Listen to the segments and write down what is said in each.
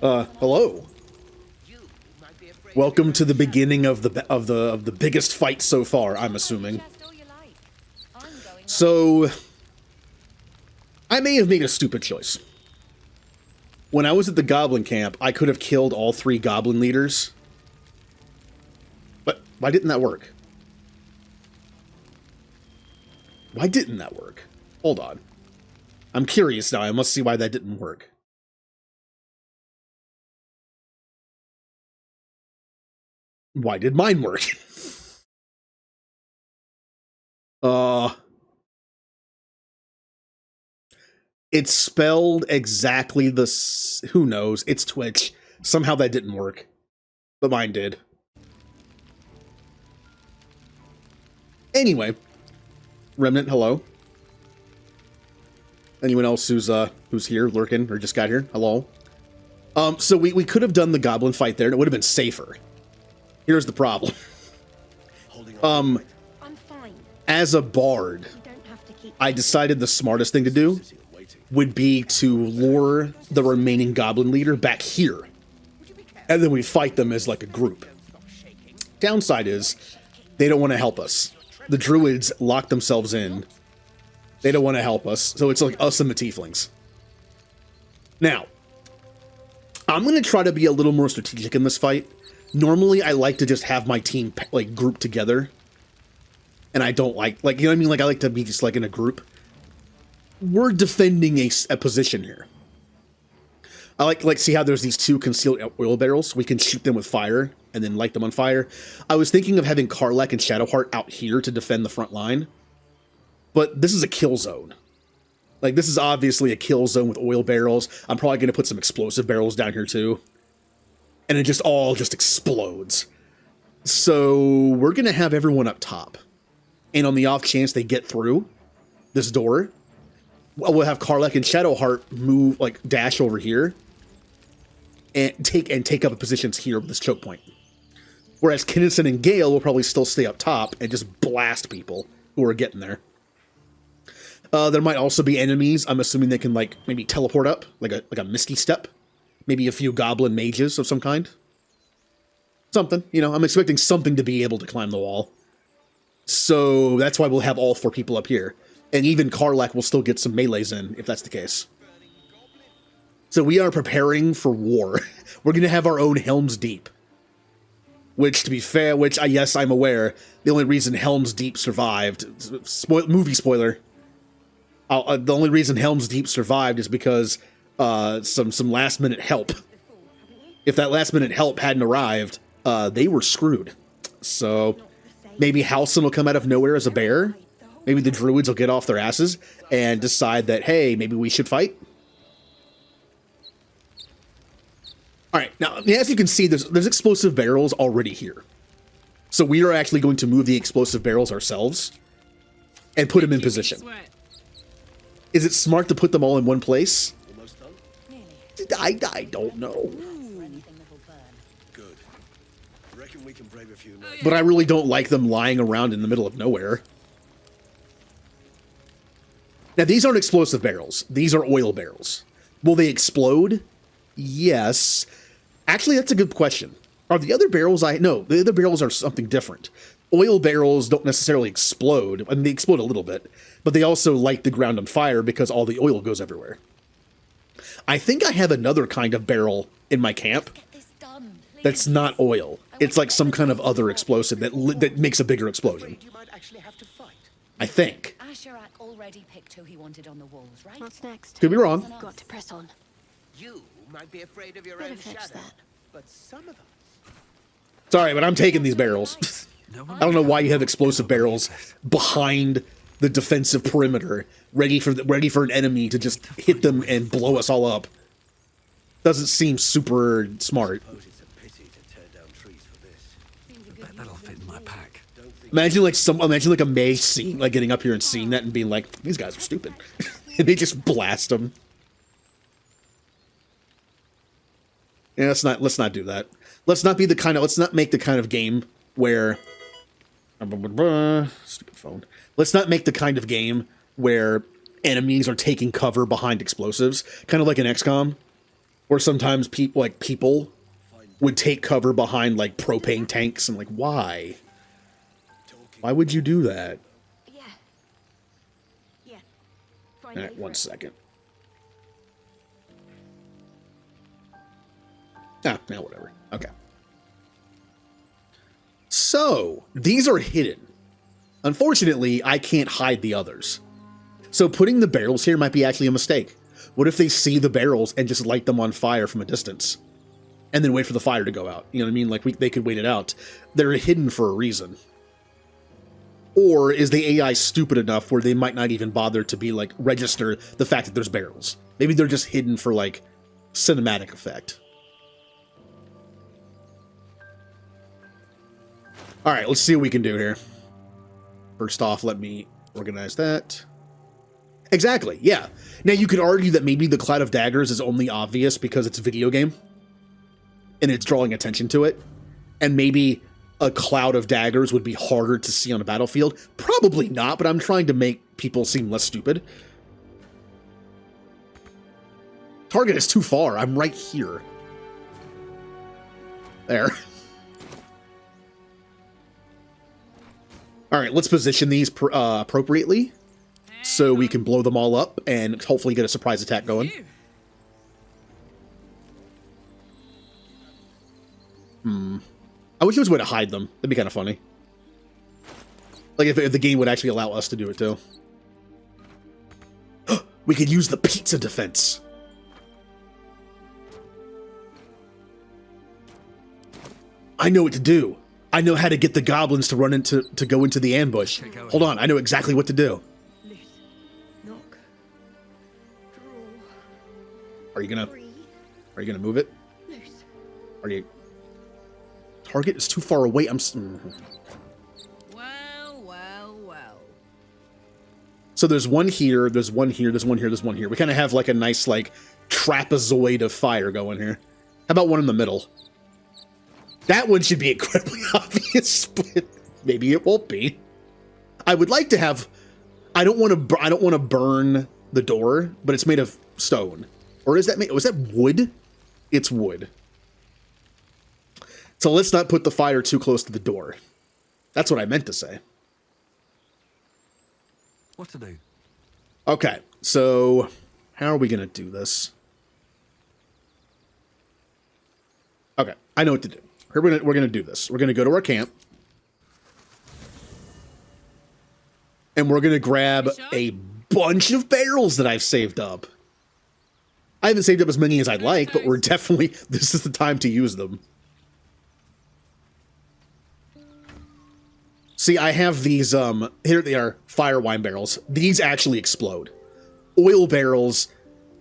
Hello. Welcome to the beginning of the biggest fight so far, I'm assuming. So, I may have made a stupid choice. When I was at the Goblin camp, I could have killed all 3 Goblin leaders. But why didn't that work? Why didn't that work? Hold on. I'm curious now. I must see why that didn't work. Why did mine work? It's spelled exactly who knows? It's Twitch. Somehow that didn't work. But mine did. Anyway. Remnant, hello. Anyone else who's here, lurking, or just got here? Hello. So we could have done the Goblin fight there, and it would have been safer. Here's the problem. As a bard, I decided the smartest thing to do would be to lure the remaining Goblin leader back here. And then we fight them as like a group. Downside is, they don't want to help us. The druids lock themselves in. They don't want to help us, so it's like us and the tieflings. Now, I'm going to try to be a little more strategic in this fight. Normally, I like to just have my team, like, grouped together. And I don't like, you know what I mean? Like, I like to be just, like, in a group. We're defending a position here. I like see how there's these 2 concealed oil barrels. We can shoot them with fire and then light them on fire. I was thinking of having Karlach and Shadowheart out here to defend the front line. But this is a kill zone. Like, this is obviously a kill zone with oil barrels. I'm probably going to put some explosive barrels down here, too. And it just all explodes. So, we're going to have everyone up top. And on the off chance they get through this door, we'll have Karlach and Shadowheart move, like, dash over here. And take up positions here with this choke point. Whereas Kinnison and Gale will probably still stay up top and just blast people who are getting there. There might also be enemies. I'm assuming they can, like, maybe teleport up, like a misty step. Maybe a few goblin mages of some kind. Something, you know, I'm expecting something to be able to climb the wall. So that's why we'll have all 4 people up here. And even Karlach will still get some melees in, if that's the case. So we are preparing for war. We're going to have our own Helm's Deep. Which, to be fair, yes, I'm aware, the only reason Helm's Deep survived, movie spoiler, the only reason Helm's Deep survived is because some last-minute help. If that last-minute help hadn't arrived, they were screwed. So maybe Halsin will come out of nowhere as a bear. Maybe the druids will get off their asses and decide that, hey, maybe we should fight. Alright, now, as you can see, there's explosive barrels already here. So we are actually going to move the explosive barrels ourselves and put them in position. Is it smart to put them all in one place? I don't know. Good. Reckon we can brave a few now. But I really don't like them lying around in the middle of nowhere. Now, these aren't explosive barrels. These are oil barrels. Will they explode? Yes. Actually, that's a good question. Are the other barrels no, the other barrels are something different. Oil barrels don't necessarily explode. I mean, they explode a little bit, but they also light the ground on fire because all the oil goes everywhere. I think I have another kind of barrel in my camp that's not oil. It's like some kind of other explosive that makes a bigger explosion. I think. Asherak already picked who he wanted on the walls, right? What's next? Could be wrong. Got to press on. You might be afraid of your Better own fetch shadow, that. but some of us. Sorry, but I'm taking these barrels. I don't know why you have explosive barrels behind the defensive perimeter, ready for an enemy to just hit them and blow us all up. Doesn't seem super smart. Suppose it's a pity to tear down trees for this. I bet that'll fit in my pack. Imagine like a mage seeing, like getting up here and seeing that and being like, these guys are stupid. And they just blast them. Yeah, let's not do that. Let's not make the kind of game where stupid phone. Let's not make the kind of game where enemies are taking cover behind explosives, kind of like in XCOM. Or sometimes people would take cover behind like propane tanks and like, why? Why would you do that? Yeah. Yeah. Fine. All right, one second. Ah, now whatever. Okay. So, these are hidden. Unfortunately, I can't hide the others. So putting the barrels here might be actually a mistake. What if they see the barrels and just light them on fire from a distance? And then wait for the fire to go out? You know what I mean? Like, they could wait it out. They're hidden for a reason. Or is the AI stupid enough where they might not even bother to be, like, register the fact that there's barrels? Maybe they're just hidden for, like, cinematic effect. Alright, let's see what we can do here. First off, let me organize that. Exactly, yeah. Now, you could argue that maybe the Cloud of Daggers is only obvious because it's a video game. And it's drawing attention to it. And maybe a cloud of daggers would be harder to see on a battlefield. Probably not, but I'm trying to make people seem less stupid. Target is too far. I'm right here. There. All right, let's position these appropriately so we can blow them all up and hopefully get a surprise attack going. I wish there was a way to hide them. That'd be kind of funny. Like if the game would actually allow us to do it too. We could use the pizza defense. I know what to do. I know how to get the goblins to go into the ambush. Hold on, I know exactly what to do. Loose. Knock. Draw. Are you gonna Breathe. move it? Loose. Are you? Target is too far away. Well. So there's one here, there's one here, there's one here, there's one here. We kind of have like a nice like trapezoid of fire going here. How about one in the middle? That one should be incredibly obvious, but maybe it won't be. I would like to have. I don't want to burn the door, but it's made of stone. Or is that made? Was that wood? It's wood. So let's not put the fire too close to the door. That's what I meant to say. What to do? Okay, so how are we going to do this? Okay, I know what to do. We're gonna do this. We're gonna go to our camp. And we're gonna grab a bunch of barrels that I've saved up. I haven't saved up as many as I'd like, but this is the time to use them. See, I have these, here they are, fire wine barrels. These actually explode. Oil barrels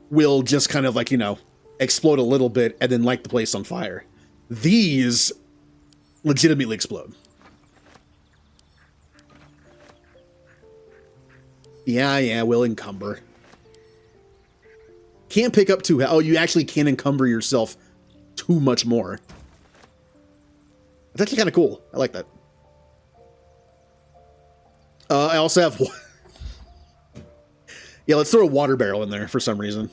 will just kind of like, explode a little bit and then light the place on fire. These legitimately explode. Yeah, we'll encumber. Can't pick up too. Oh, you actually can encumber yourself too much more. That's actually kind of cool. I like that. I also have... Yeah, let's throw a water barrel in there for some reason.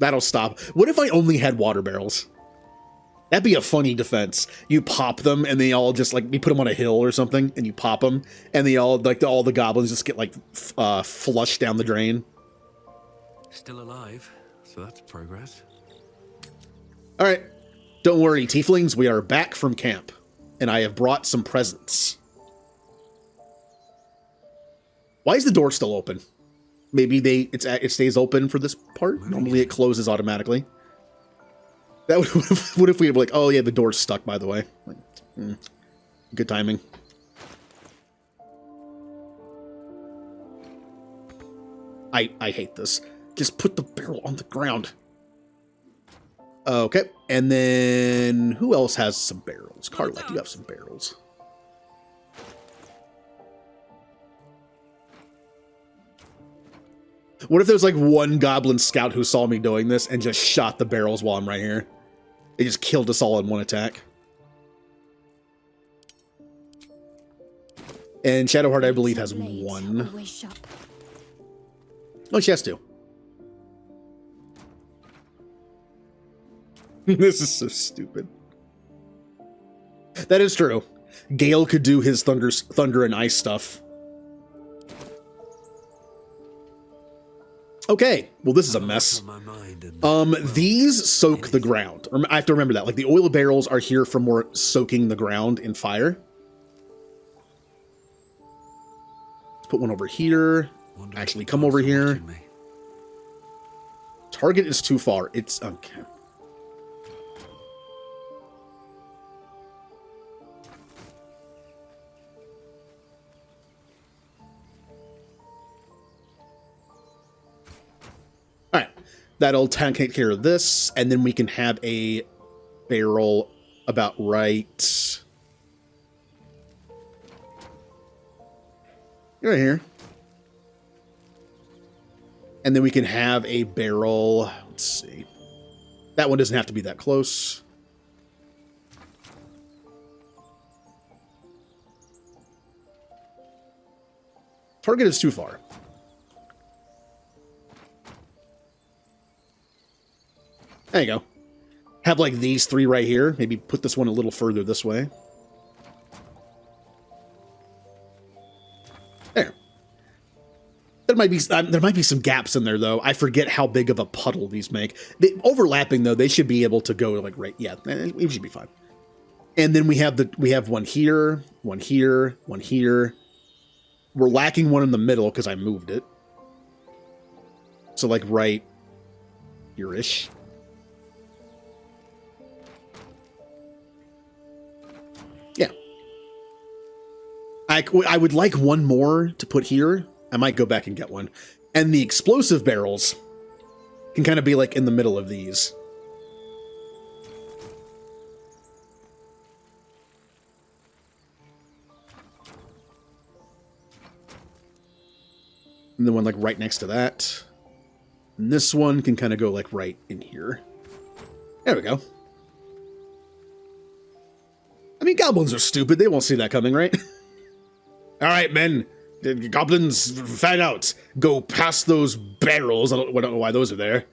That'll stop. What if I only had water barrels? That'd be a funny defense. You pop them and they all just like, you put them on a hill or something and you pop them and they all like all the goblins just get like flushed down the drain. Still alive, so that's progress. All right. Don't worry, tieflings, we are back from camp, and I have brought some presents. Why is the door still open? Maybe it stays open for this part? Normally it closes automatically. That would, what if we were like, oh yeah, the door's stuck, by the way. Like, good timing. I hate this. Just put the barrel on the ground. Okay, and then who else has some barrels? Carla, you have some barrels. What if there's like one goblin scout who saw me doing this and just shot the barrels while I'm right here? They just killed us all in one attack. And Shadowheart, I believe, Blades has and blades, one. always sharp. Oh, she has two. This is so stupid. That is true. Gale could do his thunder and ice stuff. Okay, well, this is a mess. My mind and, These soak the ground. I have to remember that. Like, the oil barrels are here for more soaking the ground in fire. Let's put one over here. wonder Actually, if come the over gods are here. watching me. Target is too far. It's okay. All right, that'll take care of this, and then we can have a barrel about right here. And then we can have a barrel, let's see. That one doesn't have to be that close. Target is too far. There you go. Have like these three right here. Maybe put this one a little further this way. There. There might be some gaps in there though. I forget how big of a puddle these make. Overlapping though, they should be able to go like right. Yeah, we should be fine. And then we have one here, one here, one here. We're lacking one in the middle because I moved it. So like right here-ish. Yeah. I would like one more to put here. I might go back and get one. And the explosive barrels can kind of be like in the middle of these. And the one like right next to that. And this one can kind of go like right in here. There we go. I mean, goblins are stupid. They won't see that coming, right? All right, men. The goblins, fan out. Go past those barrels. I don't know why those are there.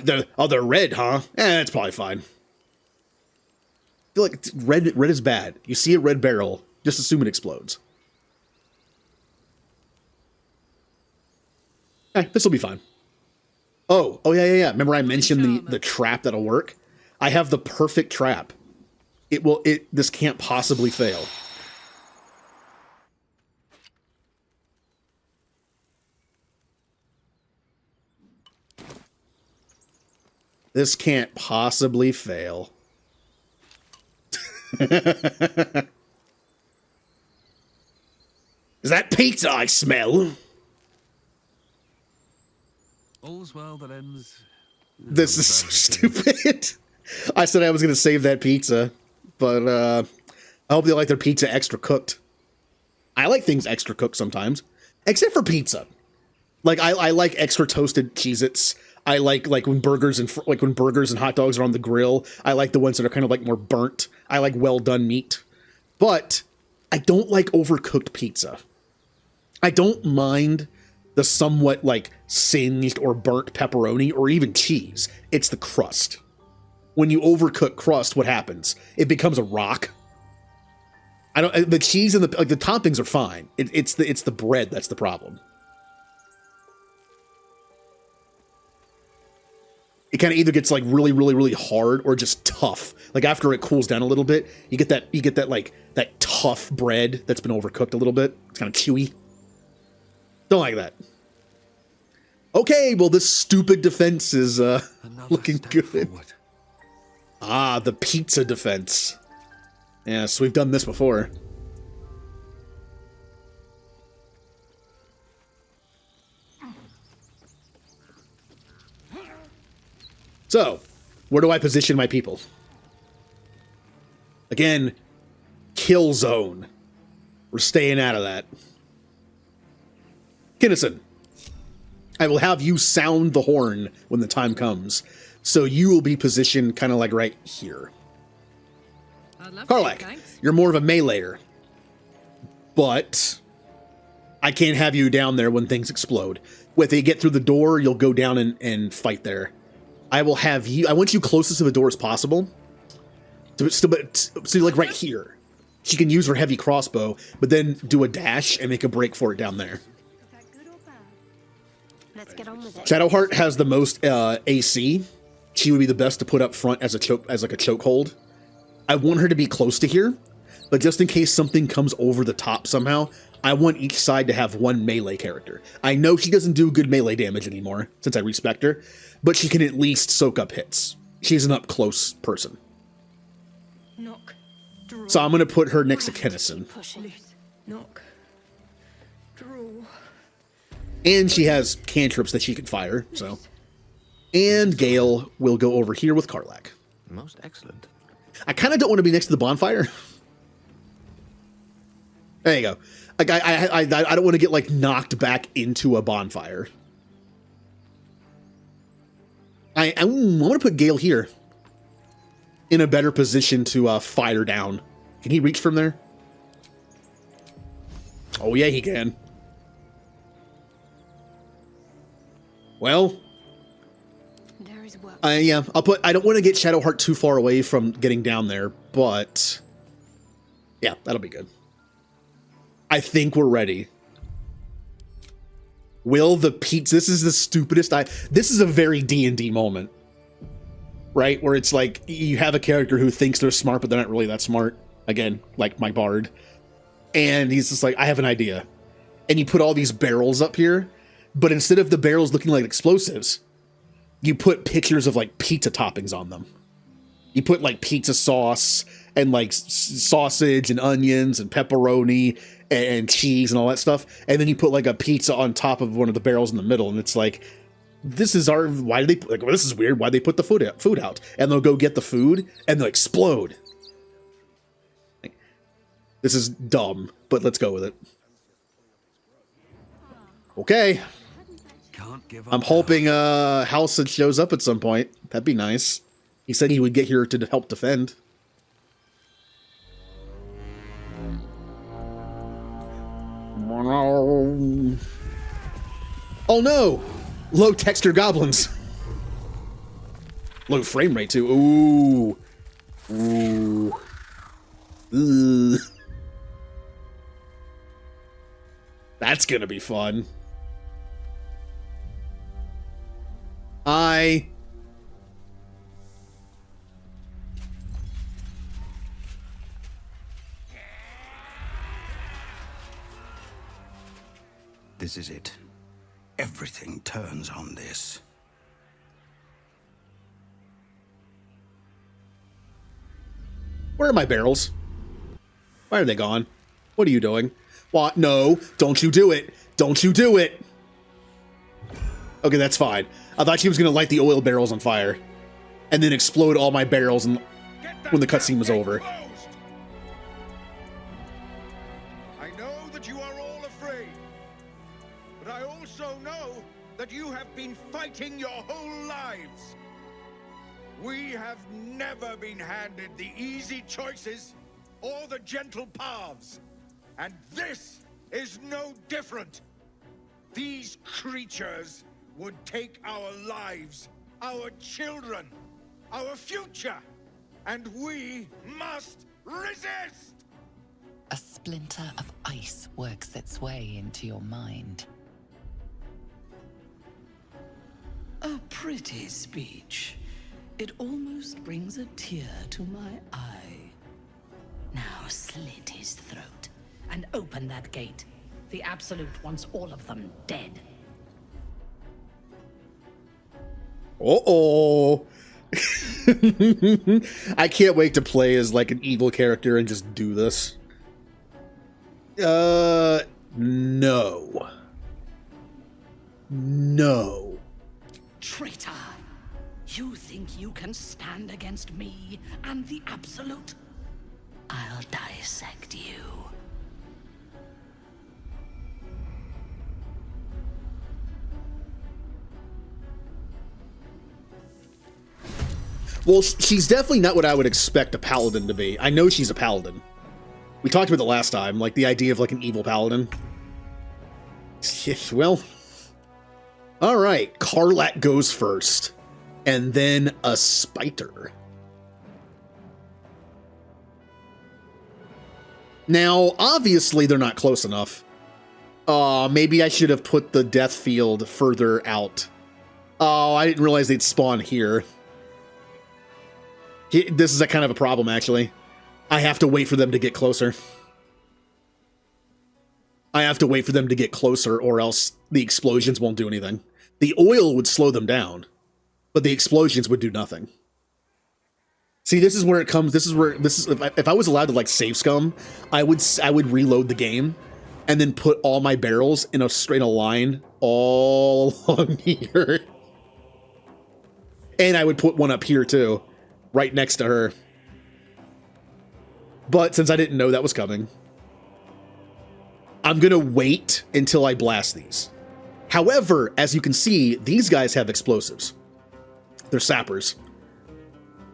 They're red, huh? It's probably fine. I feel like red is bad. You see a red barrel, just assume it explodes. This will be fine. Oh, yeah. Remember I mentioned the trap that'll work? I have the perfect trap. This can't possibly fail. This can't possibly fail. Is that pizza I smell? All's well that ends. This is so stupid. I said I was going to save that pizza, but I hope they like their pizza extra cooked. I like things extra cooked sometimes, except for pizza. Like I like extra toasted Cheez-Its. I like when burgers and hot dogs are on the grill. I like the ones that are kind of like more burnt. I like well done meat, but I don't like overcooked pizza. I don't mind the somewhat like singed or burnt pepperoni or even cheese. It's the crust. When you overcook crust, what happens? It becomes a rock. The cheese and the toppings are fine. It's the bread that's the problem. It kind of either gets like really, really, really hard or just tough. Like after it cools down a little bit, you get that like that tough bread that's been overcooked a little bit. It's kind of chewy. Don't like that. Okay, well this stupid defense is looking good. Forward. Ah, the pizza defense. Yes, we've done this before. So, where do I position my people? Again, kill zone. We're staying out of that. Kinnison, I will have you sound the horn when the time comes. So you will be positioned kind of like right here. I'd love to, Karlak, thanks. you're more of a meleeer. but I can't have you down there when things explode. When they get through the door, you'll go down and fight there. I will have you. I want you closest to the door as possible. So like right here. She can use her heavy crossbow, but then do a dash and make a break for it down there. Let's get on with it. Shadowheart has the most AC. She would be the best to put up front as a chokehold. I want her to be close to here, but just in case something comes over the top somehow, I want each side to have one melee character. I know she doesn't do good melee damage anymore since I respect her, but she can at least soak up hits. She's an up-close person. Knock. Draw. So I'm going to put her next to Kennison. Loose. Knock. Draw. And she has cantrips that she can fire, so. And Gale will go over here with Karlak. Most excellent. I kind of don't want to be next to the bonfire. There you go. Like I don't want to get like knocked back into a bonfire. I want to put Gale here in a better position to fire down. Can he reach from there? Oh yeah, he can. Well, There is work. yeah, I don't want to get Shadowheart too far away from getting down there, but yeah, that'll be good. I think we're ready. Will the pizza... This is the stupidest... This is a very D&D moment. Right? Where it's like, you have a character who thinks they're smart, but they're not really that smart. Again, like my bard. And he's just like, I have an idea. And you put all these barrels up here, but instead of the barrels looking like explosives, you put pictures of like pizza toppings on them. You put like pizza sauce and like sausage and onions and pepperoni and cheese and all that stuff. And then you put like a pizza on top of one of the barrels in the middle. And it's like, this is our, why do they, like, well, this is weird. Why they put the food out? And they'll go get the food and they'll explode. Like, this is dumb, but let's go with it. Okay. Can't give up. I'm hoping Halcyon shows up at some point. That'd be nice. He said he would get here to help defend. Oh no! Low texture goblins. Low frame rate too. Ooh. Ooh. Ugh. That's gonna be fun. This is it. Everything turns on this. Where are my barrels? Why are they gone? What are you doing? What? No, don't you do it. Don't you do it. Okay, that's fine. I thought she was going to light the oil barrels on fire and then explode all my barrels when the cutscene was over. I know that you are all afraid, but I also know that you have been fighting your whole lives. We have never been handed the easy choices or the gentle paths, and this is no different. These creatures would take our lives, our children, our future, and we must resist! A splinter of ice works its way into your mind. A pretty speech. It almost brings a tear to my eye. Now slit his throat and open that gate. The Absolute wants all of them dead. Uh-oh. I can't wait to play as like an evil character and just do this. No. No. Traitor! You think you can stand against me and the Absolute? I'll dissect you. Well, she's definitely not what I would expect a paladin to be. I know she's a paladin. We talked about it last time, like the idea of like an evil paladin. Well, all right. Karlak goes first, and then a Spiter. Now, obviously, they're not close enough. Maybe I should have put the death field further out. Oh, I didn't realize they'd spawn here. This is a kind of a problem, actually. I have to wait for them to get closer. I have to wait for them to get closer, or else the explosions won't do anything. The oil would slow them down, but the explosions would do nothing. See, this is where it comes. This is if I was allowed to like save scum, I would reload the game and then put all my barrels in a straight line all along here. And I would put one up here too, right next to her. But since I didn't know that was coming, I'm gonna wait until I blast these. However, as you can see, these guys have explosives. They're sappers.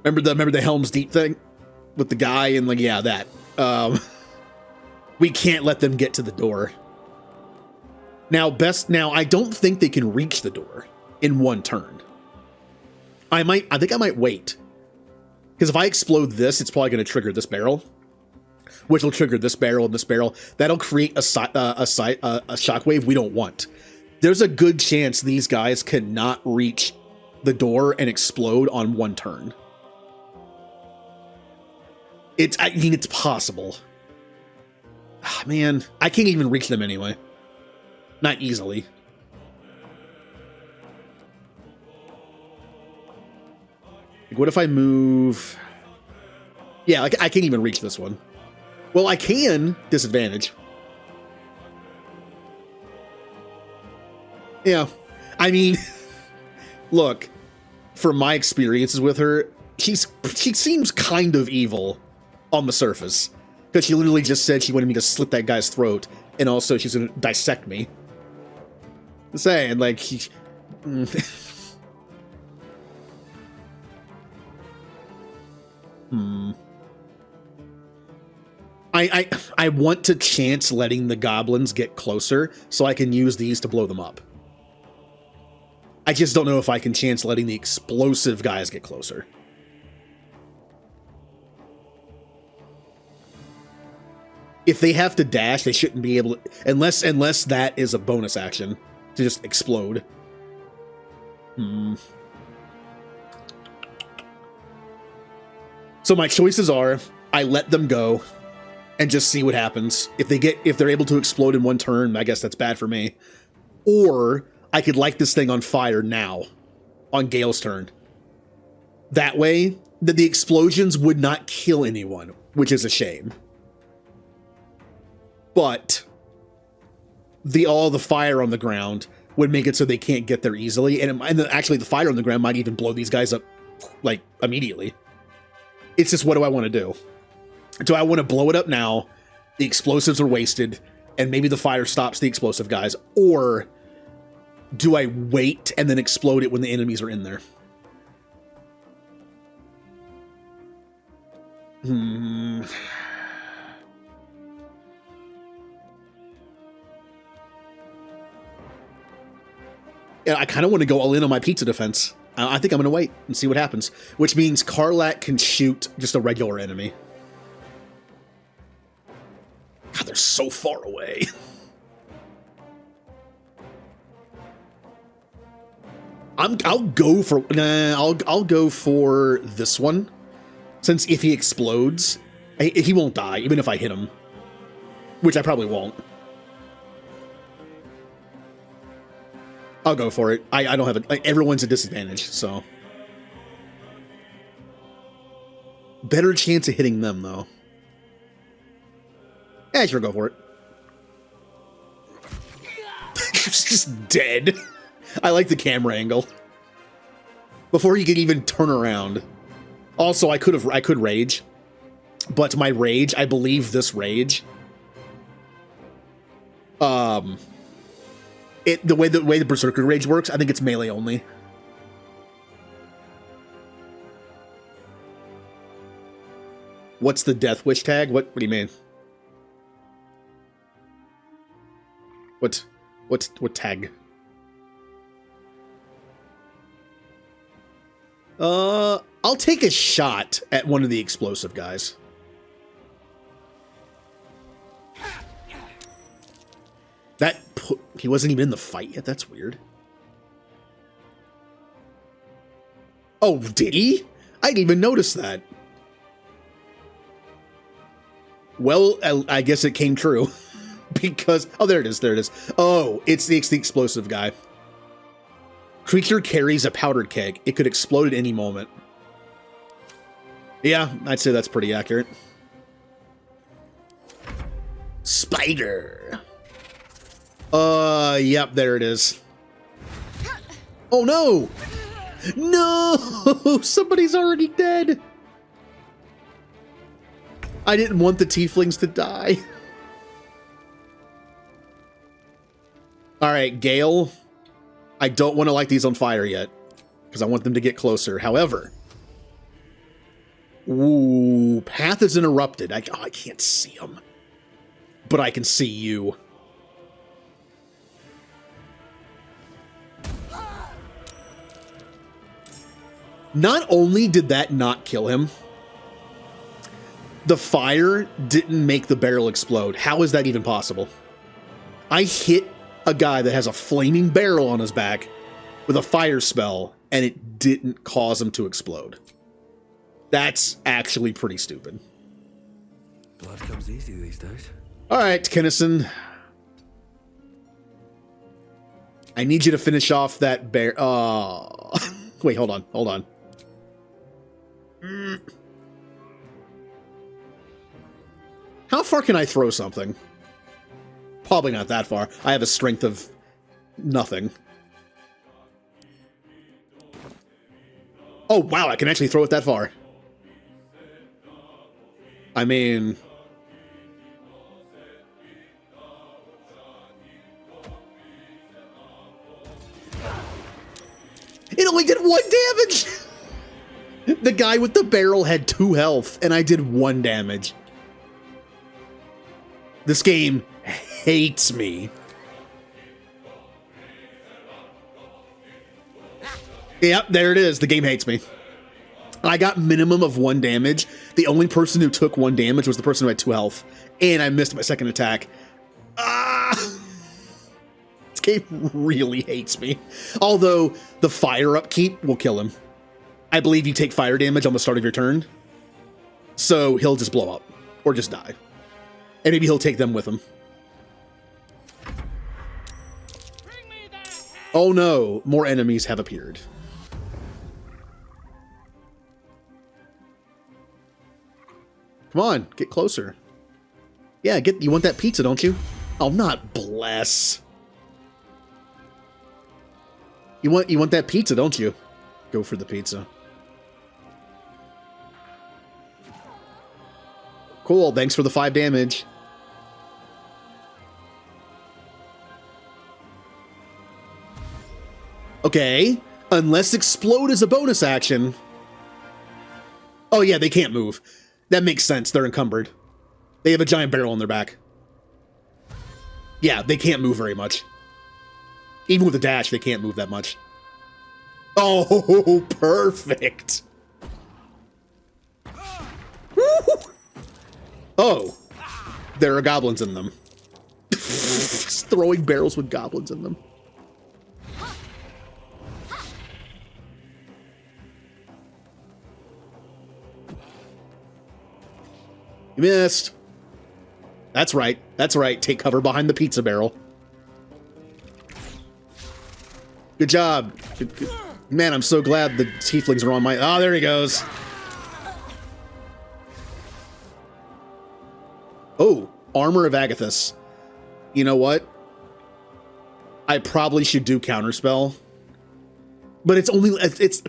Remember the Helm's Deep thing with the guy and like, yeah, that. We can't let them get to the door. Now, I don't think they can reach the door in one turn. I think I might wait. Because if I explode this, it's probably going to trigger this barrel, which will trigger this barrel and this barrel. That'll create a shockwave we don't want. There's a good chance these guys cannot reach the door and explode on one turn. I mean, it's possible. Ah, man, I can't even reach them anyway. Not easily. Like, what if I move? Yeah, like, I can't even reach this one. Well, I can. Disadvantage. Yeah. I mean, look, from my experiences with her, she seems kind of evil on the surface. Because she literally just said she wanted me to slit that guy's throat, and also she's going to dissect me. I'm saying, like, I want to chance letting the goblins get closer so I can use these to blow them up. I just don't know if I can chance letting the explosive guys get closer. If they have to dash, they shouldn't be able to, unless that is a bonus action to just explode. So my choices are, I let them go and just see what happens. If they're able to explode in one turn, I guess that's bad for me. Or I could light this thing on fire now on Gale's turn. That way, the explosions would not kill anyone, which is a shame. But all the fire on the ground would make it so they can't get there easily. And actually, the fire on the ground might even blow these guys up, like, immediately. It's just, what do I want to do? Do I want to blow it up now? The explosives are wasted, and maybe the fire stops the explosive guys. Or do I wait and then explode it when the enemies are in there? Yeah, I kind of want to go all in on my pizza defense. I think I'm going to wait and see what happens. Which means Karlak can shoot just a regular enemy. God, they're so far away. I'll go for this one, since if he explodes, he won't die even if I hit him, which I probably won't. I'll go for it. I don't have it. Like, everyone's at disadvantage, so better chance of hitting them though. Yeah, sure, go for it. It's just dead. I like the camera angle. Before you could even turn around. Also, I could rage, but my rage, I believe this rage, the way the Berserker rage works, I think it's melee only. What's the Death Wish tag? What do you mean? What tag? I'll take a shot at one of the explosive guys. He wasn't even in the fight yet. That's weird. Oh, did he? I didn't even notice that. Well, I guess it came true. Because... Oh, there it is. There it is. Oh, it's the explosive guy. Creature carries a powder keg. It could explode at any moment. Yeah, I'd say that's pretty accurate. Spider. Yep, there it is. Oh, no! No! Somebody's already dead! I didn't want the tieflings to die. Alright, Gale. I don't want to light these on fire yet, because I want them to get closer. However... Ooh, path is interrupted. I can't see him. But I can see you. Not only did that not kill him, the fire didn't make the barrel explode. How is that even possible? I hit a guy that has a flaming barrel on his back with a fire spell, and it didn't cause him to explode. That's actually pretty stupid. Blood comes easy these days. All right, Kennison. I need you to finish off that bear. Oh, wait, hold on, hold on. How far can I throw something? Probably not that far. I have a strength of nothing. Oh, wow, I can actually throw it that far. I mean... It only did 1 damage! The guy with the barrel had 2 health, and I did 1 damage. This game hates me. Yep, there it is. The game hates me. I got minimum of 1 damage. The only person who took 1 damage was the person who had 2 health. And I missed my second attack. Ah! This game really hates me. Although, the fire upkeep will kill him. I believe you take fire damage on the start of your turn. So, he'll just blow up. Or just die. And maybe he'll take them with him. Oh no, more enemies have appeared. Come on, get closer. Yeah, you want that pizza, don't you? Oh, not bless. You want that pizza, don't you? Go for the pizza. Cool, thanks for the 5 damage. Okay, unless explode is a bonus action. Oh yeah, they can't move. That makes sense, they're encumbered. They have a giant barrel on their back. Yeah, they can't move very much. Even with a dash, they can't move that much. Oh, perfect. Woo! Oh, there are goblins in them. Just throwing barrels with goblins in them. You missed. That's right. That's right. Take cover behind the pizza barrel. Good job. Good. Man, I'm so glad the tieflings are on my... Oh, there he goes. Oh, Armor of Agathis. You know what? I probably should do Counterspell. But it's only...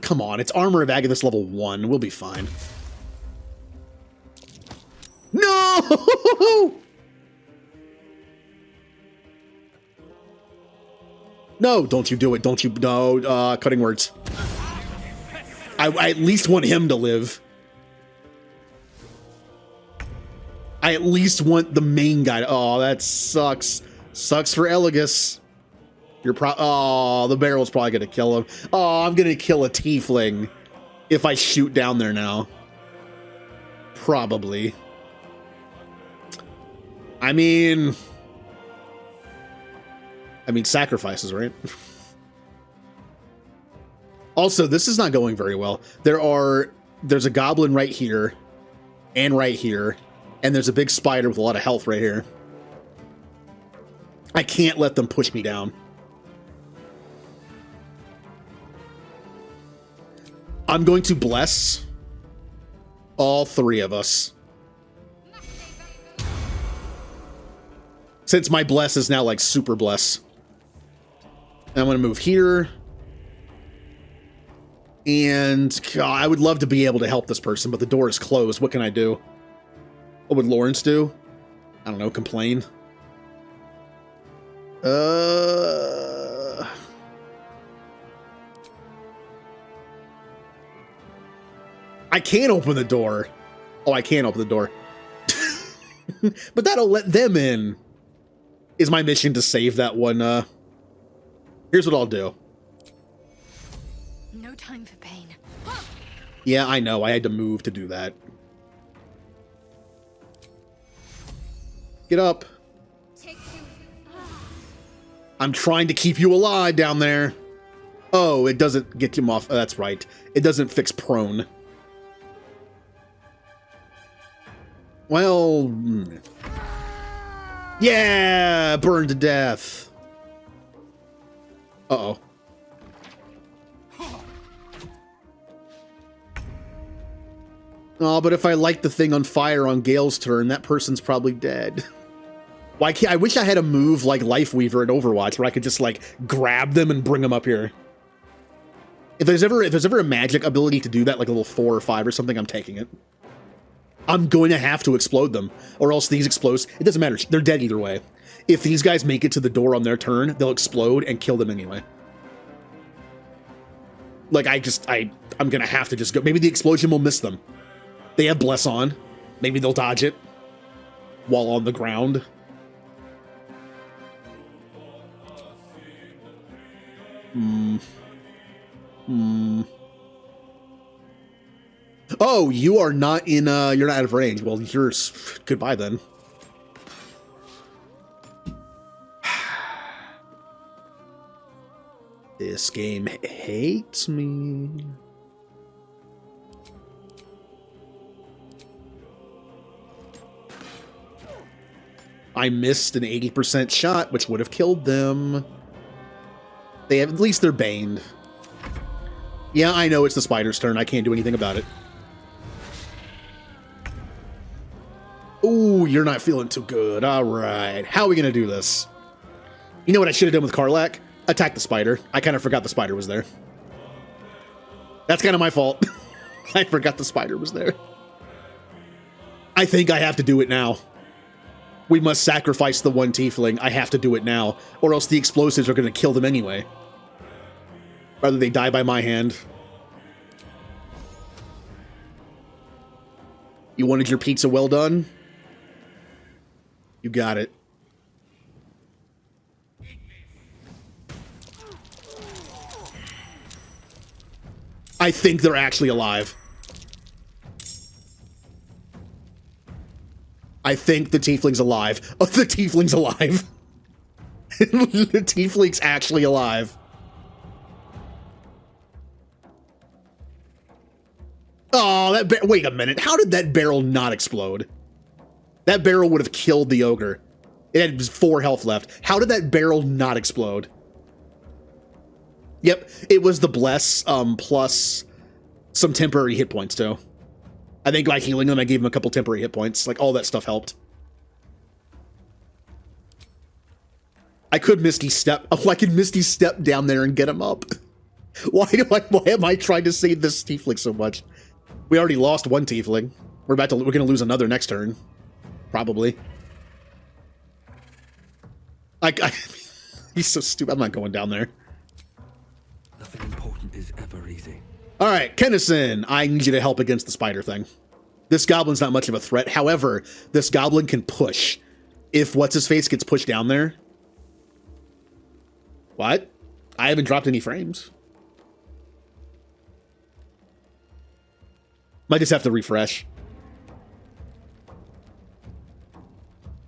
Come on, it's Armor of Agathis level 1. We'll be fine. No! No, don't you do it. Don't you... No, cutting words. I at least want him to live. I at least want the main guy to... Oh, that sucks Sucks for Elegus. Oh, the barrel's probably gonna kill him. Oh, I'm gonna kill a tiefling if I shoot down there now. Probably. I mean, sacrifices, right? Also, this is not going very well. There's a goblin right here, and there's a big spider with a lot of health right here. I can't let them push me down. I'm going to bless all three of us. Since my bless is now like super bless. And I'm going to move here. And God, I would love to be able to help this person, but the door is closed. What can I do? What would Lawrence do? I don't know, complain. I can't open the door. Oh, I can't open the door. But that'll let them in. Is my mission to save that one? Here's what I'll do. No time for pain. Yeah, I know. I had to move to do that. Get up. I'm trying to keep you alive down there. Oh, it doesn't get him off. Oh, that's right. It doesn't fix prone. Well, yeah, burned to death. Uh-oh. Oh, but if I light the thing on fire on Gale's turn, that person's probably dead. Why can't I wish I had a move like Life Weaver in Overwatch where I could just like grab them and bring them up here. If there's ever a magic ability to do that, like a level 4 or 5 or something, I'm taking it. I'm going to have to explode them, or else these explode. It doesn't matter. They're dead either way. If these guys make it to the door on their turn, they'll explode and kill them anyway. Like, I'm going to have to just go. Maybe the explosion will miss them. They have Bless on. Maybe they'll dodge it while on the ground. Oh, you are not in, you're not out of range. Well, you're, goodbye then. This game hates me. I missed an 80% shot, which would have killed them. They have, at least they're baned. Yeah, I know it's the spider's turn. I can't do anything about it. Ooh, you're not feeling too good. All right. How are we going to do this? You know what I should have done with Karlach? Attack the spider. I kind of forgot the spider was there. That's kind of my fault. I forgot the spider was there. I think I have to do it now. We must sacrifice the one tiefling. I have to do it now, or else the explosives are going to kill them anyway. Rather they die by my hand. You wanted your pizza well done? You got it. I think they're actually alive. I think the tiefling's alive. Oh, the tiefling's alive. The tiefling's actually alive. Oh, wait a minute. How did that barrel not explode? That barrel would have killed the ogre. It had 4 health left. How did that barrel not explode? Yep, it was the bless plus some temporary hit points too. I think by healing them, I gave him a couple temporary hit points. Like, all that stuff helped. I could Misty Step. Oh, I could Misty Step down there and get him up. Why am I trying to save this tiefling so much? We already lost one tiefling. We're gonna lose another next turn. Probably. He's so stupid. I'm not going down there. Nothing important is ever easy. All right, Kennison, I need you to help against the spider thing. This goblin's not much of a threat. However, this goblin can push. If What's-His-Face gets pushed down there, What? I haven't dropped any frames. Might just have to refresh.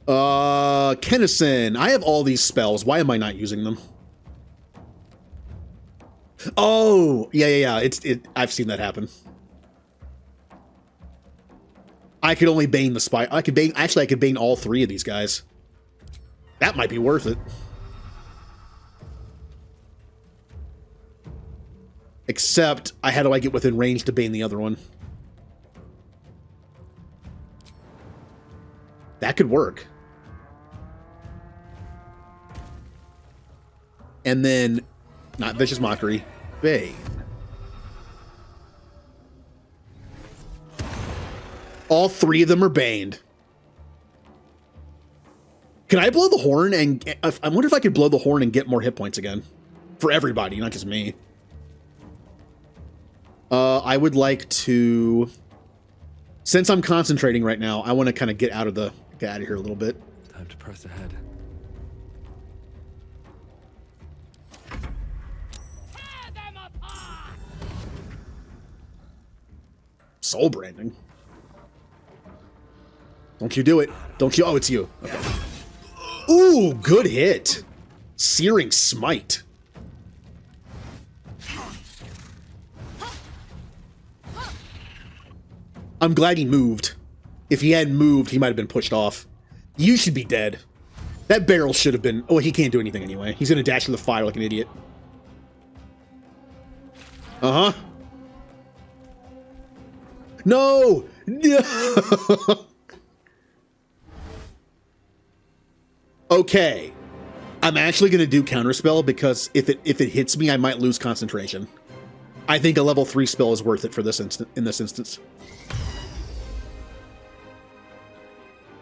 Kennison. I have all these spells. Why am I not using them? Oh, yeah. I've seen that happen. I could only bane the spy. I could bane all 3 of these guys. That might be worth it. Except, how do I get within range to bane the other one? That could work. And then, not Vicious Mockery, Bane. All 3 of them are baned. Can I blow the horn? And I wonder if I could blow the horn and get more hit points again. For everybody, not just me. I would like to... Since I'm concentrating right now, I want to kind of get out of here a little bit. Time to press ahead. Soul branding. Don't you do it. Don't you? Oh, it's you. Okay. Ooh, good hit. Searing Smite. I'm glad he moved. If he hadn't moved, he might have been pushed off. You should be dead. That barrel should have been... Oh, he can't do anything anyway. He's going to dash to the fire like an idiot. Uh-huh. No! No! Okay. I'm actually going to do Counterspell because if it hits me, I might lose concentration. I think a level 3 spell is worth it for this in this instance.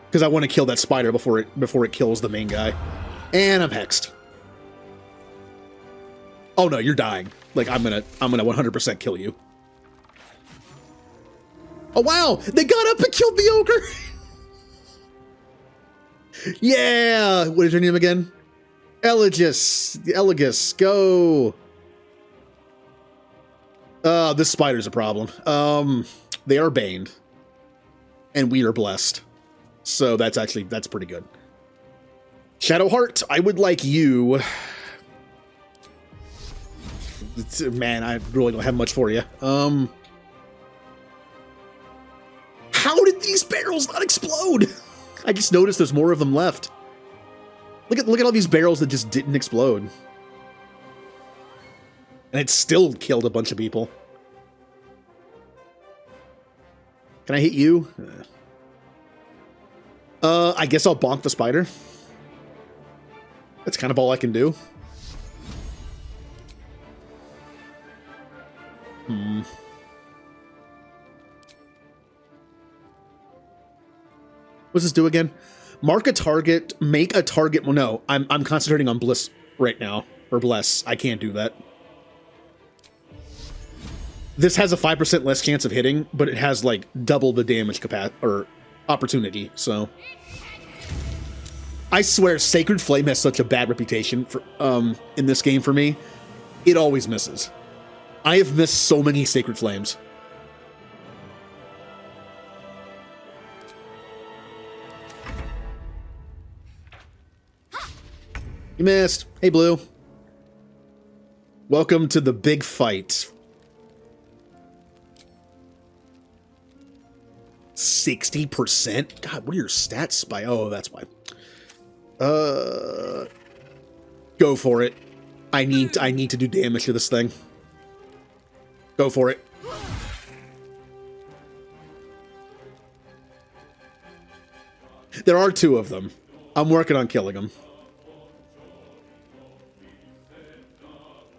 Because I want to kill that spider before it kills the main guy. And I'm hexed. Oh no, you're dying. Like I'm gonna 100% kill you. Oh wow! They got up and killed the ogre! Yeah! What is your name again? Elegus, go! This spider's a problem. They are baned. And we are blessed. So that's pretty good. Shadowheart, I would like you... Man, I really don't have much for you. How did these barrels not explode? I just noticed there's more of them left. Look at all these barrels that just didn't explode. And it still killed a bunch of people. Can I hit you? I guess I'll bonk the spider. That's kind of all I can do. What's this do again? Mark a target, make a target. Well, no, I'm concentrating on Bliss right now. Or Bless. I can't do that. This has a 5% less chance of hitting, but it has like double the damage capacity or opportunity, so. I swear Sacred Flame has such a bad reputation for in this game for me. It always misses. I have missed so many Sacred Flames. You missed. Hey, Blue. Welcome to the big fight. 60%? God, what are your stats by? Oh, that's why. Go for it. I need to do damage to this thing. Go for it. There are 2 of them. I'm working on killing them.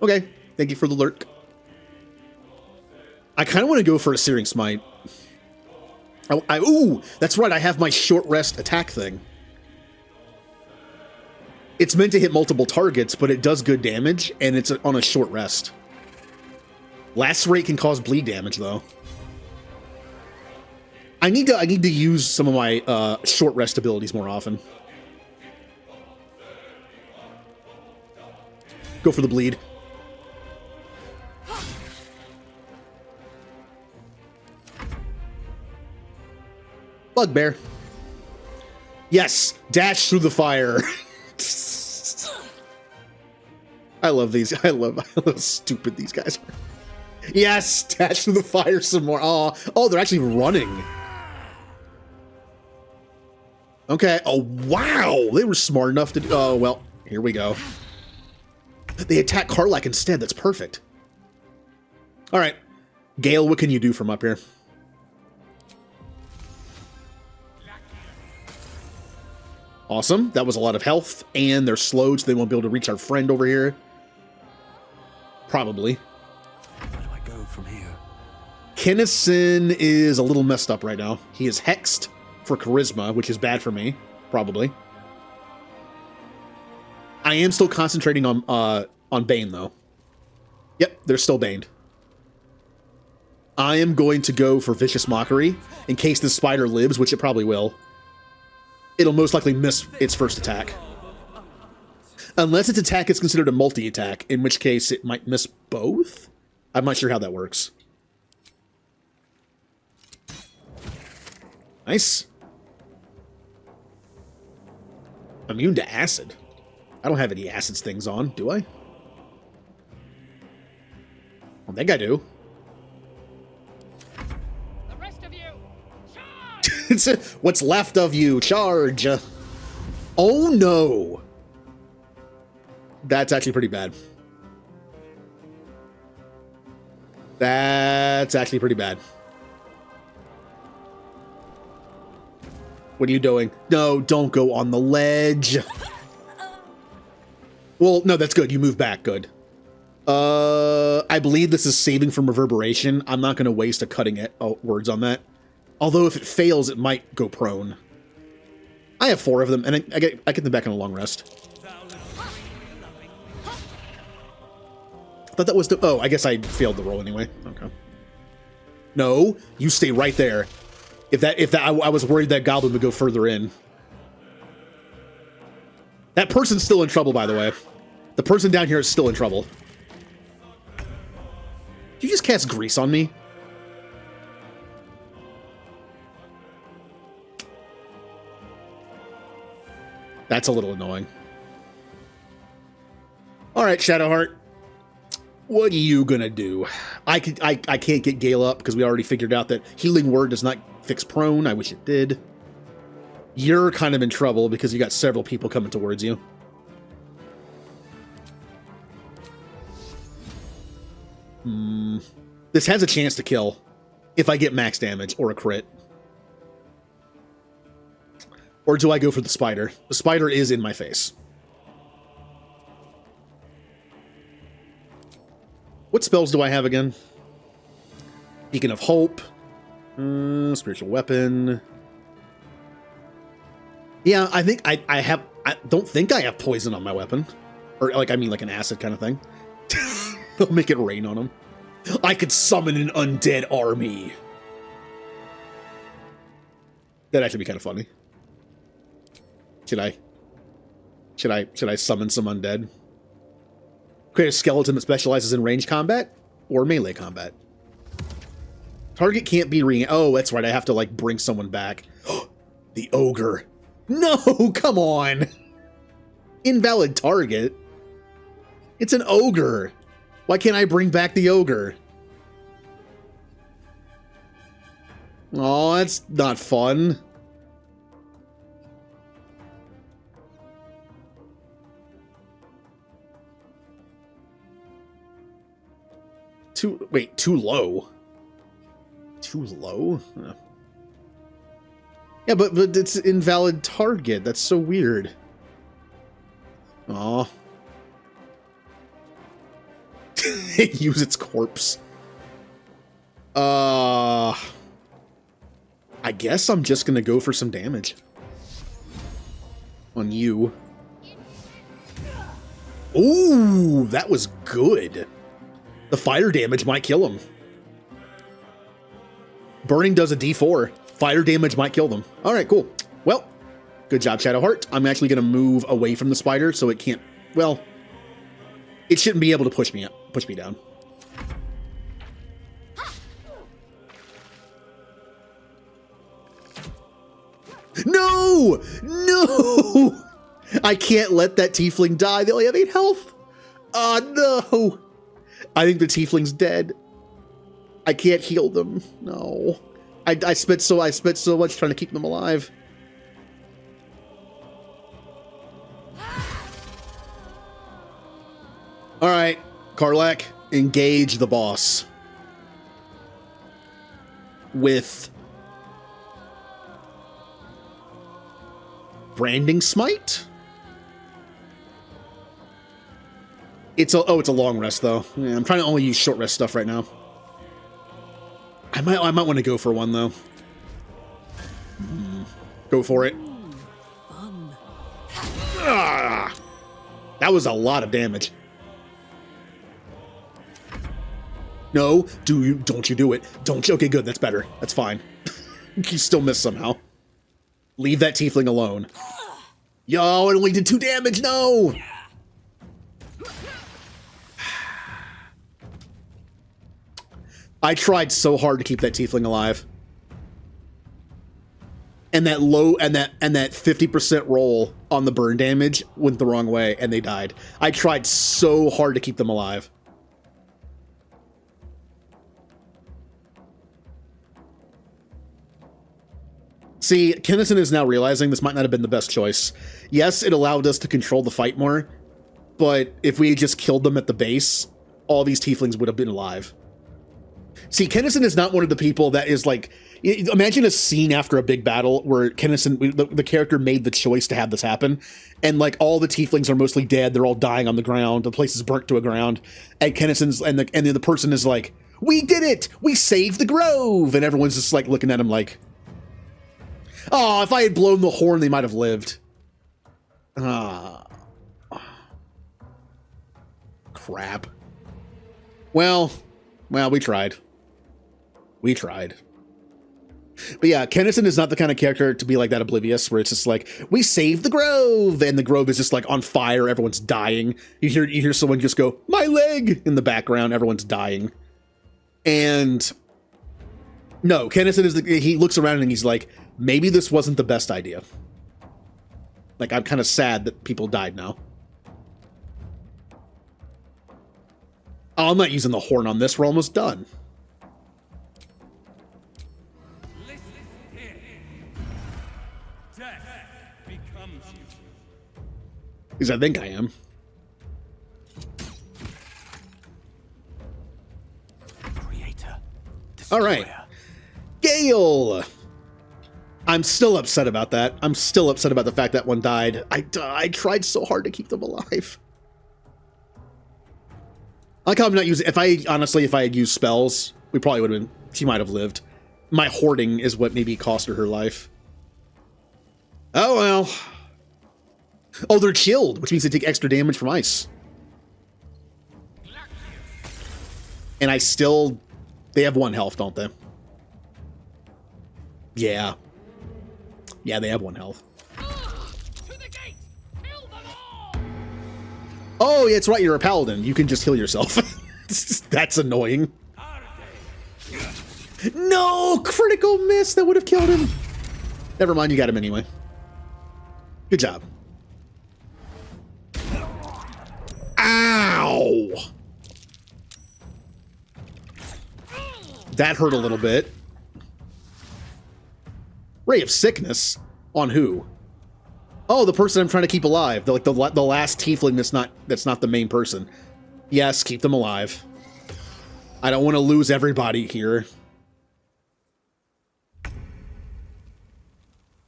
Okay, thank you for the lurk. I kind of want to go for a Searing Smite. Ooh, that's right, I have my short rest attack thing. It's meant to hit multiple targets, but it does good damage, and it's on a short rest. Lacerate can cause bleed damage, though. I need to use some of my short rest abilities more often. Go for the bleed. Bugbear. Yes, dash through the fire. I love these. I love how stupid these guys are. Yes, dash through the fire some more. Oh, they're actually running. Okay. Oh, wow. They were smart enough to do. Oh, well, here we go. They attack Karlach instead. That's perfect. All right. Gale, what can you do from up here? Awesome. That was a lot of health, and they're slowed, so they won't be able to reach our friend over here. Probably. Where do I go from here? Kennison is a little messed up right now. He is hexed for charisma, which is bad for me. Probably. I am still concentrating on Bane, though. Yep, they're still baned. I am going to go for Vicious Mockery in case this spider lives, which it probably will. It'll most likely miss its first attack. Unless its attack is considered a multi-attack, in which case it might miss both? I'm not sure how that works. Nice. Immune to acid. I don't have any acids things on, do I? I think I do. The rest of you, It's what's left of you, charge. Oh no. That's actually pretty bad. That's actually pretty bad. What are you doing? No, don't go on the ledge. Well, no, that's good. You move back. Good. I believe this is saving from reverberation. I'm not going to waste a cutting words on that. Although if it fails, it might go prone. I have 4 of them, and I get them back on a long rest. I thought that was the... Oh, I guess I failed the roll anyway. Okay. No, you stay right there. I was worried that Goblin would go further in. That person's still in trouble, by the way. The person down here is still in trouble. Did you just cast grease on me? That's a little annoying. All right, Shadowheart. What are you gonna do? I can't get Gale up because we already figured out that Healing Word does not fix prone. I wish it did. You're kind of in trouble because you got several people coming towards you. This has a chance to kill if I get max damage or a crit. Or do I go for the spider? The spider is in my face. What spells do I have again? Beacon of Hope. Spiritual Weapon. Yeah, I think I have... I don't think I have poison on my weapon. Or, like, I mean, like an acid kind of thing. I'll make it rain on them. I could summon an undead army. That'd actually be kind of funny. Should I summon some undead? Create a skeleton that specializes in ranged combat or melee combat. Target can't be oh, that's right. I have to like bring someone back. The ogre. No, come on. Invalid target. It's an ogre. Why can't I bring back the ogre? Oh, that's not fun. Too low. Too low? Huh. Yeah, but it's invalid target. That's so weird. Aw. Use its corpse. I guess I'm just gonna go for some damage. On you. Ooh, that was good. The fire damage might kill him. Burning does a D4. Fire damage might kill them. All right, cool. Well, good job, Shadowheart. I'm actually going to move away from the spider so it can't... Well, It shouldn't be able to push me down. No! No! I can't let that tiefling die. They only have 8 health. Oh, no. I think the tiefling's dead. I can't heal them. No. I spent so much trying to keep them alive. All right, Karlak, engage the boss with Branding Smite. It's a long rest though. Yeah, I'm trying to only use short rest stuff right now. I might want to go for one though. Go for it. Ah, that was a lot of damage. No, don't you do it. Don't you? Okay, good, that's better. That's fine. You still miss somehow. Leave that tiefling alone. Yo, it only did 2 damage, no! I tried so hard to keep that tiefling alive. And that 50% roll on the burn damage went the wrong way and they died. I tried so hard to keep them alive. See, Kennison is now realizing this might not have been the best choice. Yes, it allowed us to control the fight more, but if we had just killed them at the base, all these tieflings would have been alive. See, Kennison is not one of the people that is like... Imagine a scene after a big battle where Kennison, the character, made the choice to have this happen, and like all the tieflings are mostly dead, they're all dying on the ground, the place is burnt to a ground, and Kennison's and the person is like, "We did it! We saved the grove!" And everyone's just like looking at him like, "Oh, if I had blown the horn, they might have lived." Ah. Crap. Well, we tried. We tried. But yeah, Kennison is not the kind of character to be like that oblivious, where it's just like, "We saved the grove!" And the grove is just like on fire, everyone's dying. You hear someone just go, "My leg!" in the background, everyone's dying. And no, Kennison is he looks around and he's like, maybe this wasn't the best idea. Like, I'm kind of sad that people died now. Oh, I'm not using the horn on this. We're almost done. Because I think I am. Creator. All right. Gale! I'm still upset about that. I'm still upset about the fact that one died. I tried so hard to keep them alive. I like how I'm not using... If I had used spells, we probably would have been... She might have lived. My hoarding is what maybe cost her life. Oh, well. Oh, they're chilled, which means they take extra damage from ice. And I still... They have 1 health, don't they? Yeah. Yeah, they have 1 health. Oh, yeah, it's right, you're a paladin. You can just heal yourself. That's annoying. No! Critical miss! That would have killed him. Never mind, you got him anyway. Good job. Ow! That hurt a little bit. Ray of Sickness? On who? Oh, the person I'm trying to keep alive. The last tiefling that's not the main person. Yes, keep them alive. I don't want to lose everybody here.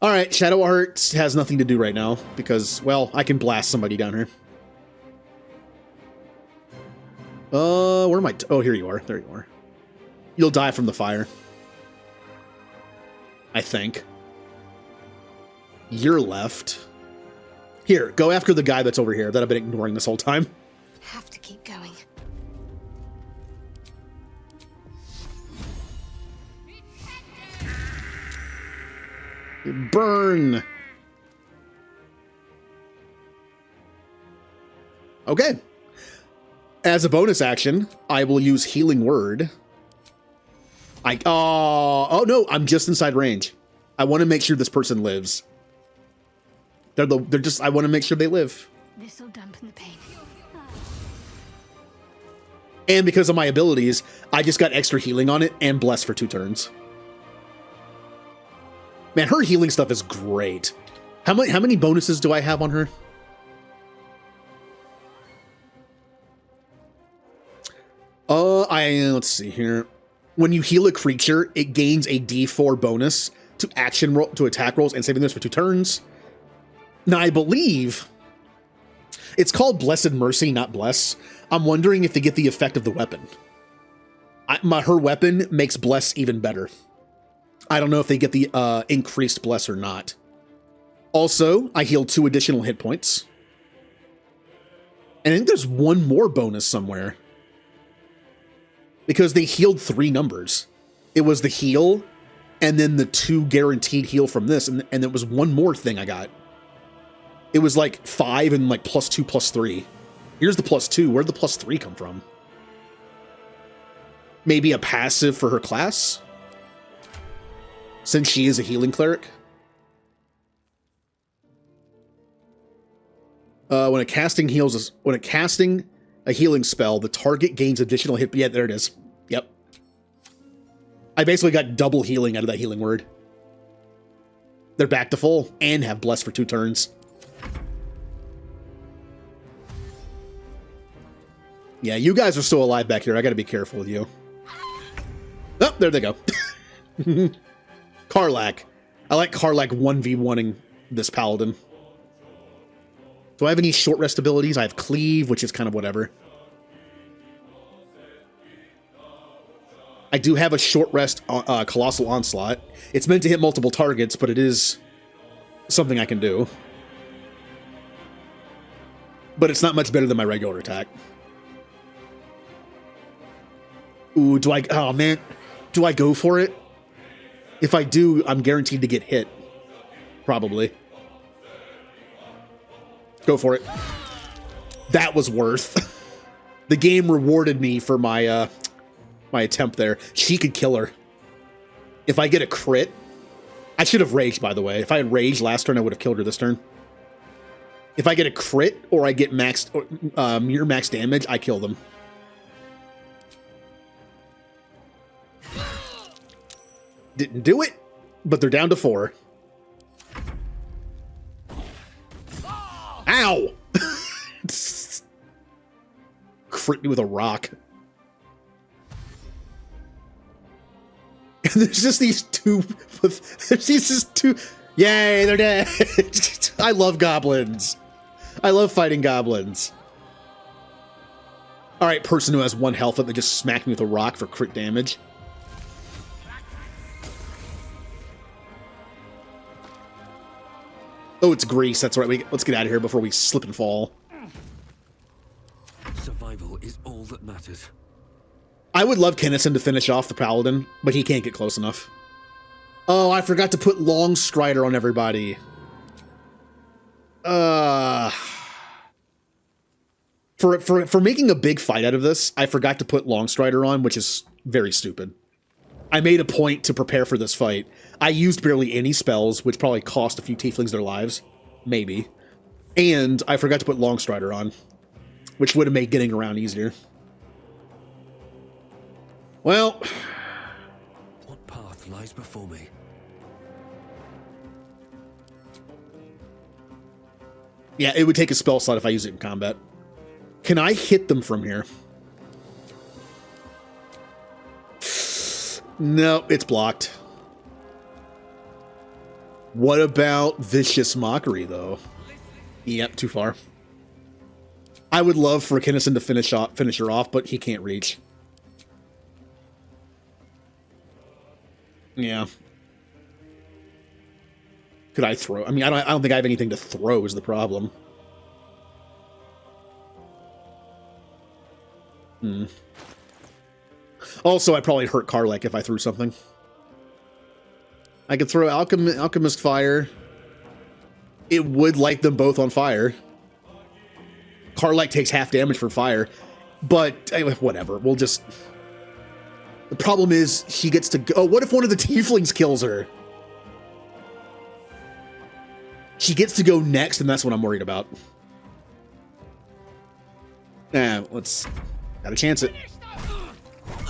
Alright, Shadow Heart has nothing to do right now because, well, I can blast somebody down here. Where am I? Oh, here you are. There you are. You'll die from the fire. I think. You're left. Here, go after the guy that's over here that I've been ignoring this whole time. Have to keep going. Burn. Okay. As a bonus action, I will use Healing Word. Oh no, I'm just inside range. I want to make sure this person lives. They're just, I want to make sure they live. This'll dampen the pain. And because of my abilities, I just got extra healing on it and bless for 2 turns. Man, her healing stuff is great. How many bonuses do I have on her? Let's see here. When you heal a creature, it gains a D4 bonus to attack rolls and saving throws for 2 turns. Now, I believe it's called Blessed Mercy, not Bless. I'm wondering if they get the effect of the weapon. Her weapon makes Bless even better. I don't know if they get the increased Bless or not. Also, I heal 2 additional hit points. And I think there's one more bonus somewhere. Because they healed 3 numbers. It was the heal, and then the 2 guaranteed heal from this, and there was one more thing I got. It was like 5 and like +2, +3. Here's the +2. Where'd the +3 come from? Maybe a passive for her class? Since she is a healing cleric? When a casting a healing spell, the target gains additional hit. Yeah, there it is. Yep. I basically got double healing out of that healing word. They're back to full and have bless for 2 turns. Yeah, you guys are still alive back here. I gotta be careful with you. Oh, there they go. Karlach. I like Karlach 1v1ing this paladin. Do I have any short rest abilities? I have Cleave, which is kind of whatever. I do have a short rest Colossal Onslaught. It's meant to hit multiple targets, but it is something I can do. But it's not much better than my regular attack. Ooh, oh man, do I go for it? If I do, I'm guaranteed to get hit. Probably. Go for it. That was worth. The game rewarded me for my my attempt there. She could kill her. If I get a crit, I should have raged, by the way. If I had raged last turn, I would have killed her this turn. If I get a crit or I get near max damage, I kill them. Didn't do it, but they're down to 4. Ow! Crit me with a rock. And there's just these two. There's just 2. Yay, they're dead. I love goblins. I love fighting goblins. All right, person who has 1 health, and they just smacked me with a rock for crit damage. Oh, it's Grease. That's right. Let's get out of here before we slip and fall. Survival is all that matters. I would love Kennison to finish off the Paladin, but he can't get close enough. Oh, I forgot to put Long Strider on everybody. For making a big fight out of this, I forgot to put Long Strider on, which is very stupid. I made a point to prepare for this fight. I used barely any spells, which probably cost a few tieflings their lives. Maybe. And I forgot to put Long Strider on, which would have made getting around easier. Well... What path lies before me? Yeah, it would take a spell slot if I use it in combat. Can I hit them from here? No, it's blocked. What about Vicious Mockery, though? Yep, too far. I would love for Kennison to finish her off, but he can't reach. Yeah. Could I throw? I mean, I don't think I have anything to throw is the problem. Also, I'd probably hurt Karlach if I threw something. I could throw Alchemist Fire. It would light them both on fire. Karlach takes half damage for fire. But whatever. We'll just... The problem is she gets to go... Oh, what if one of the tieflings kills her? She gets to go next, and that's what I'm worried about. Nah, let's... Gotta chance it.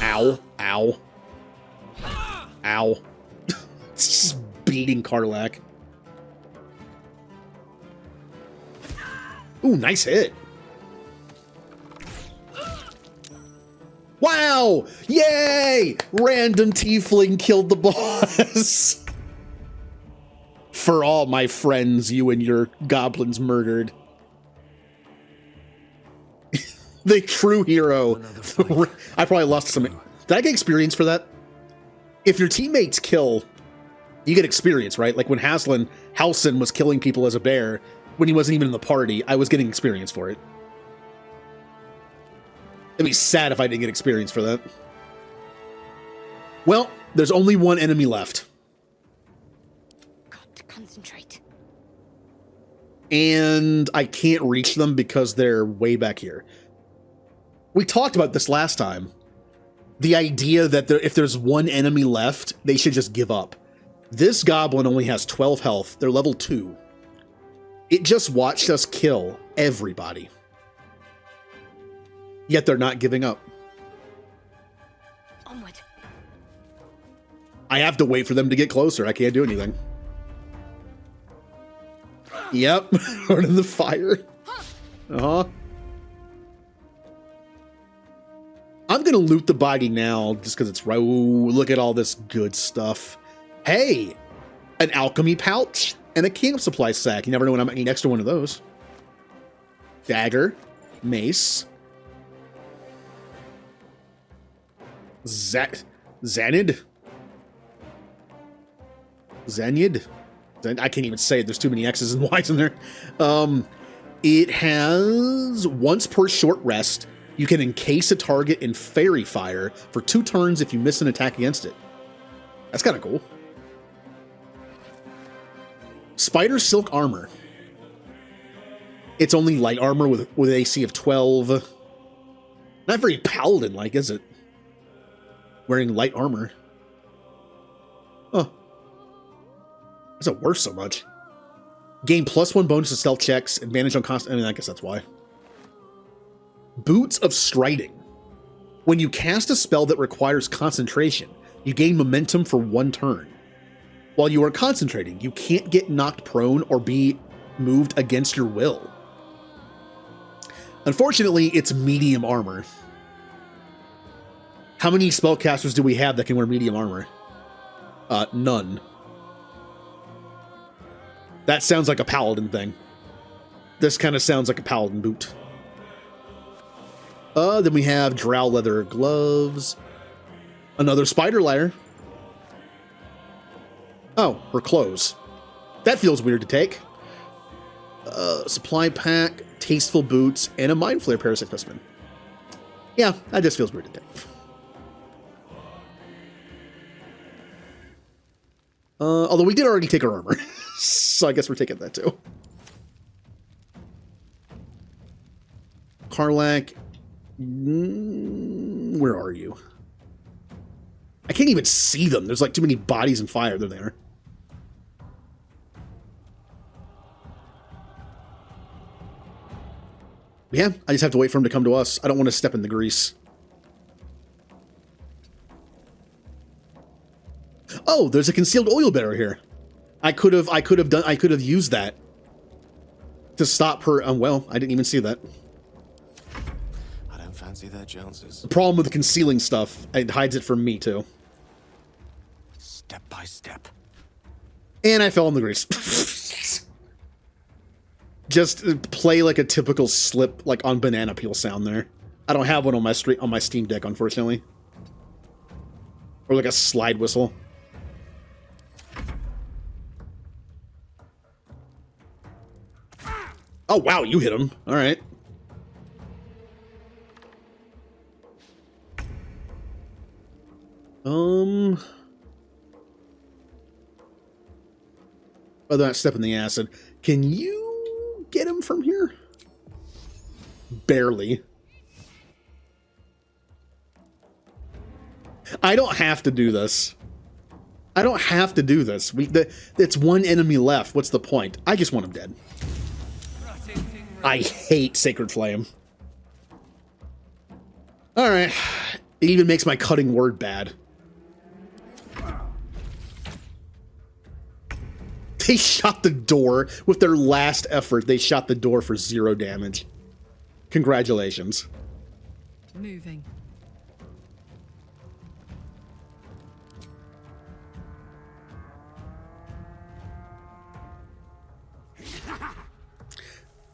Ow. Ow. Ow. It's just beating Karlak. Ooh, nice hit. Wow! Yay! Random tiefling killed the boss. For all my friends, you and your goblins murdered. The true hero. I probably lost some. Did I get experience for that? If your teammates kill, you get experience, right? Like when Halsin was killing people as a bear when he wasn't even in the party, I was getting experience for it. It'd be sad if I didn't get experience for that. Well, there's only one enemy left. Got to concentrate. And I can't reach them because they're way back here. We talked about this last time. The idea that if there's one enemy left, they should just give up. This goblin only has 12 health. They're level 2. It just watched us kill everybody. Yet they're not giving up. Onward. I have to wait for them to get closer. I can't do anything. Yep. Running the fire. Uh-huh. I'm going to loot the body now just because it's right. Ooh, look at all this good stuff. Hey, an alchemy pouch and a camp supply sack. You never know when I might need extra one of those. Dagger, mace. Zanid? Zanyid? I can't even say it. There's too many X's and Y's in there. It has once per short rest. You can encase a target in fairy fire for 2 turns if you miss an attack against it. That's kind of cool. Spider silk armor. It's only light armor with AC of 12. Not very paladin-like, is it? Wearing light armor. Oh. Is it worth so much? Gain +1 bonus to stealth checks, advantage on constant... I mean, I guess that's why. Boots of Striding. When you cast a spell that requires concentration, you gain momentum for 1 turn. While you are concentrating, you can't get knocked prone or be moved against your will. Unfortunately, it's medium armor. How many spellcasters do we have that can wear medium armor? None. That sounds like a paladin thing. This kind of sounds like a paladin boot. Then we have drow leather gloves. Another spider lair. Oh, her clothes. That feels weird to take. Supply pack, tasteful boots, and a mind flare parasite specimen. Yeah, that just feels weird to take. Although we did already take her armor. So I guess we're taking that too. Karlak. Where are you? I can't even see them. There's like too many bodies and fire. They're there. Yeah, I just have to wait for him to come to us. I don't want to step in the grease. Oh, there's a concealed oil bearer here. I could have used that to stop her. Well, I didn't even see that. I don't fancy their chances. The problem with concealing stuff, it hides it from me too. Step by step. And I fell in the grease. Just play like a typical slip, like on banana peel sound there. I don't have one on my Steam Deck, unfortunately. Or like a slide whistle. Oh, wow, you hit him. All right. Oh, they're not stepping the acid. Can you get him from here? Barely. I don't have to do this. I don't have to do this. It's one enemy left. What's the point? I just want him dead. I hate Sacred Flame. Alright. It even makes my cutting word bad. They shot the door with their last effort. They shot the door for 0 damage. Congratulations. Moving.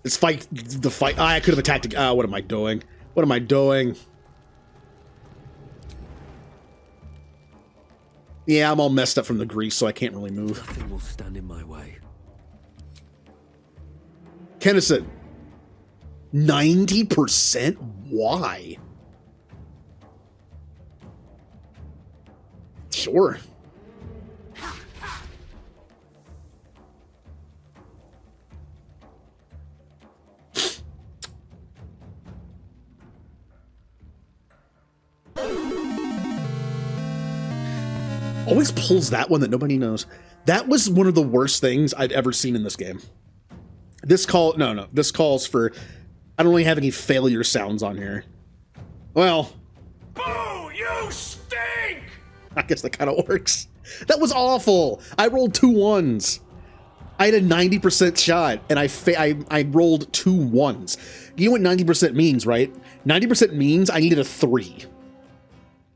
This fight, the fight. I could have attacked. What am I doing? What am I doing? Yeah, I'm all messed up from the grease, so I can't really move. Nothing will stand in my way. Kennison. 90%? Why? Sure. Always pulls that one that nobody knows. That was one of the worst things I've ever seen in this game. This calls for... I don't really have any failure sounds on here. Well... Boo! You stink! I guess that kind of works. That was awful! I rolled 2 1s. I had a 90% shot, and I rolled 2 1s. You know what 90% means, right? 90% means I needed a 3.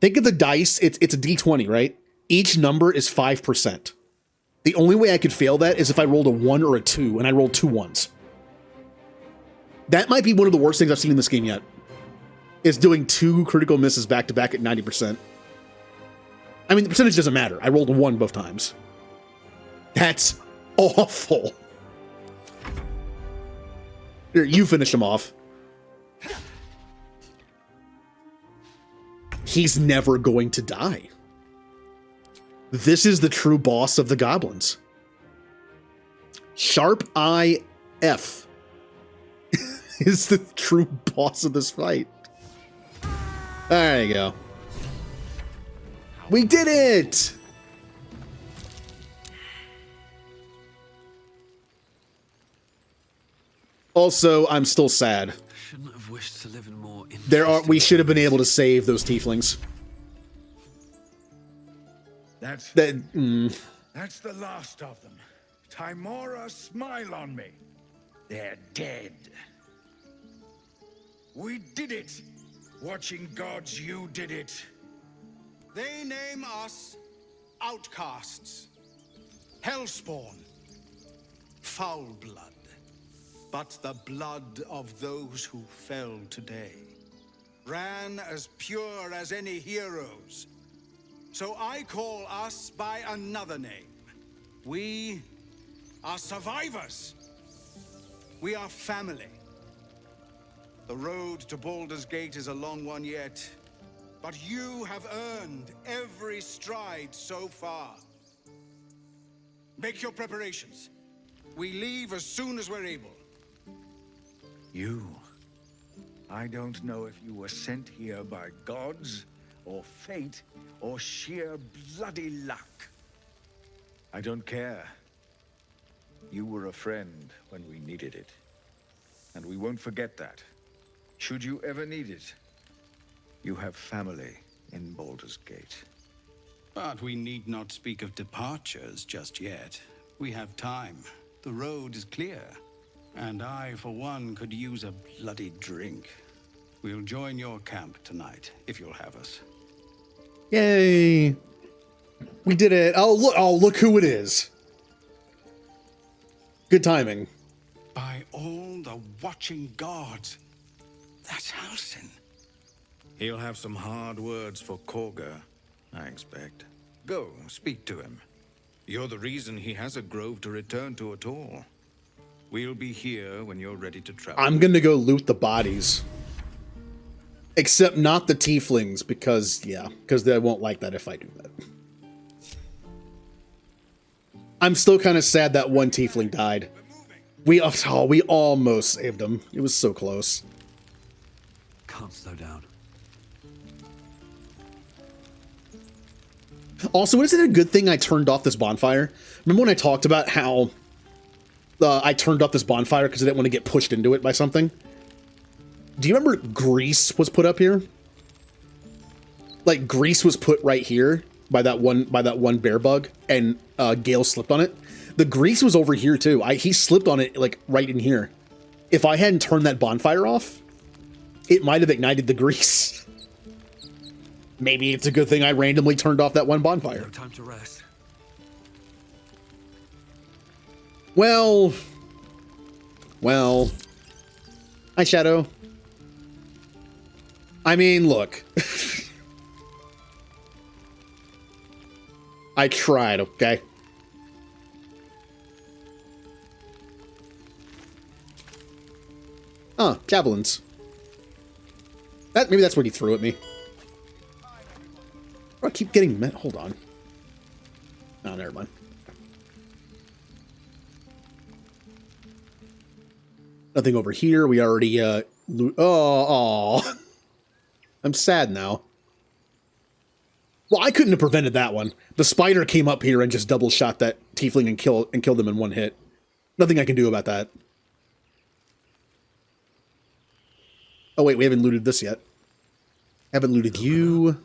Think of the dice, it's a d20, right? Each number is 5%. The only way I could fail that is if I rolled a 1 or a 2, and I rolled 2 1s. That might be one of the worst things I've seen in this game yet. Is doing 2 critical misses back to back at 90%. I mean, the percentage doesn't matter. I rolled a 1 both times. That's awful. Here, you finish him off. He's never going to die. This is the true boss of the goblins. Sharp Eye F is the true boss of this fight. There you go. We did it! Also, I'm still sad. Shouldn't have wished to live in more. We should have been able to save those tieflings. That's the last of them. Timora, smile on me. They're dead. We did it. Watching gods, you did it. They name us outcasts, hellspawn, foul blood. But the blood of those who fell today ran as pure as any heroes. So I call us by another name. We are survivors. We are family. The road to Baldur's Gate is a long one yet, but you have earned every stride so far. Make your preparations. We leave as soon as we're able. You. I don't know if you were sent here by gods, or fate, or sheer bloody luck. I don't care. You were a friend when we needed it. And we won't forget that. Should you ever need it, you have family in Baldur's Gate. But we need not speak of departures just yet. We have time. The road is clear. And I, for one, could use a bloody drink. We'll join your camp tonight, if you'll have us. Yay! We did it. Oh, look who it is. Good timing. By all the watching gods, that's Halsin. He'll have some hard words for Korga, I expect. Go, speak to him. You're the reason he has a grove to return to at all. We'll be here when you're ready to travel. I'm gonna go loot the bodies. Except not the tieflings, because they won't like that if I do that. I'm still kind of sad that one tiefling died. We almost saved him. It was so close. Can't slow down. Also, isn't it a good thing I turned off this bonfire? Remember when I talked about how I turned off this bonfire because I didn't want to get pushed into it by something? Do you remember grease was put up here? Like, grease was put right here by that one bear bug, and Gale slipped on it. The grease was over here too. He slipped on it like right in here. If I hadn't turned that bonfire off, it might have ignited the grease. Maybe it's a good thing I randomly turned off that one bonfire. No time to rest. Well. Hi, Shadow. I mean, look. I tried, okay? Oh, javelins. Maybe that's what he threw at me. I keep getting met. Hold on. Oh, never mind. Nothing over here. We already, oh. I'm sad now. Well, I couldn't have prevented that one. The spider came up here and just double shot that tiefling and killed him in one hit. Nothing I can do about that. Oh wait, we haven't looted this yet. Haven't looted you.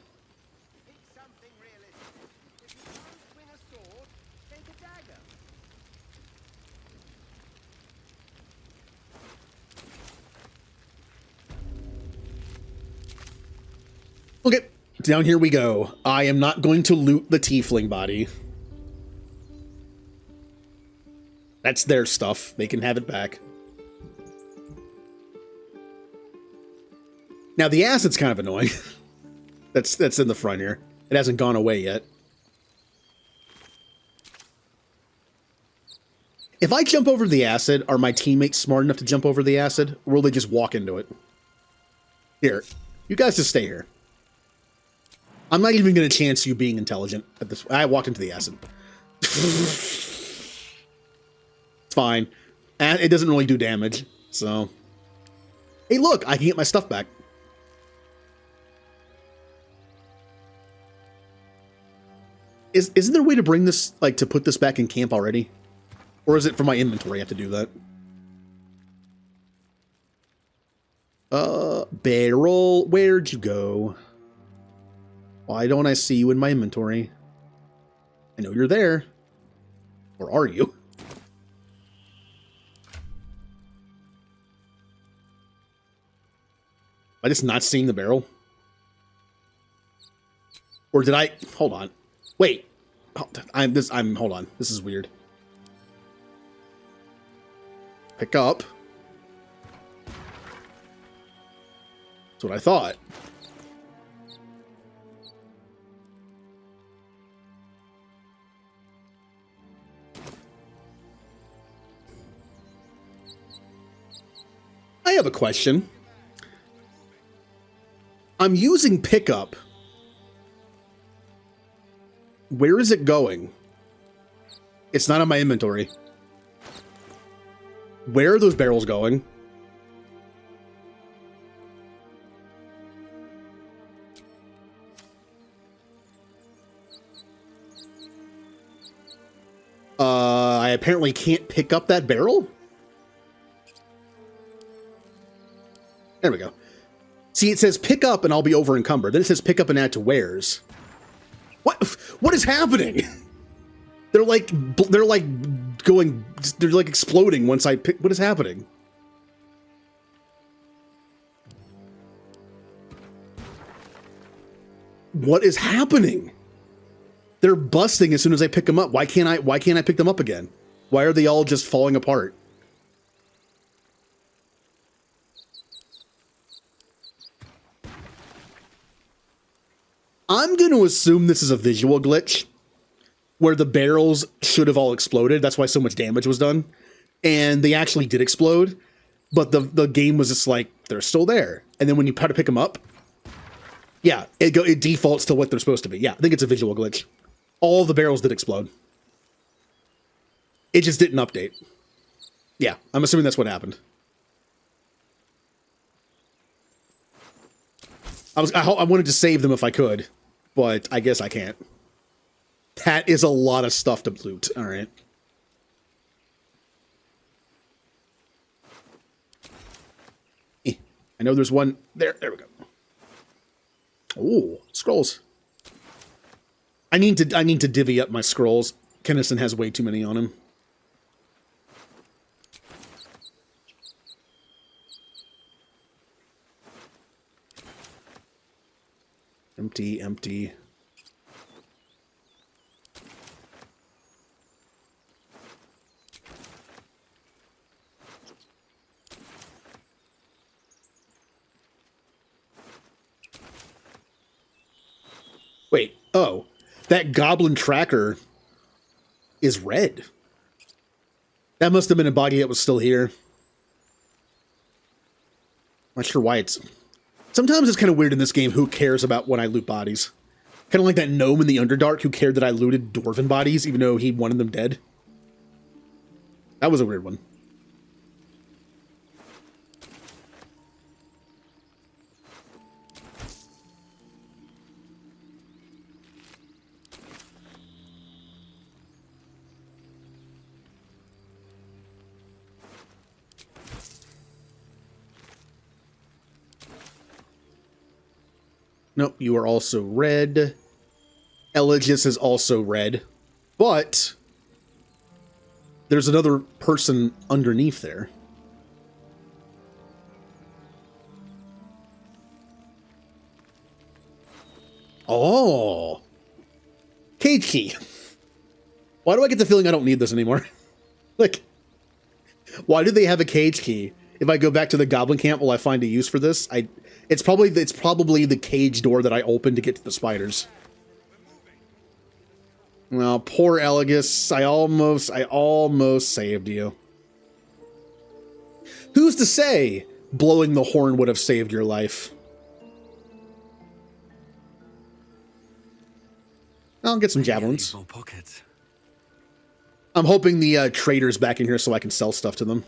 Okay, down here we go. I am not going to loot the tiefling body. That's their stuff. They can have it back. Now the acid's kind of annoying. that's in the front here. It hasn't gone away yet. If I jump over the acid, are my teammates smart enough to jump over the acid, or will they just walk into it? Here, you guys just stay here. I'm not even going to chance you being intelligent at this. I walked into the acid. It's fine. And it doesn't really do damage, so. Hey, look, I can get my stuff back. Isn't there a way to bring this, like, to put this back in camp already? Or is it for my inventory I have to do that? Barrel, where'd you go? Why don't I see you in my inventory? I know you're there. Or are you? Am I just not seeing the barrel? Or did I... Hold on. Wait. Hold on. This is weird. Pick up. That's what I thought. I have a question. I'm using pickup. Where is it going? It's not in my inventory. Where are those barrels going? I apparently can't pick up that barrel? There we go. See, it says pick up and I'll be over encumbered. Then it says pick up and add to wares. What is happening? They're like exploding once I pick. What is happening? What is happening? They're busting as soon as I pick them up. Why can't I pick them up again? Why are they all just falling apart? I'm going to assume this is a visual glitch where the barrels should have all exploded. That's why so much damage was done. And they actually did explode, but the game was just like, they're still there. And then when you try to pick them up, yeah, it defaults to what they're supposed to be. Yeah, I think it's a visual glitch. All the barrels did explode. It just didn't update. Yeah, I'm assuming that's what happened. I wanted to save them if I could, but I guess I can't. That is a lot of stuff to loot. All right. I know there's one there. There we go. Oh, scrolls. I need to divvy up my scrolls. Kennison has way too many on him. Empty, empty. Wait, oh, that goblin tracker is red. That must have been a body that was still here. Not sure why it's... Sometimes it's kind of weird in this game who cares about when I loot bodies. Kind of like that gnome in the Underdark who cared that I looted dwarven bodies even though he wanted them dead. That was a weird one. Nope, you are also red. Eligius is also red. But there's another person underneath there. Oh. Cage key. Why do I get the feeling I don't need this anymore? Like, why do they have a cage key? If I go back to the goblin camp, will I find a use for this? It's probably the cage door that I opened to get to the spiders. Well, poor Eligus, I almost saved you. Who's to say blowing the horn would have saved your life? I'll get some javelins. I'm hoping the trader's back in here so I can sell stuff to them.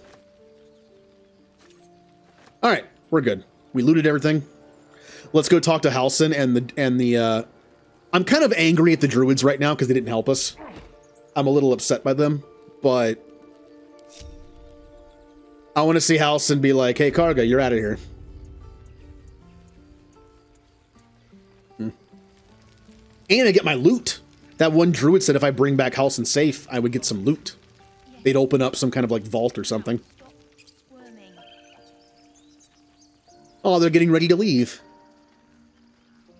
All right, we're good. We looted everything. Let's go talk to Halsin and the I'm kind of angry at the druids right now because they didn't help us. I'm a little upset by them, but I want to see Halsin be like, "Hey, Karga, you're out of here." And I get my loot. That one druid said if I bring back Halsin safe, I would get some loot. They'd open up some kind of like vault or something. Oh, they're getting ready to leave.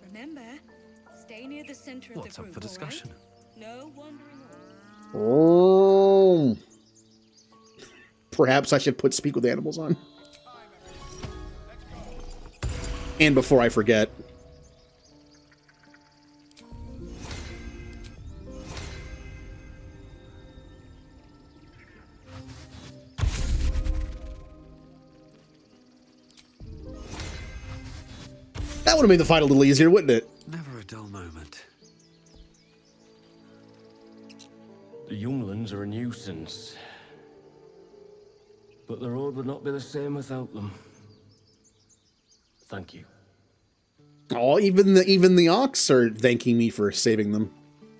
Remember, stay near the center of What's the up group, for discussion? all right? No wandering off. Oh. Perhaps I should put Speak with Animals on. And before I forget. That would have made the fight a little easier, wouldn't it? Never a dull moment. The younglings are a nuisance. But the road would not be the same without them. Thank you. Oh, even the ox are thanking me for saving them.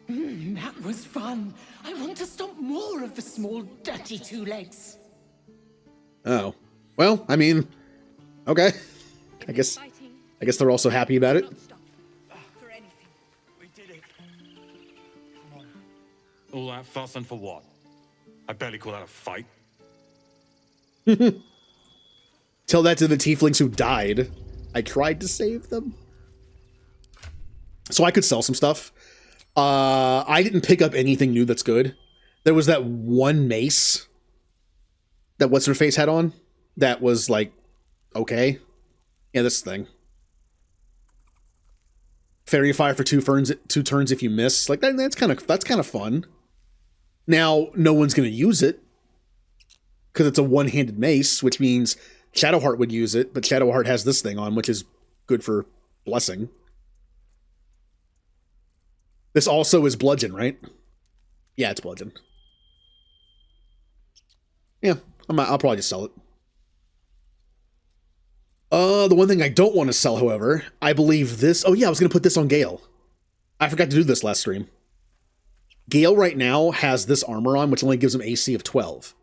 That was fun. I want to stop more of the small, dirty two legs. Oh. Well, I mean, okay. I guess they're also happy about it. We did it. Come on. All that fuss and for what? I barely call that a fight. Tell that to the tieflings who died. I tried to save them. So I could sell some stuff. I didn't pick up anything new that's good. There was that one mace that What's-Her-Face had on that was like, okay. Yeah, this thing. Fairy Fire for two turns if you miss. Like that's kind of fun. Now, no one's gonna use it because it's a one-handed mace, which means Shadowheart would use it, but Shadowheart has this thing on, which is good for blessing. This also is bludgeon, right? Yeah, it's bludgeon. Yeah, I'll probably just sell it. The one thing I don't want to sell, however, I believe this... Oh yeah, I was going to put this on Gale. I forgot to do this last stream. Gale right now has this armor on, which only gives him AC of 12.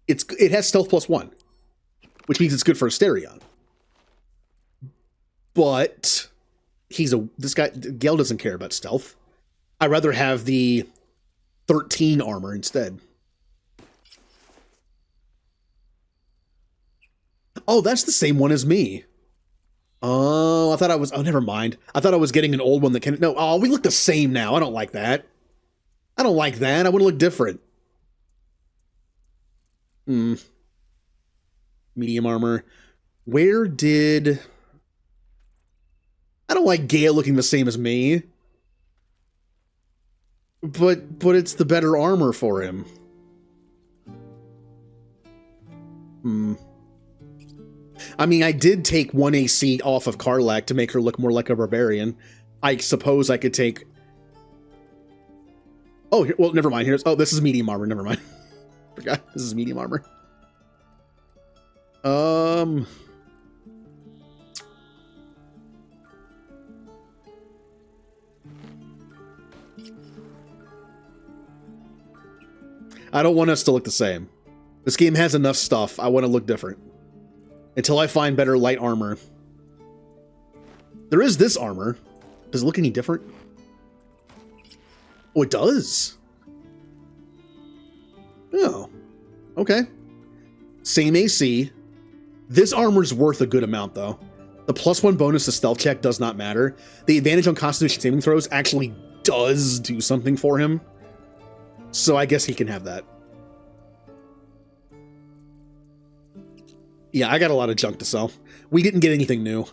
It has stealth +1, which means it's good for Asterion. But Gale doesn't care about stealth. I'd rather have the 13 armor instead. Oh, that's the same one as me. Oh, I thought I was... Oh, never mind. I thought I was getting an old one that can... No, oh, we look the same now. I don't like that. I don't like that. I want to look different. Medium armor. Where did... I don't like Gale looking the same as me. But it's the better armor for him. I mean, I did take 1 AC off of Karlach to make her look more like a barbarian. I suppose I could take... Oh, well, never mind. Oh, this is medium armor. Never mind. Forgot. This is medium armor. I don't want us to look the same. This game has enough stuff. I want to look different. Until I find better light armor. There is this armor. Does it look any different? Oh, it does. Oh. Okay. Same AC. This armor's worth a good amount, though. The +1 bonus to stealth check does not matter. The advantage on Constitution saving throws actually does do something for him. So I guess he can have that. Yeah, I got a lot of junk to sell. We didn't get anything new.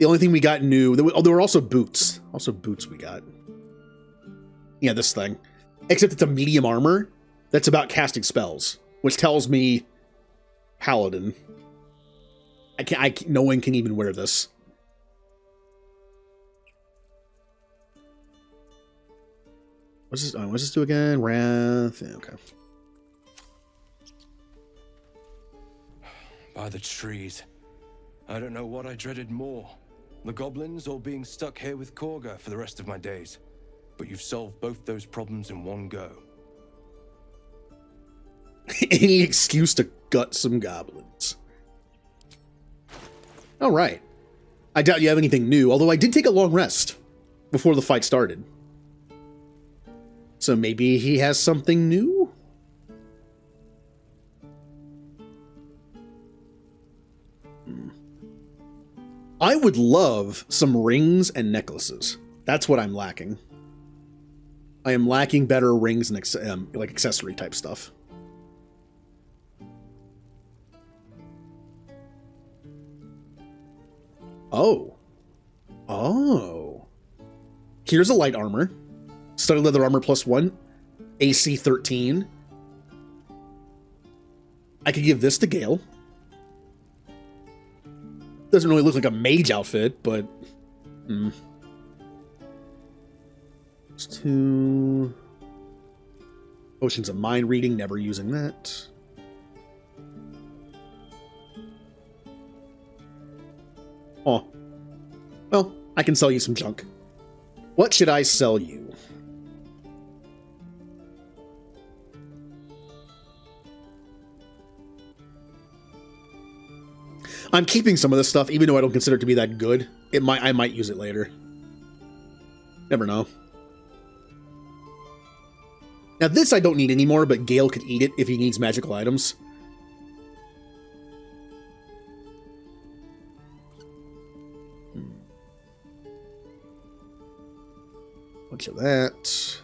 The only thing we got new... there were also boots. Also boots we got. Yeah, this thing. Except it's a medium armor that's about casting spells, which tells me Paladin. No one can even wear this. What's this do again? Wrath. Yeah, okay. By the trees. I don't know what I dreaded more. The goblins or being stuck here with Korga for the rest of my days. But you've solved both those problems in one go. Any excuse to gut some goblins. All right. I doubt you have anything new, although I did take a long rest before the fight started. So maybe he has something new? I would love some rings and necklaces. That's what I'm lacking. I am lacking better rings and like accessory type stuff. Oh. Oh. Here's a light armor. Studded leather armor +1. AC 13. I could give this to Gale. Doesn't really look like a mage outfit, but... It's 2... Potions of mind reading, never using that. Oh. Well, I can sell you some junk. What should I sell you? I'm keeping some of this stuff, even though I don't consider it to be that good. I might use it later. Never know. Now this I don't need anymore, but Gale could eat it if he needs magical items. Bunch of that.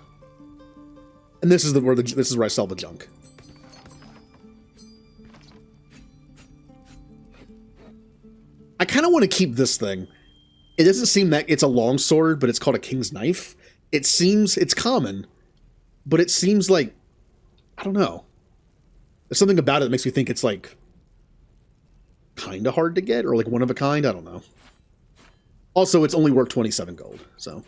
And this is where I sell the junk. I kind of want to keep this thing. It doesn't seem that it's a long sword, but it's called a king's knife. It's common, but it seems like, I don't know. There's something about it that makes me think it's like kind of hard to get or like one of a kind. I don't know. Also, it's only worth 27 gold, so.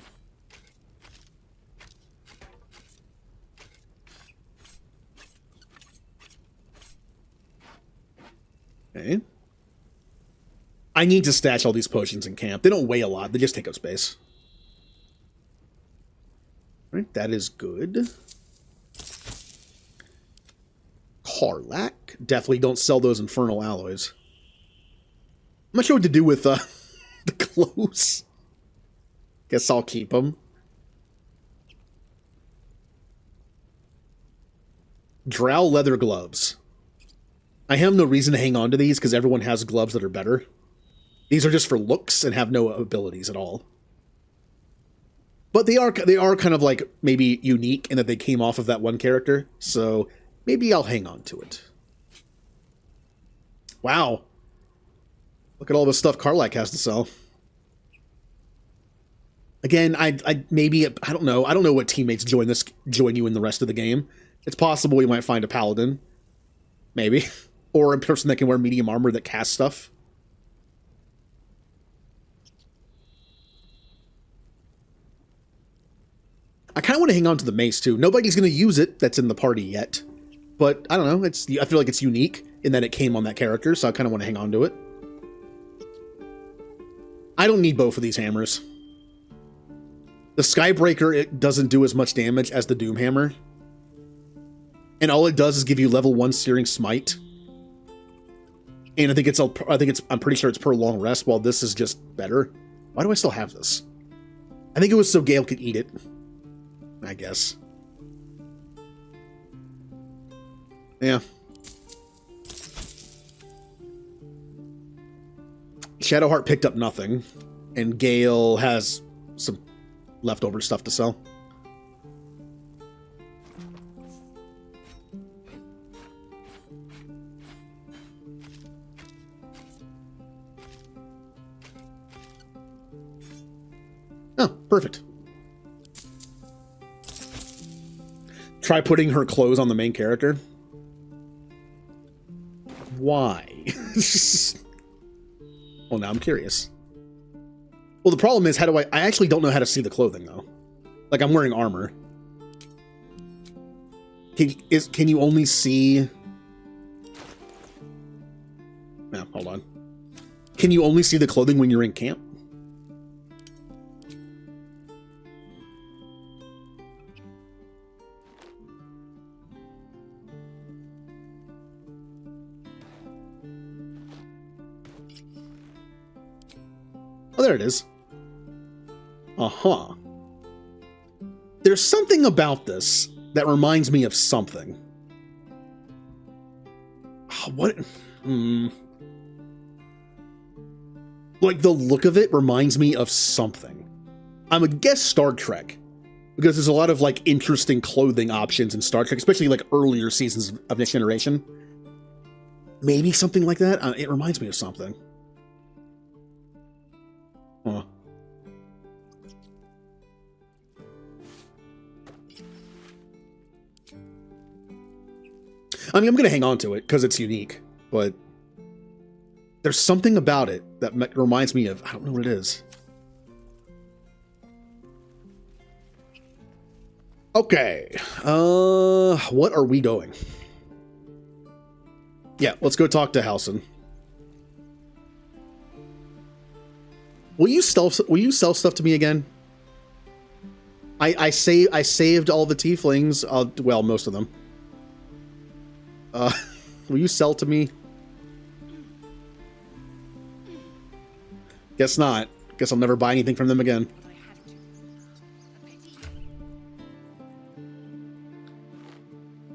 Okay. I need to stash all these potions in camp. They don't weigh a lot. They just take up space. Right, that is good. Karlach. Definitely don't sell those infernal alloys. I'm not sure what to do with the clothes. Guess I'll keep them. Drow leather gloves. I have no reason to hang on to these because everyone has gloves that are better. These are just for looks and have no abilities at all. But they are kind of like maybe unique in that they came off of that one character. So maybe I'll hang on to it. Wow. Look at all the stuff Karlach has to sell. Again, I don't know. I don't know what teammates join you in the rest of the game. It's possible you might find a paladin. Maybe. Or a person that can wear medium armor that casts stuff. I kind of want to hang on to the mace, too. Nobody's going to use it that's in the party yet. But, I don't know. I feel like it's unique in that it came on that character, so I kind of want to hang on to it. I don't need both of these hammers. The Skybreaker, it doesn't do as much damage as the Doomhammer. And all it does is give you level 1 Searing Smite. And I'm pretty sure it's per long rest, while this is just better. Why do I still have this? I think it was so Gale could eat it. I guess. Yeah. Shadowheart picked up nothing, and Gale has some leftover stuff to sell. Oh, perfect. Try putting her clothes on the main character. Why? Well, now I'm curious. Well, the problem is, I actually don't know how to see the clothing, though. Like, I'm wearing armor. Can you only see... No, hold on. Can you only see the clothing when you're in camp? Oh, there it is. Uh-huh. There's something about this that reminds me of something. What? Like, the look of it reminds me of something. I'm gonna guess Star Trek. Because there's a lot of, like, interesting clothing options in Star Trek, especially, like, earlier seasons of Next Generation. Maybe something like that? It reminds me of something. Huh. I mean, I'm going to hang on to it because it's unique, but there's something about it that reminds me of, I don't know what it is. Okay. What are we doing? Yeah, let's go talk to Halsin. Will you sell stuff to me again? I saved all the tieflings. Well, most of them. Will you sell to me? Guess not. Guess I'll never buy anything from them again.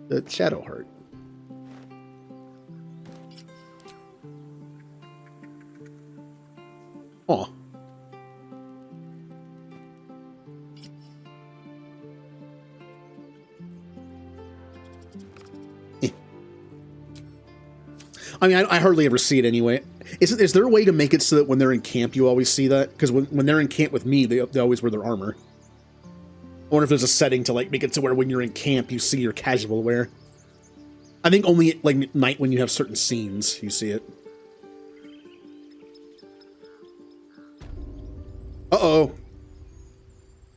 The Shadowheart. Aw. I mean, I hardly ever see it anyway. Is there a way to make it so that when they're in camp, you always see that? Because when they're in camp with me, they always wear their armor. I wonder if there's a setting to, like, make it to where when you're in camp, you see your casual wear. I think only at, like, night when you have certain scenes, you see it. Uh-oh.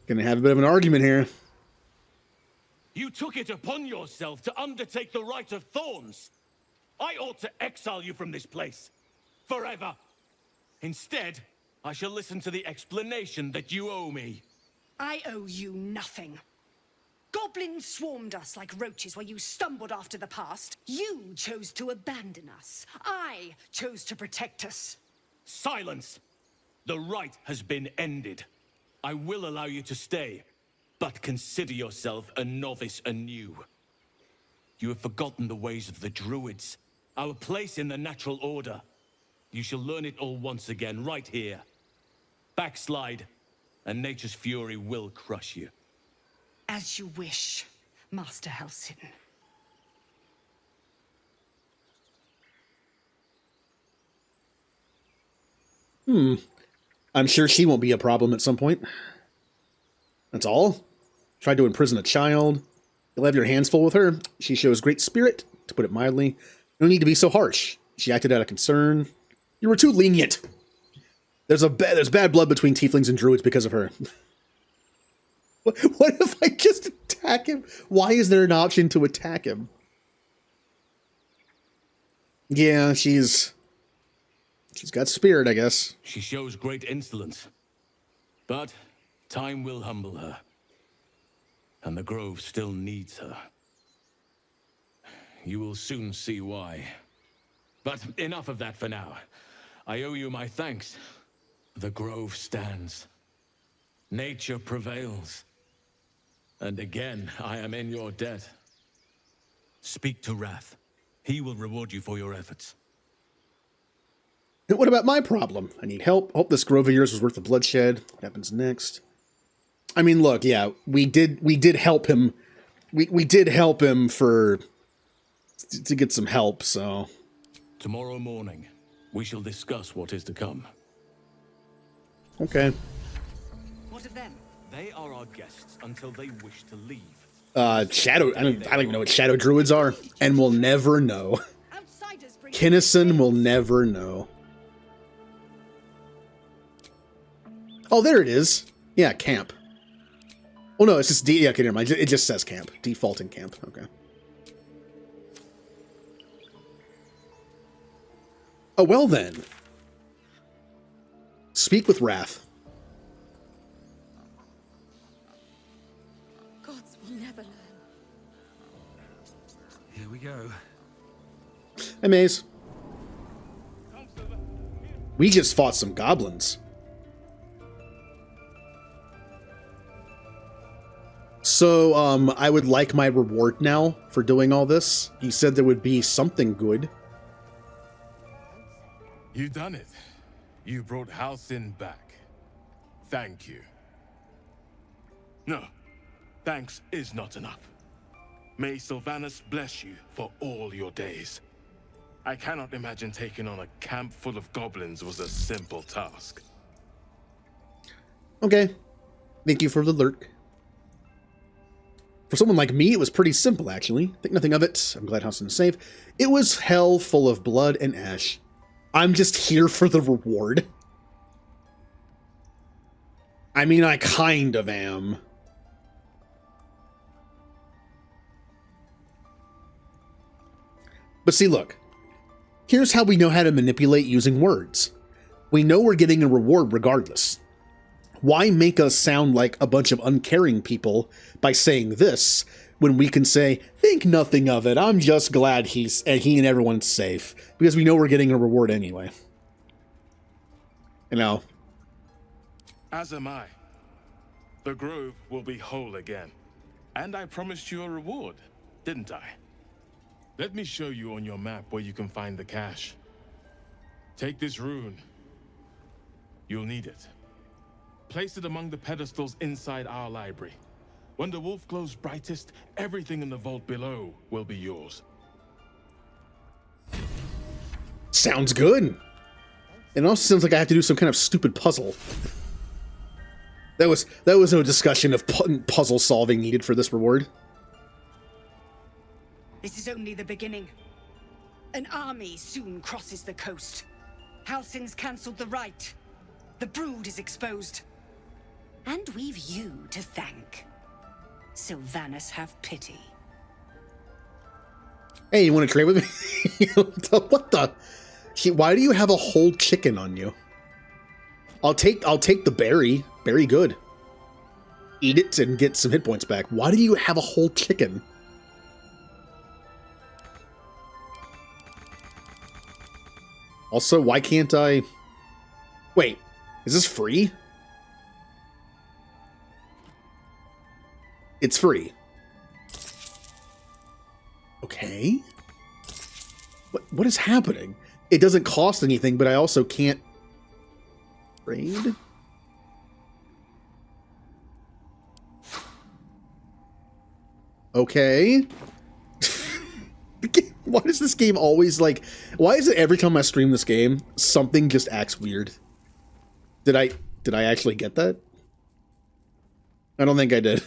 Gonna have a bit of an argument here. You took it upon yourself to undertake the Rite of Thorns. I ought to exile you from this place. Forever. Instead, I shall listen to the explanation that you owe me. I owe you nothing. Goblins swarmed us like roaches while you stumbled after the past. You chose to abandon us. I chose to protect us. Silence! The rite has been ended. I will allow you to stay, but consider yourself a novice anew. You have forgotten the ways of the druids, our place in the natural order. You shall learn it all once again, right here. Backslide, and nature's fury will crush you. As you wish, Master Halsin. I'm sure she won't be a problem at some point. That's all. Tried to imprison a child. You'll have your hands full with her. She shows great spirit, to put it mildly. No need to be so harsh. She acted out of concern. You were too lenient. There's bad blood between tieflings and druids because of her. What if I just attack him? Why is there an option to attack him? Yeah, she's got spirit, I guess. She shows great insolence, but time will humble her. And the Grove still needs her. You will soon see why. But enough of that for now. I owe you my thanks. The Grove stands. Nature prevails. And again, I am in your debt. Speak to Wrath. He will reward you for your efforts. And what about my problem? I need help. Hope this grove of yours was worth the bloodshed. What happens next? I mean, look, yeah, we did help him. We did help him to get some help, so. Tomorrow morning, we shall discuss what is to come. Okay. What of them? They are our guests until they wish to leave. Shadow, I don't even know what shadow druids are, and we'll never know. Kinnison will never know. Oh, there it is. Yeah, camp. Oh no, it's just yeah, okay, never mind. It just says camp. Default in camp. Okay. Oh, well then. Speak with Wrath. Gods will never learn. Here we go. Hey, Maze. We just fought some goblins. So, I would like my reward now for doing all this. You said there would be something good. You done it. You brought Halsin back. Thank you. No, thanks is not enough. May Sylvanas bless you for all your days. I cannot imagine taking on a camp full of goblins was a simple task. Okay. Thank you for the lurk. For someone like me, it was pretty simple, actually. Think nothing of it. I'm glad Halsin is safe. It was hell full of blood and ash. I'm just here for the reward. I mean, I kind of am. But see, look. Here's how we know how to manipulate using words. We know we're getting a reward regardless. Why make us sound like a bunch of uncaring people by saying this when we can say, think nothing of it, I'm just glad he and everyone's safe, because we know we're getting a reward anyway. You know. As am I. The Grove will be whole again. And I promised you a reward, didn't I? Let me show you on your map where you can find the cache. Take this rune. You'll need it. Place it among the pedestals inside our library. When the wolf glows brightest, everything in the vault below will be yours. Sounds good. It also sounds like I have to do some kind of stupid puzzle. That was no discussion of puzzle solving needed for this reward. This is only the beginning. An army soon crosses the coast. Halsin's cancelled the rite. The brood is exposed. And we've you to thank. Sylvanas have pity. Hey, you want to trade with me? What the? Why do you have a whole chicken on you? I'll take the berry. Berry good. eat it and get some hit points back. Why do you have a whole chicken? Also, why can't I... Wait, is this free? It's free. Okay. What is happening? It doesn't cost anything, but I also can't trade? Okay. Why does this game always, like... Why is it every time I stream this game, something just acts weird? Did I actually get that? I don't think I did.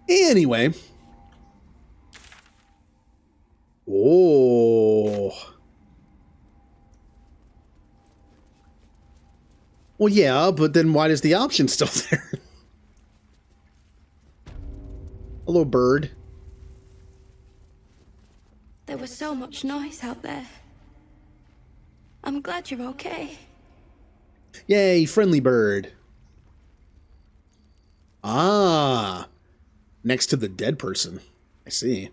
Anyway. Oh. Well, yeah, but then why is the option still there? Hello, bird. There was so much noise out there. I'm glad you're okay. Yay, friendly bird. Ah. Next to the dead person. I see.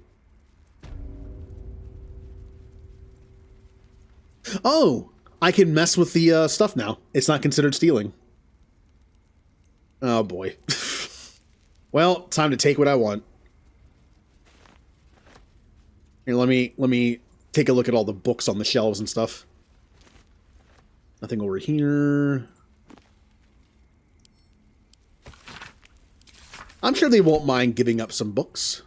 Oh, I can mess with the stuff now. It's not considered stealing. Oh boy. Well, time to take what I want. Here, let me take a look at all the books on the shelves and stuff. Nothing over here. I'm sure they won't mind giving up some books.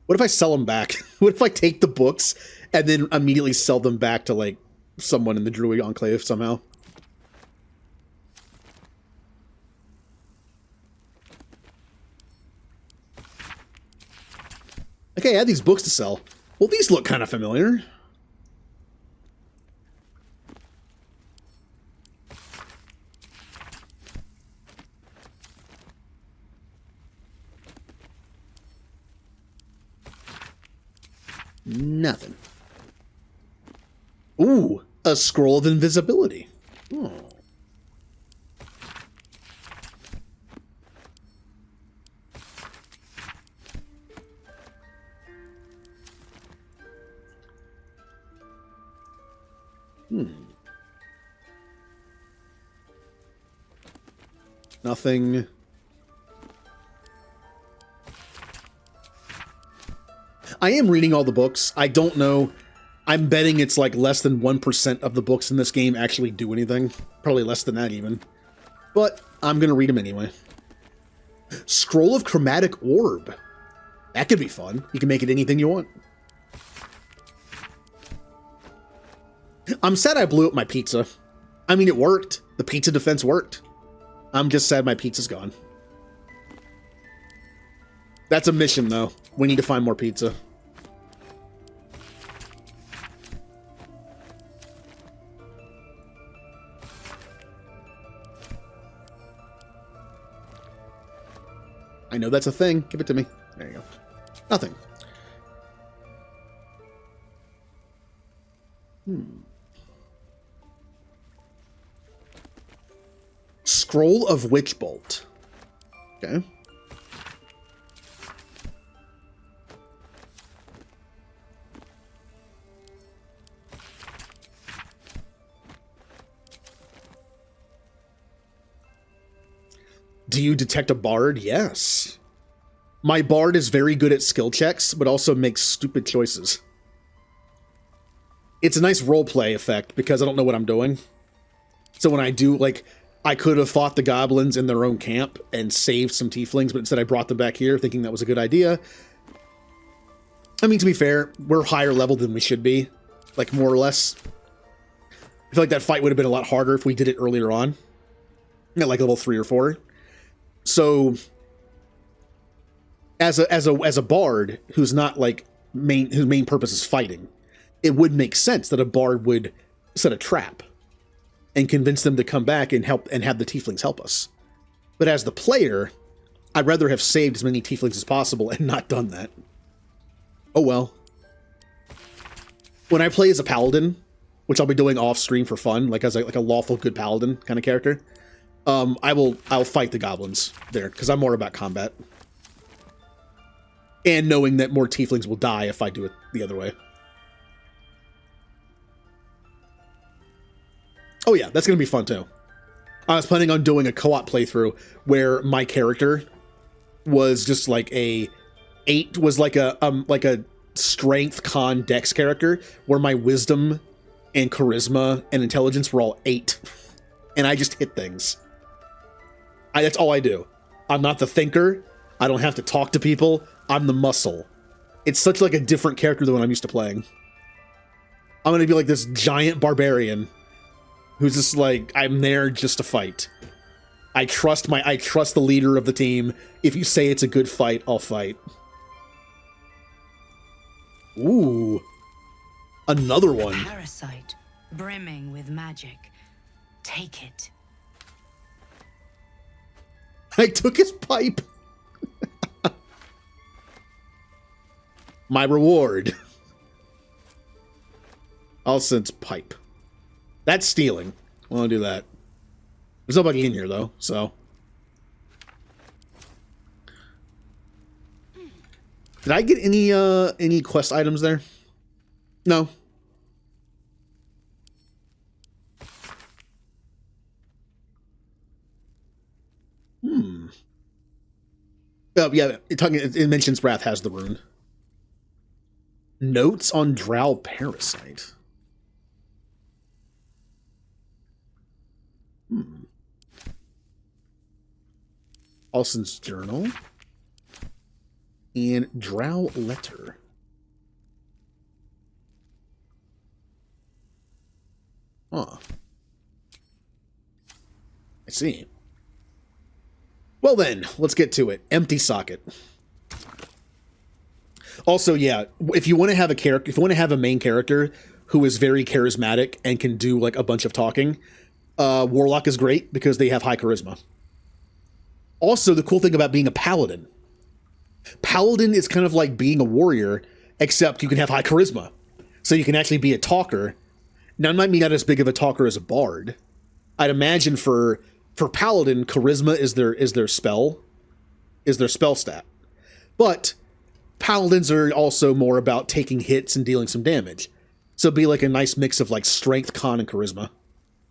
What if I sell them back? What if I take the books and then immediately sell them back to, like, someone in the Druid Enclave somehow? Okay, I have these books to sell. Well, these look kind of familiar. Nothing. Ooh, a scroll of invisibility. Oh. Nothing. I am reading all the books. I don't know. I'm betting it's like less than 1% of the books in this game actually do anything. Probably less than that even. But I'm going to read them anyway. Scroll of Chromatic Orb. That could be fun. You can make it anything you want. I'm sad I blew up my pizza. I mean, it worked. The pizza defense worked. I'm just sad my pizza's gone. That's a mission, though. We need to find more pizza. I know that's a thing. Give it to me. There you go. Nothing. Scroll of Witch Bolt. Okay. Do you detect a bard? Yes. My bard is very good at skill checks, but also makes stupid choices. It's a nice roleplay effect because I don't know what I'm doing. So when I do, like, I could have fought the goblins in their own camp and saved some tieflings, but instead I brought them back here thinking that was a good idea. I mean, to be fair, we're higher level than we should be. Like, more or less. I feel like that fight would have been a lot harder if we did it earlier on. At like level 3 or 4. So, as a bard who's not like whose main purpose is fighting, it would make sense that a bard would set a trap and convince them to come back and help and have the tieflings help us. But as the player, I'd rather have saved as many tieflings as possible and not done that. Oh well. When I play as a paladin, which I'll be doing off stream for fun, like as like a lawful good paladin kind of character, I'll fight the goblins there because I'm more about combat and knowing that more tieflings will die if I do it the other way. Oh yeah, that's gonna be fun too. I was planning on doing a co-op playthrough where my character was just like a strength con dex character, where my wisdom and charisma and intelligence were all 8, and I just hit things. That's all I do. I'm not the thinker. I don't have to talk to people. I'm the muscle. It's such like a different character than what I'm used to playing. I'm gonna be like this giant barbarian who's just like, I'm there just to fight. I trust the leader of the team. If you say it's a good fight, I'll fight. Ooh. Another one. Parasite, brimming with magic. Take it. I took his pipe. My reward. Alson's pipe. That's stealing. I want to do that. There's nobody in here though, so. Did I get any quest items there? No. Oh yeah, it mentions Wrath has the rune. Notes on Drow Parasite. Alson's Journal. And Drow Letter. Huh. I see. Well then, let's get to it. Empty socket. Also, yeah, if you want to have a character, if you want to have a main character who is very charismatic and can do like a bunch of talking, Warlock is great because they have high charisma. Also, the cool thing about being a paladin. Paladin is kind of like being a warrior, except you can have high charisma. So you can actually be a talker. Now, it might be not as big of a talker as a bard. I'd imagine for paladin, charisma is their spell stat. But paladins are also more about taking hits and dealing some damage. So it'd be like a nice mix of like strength, con, and charisma.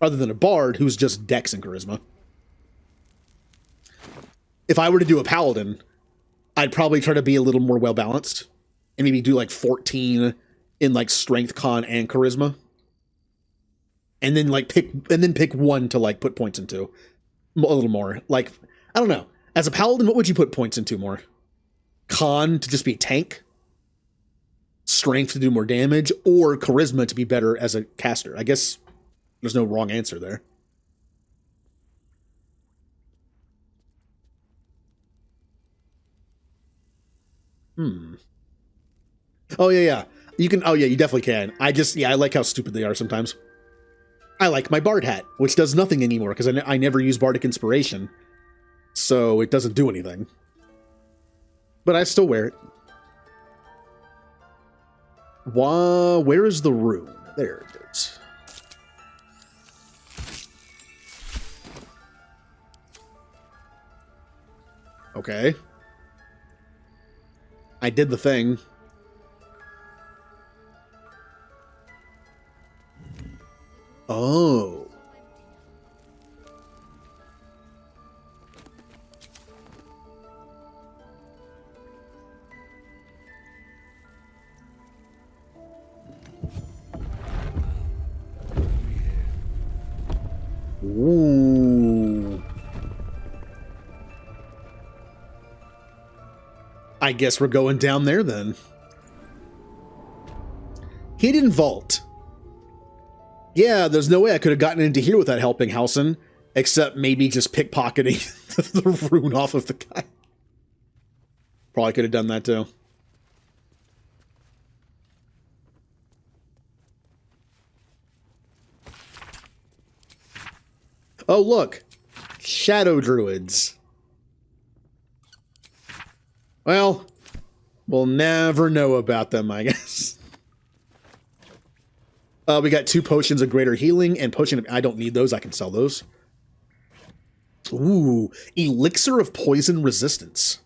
Rather than a bard who's just dex and charisma. If I were to do a paladin, I'd probably try to be a little more well-balanced. And maybe do like 14 in like strength, con, and charisma. And then like pick one to like put points into. A little more. Like, I don't know. As a paladin, what would you put points into more? Con to just be a tank? Strength to do more damage? Or charisma to be better as a caster? I guess there's no wrong answer there. Oh, yeah. You can, oh, yeah, you definitely can. I like how stupid they are sometimes. I like my Bard hat, which does nothing anymore because I never use Bardic Inspiration. So it doesn't do anything. But I still wear it. Where is the rune? There it is. Okay. I did the thing. Oh. Ooh. I guess we're going down there then. Hidden Vault. Yeah, there's no way I could have gotten into here without helping Halsin, except maybe just pickpocketing the rune off of the guy. Probably could have done that too. Oh, look. Shadow Druids. Well, we'll never know about them, I guess. We got 2 potions of greater healing and potion of... I don't need those. I can sell those. Ooh, elixir of poison resistance.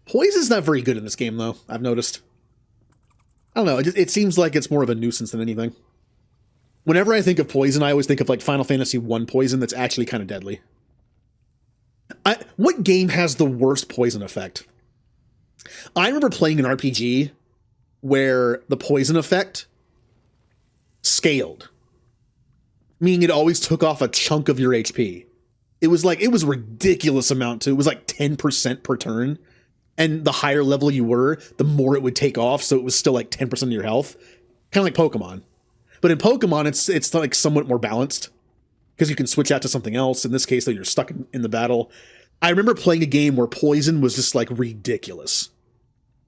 Poison's not very good in this game, though, I've noticed. I don't know, it seems like it's more of a nuisance than anything. Whenever I think of poison, I always think of like Final Fantasy 1 poison that's actually kind of deadly. What game has the worst poison effect? I remember playing an RPG where the poison effect scaled. Meaning it always took off a chunk of your HP. It was a ridiculous amount too. It was like 10% per turn. And the higher level you were, the more it would take off, so it was still like 10% of your health. Kind of like Pokemon. But in Pokemon, it's like somewhat more balanced. Because you can switch out to something else. In this case, though, you're stuck in the battle. I remember playing a game where poison was just like ridiculous.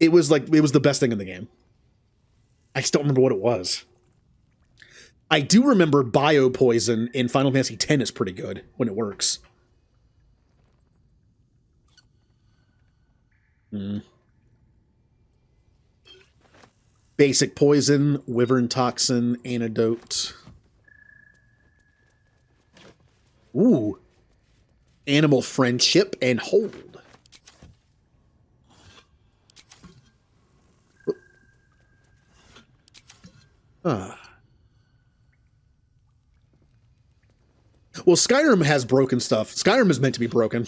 It was the best thing in the game. I just don't remember what it was. I do remember bio poison in Final Fantasy X is pretty good when it works. Basic poison, wyvern toxin, antidote. Ooh. Animal friendship and hold. Well, Skyrim has broken stuff. Skyrim is meant to be broken.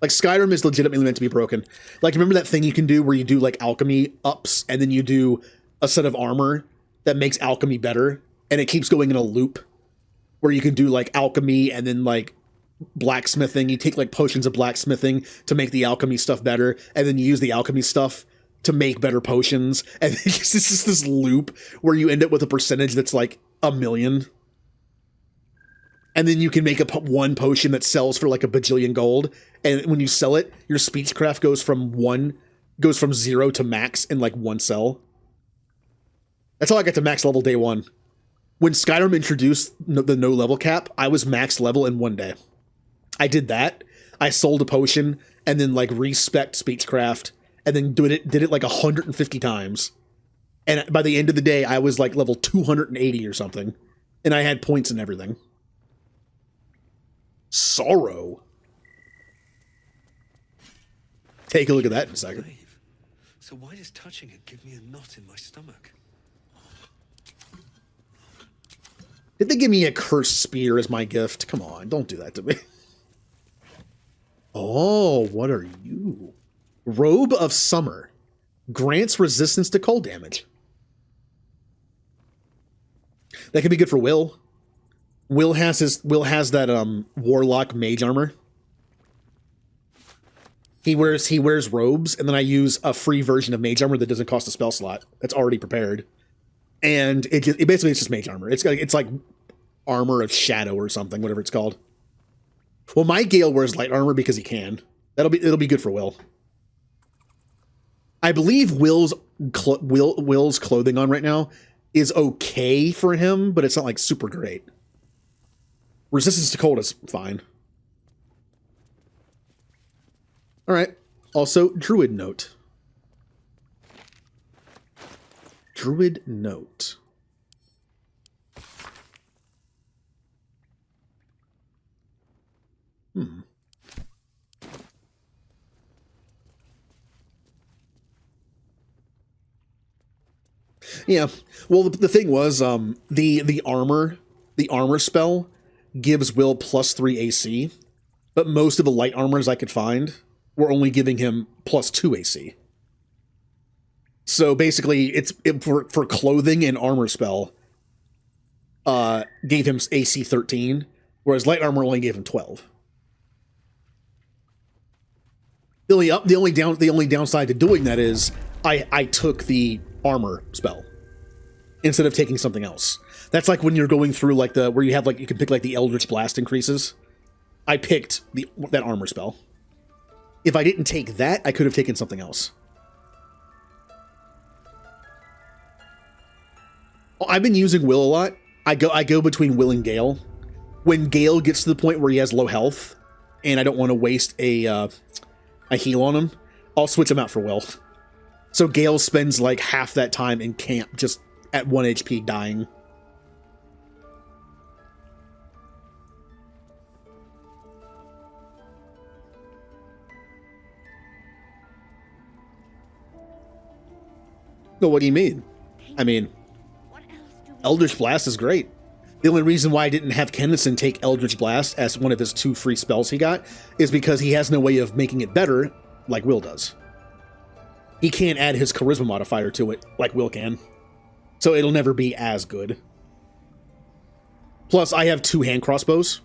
Like, Skyrim is legitimately meant to be broken. Like, remember that thing you can do where you do, like, alchemy ups, and then you do a set of armor that makes alchemy better, and it keeps going in a loop, where you can do, like, alchemy and then, like, blacksmithing. You take, like, potions of blacksmithing to make the alchemy stuff better, and then you use the alchemy stuff to make better potions, and it's just this loop where you end up with a percentage that's, like, 1,000,000. And then you can make one potion that sells for like a bajillion gold. And when you sell it, your speechcraft goes from 0 to max in like 1 cell. That's how I got to max level day 1. When Skyrim introduced the no level cap, I was max level in 1 day. I did that. I sold a potion and then like respect speechcraft and then did it like 150 times. And by the end of the day, I was like level 280 or something. And I had points and everything. Sorrow. Take a look at that in a second. So why does touching it give me a knot in my stomach? Did they give me a cursed spear as my gift? Come on, don't do that to me. Oh, what are you? Robe of Summer. Grants resistance to cold damage. That could be good for Will. Will has that warlock mage armor. He wears robes, and then I use a free version of mage armor that doesn't cost a spell slot. That's already prepared, and it basically it's just mage armor. It's like armor of shadow or something, whatever it's called. Well, my Gale wears light armor because he can. It'll be good for Will. I believe Will's clothing on right now is okay for him, but it's not like super great. Resistance to cold is fine. All right. Also, Druid Note. Druid Note. Yeah. Well, the thing was, the armor spell gives Will +3 AC, but most of the light armors I could find were only giving him +2 AC. So basically, for clothing and armor spell, gave him AC 13, whereas light armor only gave him 12. The only downside to doing that is I took the armor spell instead of taking something else. That's like when you're going through like where you have like you can pick like the Eldritch Blast increases. I picked that armor spell. If I didn't take that, I could have taken something else. I've been using Will a lot. I go between Will and Gale. When Gale gets to the point where he has low health, and I don't want to waste a heal on him, I'll switch him out for Will. So Gale spends like half that time in camp just at 1 HP dying. No, what do you mean? I mean, Eldritch Blast is great. The only reason why I didn't have Kennison take Eldritch Blast as one of his 2 free spells he got is because he has no way of making it better like Will does. He can't add his Charisma modifier to it like Will can. So it'll never be as good. Plus, I have 2 hand crossbows.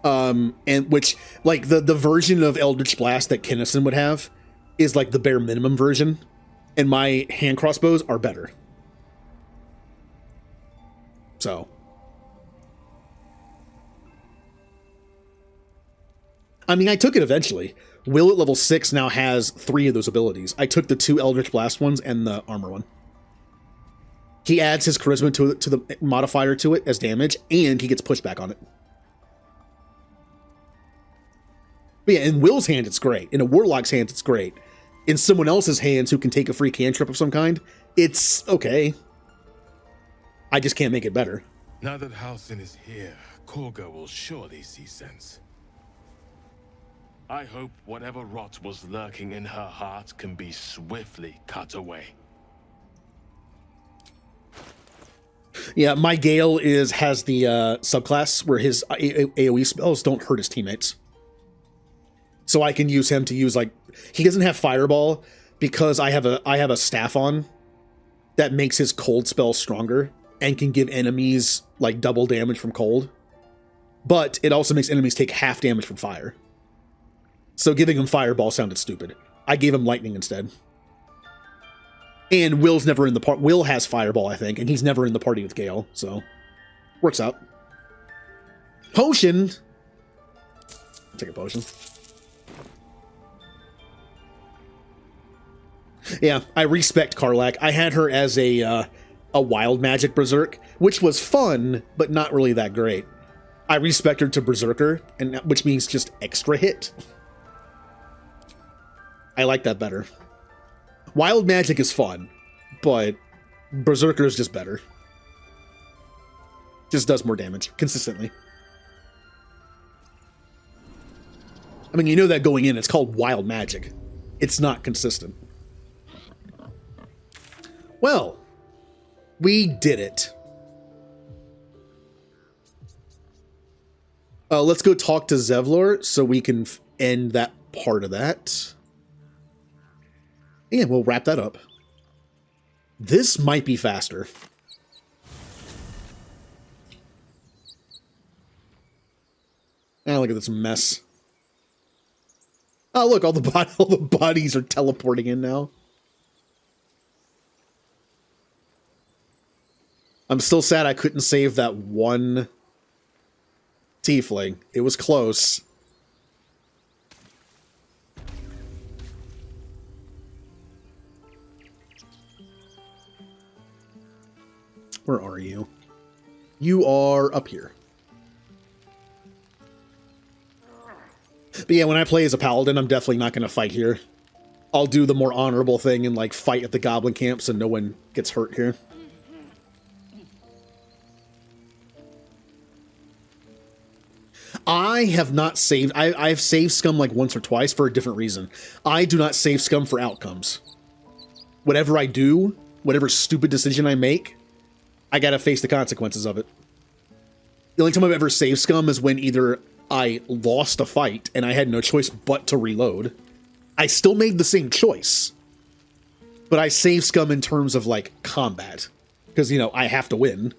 And which, like, the version of Eldritch Blast that Kennison would have is like the bare minimum version. And my hand crossbows are better. So. I mean, I took it eventually. Will at level 6 now has 3 of those abilities. I took the 2 Eldritch Blast ones and the armor one. He adds his charisma to the modifier to it as damage, and he gets pushback on it. But yeah, in Will's hand, it's great. In a Warlock's hands, it's great. In someone else's hands who can take a free cantrip of some kind, it's okay. I just can't make it better. Now that Halsin is here, Korga will surely see sense. I hope whatever rot was lurking in her heart can be swiftly cut away. Yeah, my Gale has the subclass where his AoE spells don't hurt his teammates. So I can use him to use, like, he doesn't have Fireball because I have a staff on that makes his cold spell stronger and can give enemies like double damage from cold. But it also makes enemies take half damage from fire. So giving him Fireball sounded stupid. I gave him Lightning instead. And Will's never in the part. Will has Fireball, I think, and he's never in the party with Gale, so works out. Potion. Take a potion. Yeah, I respect Karlach. I had her as a wild magic berserk, which was fun, but not really that great. I respect her to berserker, and which means just extra hit. I like that better. Wild magic is fun, but berserker is just better. Just does more damage consistently. I mean, you know that going in, it's called wild magic. It's not consistent. Well, we did it. Let's go talk to Zevlor so we can end that part of that. And we'll wrap that up. This might be faster. Ah, look at this mess. Oh, look, all the bodies are teleporting in now. I'm still sad I couldn't save that one tiefling. It was close. Where are you? You are up here. But yeah, when I play as a paladin, I'm definitely not going to fight here. I'll do the more honorable thing and like fight at the goblin camp so no one gets hurt here. I have not saved... I've saved scum like once or twice for a different reason. I do not save scum for outcomes. Whatever I do, whatever stupid decision I make, I gotta face the consequences of it. The only time I've ever saved scum is when either I lost a fight and I had no choice but to reload. I still made the same choice. But I save scum in terms of, like, combat. Because, you know, I have to win.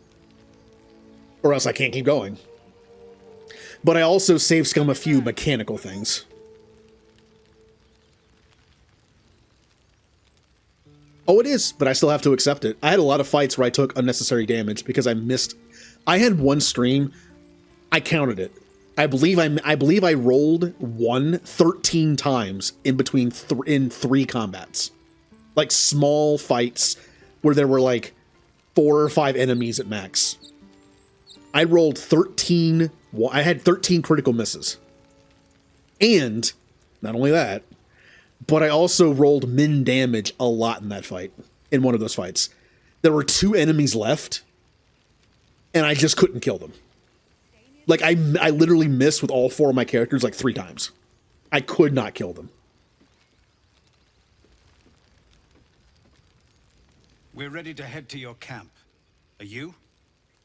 Or else I can't keep going. But I also save scum a few mechanical things. Oh, it is, but I still have to accept it. I had a lot of fights where I took unnecessary damage because I missed... I had one stream, I counted it. I believe I rolled 13 times in between in 3 combats. Like small fights where there were like 4 or 5 enemies at max. I rolled 13... I had 13 critical misses. And, not only that, but I also rolled min damage a lot in that fight. in one of those fights. There were 2 enemies left, and I just couldn't kill them. Like, I literally missed with all 4 of my characters like 3 times. I could not kill them. We're ready to head to your camp. Are you?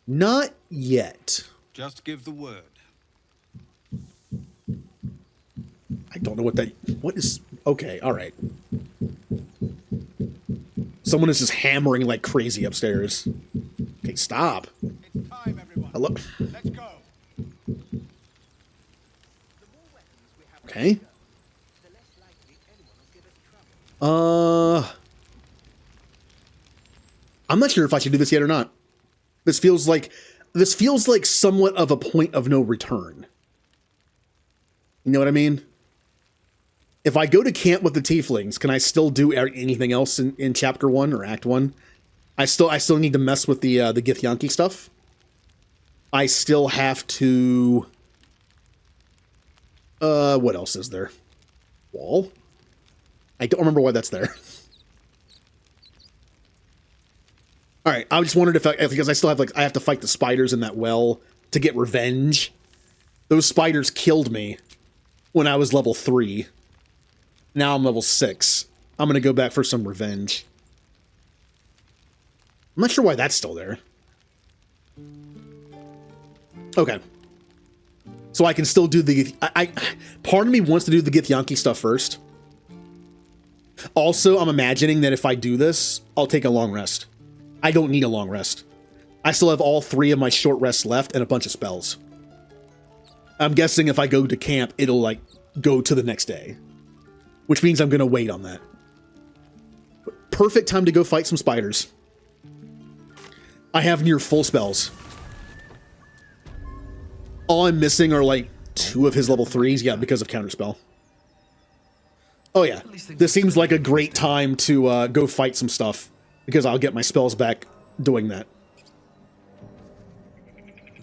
Not yet. Just give the word. I don't know what that... What is... Okay, alright. Someone is just hammering like crazy upstairs. Okay, stop. It's time, everyone. Hello? Let's go. Okay. I'm not sure if I should do this yet or not. This feels like somewhat of a point of no return. You know what I mean? If I go to camp with the tieflings, can I still do anything else in chapter 1 or act 1? I still need to mess with the Githyanki stuff. I still have to... what else is there? Wall? I don't remember why that's there. Alright, I just wondered because I still have, like, I have to fight the spiders in that well to get revenge. Those spiders killed me when I was level 3. Now I'm level 6. I'm gonna go back for some revenge. I'm not sure why that's still there. Okay. So I can still do the... part of me wants to do the Githyanki stuff first. Also, I'm imagining that if I do this, I'll take a long rest. I don't need a long rest. I still have all 3 of my short rests left and a bunch of spells. I'm guessing if I go to camp, it'll, like, go to the next day. Which means I'm going to wait on that. Perfect time to go fight some spiders. I have near full spells. All I'm missing are, like, 2 of his level 3s. Yeah, because of counterspell. Oh, yeah. This seems like a great time to go fight some stuff. Because I'll get my spells back doing that.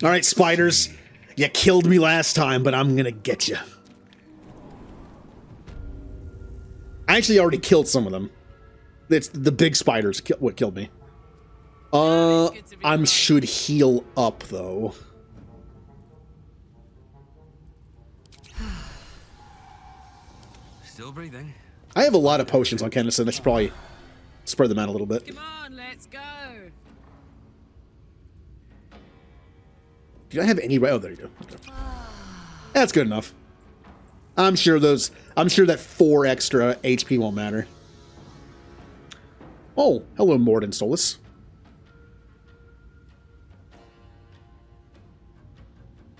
Alright, spiders. You killed me last time, but I'm gonna get you. I actually already killed some of them. It's the big spiders what killed me. I should heal up, though. Still breathing. I have a lot of potions on Kennison. I should probably spread them out a little bit. Come on, let's go. Do I have any... Oh, there you go. Okay. That's good enough. I'm sure that 4 extra HP won't matter. Oh, hello, Morden Solus.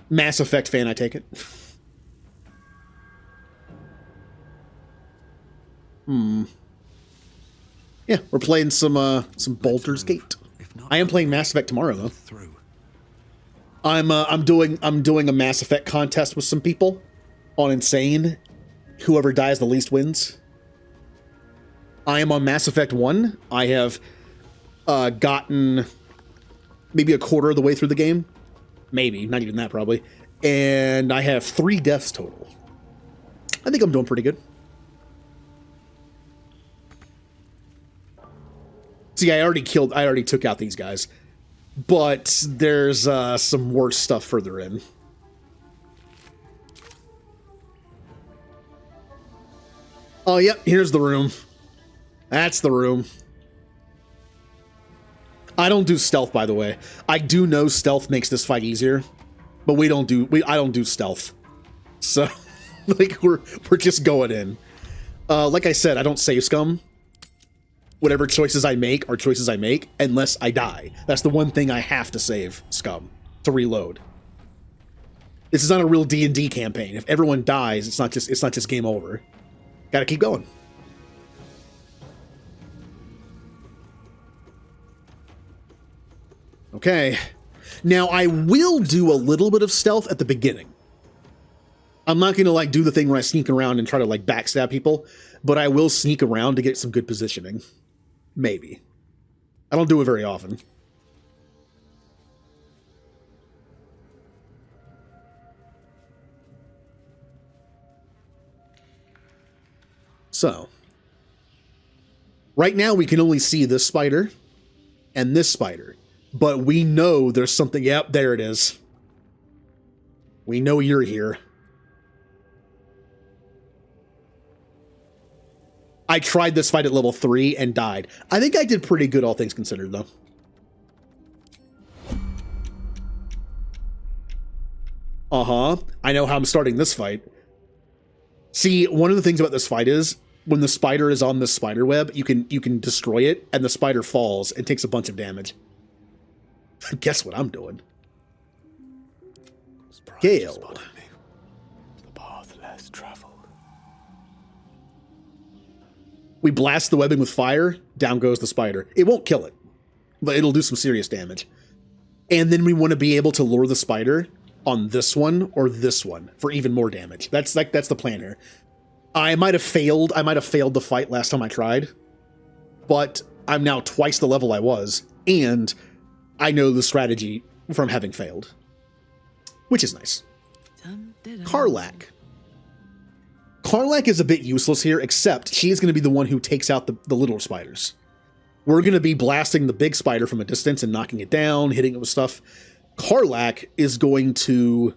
Mass Effect fan, I take it. Yeah, we're playing some Baldur's Gate. I am playing Mass Effect tomorrow, though. I'm doing a Mass Effect contest with some people on Insane. Whoever dies the least wins. I am on Mass Effect 1. I have gotten maybe a quarter of the way through the game. Maybe, not even that probably. And I have 3 deaths total. I think I'm doing pretty good. See, I already took out these guys. But there's some worse stuff further in. Oh, yep, here's the room. That's the room. I don't do stealth, by the way. I do know stealth makes this fight easier, but I don't do stealth. So, like, we're just going in. Like I said, I don't save scum. Whatever choices I make are choices I make, unless I die. That's the one thing I have to save scum to reload. This is not a real D&D campaign. If everyone dies, it's not just game over. Gotta keep going. Okay. Now, I will do a little bit of stealth at the beginning. I'm not gonna, like, do the thing where I sneak around and try to, like, backstab people, but I will sneak around to get some good positioning. Maybe. I don't do it very often. So. Right now, we can only see this spider and this spider, but we know there's something. Yep, there it is. We know you're here. I tried this fight at level 3 and died. I think I did pretty good, all things considered, though. Uh-huh. I know how I'm starting this fight. See, one of the things about this fight is, when the spider is on this spider web, you can destroy it, and the spider falls and takes a bunch of damage. Guess what I'm doing? Gale. The path less traveled. We blast the webbing with fire, down goes the spider. It won't kill it, but it'll do some serious damage. And then we want to be able to lure the spider on this one or this one for even more damage. That's the plan here. I might have failed the fight last time I tried, but I'm now twice the level I was, and I know the strategy from having failed, which is nice. Karlach. Karlach is a bit useless here, except she is going to be the one who takes out the little spiders. We're going to be blasting the big spider from a distance and knocking it down, hitting it with stuff. Karlach is going to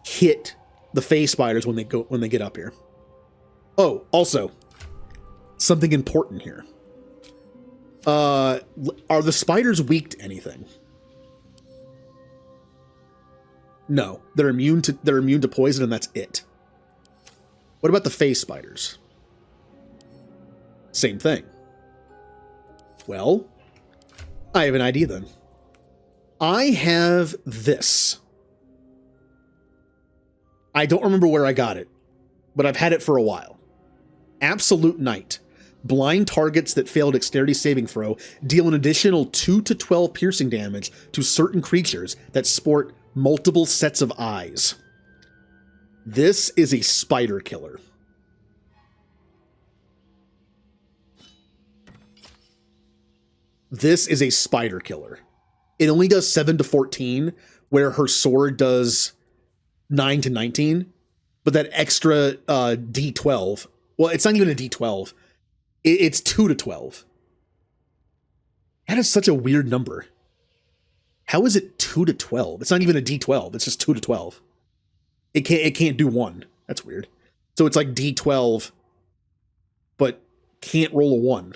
hit the phase spiders when they get up here. Oh, also, something important here. Are the spiders weak to anything? No, they're immune to poison, and that's it. What about the phase spiders? Same thing. Well, I have an idea then. I have this. I don't remember where I got it, but I've had it for a while. Absolute Night. Blind targets that fail dexterity saving throw deal an additional 2 to 12 piercing damage to certain creatures that sport multiple sets of eyes. This is a spider killer. This is a spider killer. It only does 7 to 14, where her sword does 9 to 19, but that extra D12, well, it's not even a D12. It's 2 to 12. That is such a weird number. How is it 2 to 12? It's not even a D12. It's just 2 to 12. It can't do 1. That's weird. So it's like D12, but can't roll a 1.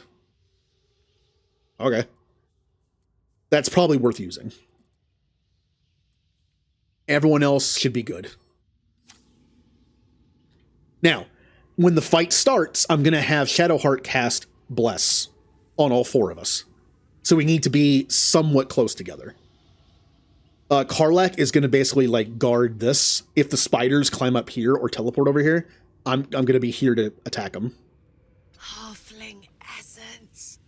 Okay. That's probably worth using. Everyone else should be good. Now, when the fight starts, I'm going to have Shadowheart cast Bless on all 4 of us. So we need to be somewhat close together. Karlach is going to basically like guard this. If the spiders climb up here or teleport over here, I'm going to be here to attack them. Halfling essence.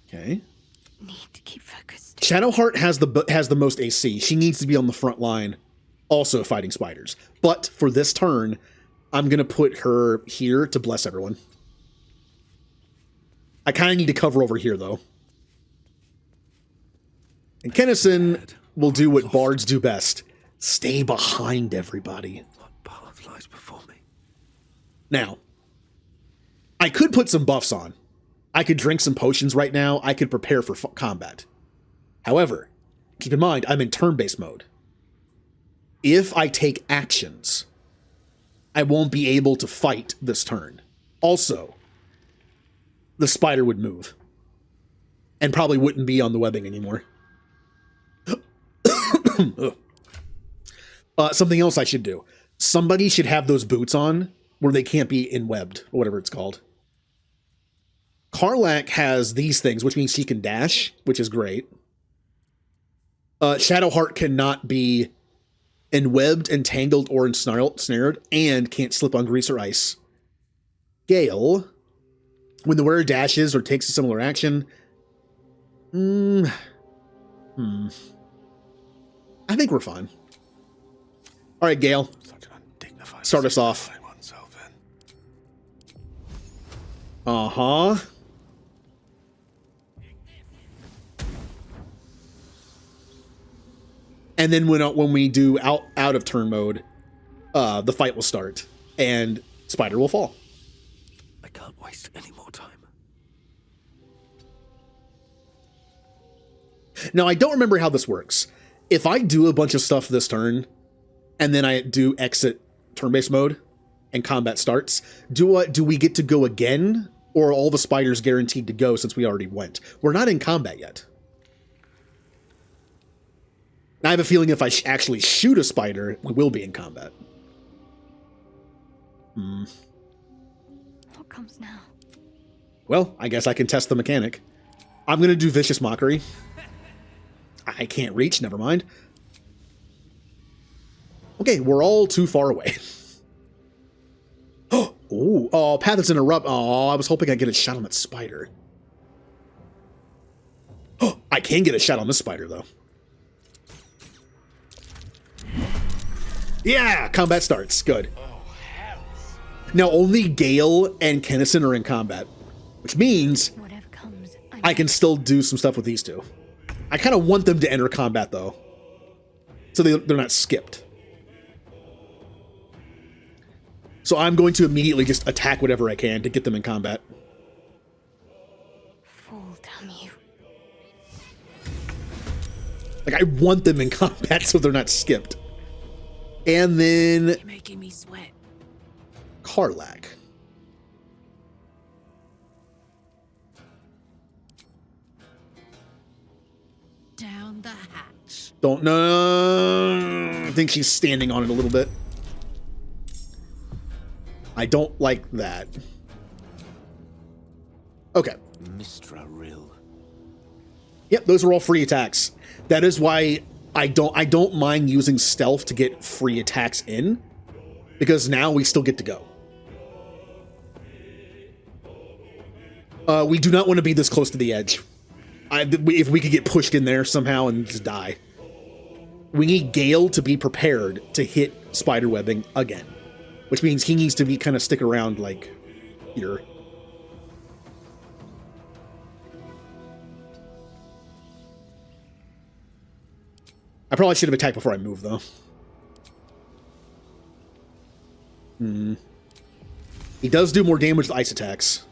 Okay. Need to keep focused. Shadowheart has the most AC. She needs to be on the front line, also fighting spiders. But for this turn, I'm going to put her here to bless everyone. I kind of need to cover over here, though. And Kennison will do what bards do best. Stay behind everybody. What path lies before me? Now, I could put some buffs on. I could drink some potions right now. I could prepare for combat. However, keep in mind, I'm in turn-based mode. If I take actions, I won't be able to fight this turn. Also, the spider would move. And probably wouldn't be on the webbing anymore. Something else I should do. Somebody should have those boots on where they can't be in-webbed, or whatever it's called. Karlach has these things, which means she can dash, which is great. Shadowheart cannot be enwebbed, entangled, or ensnared, and can't slip on grease or ice. Gale, when the wearer dashes or takes a similar action, I think we're fine. All right, Gale, start us off. Uh-huh. And then when we do out of turn mode, the fight will start and spider will fall. I I can't waste any more time. Now, I don't remember how this works. If I do a bunch of stuff this turn, and then I do exit turn-based mode, and combat starts, do we get to go again? Or are all the spiders guaranteed to go since we already went? We're not in combat yet. I have a feeling if I actually shoot a spider, we will be in combat. What comes now? Well, I guess I can test the mechanic. I'm going to do Vicious Mockery. I can't reach, never mind. Okay, we're all too far away. Ooh, oh, Path is interrupt. Oh, I was hoping I'd get a shot on that spider. Oh, I can get a shot on this spider, though. Yeah, combat starts. Good. Now, only Gale and Kennison are in combat, which means I can still do some stuff with these two. I kind of want them to enter combat, though, so they're not skipped. So I'm going to immediately just attack whatever I can to get them in combat. Fool, damn you. Like, I want them in combat so they're not skipped. And then... You're making me sweat. Karlak. Down the hatch. Don't know. I think she's standing on it a little bit. I don't like that. Okay. Mistra Rill. Yep, those are all free attacks. That is why I don't mind using stealth to get free attacks in, because now we still get to go. We do not want to be this close to the edge. If we could get pushed in there somehow and just die. We need Gale to be prepared to hit spiderwebbing again, which means he needs to be kind of stick around like here. I probably should have attacked before I moved, though. He does do more damage with ice attacks.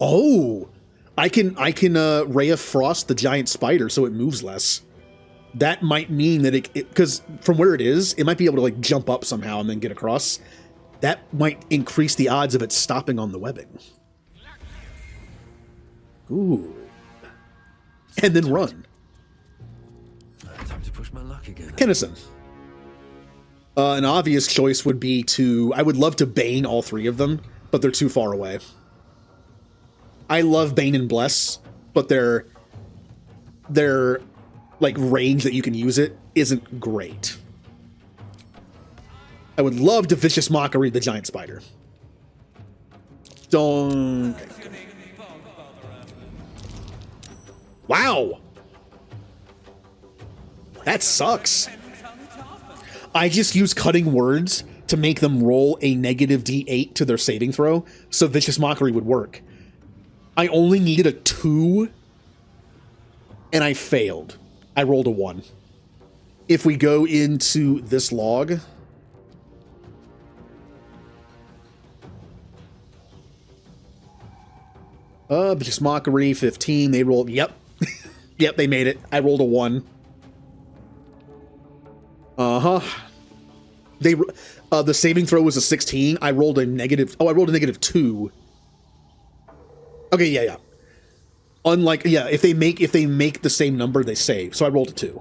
Oh, I can Ray of Frost the giant spider so it moves less. That might mean that it because from where it is, it might be able to like jump up somehow and then get across. That might increase the odds of it stopping on the webbing. Ooh. And then run. Time to push my luck again. Kennison. An obvious choice would be to... I would love to Bane all three of them, but they're too far away. I love Bane and Bless, but their like range that you can use it isn't great. I would love to Vicious Mockery the giant spider. Don't... Wow! That sucks. I just use cutting words to make them roll a negative D8 to their saving throw, so Vicious Mockery would work. I only needed a 2, and I failed. I rolled a 1. If we go into this log... Vicious Mockery, 15. They rolled... Yep. Yep, they made it. I rolled a 1. Uh-huh. They... the saving throw was a 16. I rolled a negative... Oh, I rolled a negative 2. Okay, yeah. Unlike... Yeah, if they make the same number, they save. So I rolled a 2.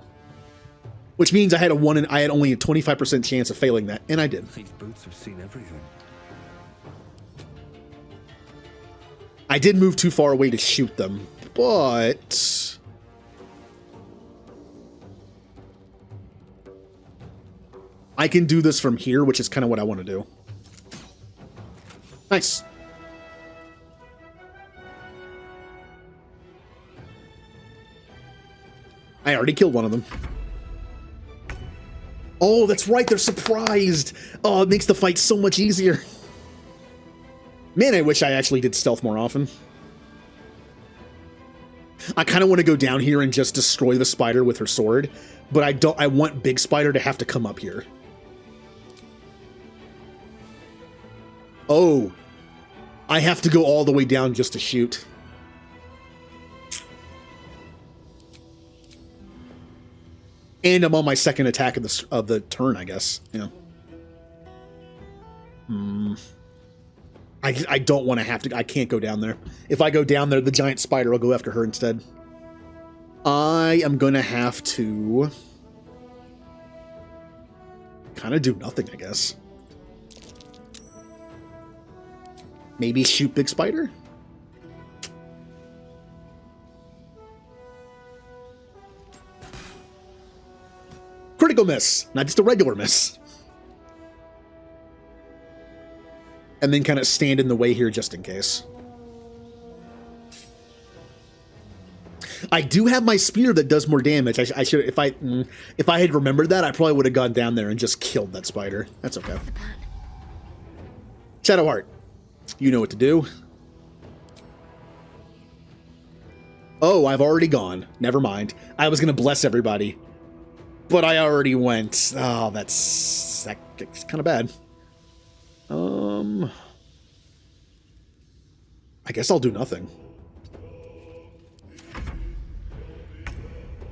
Which means I had a 1 and I had only a 25% chance of failing that, and I did. These boots have seen everything. I did move too far away to shoot them, but... I can do this from here, which is kind of what I want to do. Nice. I already killed one of them. Oh, that's right, they're surprised. Oh, it makes the fight so much easier. Man, I wish I actually did stealth more often. I kind of want to go down here and just destroy the spider with her sword, but I want Big Spider to have to come up here. Oh, I have to go all the way down just to shoot. And I'm on my second attack of the turn, I guess. Yeah. I don't want to have to. I can't go down there. If I go down there, the giant spider will go after her instead. I am going to have to kind of do nothing, I guess. Maybe shoot Big Spider? Critical miss, not just a regular miss. And then kind of stand in the way here just in case. I do have my spear that does more damage. I should, if I had remembered that, I probably would have gone down there and just killed that spider. That's okay. Shadowheart, you know what to do. Oh, I've already gone. Never mind. I was gonna bless everybody, but I already went. Oh, that's kind of bad. I guess I'll do nothing.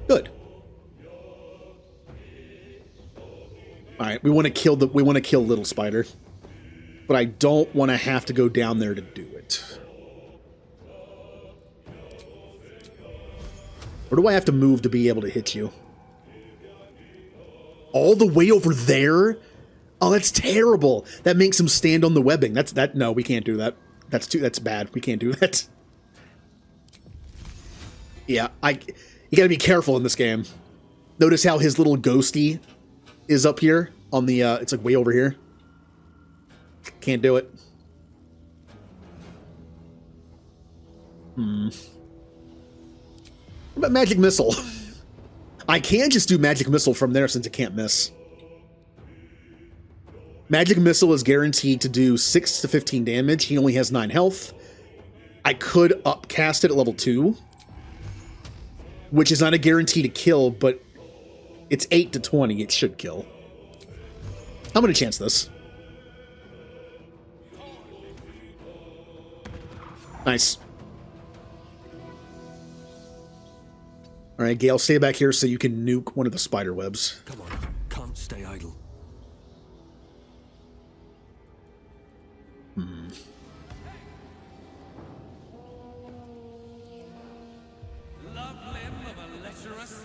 Good. All right, we want to kill little spider, but I don't want to have to go down there to do it. Where do I have to move to be able to hit you? All the way over there? Oh, that's terrible. That makes him stand on the webbing. No, we can't do that. That's bad. We can't do that. Yeah, you gotta be careful in this game. Notice how his little ghosty is up here on the, it's like way over here. Can't do it. What about Magic Missile? I can just do Magic Missile from there since it can't miss. Magic Missile is guaranteed to do 6 to 15 damage. He only has 9 health. I could upcast it at level 2, which is not a guarantee to kill, but it's 8 to 20. It should kill. I'm going to chance this. Nice. All right, Gale, stay back here so you can nuke one of the spider webs. Come on, can't stay idle.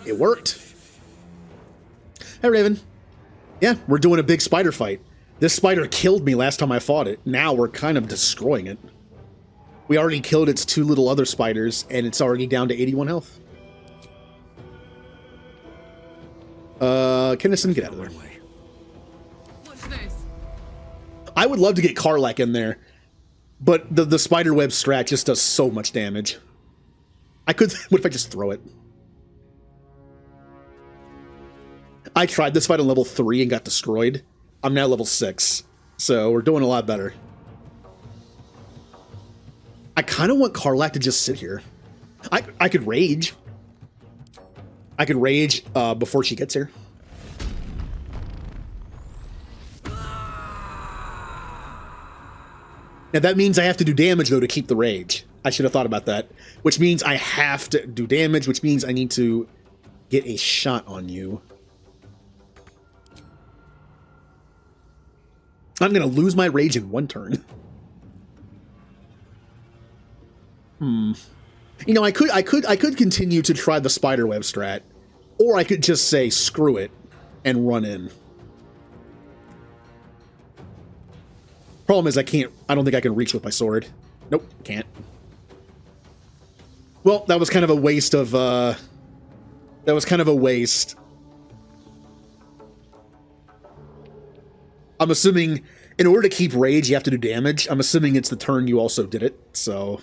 It worked. Hey, Raven. Yeah, we're doing a big spider fight. This spider killed me last time I fought it. Now we're kind of destroying it. We already killed its 2 little other spiders, and it's already down to 81 health. Kinnison, get out of there. What's this? I would love to get Karlach in there, but the spider web strat just does so much damage. What if I just throw it? I tried this fight on level 3 and got destroyed. I'm now level 6, so we're doing a lot better. I kind of want Karlach to just sit here. I could rage. I could rage before she gets here. Now that means I have to do damage though to keep the rage. I should have thought about that. Which means I have to do damage, which means I need to get a shot on you. I'm gonna lose my rage in 1 turn. You know, I could continue to try the spiderweb strat, or I could just say screw it and run in. Problem is I don't think I can reach with my sword. Nope, can't. Well, that was kind of a waste of I'm assuming in order to keep rage, you have to do damage. I'm assuming it's the turn you also did it, so.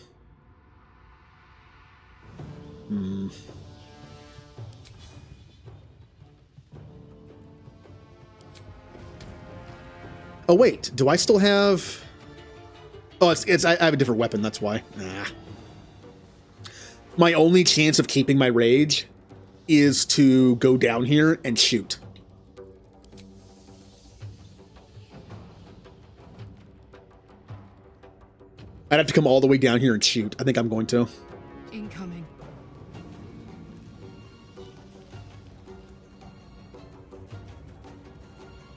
Oh wait, do I still have? Oh, I have a different weapon. That's why. My only chance of keeping my rage is to go down here and shoot. I'd have to come all the way down here and shoot. I think I'm going to. Incoming.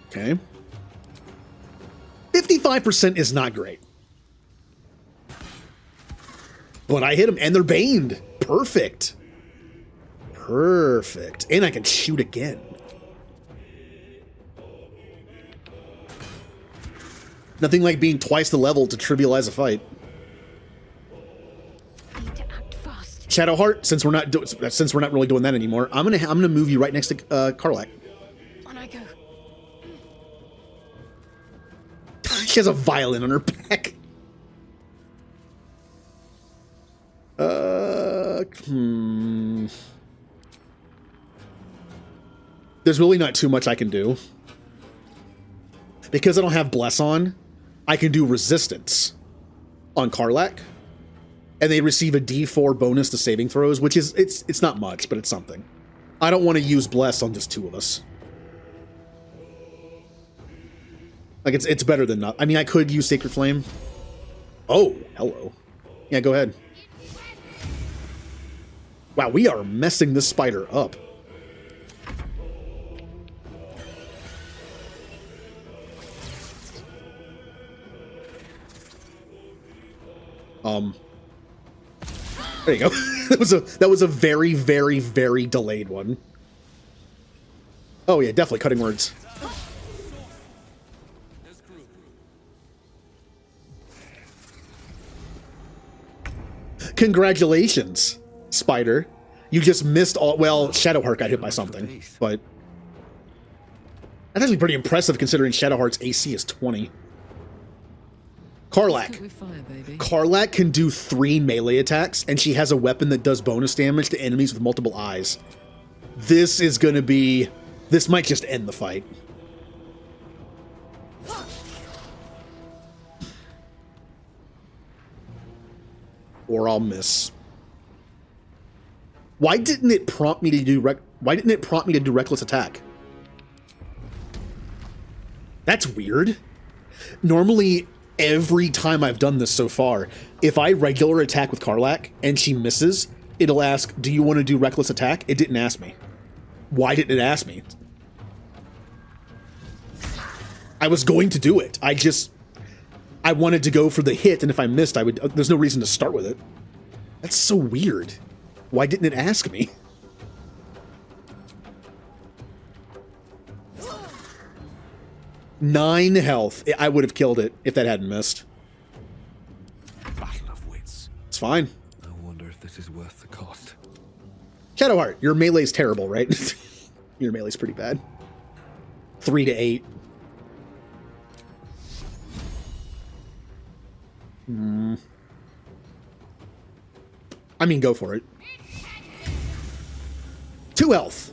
Okay. 55% is not great. But I hit them, and they're baned. Perfect. Perfect. And I can shoot again. Nothing like being twice the level to trivialize a fight. Shadowheart, since we're not really doing that anymore, I'm gonna move you right next to Karlach. On I go. She has a violin on her back. There's really not too much I can do. Because I don't have Bless on, I can do Resistance on Karlach. And they receive a D4 bonus to saving throws, which is, it's not much, but it's something. I don't want to use Bless on just two of us. Like, it's better than not. I mean, I could use Sacred Flame. Oh, hello. Yeah, go ahead. Wow, we are messing this spider up. There you go. that was a very, very, very delayed one. Oh yeah, definitely cutting words. Congratulations, Spider. You just missed all. Well, Shadowheart got hit by something, but that's actually pretty impressive considering Shadowheart's AC is 20. Karlach. Karlach can do 3 melee attacks, and she has a weapon that does bonus damage to enemies with multiple eyes. This is gonna be... This might just end the fight. Or I'll miss. Why didn't it prompt me to do Reckless Attack? That's weird. Normally, every time I've done this so far, if I regular attack with Karlach and she misses, it'll ask, do you want to do Reckless Attack? It didn't ask me. Why didn't it ask me? I was going to do it. I wanted to go for the hit, and if I missed, I would. There's no reason to start with it. That's so weird. Why didn't it ask me? Nine health. I would have killed it if that hadn't missed. Battle of wits. It's fine. I wonder if this is worth the cost. Shadowheart, your melee's terrible, right? Your melee's pretty bad. 3 to 8. I mean, go for it. 2 health.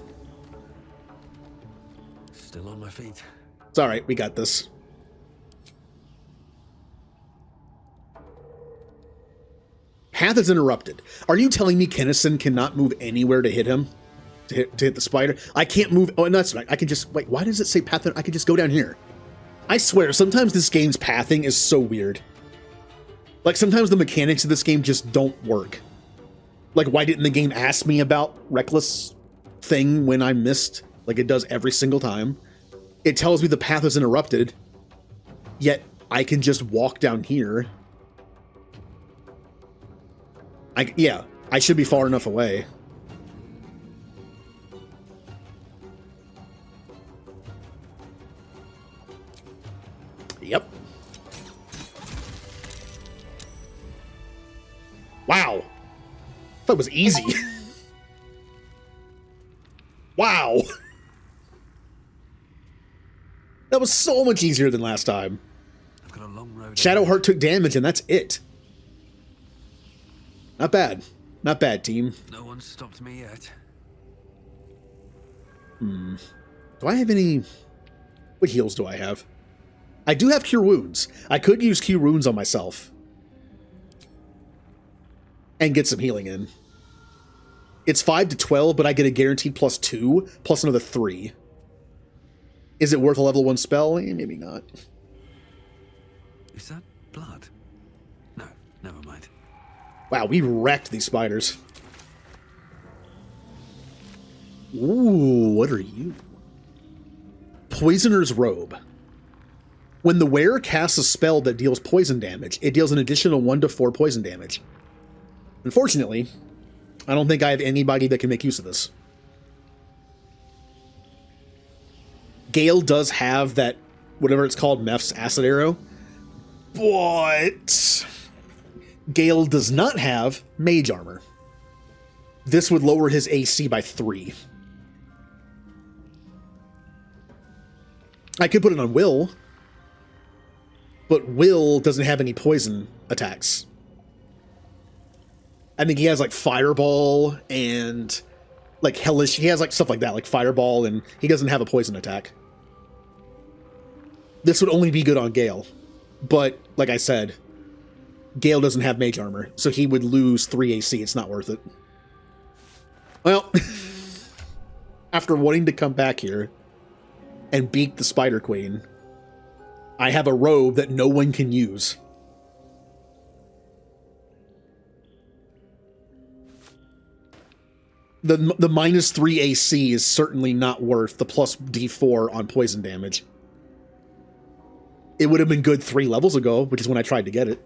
Still on my feet. It's alright, we got this. Path is interrupted. Are you telling me Kennison cannot move anywhere to hit him? To hit the spider? I can't move. Oh, no, that's right. I can just... Wait, why does it say path? I can just go down here. I swear, sometimes this game's pathing is so weird. Like, sometimes the mechanics of this game just don't work. Like, why didn't the game ask me about Reckless thing when I missed? Like it does every single time. It tells me the path is interrupted, yet I can just walk down here. Yeah, I should be far enough away. Yep. Wow. That was easy. Wow. That was so much easier than last time. I've got a long road. Shadowheart took damage and that's it. Not bad. Not bad, team. No one stopped me yet. Do I have any... What heals do I have? I do have Cure Wounds. I could use Cure Wounds on myself. And get some healing in. It's 5 to 12, but I get a guaranteed +2, plus another 3. Is it worth a level 1 spell? Maybe not. Is that blood? No, never mind. Wow, we wrecked these spiders. Ooh, what are you? Poisoner's Robe. When the wearer casts a spell that deals poison damage, it deals an additional 1 to 4 poison damage. Unfortunately, I don't think I have anybody that can make use of this. Gale does have that, whatever it's called, Meph's acid arrow, but Gale does not have mage armor. This would lower his AC by 3. I could put it on Will, but Will doesn't have any poison attacks. I think he has like Fireball and like Hellish. He has like stuff like that, like Fireball, and he doesn't have a poison attack. This would only be good on Gale. But like I said, Gale doesn't have mage armor, so he would lose 3 AC. It's not worth it. Well, after wanting to come back here and beat the Spider Queen, I have a robe that no one can use. The -3 AC is certainly not worth the plus D4 on poison damage. It would have been good 3 levels ago, which is when I tried to get it.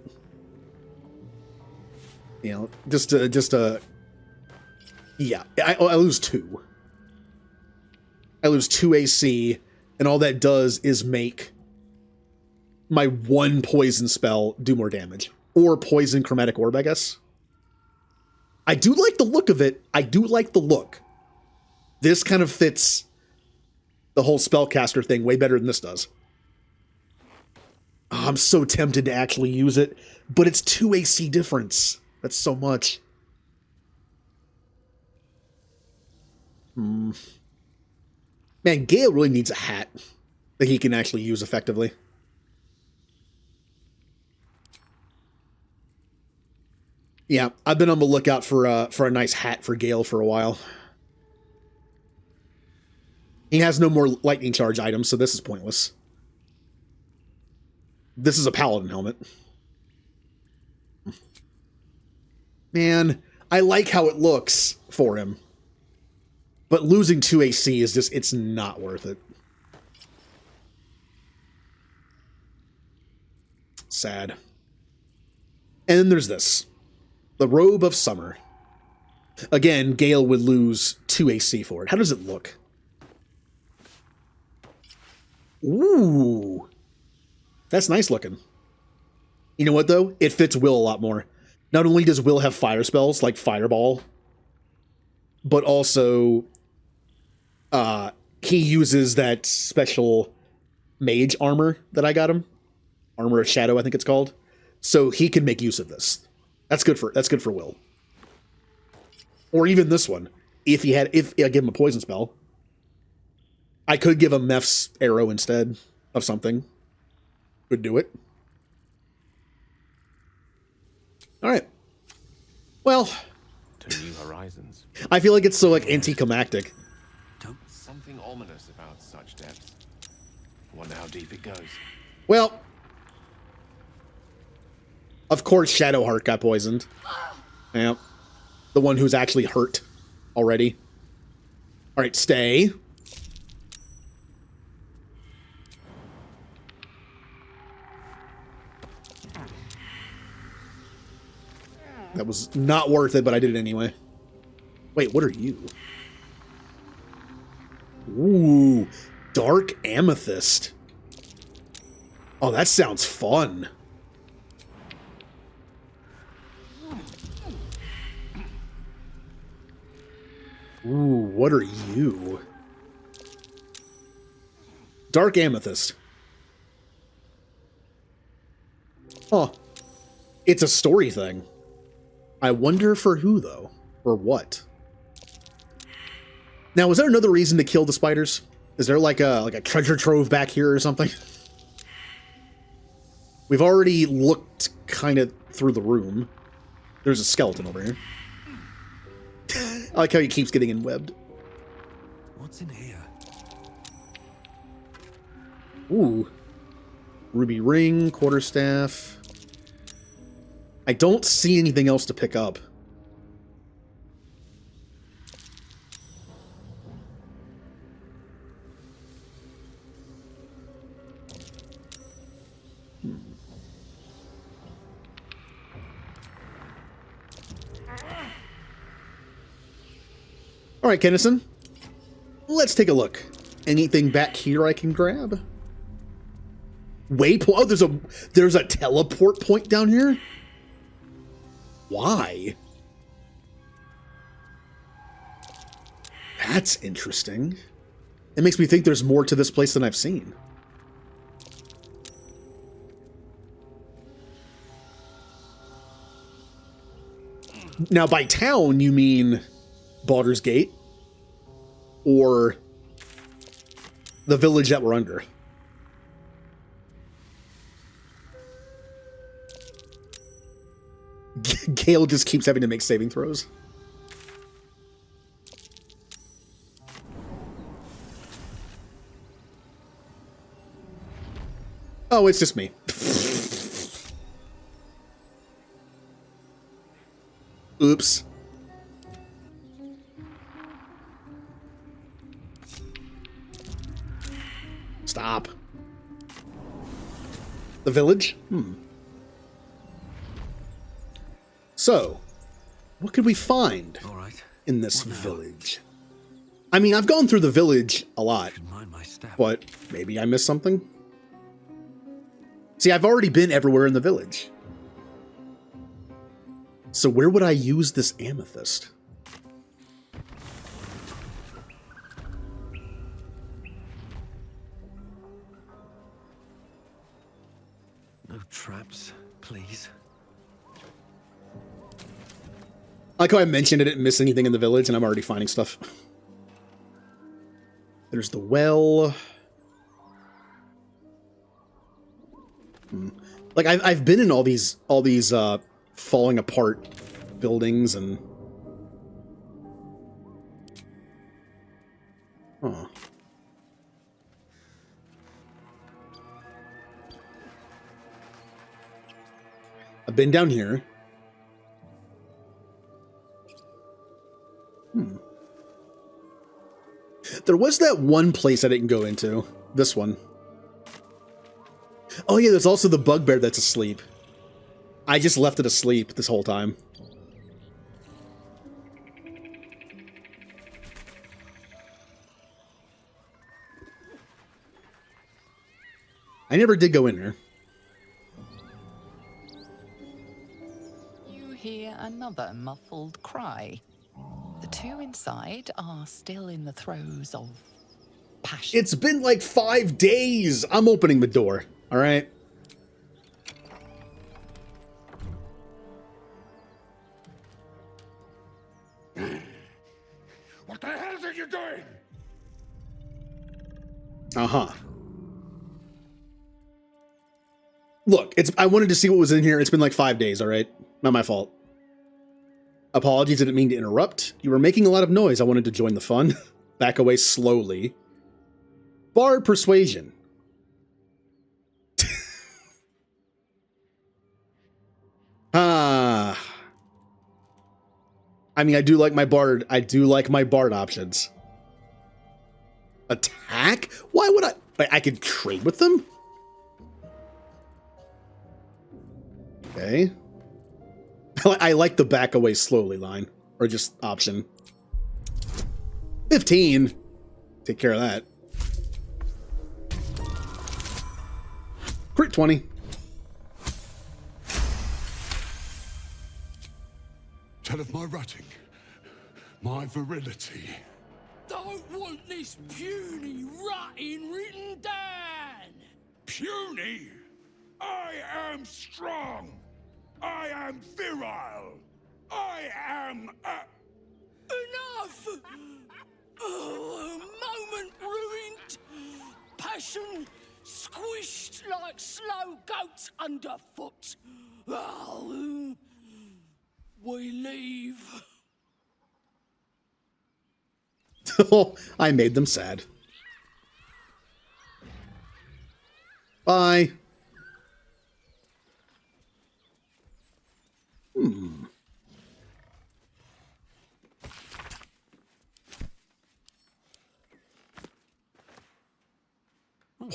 You know, yeah, I lose 2. I lose 2 AC, and all that does is make my 1 poison spell do more damage. Or poison chromatic orb, I guess. I do like the look of it. I do like the look. This kind of fits the whole spellcaster thing way better than this does. Oh, I'm so tempted to actually use it, but it's 2 AC difference. That's so much. Man, Gale really needs a hat that he can actually use effectively. Yeah, I've been on the lookout for a nice hat for Gale for a while. He has no more lightning charge items, so this is pointless. This is a paladin helmet. Man, I like how it looks for him. But losing 2 AC is just, it's not worth it. Sad. And then there's this. The Robe of Summer. Again, Gale would lose 2 AC for it. How does it look? Ooh. That's nice looking. You know what, though? It fits Will a lot more. Not only does Will have fire spells, like Fireball, but also he uses that special mage armor that I got him. Armor of Shadow, I think it's called. So he can make use of this. That's good for Will. Or even this one. If I give him a poison spell. I could give him Meph's arrow instead of something. Could do it. Alright. Well. To new horizons. I feel like it's so like anticlimactic. Something ominous about such depths. Wonder how deep it goes. Well. Of course Shadowheart got poisoned. Yeah. The one who's actually hurt already. Alright, stay. That was not worth it, but I did it anyway. Wait, what are you? Ooh, Dark Amethyst. Oh, that sounds fun. Ooh, what are you? Dark Amethyst. Oh, it's a story thing. I wonder for who, though? Or what? Now, was there another reason to kill the spiders? Is there like a treasure trove back here or something? We've already looked kind of through the room. There's a skeleton over here. I like how he keeps getting in-webbed. What's in here? Ooh. Ruby ring, quarterstaff. I don't see anything else to pick up. All right, Kennison. Let's take a look. Anything back here I can grab? Waypoint. Oh, there's a teleport point down here. Why? That's interesting. It makes me think there's more to this place than I've seen. Now, by town, you mean Baldur's Gate? Or the village that we're under? Gale just keeps having to make saving throws. Oh, it's just me. Oops. Stop. The village? So, what could we find in this village? I mean, I've gone through the village a lot, but maybe I missed something? See, I've already been everywhere in the village. So where would I use this amethyst? No traps, please. I like how I mentioned I didn't miss anything in the village, and I'm already finding stuff. There's the well. Like I've been in all these falling apart buildings and. Huh. I've been down here. There was that one place I didn't go into. This one. Oh yeah, there's also the bugbear that's asleep. I just left it asleep this whole time. I never did go in here. You hear another muffled cry. The two inside are still in the throes of passion. It's been like 5 days. I'm opening the door. All right. What the hell are you doing? Uh-huh. Look, I wanted to see what was in here. It's been like 5 days, all right? Not my fault. Apologies, I didn't mean to interrupt. You were making a lot of noise. I wanted to join the fun. Back away slowly. Bard persuasion. I mean, I do like my bard. I do like my bard options. Attack? Why would I? I could trade with them? Okay. I like the back away slowly line. Or just option. 15. Take care of that. Crit 20. Tell of my rutting, my virility. Don't want this puny rutting written down. Puny? I am strong. I am virile. I am Enough! Oh, moment ruined. Passion squished like slow goats underfoot. Oh, we leave. Oh, I made them sad. Bye.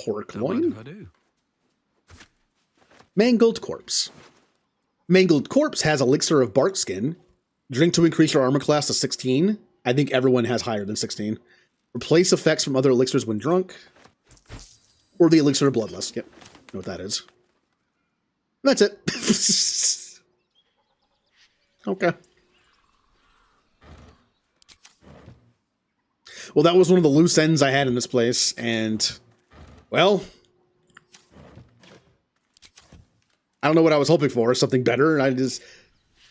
Pork Don't mind loin. if I do. Mangled corpse. Mangled corpse has elixir of bark skin. Drink to increase your armor class to 16. I think everyone has higher than 16. Replace effects from other elixirs when drunk. Or the elixir of bloodlust. Yep. Know what that is. That's it. Okay. Well, that was one of the loose ends I had in this place, and, well, I don't know what I was hoping for, something better, and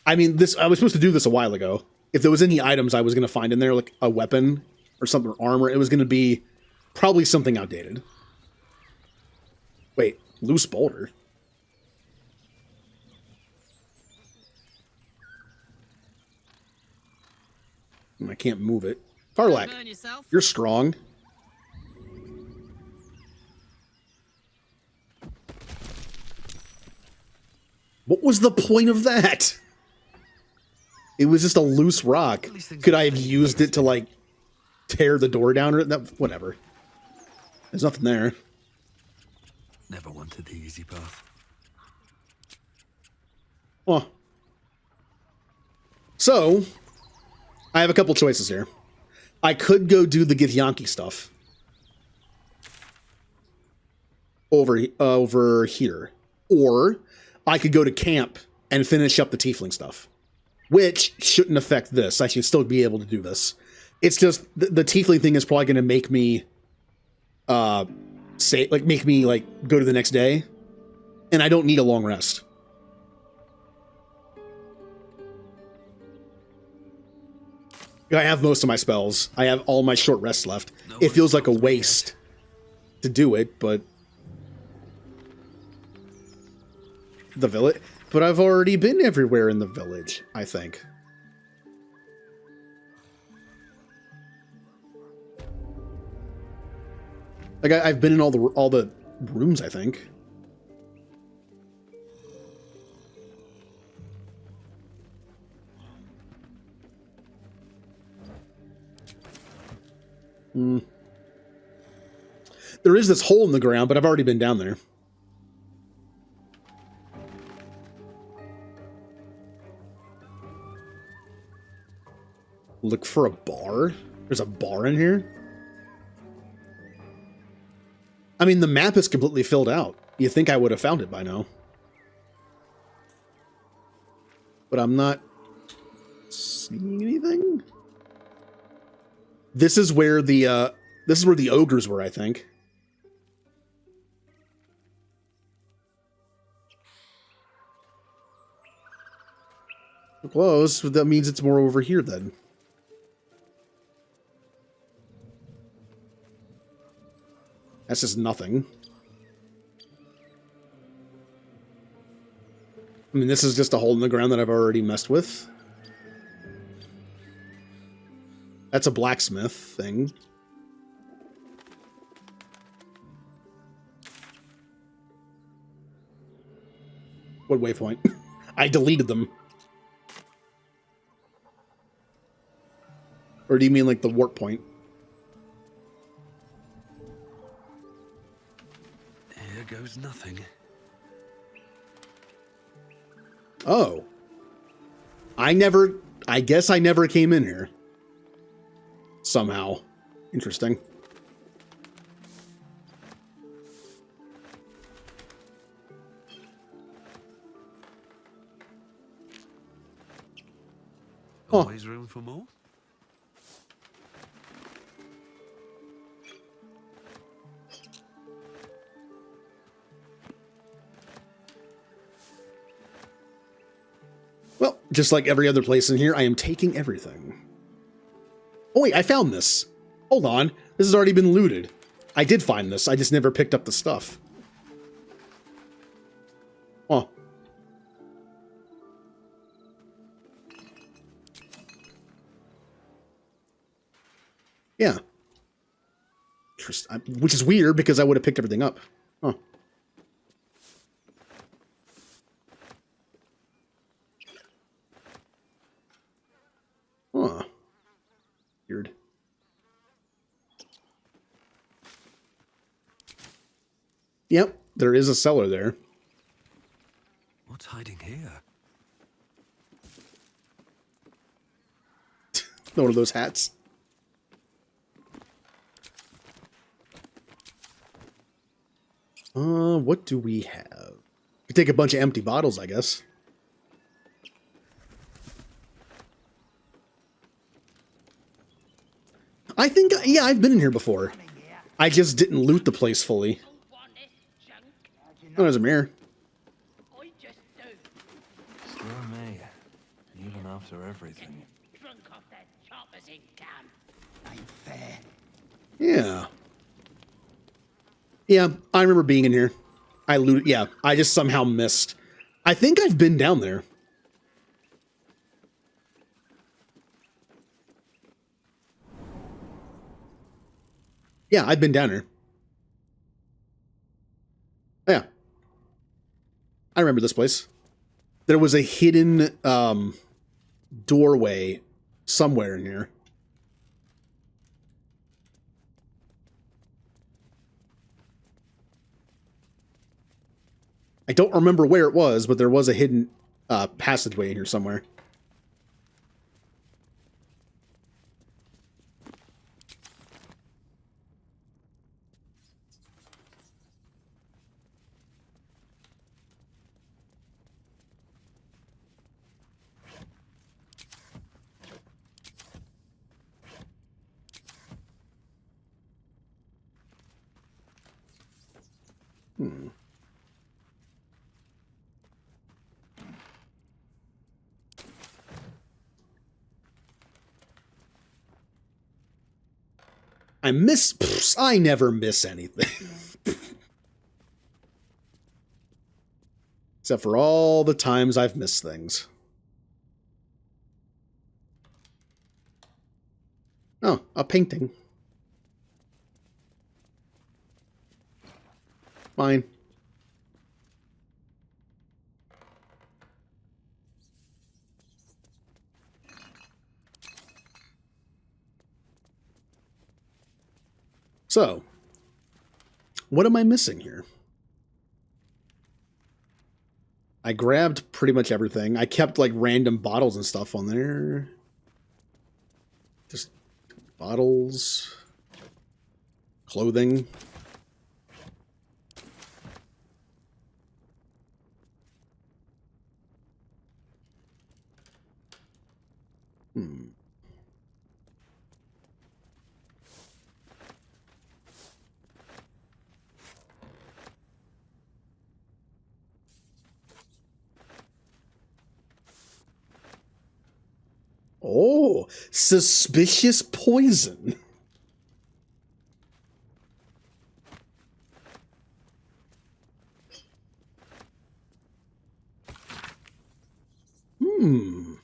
I mean, I was supposed to do this a while ago. If there was any items I was going to find in there, like a weapon or something, or armor, it was going to be probably something outdated. Wait, loose boulder? I can't move it. Tarlac, you're strong. What was the point of that? It was just a loose rock. Could I have used it to, like, tear the door down or whatever? There's nothing there. Never wanted the easy path. Well, so I have a couple choices here. I could go do the Githyanki stuff over here, or I could go to camp and finish up the tiefling stuff, which shouldn't affect this. I should still be able to do this. It's just the tiefling thing is probably going to make me go to the next day, and I don't need a long rest. I have most of my spells. I have all my short rests left. It feels like a waste to do it, but the village. But I've already been everywhere in the village, I think. Like I've been in all the rooms, I think. There is this hole in the ground, but I've already been down there. Look for a bar? There's a bar in here? I mean, the map is completely filled out. You'd think I would have found it by now. But I'm not seeing anything. This is where the ogres were, I think. Close, but that means it's more over here then. That's just nothing. I mean, this is just a hole in the ground that I've already messed with. That's a blacksmith thing. What waypoint? I deleted them. Or do you mean like the warp point? Here goes nothing. Oh. I guess I never came in here. Somehow. Interesting. Always room for more? Well, just like every other place in here, I am taking everything. Oh wait, I found this. Hold on. This has already been looted. I did find this. I just never picked up the stuff. Oh. Yeah. Which is weird because I would have picked everything up. Huh. Huh. Weird. Yep, there is a cellar there. What's hiding here? One of those hats. What do we have? We take a bunch of empty bottles, I guess. I think, yeah, I've been in here before. I just didn't loot the place fully. Oh, there's a mirror. Screw me. Even after everything. Yeah. Yeah, I remember being in here. I looted, yeah, I just somehow missed. I think I've been down there. Yeah, I've been down here. Yeah. I remember this place. There was a hidden doorway somewhere in here. I don't remember where it was, but there was a hidden passageway in here somewhere. Hmm. I never miss anything. Except for all the times I've missed things. Oh, a painting. Fine. So, what am I missing here? I grabbed pretty much everything. I kept like random bottles and stuff on there. Just bottles, clothing. Hmm. Oh, suspicious poison. Hmm.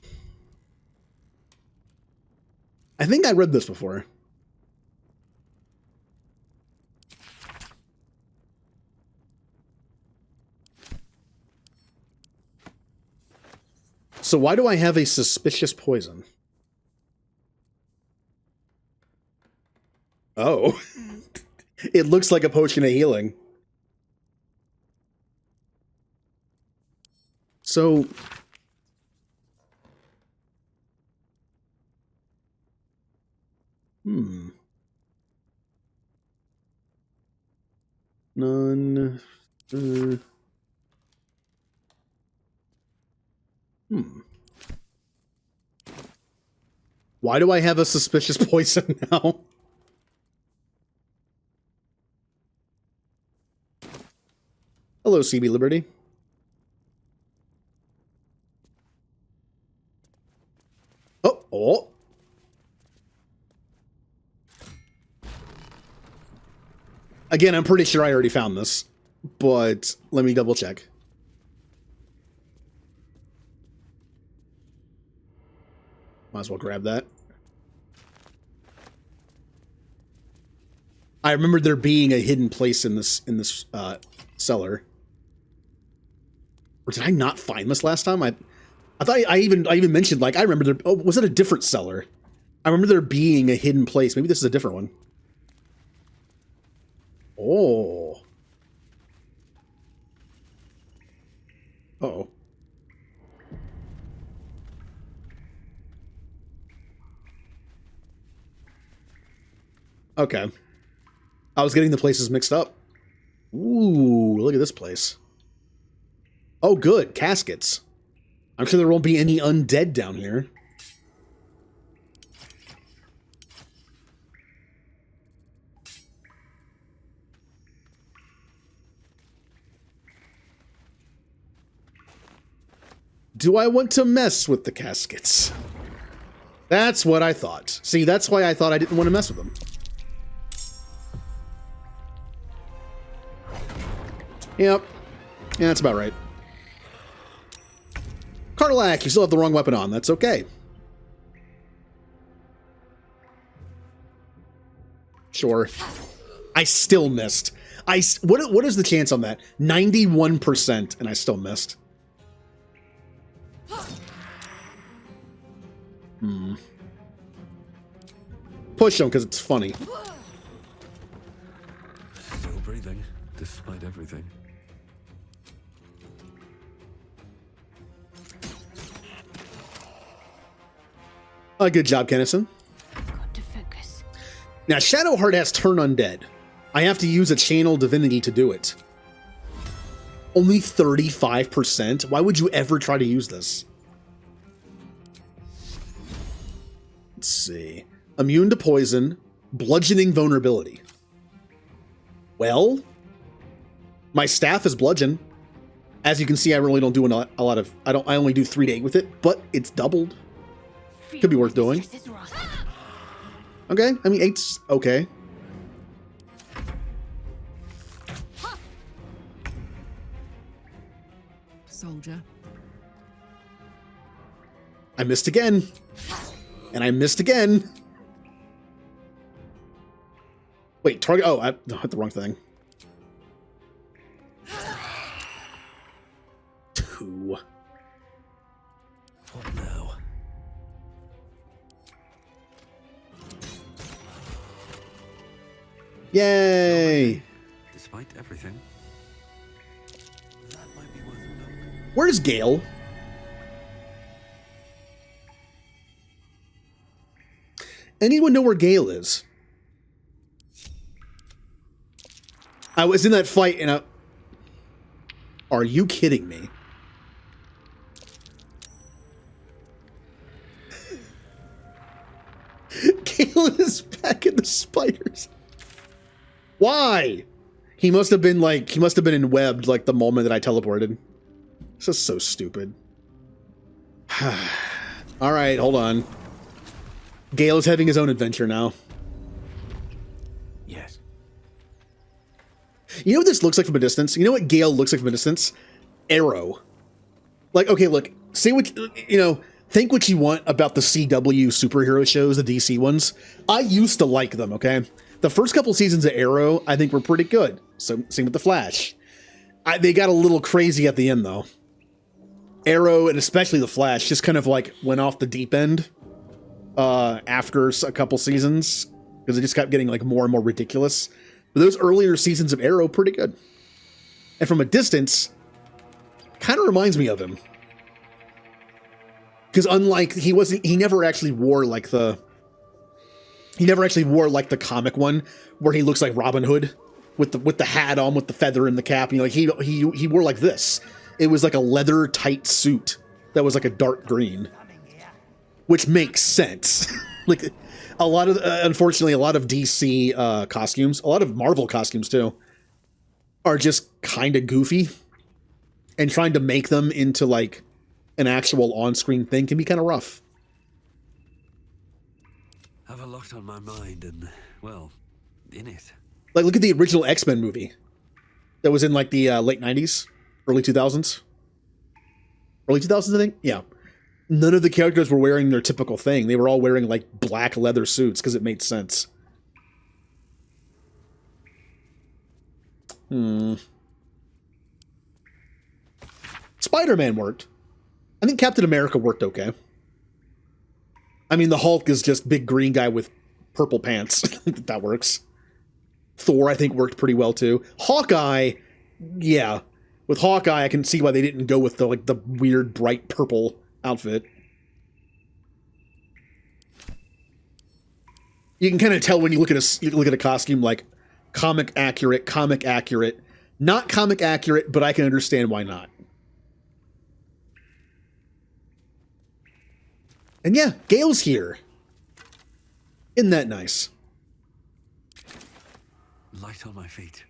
I think I read this before. So why do I have a suspicious poison? Oh. It looks like a potion of healing. So... Hmm. None... Hmm. Why do I have a suspicious poison now? Hello, CB Liberty. Oh. Again, I'm pretty sure I already found this, but let me double check. Might as well grab that. I remember there being a hidden place in this cellar. Or did I not find this last time? I thought I even mentioned, like, I remember there. Oh, was it a different cellar? I remember there being a hidden place. Maybe this is a different one. Oh. Uh-oh. Okay. I was getting the places mixed up. Ooh, look at this place. Oh, good. Caskets. I'm sure there won't be any undead down here. Do I want to mess with the caskets? That's what I thought. See, that's why I thought I didn't want to mess with them. Yep. Yeah, that's about right. Cardillac, you still have the wrong weapon on. That's okay. Sure. I still missed. What is the chance on that? 91%, and I still missed. Push him because it's funny. Still breathing, despite everything. Good job, Kennison. Got to focus. Now, Shadowheart has Turn Undead. I have to use a Channel Divinity to do it. Only 35%? Why would you ever try to use this? Let's see. Immune to poison, bludgeoning vulnerability. Well, my staff is bludgeon. As you can see, I really don't do a lot of. I only do 3 to 8 with it, but it's doubled. Could be worth doing. Okay, I mean 8's okay. Soldier. I missed again. And I missed again. Wait, target. Oh, I hit the wrong thing. 2. What now? Yay! Despite everything. That might be worth a look. Where's Gale? Anyone know where Gale is? I was in that fight and Are you kidding me? Gale is back in the spiders. Why? He must have been enwebbed like the moment that I teleported. This is so stupid. All right, hold on. Gale is having his own adventure now. Yes. You know what this looks like from a distance? You know what Gale looks like from a distance? Arrow. Like, okay, look, say what, think what you want about the CW superhero shows, the DC ones. I used to like them, okay? The first couple seasons of Arrow, I think, were pretty good. So, same with The Flash. They got a little crazy at the end, though. Arrow, and especially The Flash, just kind of like went off the deep end after a couple seasons, because it just kept getting like more and more ridiculous. But those earlier seasons of Arrow, pretty good. And from a distance, kind of reminds me of him. Because unlike, he never actually wore like the comic one where he looks like Robin Hood with the hat on, with the feather and the cap. And he wore like this. It was like a leather tight suit that was like a dark green, which makes sense. Like a lot of, unfortunately, a lot of DC costumes, a lot of Marvel costumes too, are just kind of goofy, and trying to make them into like an actual on-screen thing can be kind of rough. Have a lot on my mind and, well, in it. Like, look at the original X-Men movie that was in like the late 90s, early 2000s. Early 2000s, I think? Yeah. None of the characters were wearing their typical thing. They were all wearing like black leather suits because it made sense. Spider-Man worked. I think Captain America worked okay. I mean, the Hulk is just big green guy with purple pants. That works. Thor, I think, worked pretty well, too. Hawkeye, yeah. With Hawkeye, I can see why they didn't go with the weird, bright purple outfit. You can kind of tell when you look at a costume, like, comic accurate. Not comic accurate, but I can understand why not. And yeah, Gale's here. Isn't that nice? Light on my feet.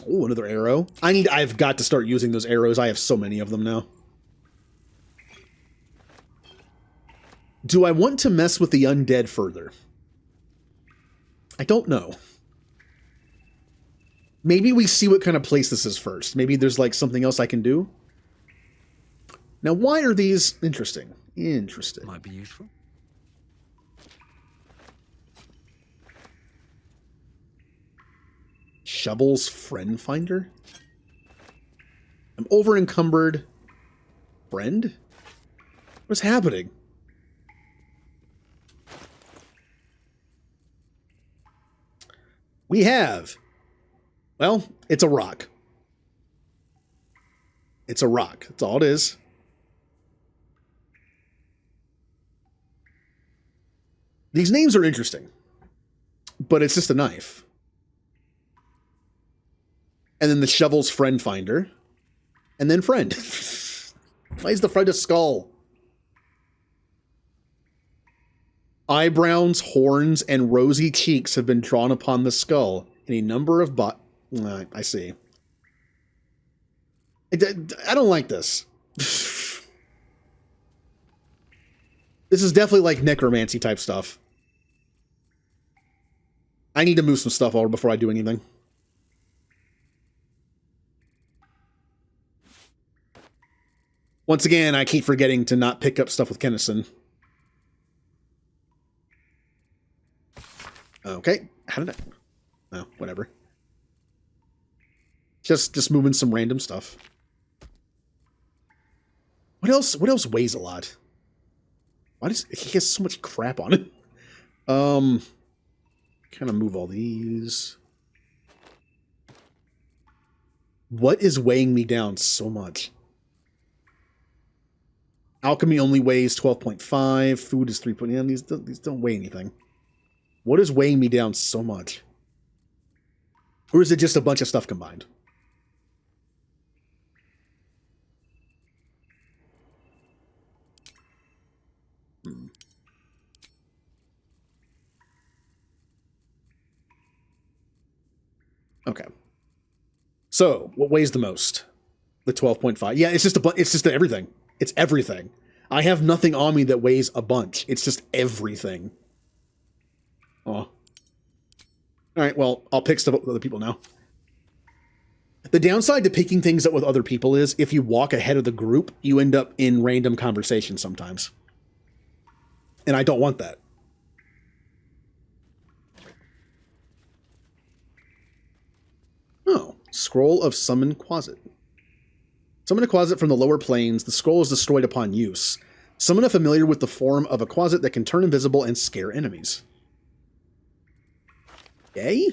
Oh, another arrow. I've got to start using those arrows. I have so many of them now. Do I want to mess with the undead further? I don't know. Maybe we see what kind of place this is first. Maybe there's like something else I can do. Now, why are these interesting? Interesting. Might be useful. Shovel's friend finder? I'm over encumbered. Friend? What's happening? We have, well, it's a rock. It's a rock. That's all it is. These names are interesting, but it's just a knife. And then the shovel's friend finder. And then friend. Why is the friend a skull? Eyebrows, horns, and rosy cheeks have been drawn upon the skull in a number of I see. I don't like this. This is definitely like necromancy type stuff. I need to move some stuff over before I do anything. Once again, I keep forgetting to not pick up stuff with Kennison. Okay, how did I? Oh, whatever. Just moving some random stuff. What else? What else weighs a lot? Why does he has so much crap on it? Kind of move all these. What is weighing me down so much? Alchemy only weighs 12.5. Food is 3. Yeah, these don't weigh anything. What is weighing me down so much? Or is it just a bunch of stuff combined? Okay. So, what weighs the most? The 12.5. Yeah, it's just everything. It's everything. I have nothing on me that weighs a bunch. It's just everything. Oh. All right, well, I'll pick stuff up with other people now. The downside to picking things up with other people is if you walk ahead of the group, you end up in random conversation sometimes. And I don't want that. Oh, Scroll of Summon Quasit. Summon a Quasit from the lower planes. The scroll is destroyed upon use. Summon a familiar with the form of a Quasit that can turn invisible and scare enemies. Yay?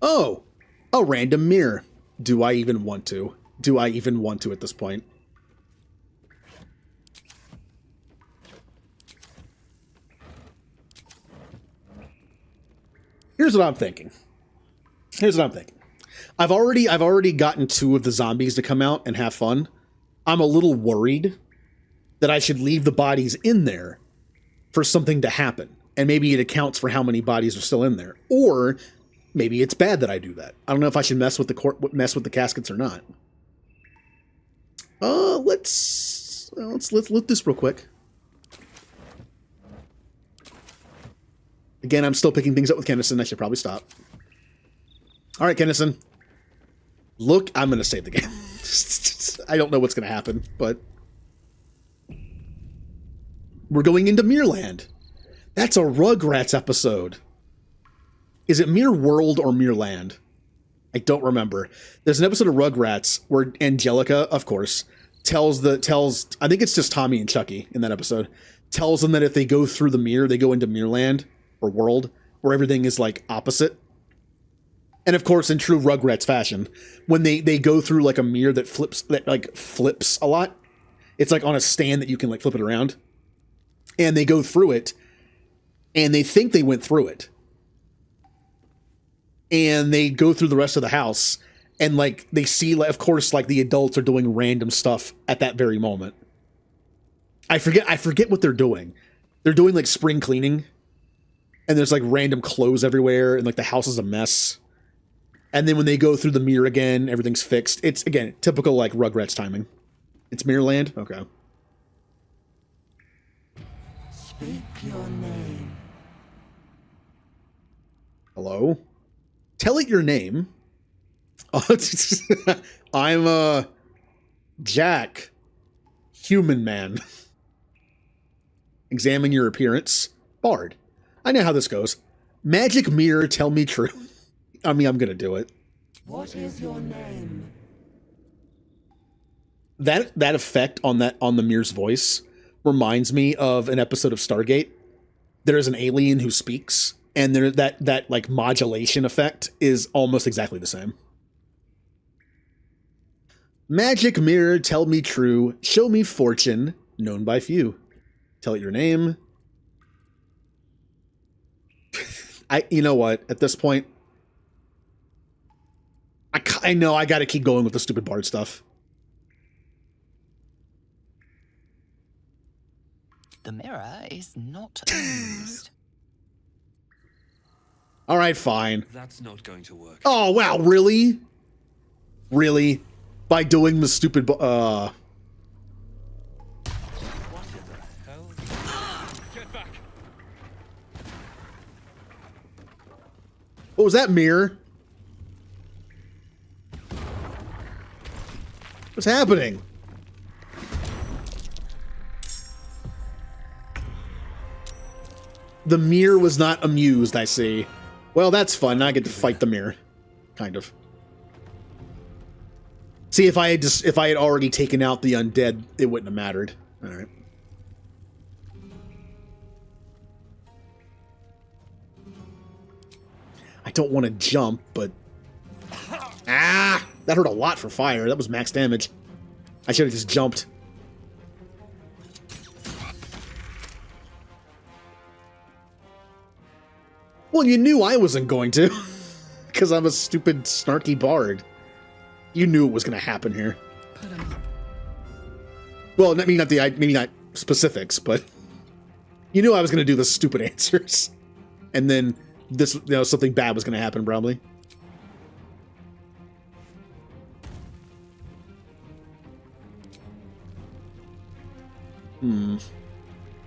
Oh, a random mirror. Do I even want to? Do I even want to at this point? Here's what I'm thinking. I've already gotten 2 of the zombies to come out and have fun. I'm a little worried that I should leave the bodies in there for something to happen. And maybe it accounts for how many bodies are still in there. Or maybe it's bad that I do that. I don't know if I should mess with the caskets or not. Let's loot this real quick. Again, I'm still picking things up with Kennison. I should probably stop. All right, Kennison. Look, I'm going to save the game. I don't know what's going to happen, but we're going into Mirrorland. That's a Rugrats episode. Is it Mirror World or Mirrorland? I don't remember. There's an episode of Rugrats where Angelica, of course, tells I think it's just Tommy and Chucky in that episode, tells them that if they go through the mirror, they go into Mirrorland or World, where everything is like opposite. And of course, in true Rugrats fashion, when they go through like a mirror that flips a lot, it's like on a stand that you can like flip it around. And they go through it, and they think they went through it. And they go through the rest of the house, and like they see, like, of course, like the adults are doing random stuff at that very moment. I forget what they're doing. They're doing like spring cleaning, and there's like random clothes everywhere, and like the house is a mess. And then when they go through the mirror again, everything's fixed. It's, again, typical, like, Rugrats timing. It's Mirrorland? Okay. Speak your name. Hello? Tell it your name. I'm, Jack. Human man. Examine your appearance. Bard. I know how this goes. Magic mirror, tell me true. I mean, I'm gonna do it. What is your name? That effect on the mirror's voice reminds me of an episode of Stargate. There is an alien who speaks, and there that like modulation effect is almost exactly the same. Magic mirror, tell me true. Show me fortune, known by few. Tell it your name. You know what? At this point, I know I gotta keep going with the stupid bard stuff. The mirror is not used. All right, fine. That's not going to work. Oh, wow, really? Really? By doing the stupid What in the hell? Get back. What was that, mirror? What's happening? The mirror was not amused, I see. Well, that's fun. Now I get to fight the mirror. Kind of. See, if I had already taken out the undead, it wouldn't have mattered. All right. I don't want to jump, but... Ah! That hurt a lot for fire. That was max damage. I should have just jumped. Well, you knew I wasn't going to. Because I'm a stupid, snarky bard. You knew it was going to happen here. Well, maybe not specifics, but... You knew I was going to do the stupid answers. And then this, something bad was going to happen, probably. I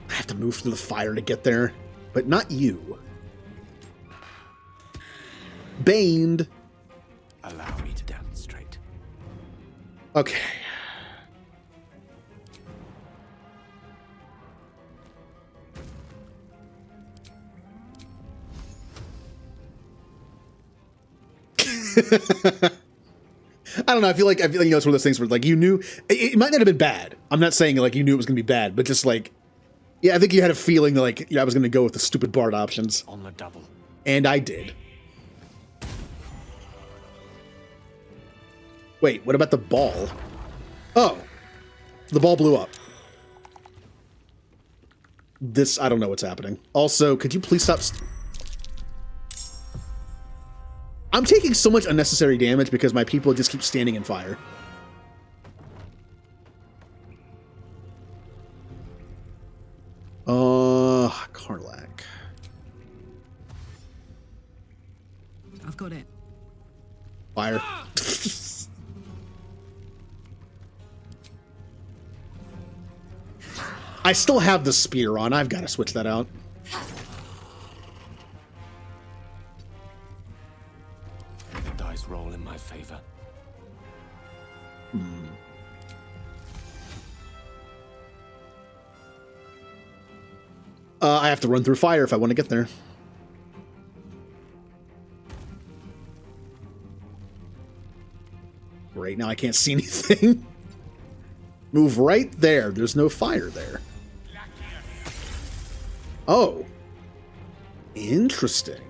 have to move through the fire to get there, but not you. Baned. Allow me to demonstrate. Okay. I don't know. I feel like it's one of those things where like you knew it might not have been bad. I'm not saying like you knew it was gonna be bad, but just like, yeah, I think you had a feeling that like I was gonna go with the stupid bard options. On the double. And I did. Wait, what about the ball? Oh, the ball blew up. I don't know what's happening. Also, could you please stop? I'm taking so much unnecessary damage because my people just keep standing in fire. Karlak. I've got it. Fire. I still have the spear on. I've got to switch that out. The dice roll in my favor. I have to run through fire if I want to get there. Right now I can't see anything. Move right there. There's no fire there. Oh. Interesting.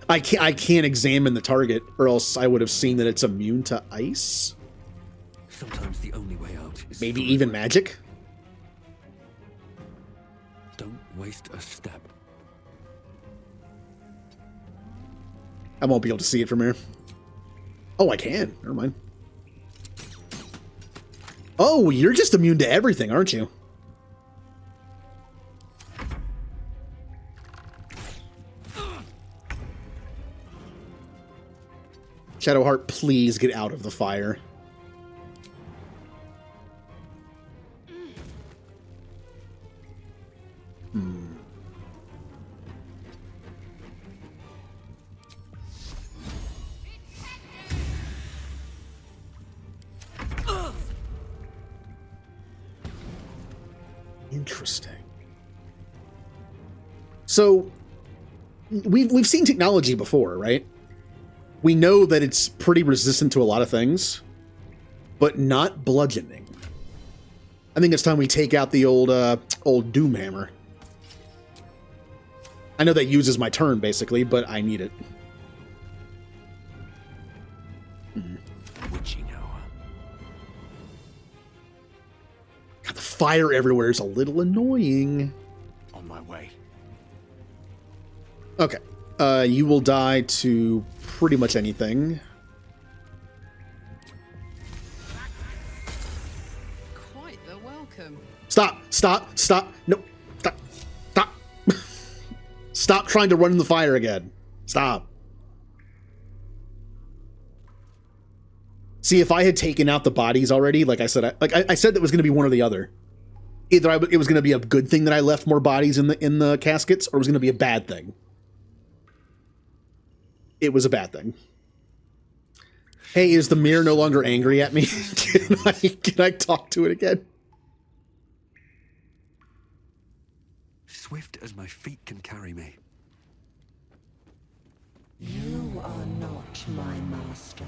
I can't examine the target, or else I would have seen that it's immune to ice. Sometimes the only way out is maybe even magic. Don't waste a step. I won't be able to see it from here. Oh, I can. Never mind. Oh, you're just immune to everything, aren't you? Shadowheart, please get out of the fire. Interesting. So we've seen technology before, right? We know that it's pretty resistant to a lot of things, but not bludgeoning. I think it's time we take out the old Doom Hammer. I know that uses my turn, basically, but I need it. Witching hour. God, the fire everywhere is a little annoying. On my way. Okay. You will die to pretty much anything. Quite the welcome. Stop! Stop! Stop! No! Stop! Stop! Stop trying to run in the fire again. Stop. See, if I had taken out the bodies already, like I said, I said that was going to be one or the other. Either it was going to be a good thing that I left more bodies in the caskets, or it was going to be a bad thing. It was a bad thing. Hey, is the mirror no longer angry at me? Can I talk to it again? Swift as my feet can carry me. You are not my master.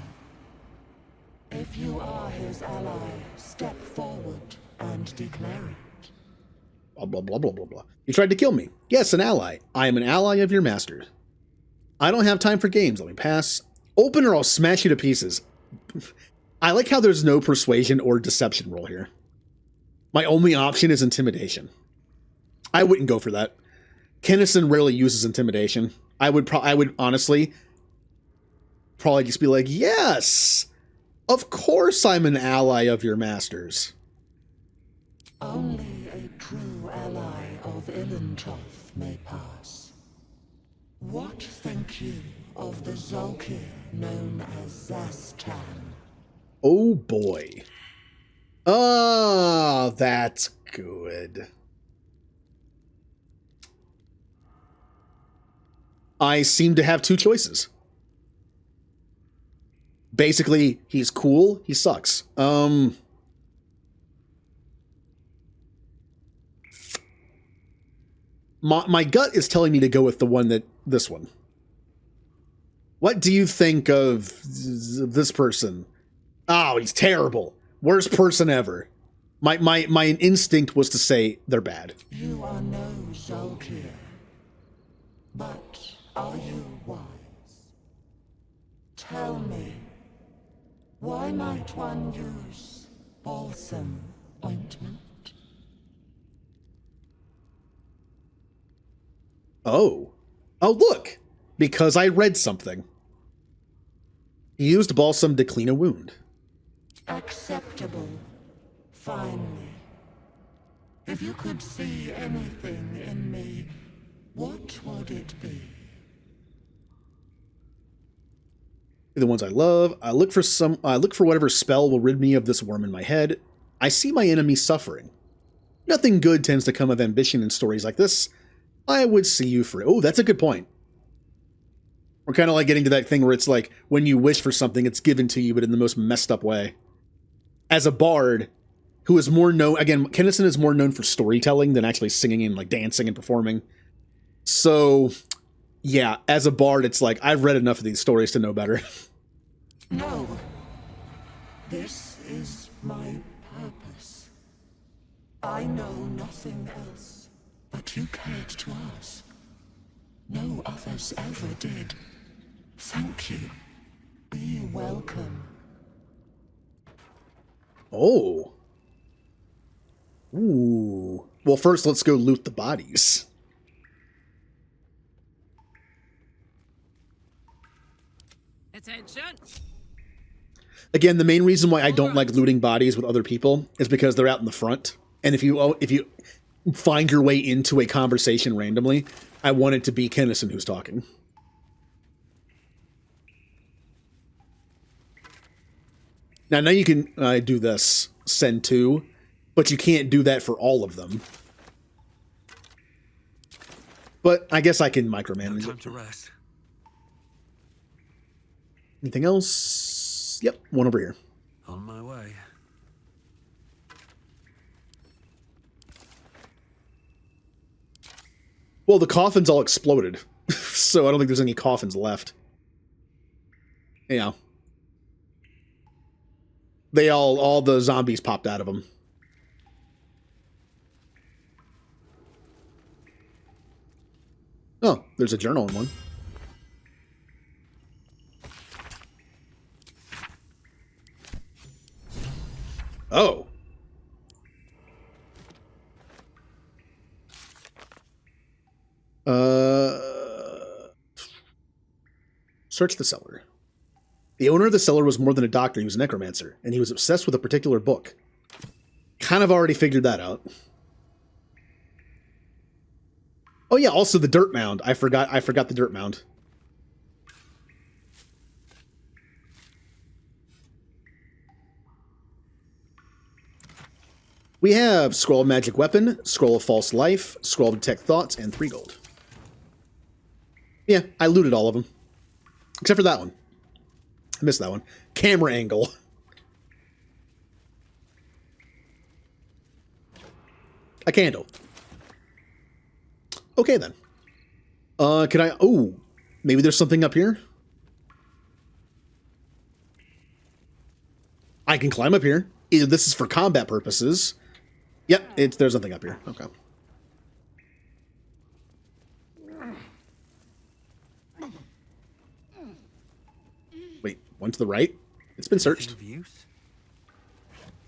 If you are his ally, step forward and declare it. Blah, blah, blah, blah, blah, blah. You tried to kill me. Yes, an ally. I am an ally of your master. I don't have time for games. Let me pass. Open or I'll smash you to pieces. I like how there's no persuasion or deception roll here. My only option is intimidation. I wouldn't go for that. Kennison rarely uses intimidation. I would honestly probably just be like, yes, of course I'm an ally of your masters. Only a true ally of Ilintoth may pass. What think you of the Zolkir known as Zastan? Oh boy. Oh, that's good. I seem to have two choices. Basically, he's cool, he sucks. My gut is telling me to go with this one. What do you think of this person? Oh, he's terrible. Worst person ever. My instinct was to say they're bad. You are no Zolkir, but are you wise? Tell me, why might one use balsam ointment? Oh, look, because I read something. He used balsam to clean a wound. Acceptable. Finally. If you could see anything in me, what would it be? The ones I love. I look for whatever spell will rid me of this worm in my head. I see my enemy suffering. Nothing good tends to come of ambition in stories like this. I would see you free. Oh, that's a good point. We're kind of like getting to that thing where it's like, when you wish for something, it's given to you, but in the most messed up way. as a bard who is more known, again, Kennison is more known for storytelling than actually singing and like dancing and performing. So yeah, as a bard, it's like, I've read enough of these stories to know better. No. This is my purpose. I know nothing else, but you cared to ask. No others ever did. Thank you. Be welcome. Oh. Ooh. Well, first let's go loot the bodies. Attention. Again, the main reason why I don't like looting bodies with other people is because they're out in the front. And if you find your way into a conversation randomly, I want it to be Kennison who's talking. Now you can do this, send to, but you can't do that for all of them. But I guess I can micromanage Time to rest. Anything else? Yep, one over here. On my way. Well, the coffins all exploded, so I don't think there's any coffins left. Yeah. All the zombies popped out of them. Oh, there's a journal in one. Oh. Search the cellar. The owner of the cellar was more than a doctor, he was a necromancer, and he was obsessed with a particular book. Kind of already figured that out. Oh yeah, also the dirt mound. I forgot the dirt mound. We have Scroll of Magic Weapon, Scroll of False Life, Scroll of Detect Thoughts, and 3 gold. Yeah, I looted all of them. Except for that one. I missed that one. Camera angle. A candle. Okay, then. Can I... Oh, maybe there's something up here? I can climb up here. Either this is for combat purposes. Yep, there's nothing up here. Okay. Wait, one to the right? It's been searched.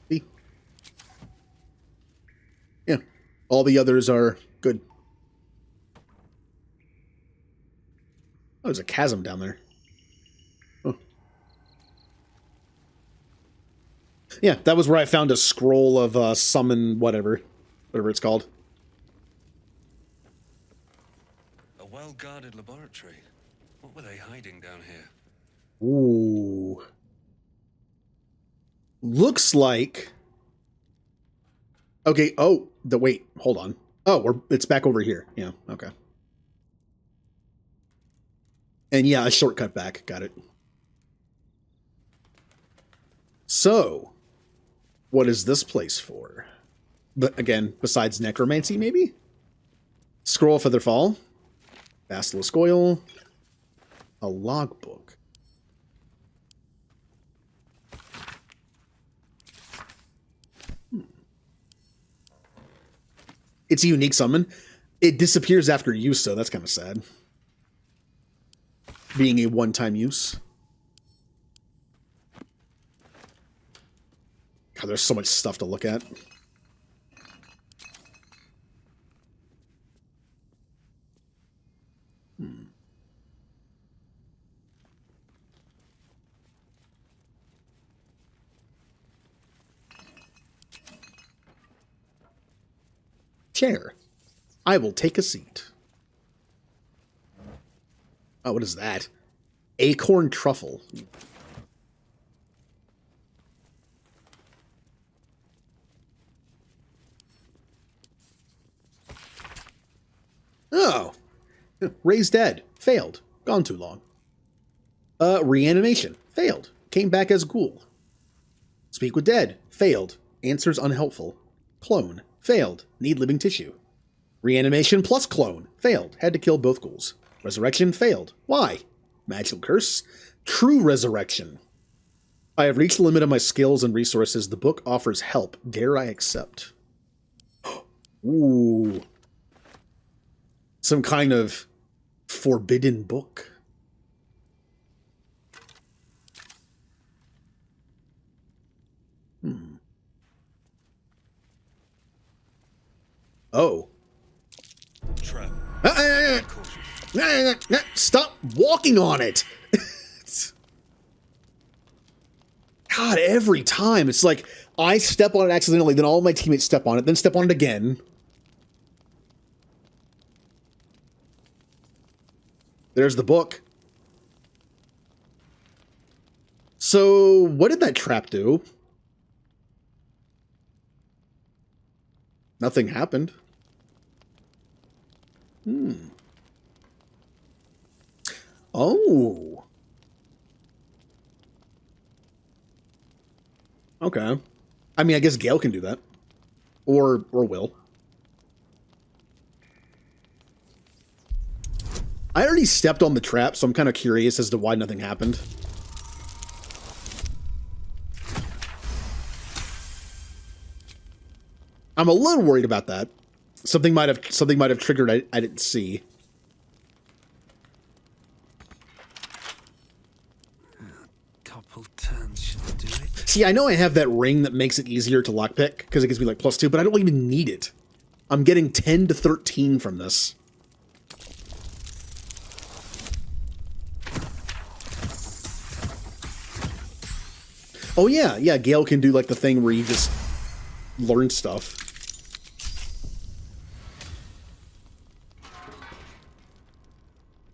See? Yeah. All the others are good. Oh, there's a chasm down there. Oh. Yeah, that was where I found a scroll of summon whatever it's called. A well-guarded laboratory. What were they hiding down here? Ooh. Looks like... Okay, oh, wait, hold on. Oh, it's back over here. Yeah, okay. And yeah, a shortcut back. Got it. So, what is this place for? But again, besides necromancy, maybe? Scroll of Featherfall. Basilisk Oil. A logbook. It's a unique summon. It disappears after use, so that's kind of sad. Being a one-time use. God, there's so much stuff to look at. Chair. I will take a seat. Oh, what is that? Acorn truffle. Oh. Raised dead. Failed. Gone too long. Reanimation. Failed. Came back as a ghoul. Speak with dead. Failed. Answers unhelpful. Clone. Failed. Need living tissue. Reanimation plus clone. Failed. Had to kill both ghouls. Resurrection. Failed. Why? Magical curse. True resurrection. I have reached the limit of my skills and resources. The book offers help. Dare I accept? Ooh. Some kind of forbidden book. Oh. Stop walking on it. God, every time. It's like I step on it accidentally, then all my teammates step on it, then step on it again. There's the book. So, what did that trap do? Nothing happened. Oh. Okay. I mean, I guess Gale can do that. Or will. I already stepped on the trap, so I'm kind of curious as to why nothing happened. I'm a little worried about that. Something might have triggered I didn't see. Couple turns should do it. See, I know I have that ring that makes it easier to lockpick because it gives me like +2, but I don't even need it. I'm getting 10 to 13 from this. Oh yeah, Gale can do like the thing where you just learn stuff.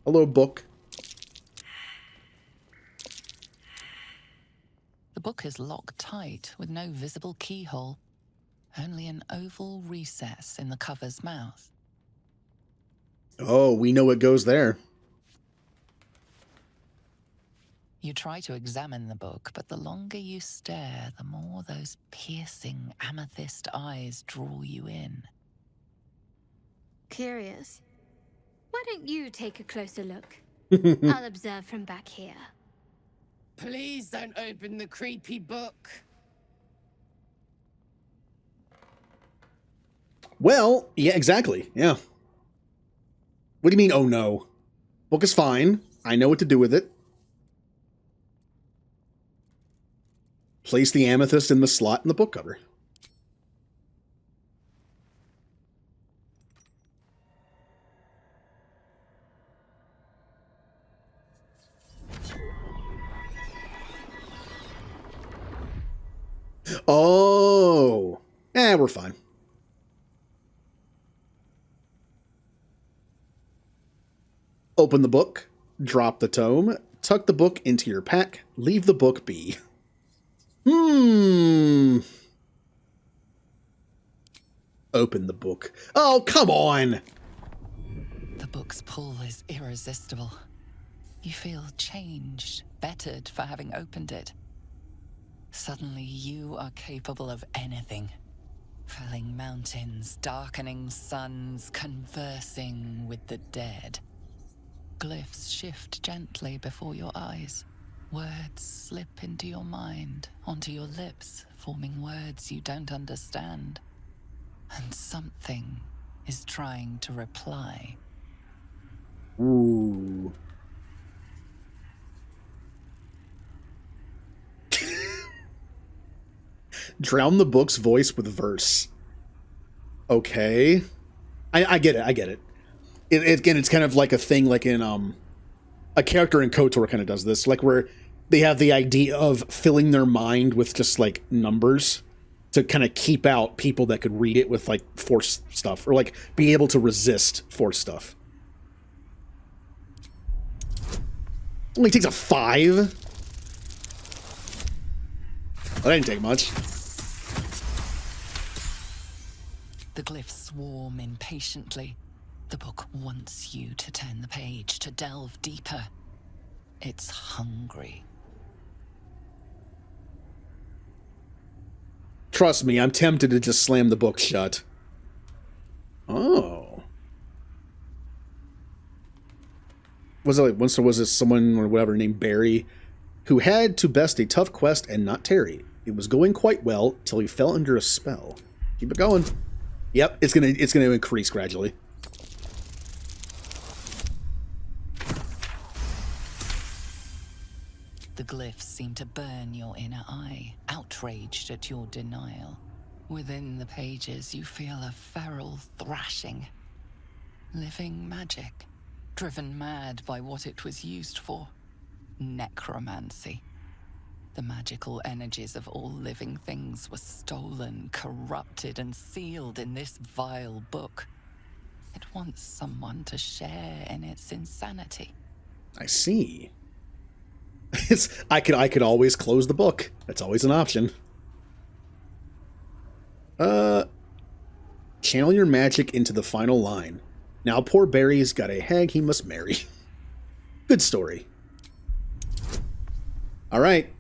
Hello, book. The book is locked tight with no visible keyhole, only an oval recess in the cover's mouth. Oh, we know what goes there. You try to examine the book, but the longer you stare, the more those piercing amethyst eyes draw you in. Curious. Why don't you take a closer look? I'll observe from back here. Please don't open the creepy book. Well, yeah, exactly. Yeah. What do you mean, oh no? Book is fine. I know what to do with it. Place the amethyst in the slot in the book cover. Oh. We're fine. Open the book, drop the tome, tuck the book into your pack, leave the book be. Open the book. Oh, come on! The book's pull is irresistible. You feel changed, bettered for having opened it. Suddenly you are capable of anything. Felling mountains, darkening suns, conversing with the dead. Glyphs shift gently before your eyes. Words slip into your mind, onto your lips, forming words you don't understand. And something is trying to reply. Ooh. Drown the book's voice with verse. Okay. I get it. Again, it's kind of like a thing like in, a character in KOTOR kind of does this, like where they have the idea of filling their mind with just like numbers to kind of keep out people that could read it with like force stuff or like be able to resist force stuff. Only takes a 5. Well, that didn't take much. The glyphs swarm impatiently. The book wants you to turn the page, to delve deeper. It's hungry. Trust me, I'm tempted to just slam the book shut. Oh. Was it like once there was this someone or whatever named Barry who had to best a tough quest and not tarry. It was going quite well till he fell under a spell. Keep it going. Yep, it's gonna increase gradually. The glyphs seem to burn your inner eye, outraged at your denial. Within the pages, you feel a feral thrashing. Living magic, driven mad by what it was used for. Necromancy. The magical energies of all living things were stolen, corrupted, and sealed in this vile book. It wants someone to share in its insanity. I see. I could always close the book. That's always an option. Channel your magic into the final line. Now poor Barry's got a hag he must marry. Good story. All right.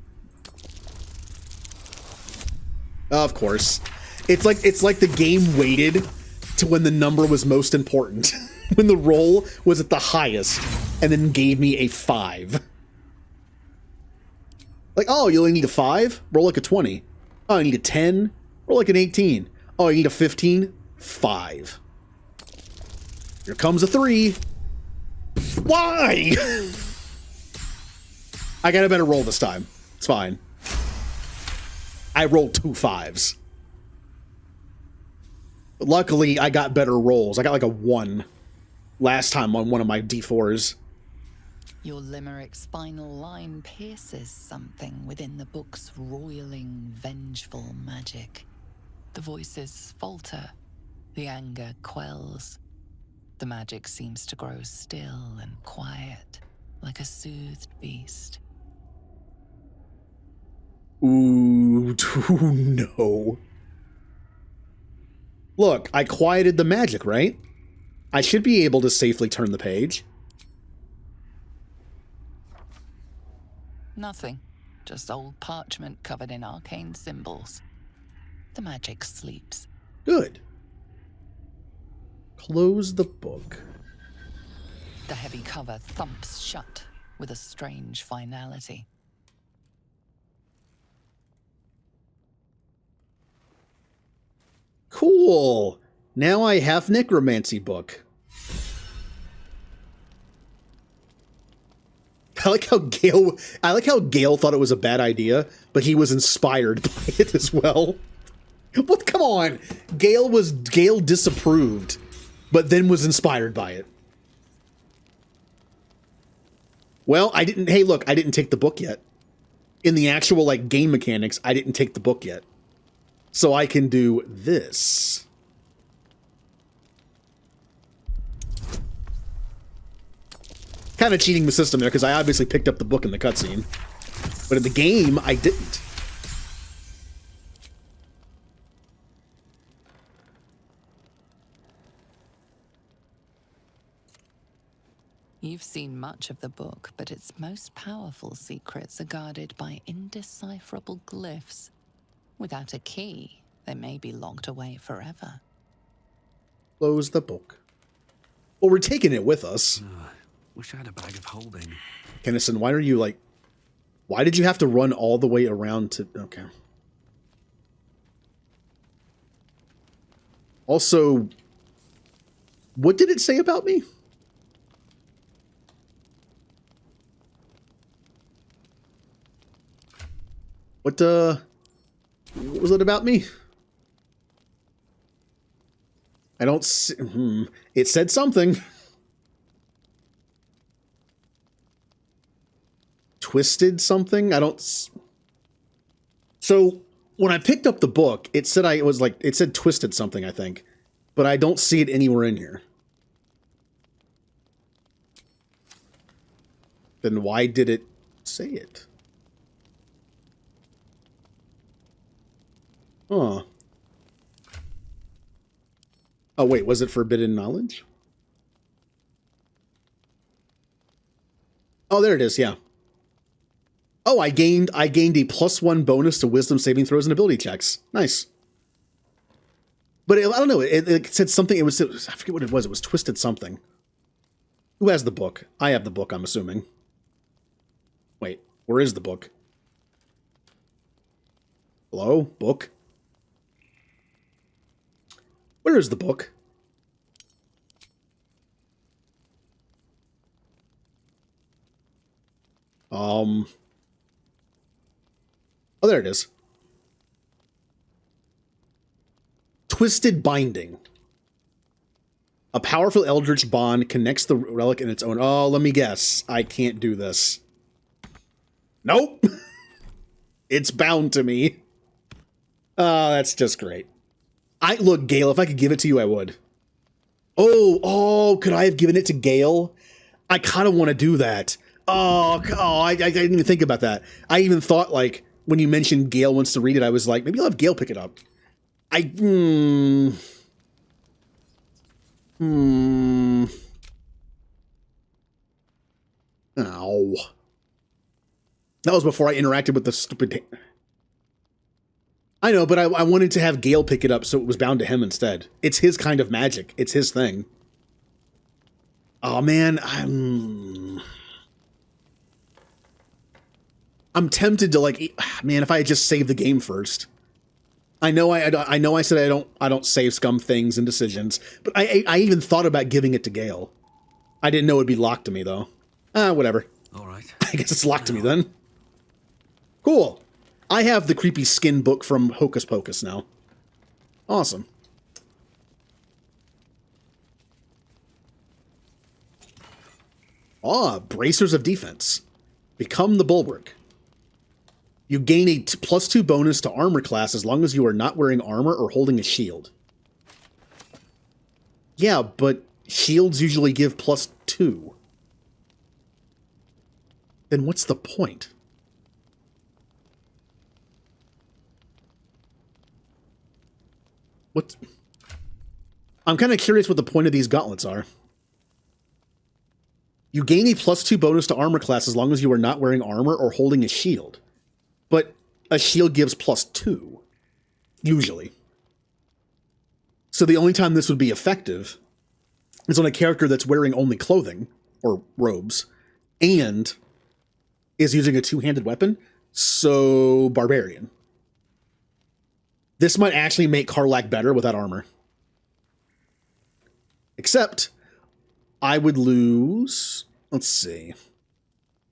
Of course. It's like the game waited to when the number was most important. When the roll was at the highest and then gave me a 5. Like, oh, you only need a 5? Roll like a 20. Oh, you need a 10? Roll like an 18. Oh, you need a 15? 5. Here comes a 3. Why? I got a better roll this time. It's fine. I rolled 2 5s. But luckily, I got better rolls. I got like a 1 last time on one of my D4s. Your limerick's final line pierces something within the book's roiling, vengeful magic. The voices falter. The anger quells. The magic seems to grow still and quiet, like a soothed beast. Ooh, no. Look, I quieted the magic, right? I should be able to safely turn the page. Nothing. Just old parchment covered in arcane symbols. The magic sleeps. Good. Close the book. The heavy cover thumps shut with a strange finality. Cool. Now I have necromancy book. I like how Gale thought it was a bad idea, but he was inspired by it as well. What? Come on. Gale disapproved, but then was inspired by it. Well, hey, look, I didn't take the book yet. In the actual, like, game mechanics, I didn't take the book yet. So I can do this. Kind of cheating the system there, because I obviously picked up the book in the cutscene. But in the game, I didn't. You've seen much of the book, but its most powerful secrets are guarded by indecipherable glyphs. Without a key, they may be locked away forever. Close the book. Well, we're taking it with us. Wish I had a bag of holding. Kennison, why are you like... Why did you have to run all the way around to... Okay. Also, what did it say about me? What was it about me? I don't see... It said something. Twisted something? I don't... So, when I picked up the book, it said it said twisted something, I think. But I don't see it anywhere in here. Then why did it say it? Huh. Oh, wait, was it forbidden knowledge? Oh, there it is, yeah. Oh, I gained a +1 bonus to wisdom saving throws and ability checks. Nice. But I don't know. It said something. It was I forget what it was. It was twisted something. Who has the book? I have the book, I'm assuming. Wait, where is the book? Hello? Book? Where is the book? Oh, there it is. Twisted Binding. A powerful eldritch bond connects the relic in its own... Oh, let me guess. I can't do this. Nope. It's bound to me. Oh, that's just great. Look, Gale, if I could give it to you, I would. Oh, could I have given it to Gale? I kind of want to do that. I didn't even think about that. I even thought, like, when you mentioned Gale wants to read it, I was like, maybe I'll have Gale pick it up. Ow. That was before I interacted with the stupid... I know, but I wanted to have Gale pick it up so it was bound to him instead. It's his kind of magic. It's his thing. Oh, man, I'm tempted to, like, man, if I had just saved the game first. I know I said I don't save scum things and decisions, but I even thought about giving it to Gale. I didn't know it'd be locked to me, though. Whatever. All right. I guess it's locked to me then. Cool. I have the creepy skin book from Hocus Pocus now. Awesome. Bracers of Defense. Become the Bulwark. You gain a +2 bonus to armor class as long as you are not wearing armor or holding a shield. Yeah, but shields usually give +2. Then what's the point? I'm kind of curious what the point of these gauntlets are. You gain a +2 bonus to armor class as long as you are not wearing armor or holding a shield. But a shield gives +2. Usually. So the only time this would be effective is on a character that's wearing only clothing, or robes, and is using a two-handed weapon, so Barbarian. This might actually make Karlach better without armor. Except, I would lose... Let's see.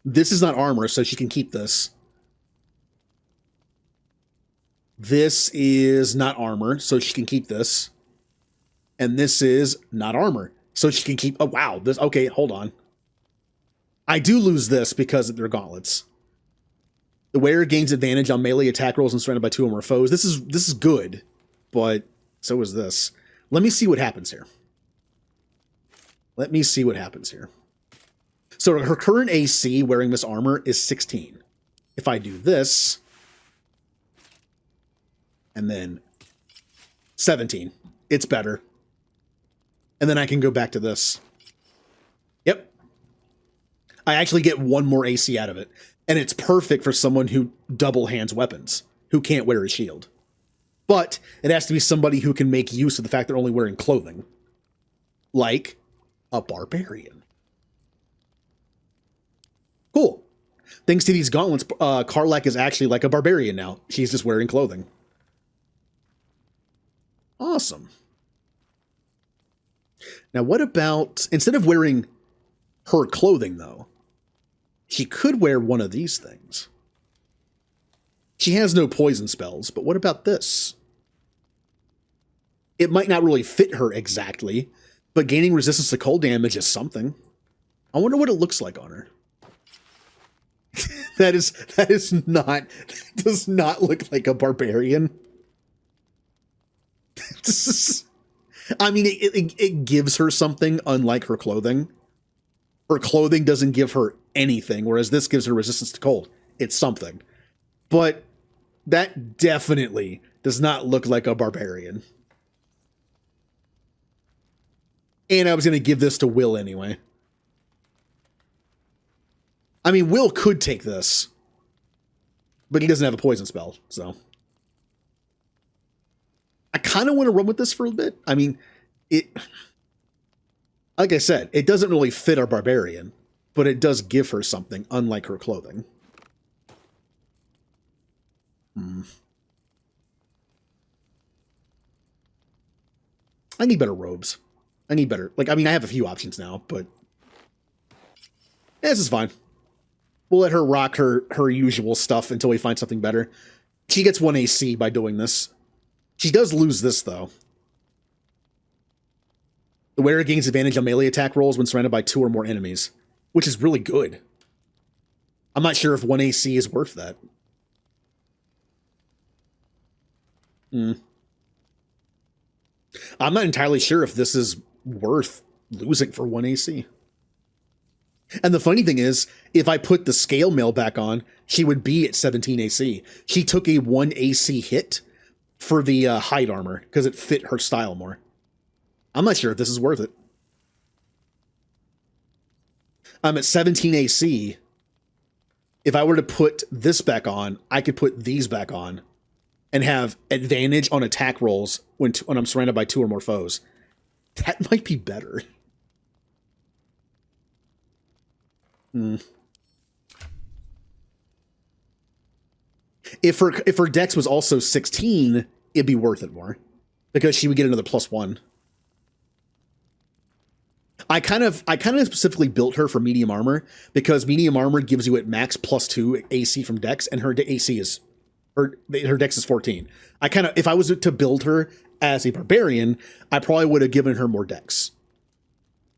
This is not armor, so she can keep this. This is not armor, so she can keep this. And this is not armor, so she can keep... Oh, wow. This. Okay, hold on. I do lose this because they're gauntlets. The wearer gains advantage on melee attack rolls and surrounded by 2 or more foes. This is good, but so is this. Let me see what happens here. Let me see what happens here. So her current AC wearing this armor is 16. If I do this, and then 17, it's better. And then I can go back to this. Yep. I actually get 1 more AC out of it. And it's perfect for someone who double hands weapons, who can't wear a shield. But it has to be somebody who can make use of the fact they're only wearing clothing. Like a barbarian. Cool. Thanks to these gauntlets, Karlach is actually like a barbarian now. She's just wearing clothing. Awesome. Now what about, instead of wearing her clothing though, she could wear one of these things. She has no poison spells, but what about this? It might not really fit her exactly, but gaining resistance to cold damage is something. I wonder what it looks like on her. That does not look like a barbarian. I mean, it gives her something unlike her clothing. Her clothing doesn't give her anything, whereas this gives her resistance to cold. It's something. But that definitely does not look like a barbarian. And I was going to give this to Will anyway. I mean, Will could take this. But he doesn't have a poison spell, so. I kind of want to run with this for a bit. I mean, like I said, it doesn't really fit our barbarian, but it does give her something, unlike her clothing. I need better robes. I need better... Like, I mean, I have a few options now, but... This is fine. We'll let her rock her usual stuff until we find something better. She gets 1 AC by doing this. She does lose this, though. The wearer gains advantage on melee attack rolls when surrounded by 2 or more enemies, which is really good. I'm not sure if 1 AC is worth that. I'm not entirely sure if this is worth losing for 1 AC. And the funny thing is, if I put the scale mail back on, she would be at 17 AC. She took a 1 AC hit for the hide armor because it fit her style more. I'm not sure if this is worth it. I'm at 17 AC. If I were to put this back on, I could put these back on and have advantage on attack rolls when I'm surrounded by 2 or more foes. That might be better. If her dex was also 16, it'd be worth it more. Because she would get another +1. I kind of specifically built her for medium armor, because medium armor gives you at max +2 AC from dex, and her AC is... Her dex is 14. If I was to build her as a barbarian, I probably would have given her more dex.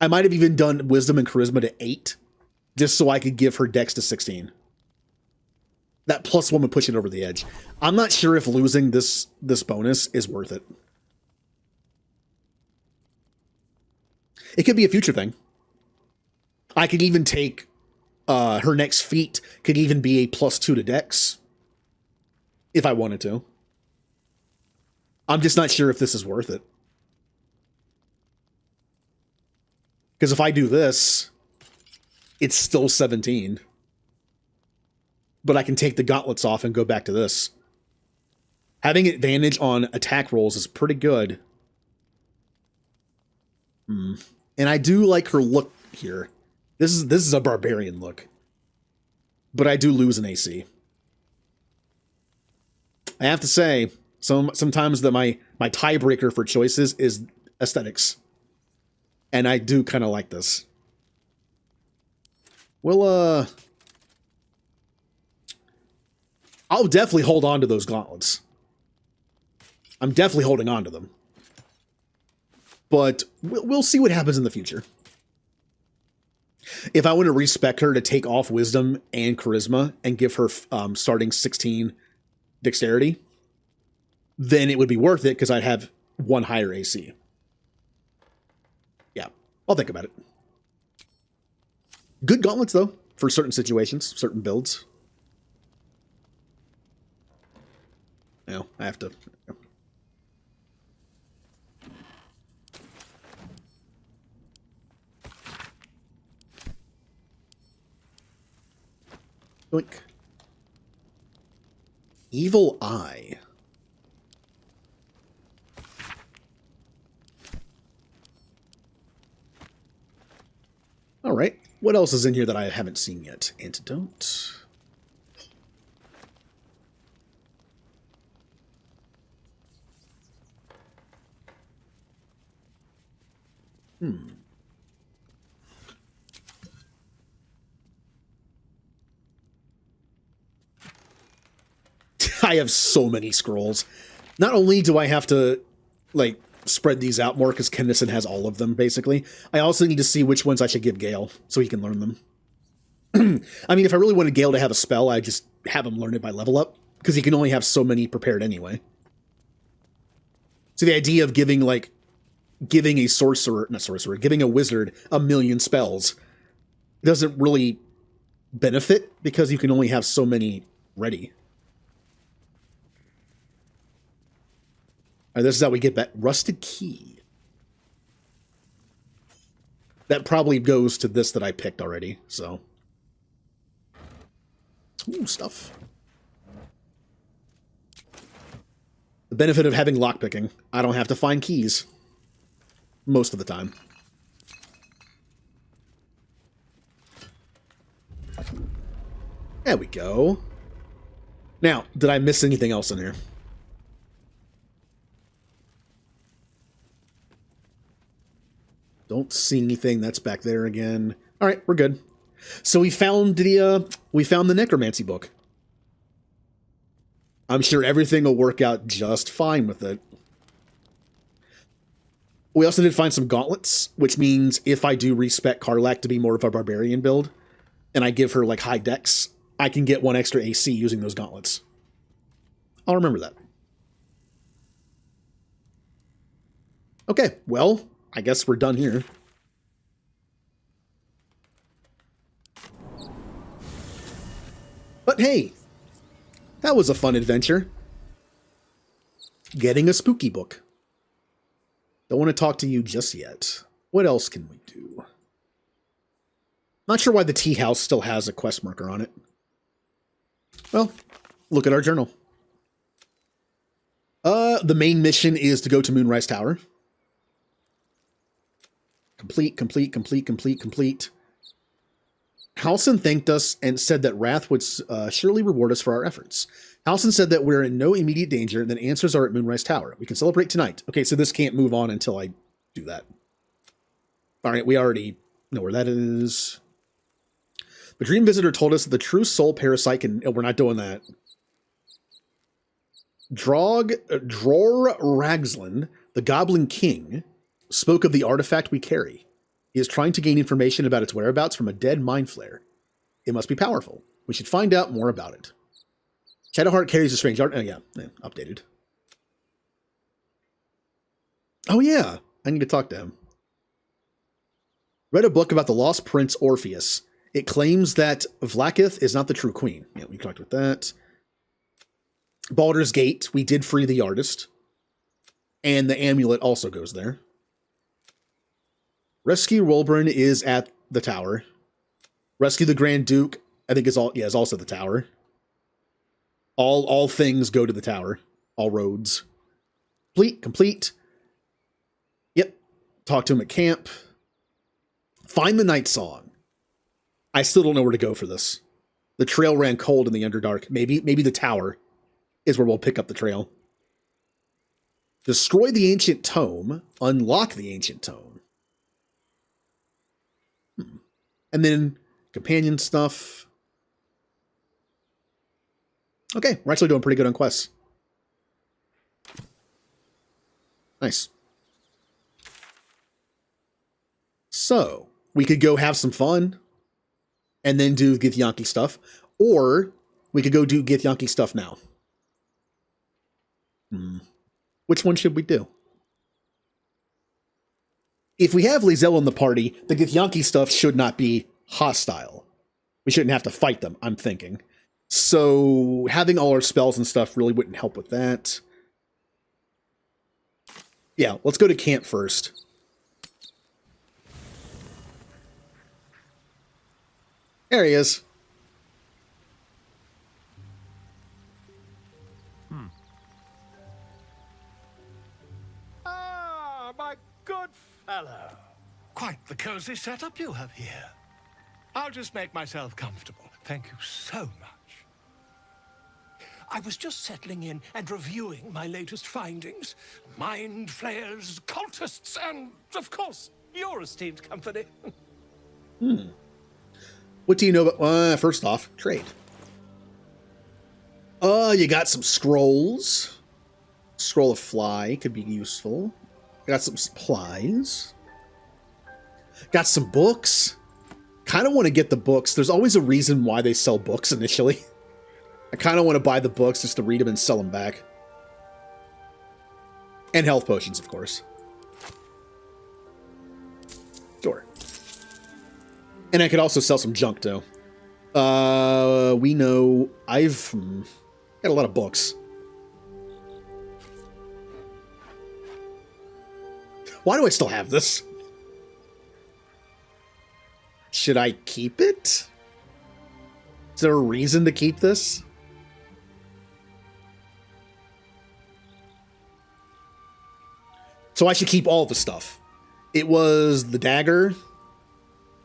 I might have even done wisdom and charisma to 8, just so I could give her dex to 16. That +1 would push it over the edge. I'm not sure if losing this bonus is worth it. It could be a future thing. I could even take her next feat could even be a +2 to dex if I wanted to. I'm just not sure if this is worth it. Because if I do this, it's still 17. But I can take the gauntlets off and go back to this. Having advantage on attack rolls is pretty good. And I do like her look here. This is a barbarian look. But I do lose an AC. I have to say, sometimes my tiebreaker for choices is aesthetics. And I do kind of like this. Well, I'll definitely hold on to those gauntlets. I'm definitely holding on to them. But we'll see what happens in the future. If I want to respec her to take off wisdom and charisma and give her starting 16 dexterity, then it would be worth it because I'd have 1 higher AC. Yeah, I'll think about it. Good gauntlets, though, for certain situations, certain builds. You know, I have to... Boink. Evil Eye. All right. What else is in here that I haven't seen yet? Antidote. I have so many scrolls. Not only do I have to, like, spread these out more because Kennison has all of them, basically, I also need to see which ones I should give Gale so he can learn them. I mean, if I really wanted Gale to have a spell, I'd just have him learn it by level up, because he can only have so many prepared anyway. So the idea of giving a wizard 1,000,000 spells doesn't really benefit, because you can only have so many ready. All right, this is how we get that rusted key. That probably goes to this that I picked already, so. Ooh, stuff. benefit of having lockpicking. I don't have to find keys. Most of the time. There we go. Now, did I miss anything else in here? Don't see anything. That's back there again. All right, we're good. So we found the necromancy book. I'm sure everything will work out just fine with it. We also did find some gauntlets, which means if I do respec Karlak to be more of a barbarian build, and I give her like high dex, I can get 1 extra AC using those gauntlets. I'll remember that. Okay, well, I guess we're done here. But hey, that was a fun adventure. Getting a spooky book. Don't want to talk to you just yet. What else can we do? Not sure why the tea house still has a quest marker on it. Well, look at our journal. The main mission is to go to Moonrise Tower. Complete. Halsin thanked us and said that Wrath would surely reward us for our efforts. Halsin said that we're in no immediate danger and that answers are at Moonrise Tower. We can celebrate tonight. Okay, so this can't move on until I do that. All right, we already know where that is. The Dream Visitor told us that the true soul parasite can... Oh, we're not doing that. Dror Ragzlin, the Goblin King, spoke of the artifact we carry. He is trying to gain information about its whereabouts from a dead mind flare. It must be powerful. We should find out more about it. Shadowheart carries a strange art... Oh, yeah, updated. Oh, yeah. I need to talk to him. Read a book about the lost prince Orpheus. It claims that Vlakith is not the true queen. Yeah, we talked about that. Baldur's Gate. We did free the artist. And the amulet also goes there. Rescue Wolburn is at the tower. Rescue the Grand Duke, I think is also the tower. All things go to the tower. All roads. Complete. Yep. Talk to him at camp. Find the Night Song. I still don't know where to go for this. The trail ran cold in the Underdark. Maybe the tower is where we'll pick up the trail. Destroy the ancient tome. Unlock the ancient tome. And then companion stuff. Okay, we're actually doing pretty good on quests. Nice. So, we could go have some fun and then do Githyanki stuff, or we could go do Githyanki stuff now. Which one should we do? If we have Lizelle in the party, the Githyanki stuff should not be hostile. We shouldn't have to fight them, I'm thinking. So having all our spells and stuff really wouldn't help with that. Yeah, let's go to camp first. There he is. Ah, my good fellow. Quite the cozy setup you have here. I'll just make myself comfortable. Thank you so much. I was just settling in and reviewing my latest findings. Mind flayers, cultists, and, of course, your esteemed company. What do you know about... first off, trade. You got some scrolls. Scroll of Fly could be useful. Got some supplies. Got some books. Kind of want to get the books. There's always a reason why they sell books initially. I kind of want to buy the books just to read them and sell them back. And health potions, of course. Sure. And I could also sell some junk, too. We know I've got a lot of books. Why do I still have this? Should I keep it? Is there a reason to keep this? So I should keep all the stuff. It was the dagger,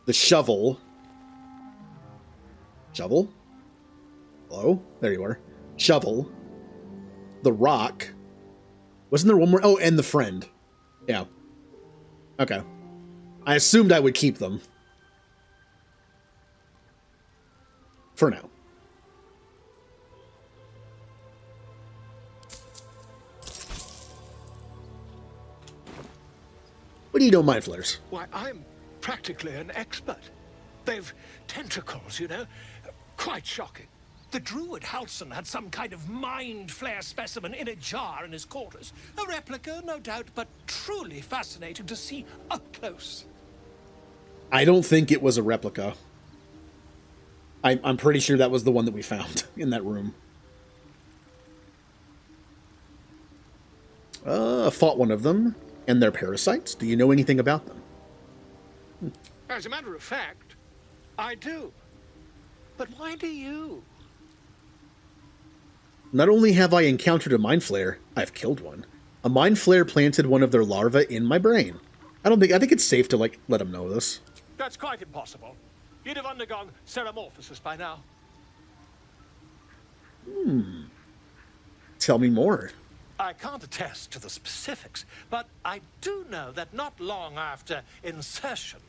the shovel. Shovel? Hello? There you are. Shovel. The rock. Wasn't there one more? Oh, and the friend. Yeah. Okay. I assumed I would keep them. For now. What do you know, mind flares? Why, I'm practically an expert. They've tentacles, you know? Quite shocking. The druid Halson had some kind of mind flare specimen in a jar in his quarters. A replica, no doubt, but truly fascinating to see up close. I don't think it was a replica. I'm pretty sure that was the one that we found in that room. Fought one of them, and they're parasites. Do you know anything about them? As a matter of fact, I do. But why do you? Not only have I encountered a mind flare, I've killed one. A mind flare planted one of their larvae in my brain. I think it's safe to, like, let them know this. That's quite impossible. You'd have undergone ceramorphosis by now. Tell me more. I can't attest to the specifics, but I do know that not long after insertion,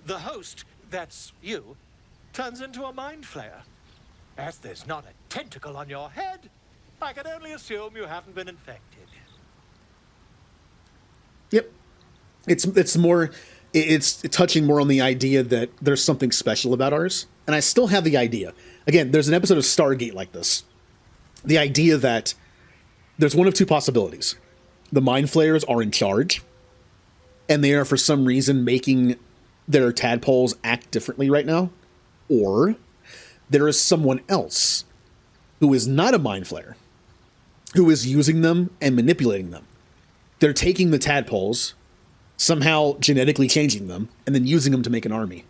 the host, that's you, turns into a mind flayer. As there's not a tentacle on your head, I can only assume you haven't been infected. Yep. It's touching more on the idea that there's something special about ours. And I still have the idea. Again, there's an episode of Stargate like this. The idea that there's one of two possibilities. The mind flayers are in charge, and they are for some reason making their tadpoles act differently right now. Or there is someone else who is not a mind flayer, who is using them and manipulating them. They're taking the tadpoles, somehow genetically changing them, and then using them to make an army.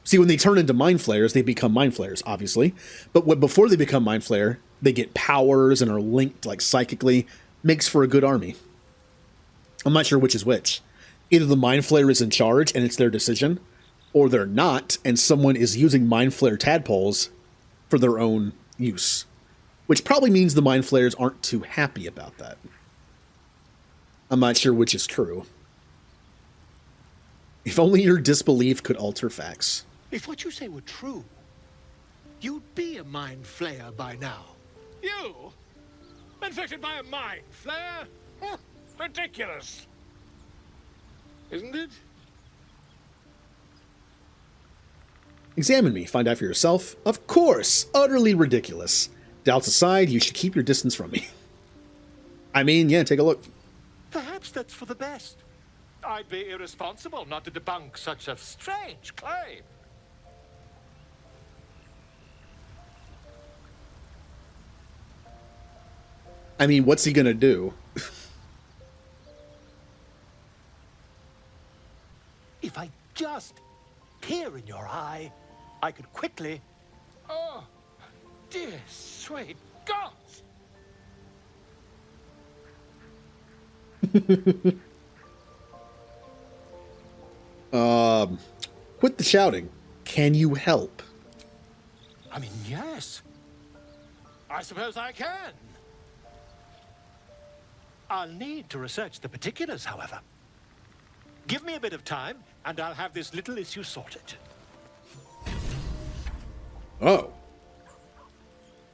See, when they turn into mind flayers, they become mind flayers, obviously. But before they become mind flayer, they get powers and are linked, like, psychically. Makes for a good army. I'm not sure which is which. Either the mind flayer is in charge and it's their decision, or they're not, and someone is using mind flare tadpoles for their own use. Which probably means the mind flayers aren't too happy about that. I'm not sure which is true. If only your disbelief could alter facts. If what you say were true, you'd be a mind flayer by now. You? Infected by a mind flare? Ridiculous. Isn't it? Examine me, find out for yourself. Of course, utterly ridiculous. Doubts aside, you should keep your distance from me. I mean, yeah, take a look. Perhaps that's for the best. I'd be irresponsible not to debunk such a strange claim. I mean, what's he gonna do? If I just peer in your eye, I could quickly... Oh, dear sweet gods! Quit the shouting. Can you help? I mean, yes. I suppose I can. I'll need to research the particulars, however. Give me a bit of time, and I'll have this little issue sorted. Oh.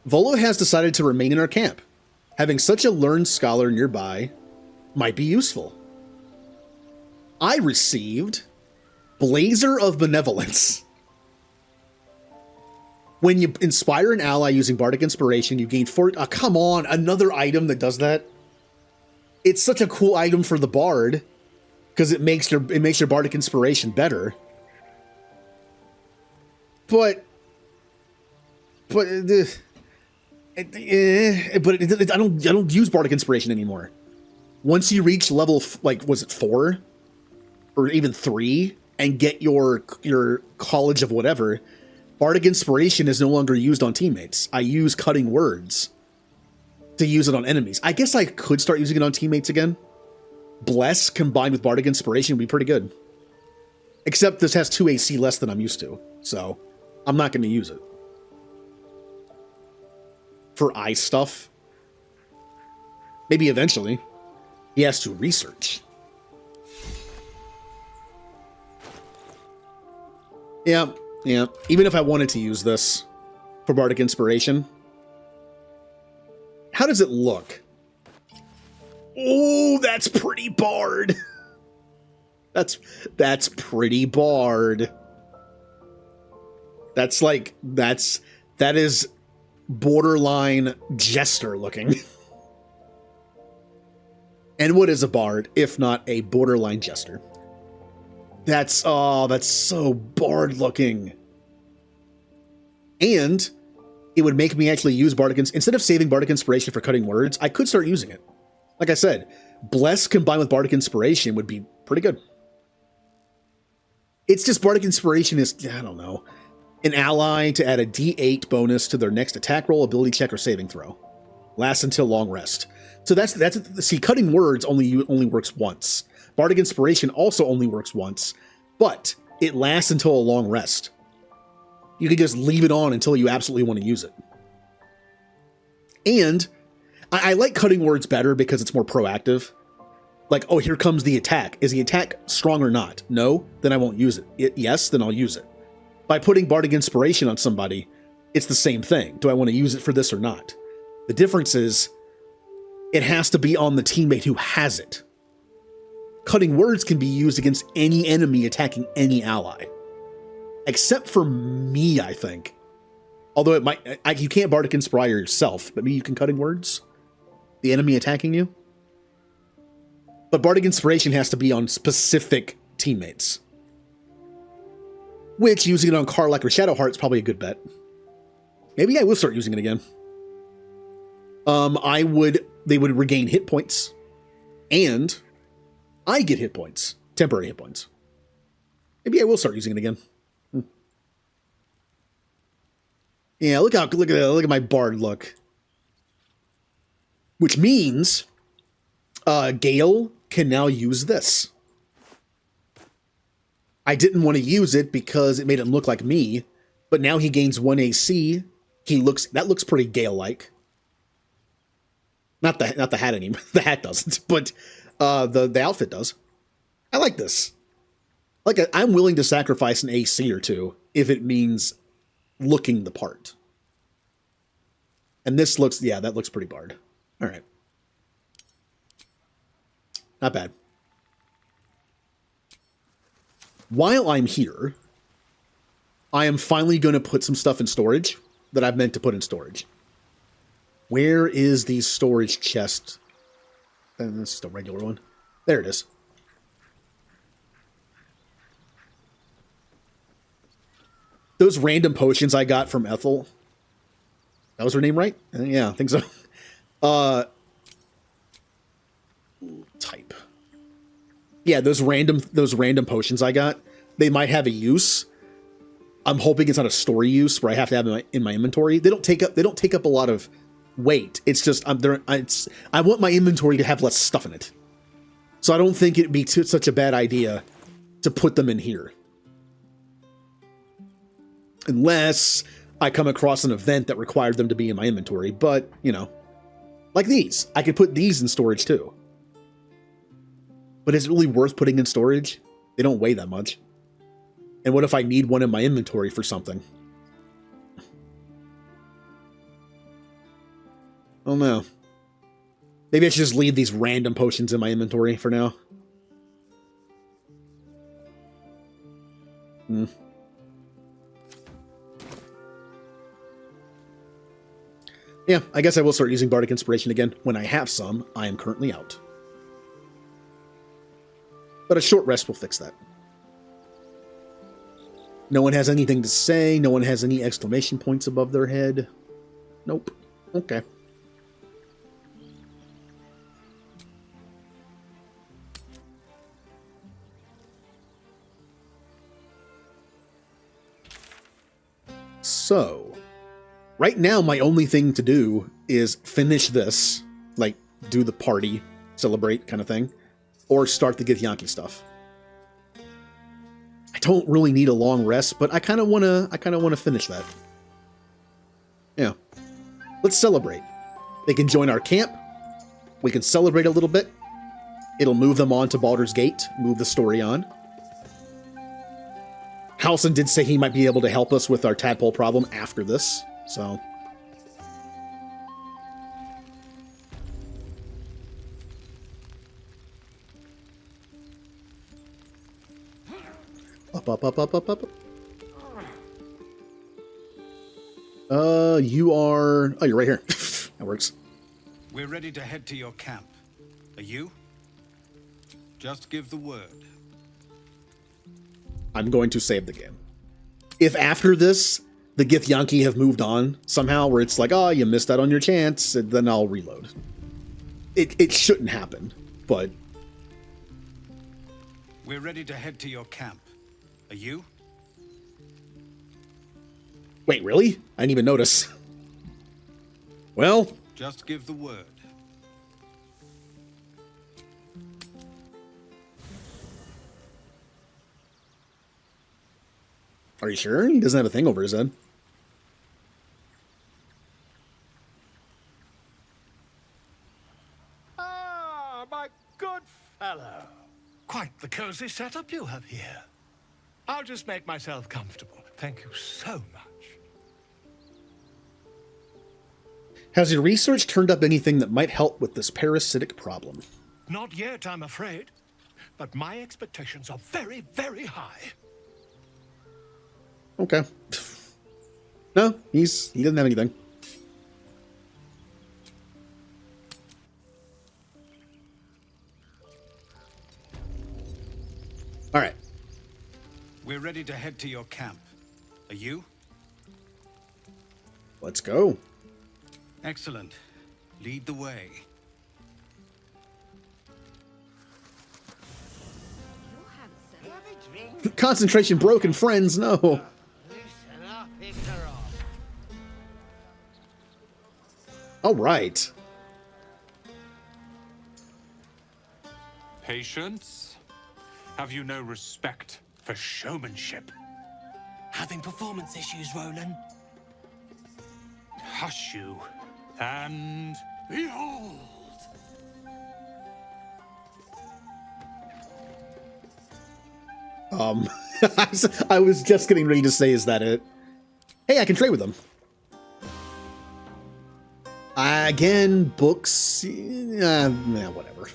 Volo has decided to remain in our camp. Having such a learned scholar nearby might be useful. I received Blazer of Benevolence. When you inspire an ally using Bardic Inspiration, you gain 4... Oh, come on, another item that does that? It's such a cool item for the Bard, because it makes your Bardic Inspiration better. But I don't use Bardic Inspiration anymore. Once you reach level, like, was it 4? Or even 3? And get your College of whatever, Bardic Inspiration is no longer used on teammates. I use Cutting Words to use it on enemies. I guess I could start using it on teammates again. Bless combined with Bardic Inspiration would be pretty good. Except this has 2 AC less than I'm used to, so I'm not going to use it. For eye stuff. Maybe eventually. He has to research. Yeah. Even if I wanted to use this for Bardic Inspiration. How does it look? Oh, that's pretty bard. That's pretty bard. That is borderline jester looking. And what is a bard if not a borderline jester? That's so bard looking. And it would make me actually use Bardic instead of saving Bardic Inspiration for cutting words, I could start using it. Like I said, Bless combined with Bardic Inspiration would be pretty good. It's just Bardic Inspiration is, I don't know, an ally to add a D8 bonus to their next attack roll, ability check, or saving throw. Lasts until long rest. So that's see, cutting words only works once. Bardic Inspiration also only works once, but it lasts until a long rest. You can just leave it on until you absolutely want to use it. And I like cutting words better because it's more proactive. Like, oh, here comes the attack. Is the attack strong or not? No? Then I won't use it. Yes? Then I'll use it. By putting Bardic Inspiration on somebody, it's the same thing. Do I want to use it for this or not? The difference is it has to be on the teammate who has it. Cutting words can be used against any enemy attacking any ally. Except for me, I think. Although it might, you can't Bardic Inspire yourself, but maybe you can cutting words? The enemy attacking you? But Bardic Inspiration has to be on specific teammates. Which, using it on Karlach or Shadowheart is probably a good bet. Maybe I will start using it again. They would regain hit points. And I get hit points. Temporary hit points. Maybe I will start using it again. Yeah, look at my bard look. Which means Gale can now use this. I didn't want to use it because it made him look like me, but now he gains 1 AC. That looks pretty Gale-like. Not the hat anymore. The hat doesn't, but the outfit does. I like this. I'm willing to sacrifice an AC or two if it means looking the part. And this looks, yeah, that looks pretty bard. All right. Not bad. While I'm here, I am finally going to put some stuff in storage that I've meant to put in storage. Where is the storage chest? And this is just a regular one. There it is. Those random potions I got from Ethel. That was her name, right? Yeah, I think so. Type. Yeah, those random potions I got, they might have a use. I'm hoping it's not a story use where I have to have them in my inventory. They don't take up a lot of weight. It's just I want my inventory to have less stuff in it. So I don't think it'd be such a bad idea to put them in here. Unless I come across an event that required them to be in my inventory. But, you know, like these. I could put these in storage too. But is it really worth putting in storage? They don't weigh that much. And what if I need one in my inventory for something? Oh no. Maybe I should just leave these random potions in my inventory for now. Yeah, I guess I will start using Bardic Inspiration again when I have some. I am currently out. But a short rest will fix that. No one has anything to say. No one has any exclamation points above their head. Nope. Okay. So, right now my only thing to do is finish this, like do the party, celebrate kind of thing. or start the Githyanki stuff. I don't really need a long rest, but I kind of want to finish that. Yeah. Let's celebrate. They can join our camp. We can celebrate a little bit. It'll move them on to Baldur's Gate, move the story on. Halsin did say he might be able to help us with our tadpole problem after this, so. Up. You are... Oh, you're right here. That works. We're ready to head to your camp. Are you? Just give the word. I'm going to save the game. If after this, the Githyanki have moved on somehow, where it's like, oh, you missed out on your chance, then I'll reload. It shouldn't happen, but... We're ready to head to your camp. Are you? Wait, really? I didn't even notice. Well... Just give the word. Are you sure? He doesn't have a thing over his head. Ah, my good fellow. Quite the cozy setup you have here. I'll just make myself comfortable. Thank you so much. Has your research turned up anything that might help with this parasitic problem? Not yet, I'm afraid. But my expectations are very, very high. Okay. No, he doesn't have anything. All right. We're ready to head to your camp. Are you? Let's go. Excellent. Lead the way. Concentration broken, friends, no. All right. Patience? Have you no respect for showmanship? Having performance issues, Roland? Hush you, and behold! I was just getting ready to say, is that it? Hey, I can trade with them. Again, books, whatever.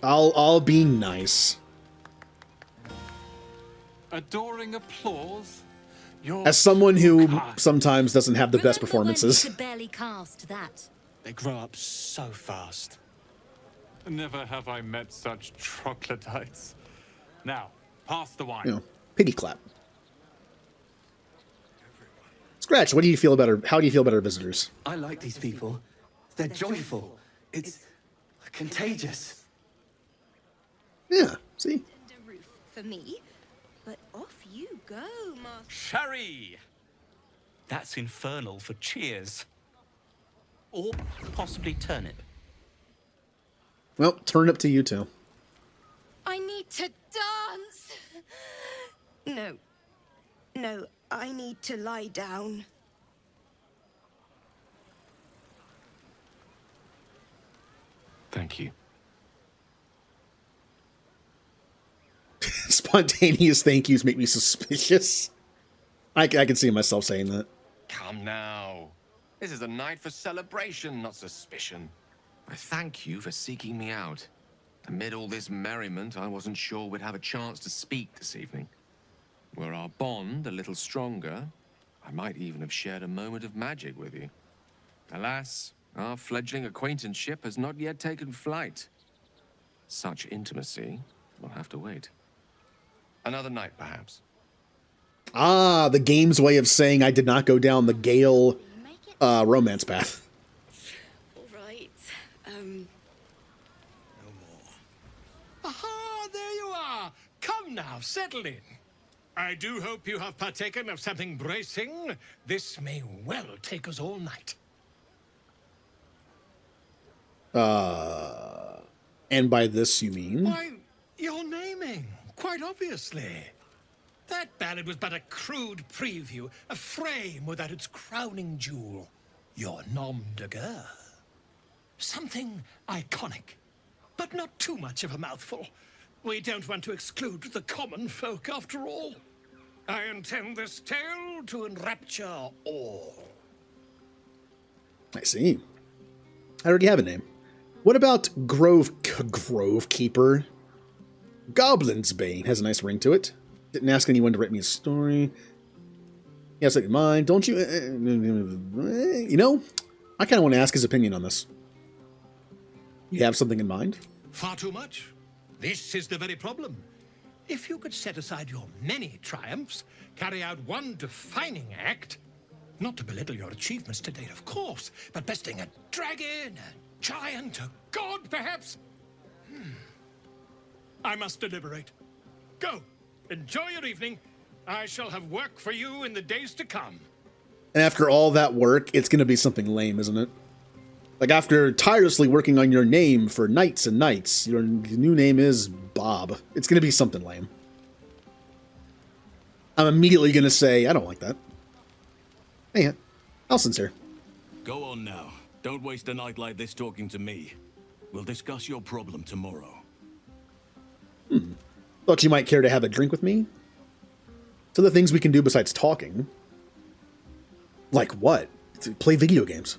I'll be nice. Adoring applause? As someone who sometimes doesn't have the best performances. You could barely cast that. They grow up so fast. Never have I met such troglodytes. Now, pass the wine. You know, piggy clap. Scratch, what do you feel about our, how do you feel about our visitors? I like these people. They're joyful. It's contagious. Yeah, see? For me, but off you go, Master. Sherry! That's infernal for cheers. Or possibly turnip. Well, turnip to you too. I need to dance. No, I need to lie down. Thank you. Spontaneous thank yous make me suspicious. I can see myself saying that. Come now. This is a night for celebration, not suspicion. I thank you for seeking me out. Amid all this merriment, I wasn't sure we'd have a chance to speak this evening. Were our bond a little stronger, I might even have shared a moment of magic with you. Alas, our fledgling acquaintanceship has not yet taken flight. Such intimacy will have to wait. Another night, perhaps. Ah, the game's way of saying I did not go down the Gale romance path. All right. Aha, there you are. Come now, settle in. I do hope you have partaken of something bracing. This may well take us all night. And by this you mean? Why, your naming, quite obviously. That ballad was but a crude preview, a frame without its crowning jewel. Your nom de guerre. Something iconic, but not too much of a mouthful. We don't want to exclude the common folk after all. I intend this tale to enrapture all. I see. I already have a name. What about Grove Keeper? Goblin's Bane has a nice ring to it. Didn't ask anyone to write me a story. You have something in mind, don't you? You know, I kind of want to ask his opinion on this. You have something in mind? Far too much. This is the very problem. If you could set aside your many triumphs, carry out one defining act, not to belittle your achievements to date, of course, but besting a dragon, a giant, a god, perhaps? I must deliberate. Go. Enjoy your evening. I shall have work for you in the days to come. And after all that work, it's going to be something lame, isn't it? Like, after tirelessly working on your name for nights and nights, your new name is Bob. It's going to be something lame. I'm immediately going to say, I don't like that. Hey, Alson's here. Go on now. Don't waste a night like this talking to me. We'll discuss your problem tomorrow. Thought you might care to have a drink with me? So the things we can do besides talking. Like what? To play video games.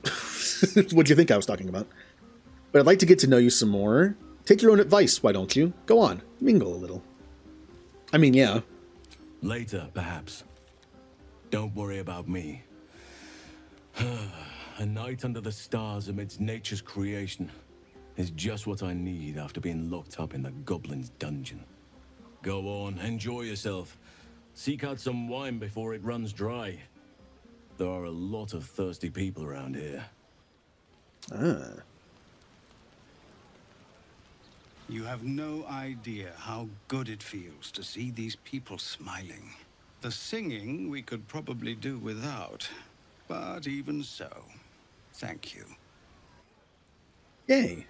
What'd you think I was talking about? But I'd like to get to know you some more. Take your own advice, why don't you? Go on, mingle a little. I mean, yeah. Later, perhaps. Don't worry about me. A night under the stars amidst nature's creation is just what I need after being locked up in the Goblin's dungeon. Go on, enjoy yourself. Seek out some wine before it runs dry. There are a lot of thirsty people around here. You have no idea how good it feels to see these people smiling. The singing we could probably do without, but even so, thank you. Yay.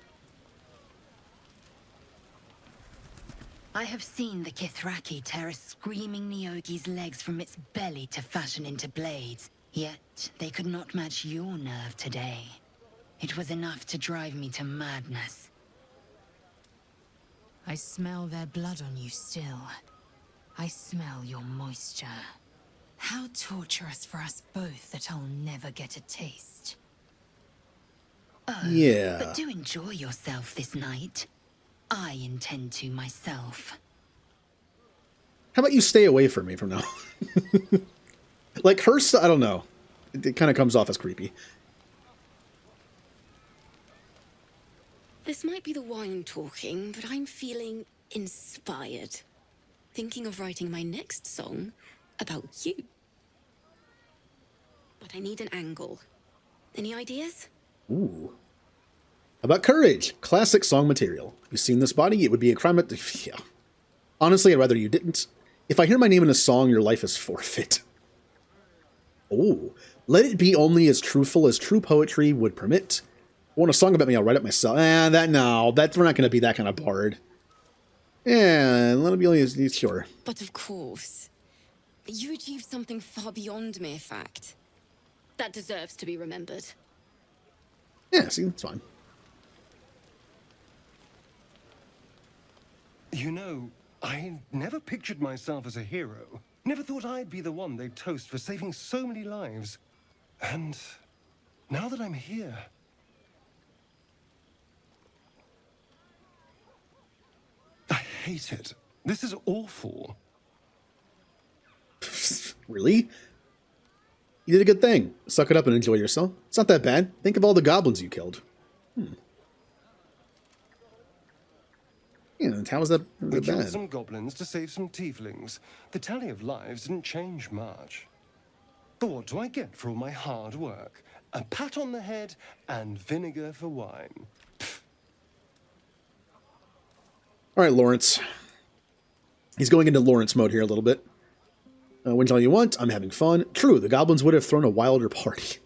I have seen the Kithraki tear a screaming Neogi's legs from its belly to fashion into blades. Yet they could not match your nerve today. It was enough to drive me to madness. I smell their blood on you still. I smell your moisture. How torturous for us both that I'll never get a taste. Oh, yeah. But do enjoy yourself this night. I intend to myself. How about you stay away from me from now? Like her, I don't know. It kind of comes off as creepy. This might be the wine talking, but I'm feeling inspired. Thinking of writing my next song about you. But I need an angle. Any ideas? Ooh. How about Courage? Classic song material. You've seen this body? It would be a crime at... Yeah. Honestly, I'd rather you didn't. If I hear my name in a song, your life is forfeit. Oh. Let it be only as truthful as true poetry would permit. Want a song about me, I'll write it myself. We're not going to be that kind of bard. Yeah, let it be only as sure. But of course, you achieved something far beyond mere fact. That deserves to be remembered. Yeah, see, it's fine. You know, I never pictured myself as a hero. Never thought I'd be the one they'd toast for saving so many lives. And now that I'm here... I hate it. This is awful. Really? You did a good thing. Suck it up and enjoy yourself. It's not that bad. Think of all the goblins you killed. Yeah, how was that We killed bad? some goblins to save some tieflings. The tally of lives didn't change much. But what do I get for all my hard work? A pat on the head and vinegar for wine. All right, Lawrence. He's going into Lawrence mode here a little bit. Win all you want. I'm having fun. True, the goblins would have thrown a wilder party.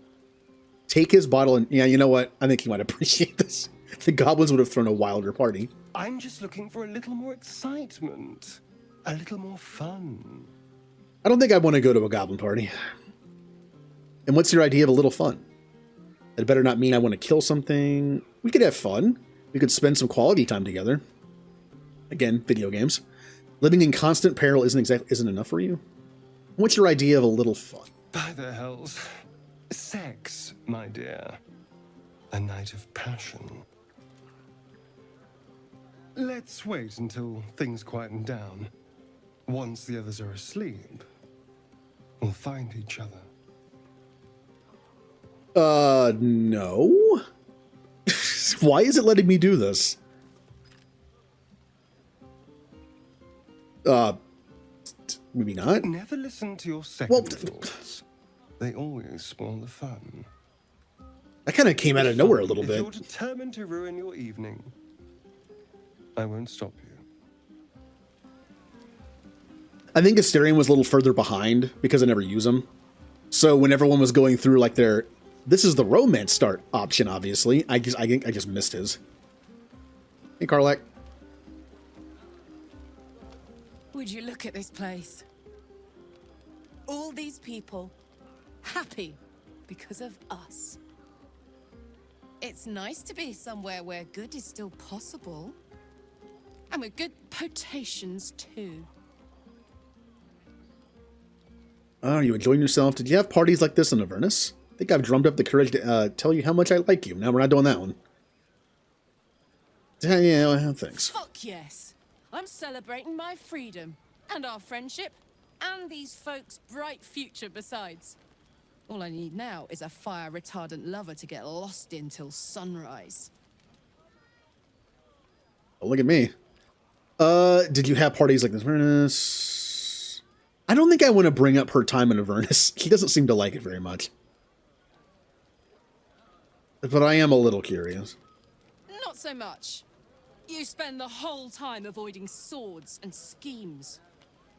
Take his bottle and... Yeah, you know what? I think he might appreciate this. The goblins would have thrown a wilder party. I'm just looking for a little more excitement, a little more fun. I don't think I want to go to a goblin party. And what's your idea of a little fun? It better not mean I want to kill something. We could have fun. We could spend some quality time together. Again, video games. Living in constant peril isn't enough for you? What's your idea of a little fun? By the hells. Sex, my dear. A night of passion. Let's wait until things quieten down. Once the others are asleep, we'll find each other. No. Why is it letting me do this? Maybe not. Never listen to your second thoughts. They always spoil the fun. That kind of came out of nowhere a little bit. If you're determined to ruin your evening, I won't stop you. I think Asterion was a little further behind because I never use them. So when everyone was going through like their, this is the romance start option, obviously. I think I just missed his. Hey, Karlak. Would you look at this place? All these people happy because of us. It's nice to be somewhere where good is still possible. And with good potations too. Oh, are you enjoying yourself? Did you have parties like this in Avernus? I think I've drummed up the courage to tell you how much I like you. Now we're not doing that one. Yeah, well, thanks. Fuck yes. I'm celebrating my freedom, and our friendship, and these folks' bright future besides. All I need now is a fire-retardant lover to get lost in till sunrise. Oh, look at me. Did you have parties like this? Avernus? I don't think I want to bring up her time in Avernus. She doesn't seem to like it very much. But I am a little curious. Not so much. You spend the whole time avoiding swords and schemes.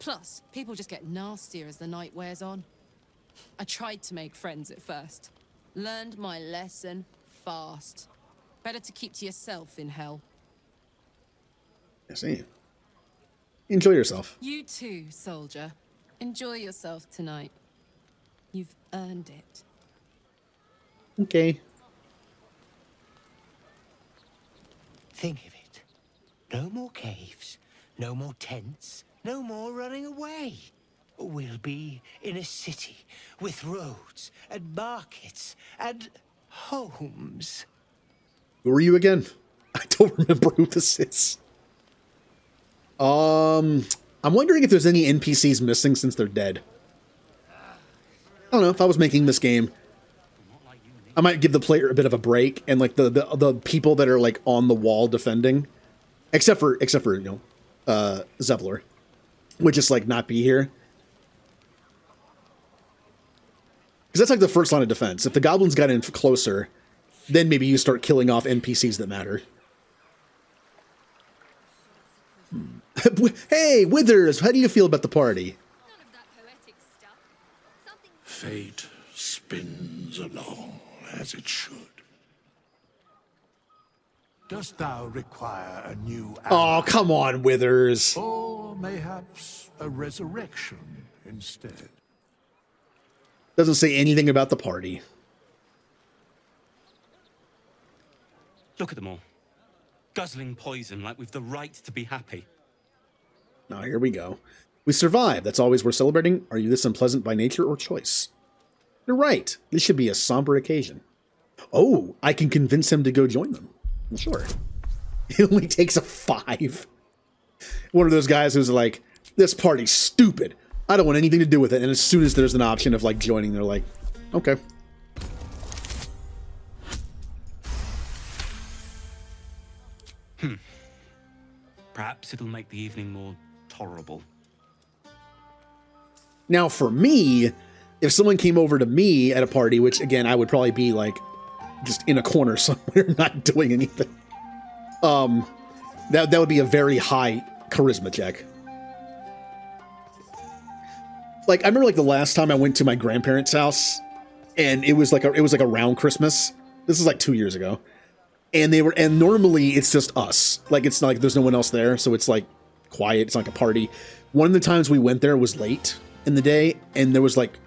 Plus, people just get nastier as the night wears on. I tried to make friends at first. Learned my lesson fast. Better to keep to yourself in hell. I see. Enjoy yourself. You too, soldier. Enjoy yourself tonight. You've earned it. Okay. Think of it. No more caves, no more tents, no more running away. We'll be in a city with roads and markets and homes. Who are you again? I don't remember who this is. I'm wondering if there's any NPCs missing since they're dead. I don't know. If I was making this game, I might give the player a bit of a break and like the people that are like on the wall defending, except for you know, Zevlor, would just like not be here. Because that's like the first line of defense. If the goblins got in closer, then maybe you start killing off NPCs that matter. Hey, Withers, how do you feel about the party? Fate spins along as it should. Dost thou require a new Oh, come on, Withers. or mayhaps a resurrection instead? Doesn't say anything about the party. Look at them all. Guzzling poison like we've the right to be happy. Now, here we go. We survived. That's always worth celebrating. Are you this unpleasant by nature or choice? You're right. This should be a somber occasion. Oh, I can convince him to go join them. Well, sure. It only takes a 5. One of those guys who's like, this party's stupid. I don't want anything to do with it. And as soon as there's an option of like joining, they're like, okay. Perhaps it'll make the evening more tolerable. Now, for me, if someone came over to me at a party, which again, I would probably be like just in a corner somewhere, not doing anything. That would be a very high charisma check. Like, I remember like the last time I went to my grandparents' house, and it was like around Christmas. This is like 2 years ago. And normally it's just us. Like, it's not like there's no one else there, so it's like quiet. It's like a party. One of the times we went there was late in the day, and there was like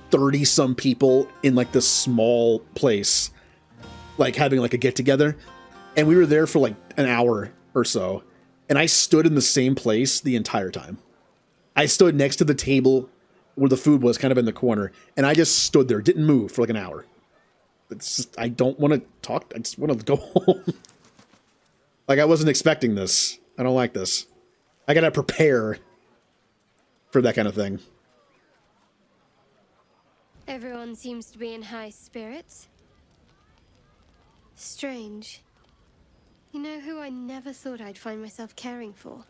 30 some people in like this small place, like having like a get together. And we were there for like an hour or so. And I stood in the same place the entire time. I stood next to the table where the food was, kind of in the corner. And I just stood there, didn't move for like an hour. It's just, I don't want to talk. I just want to go home. Like, I wasn't expecting this. I don't like this. I gotta prepare for that kind of thing. Everyone seems to be in high spirits. Strange. You know who I never thought I'd find myself caring for?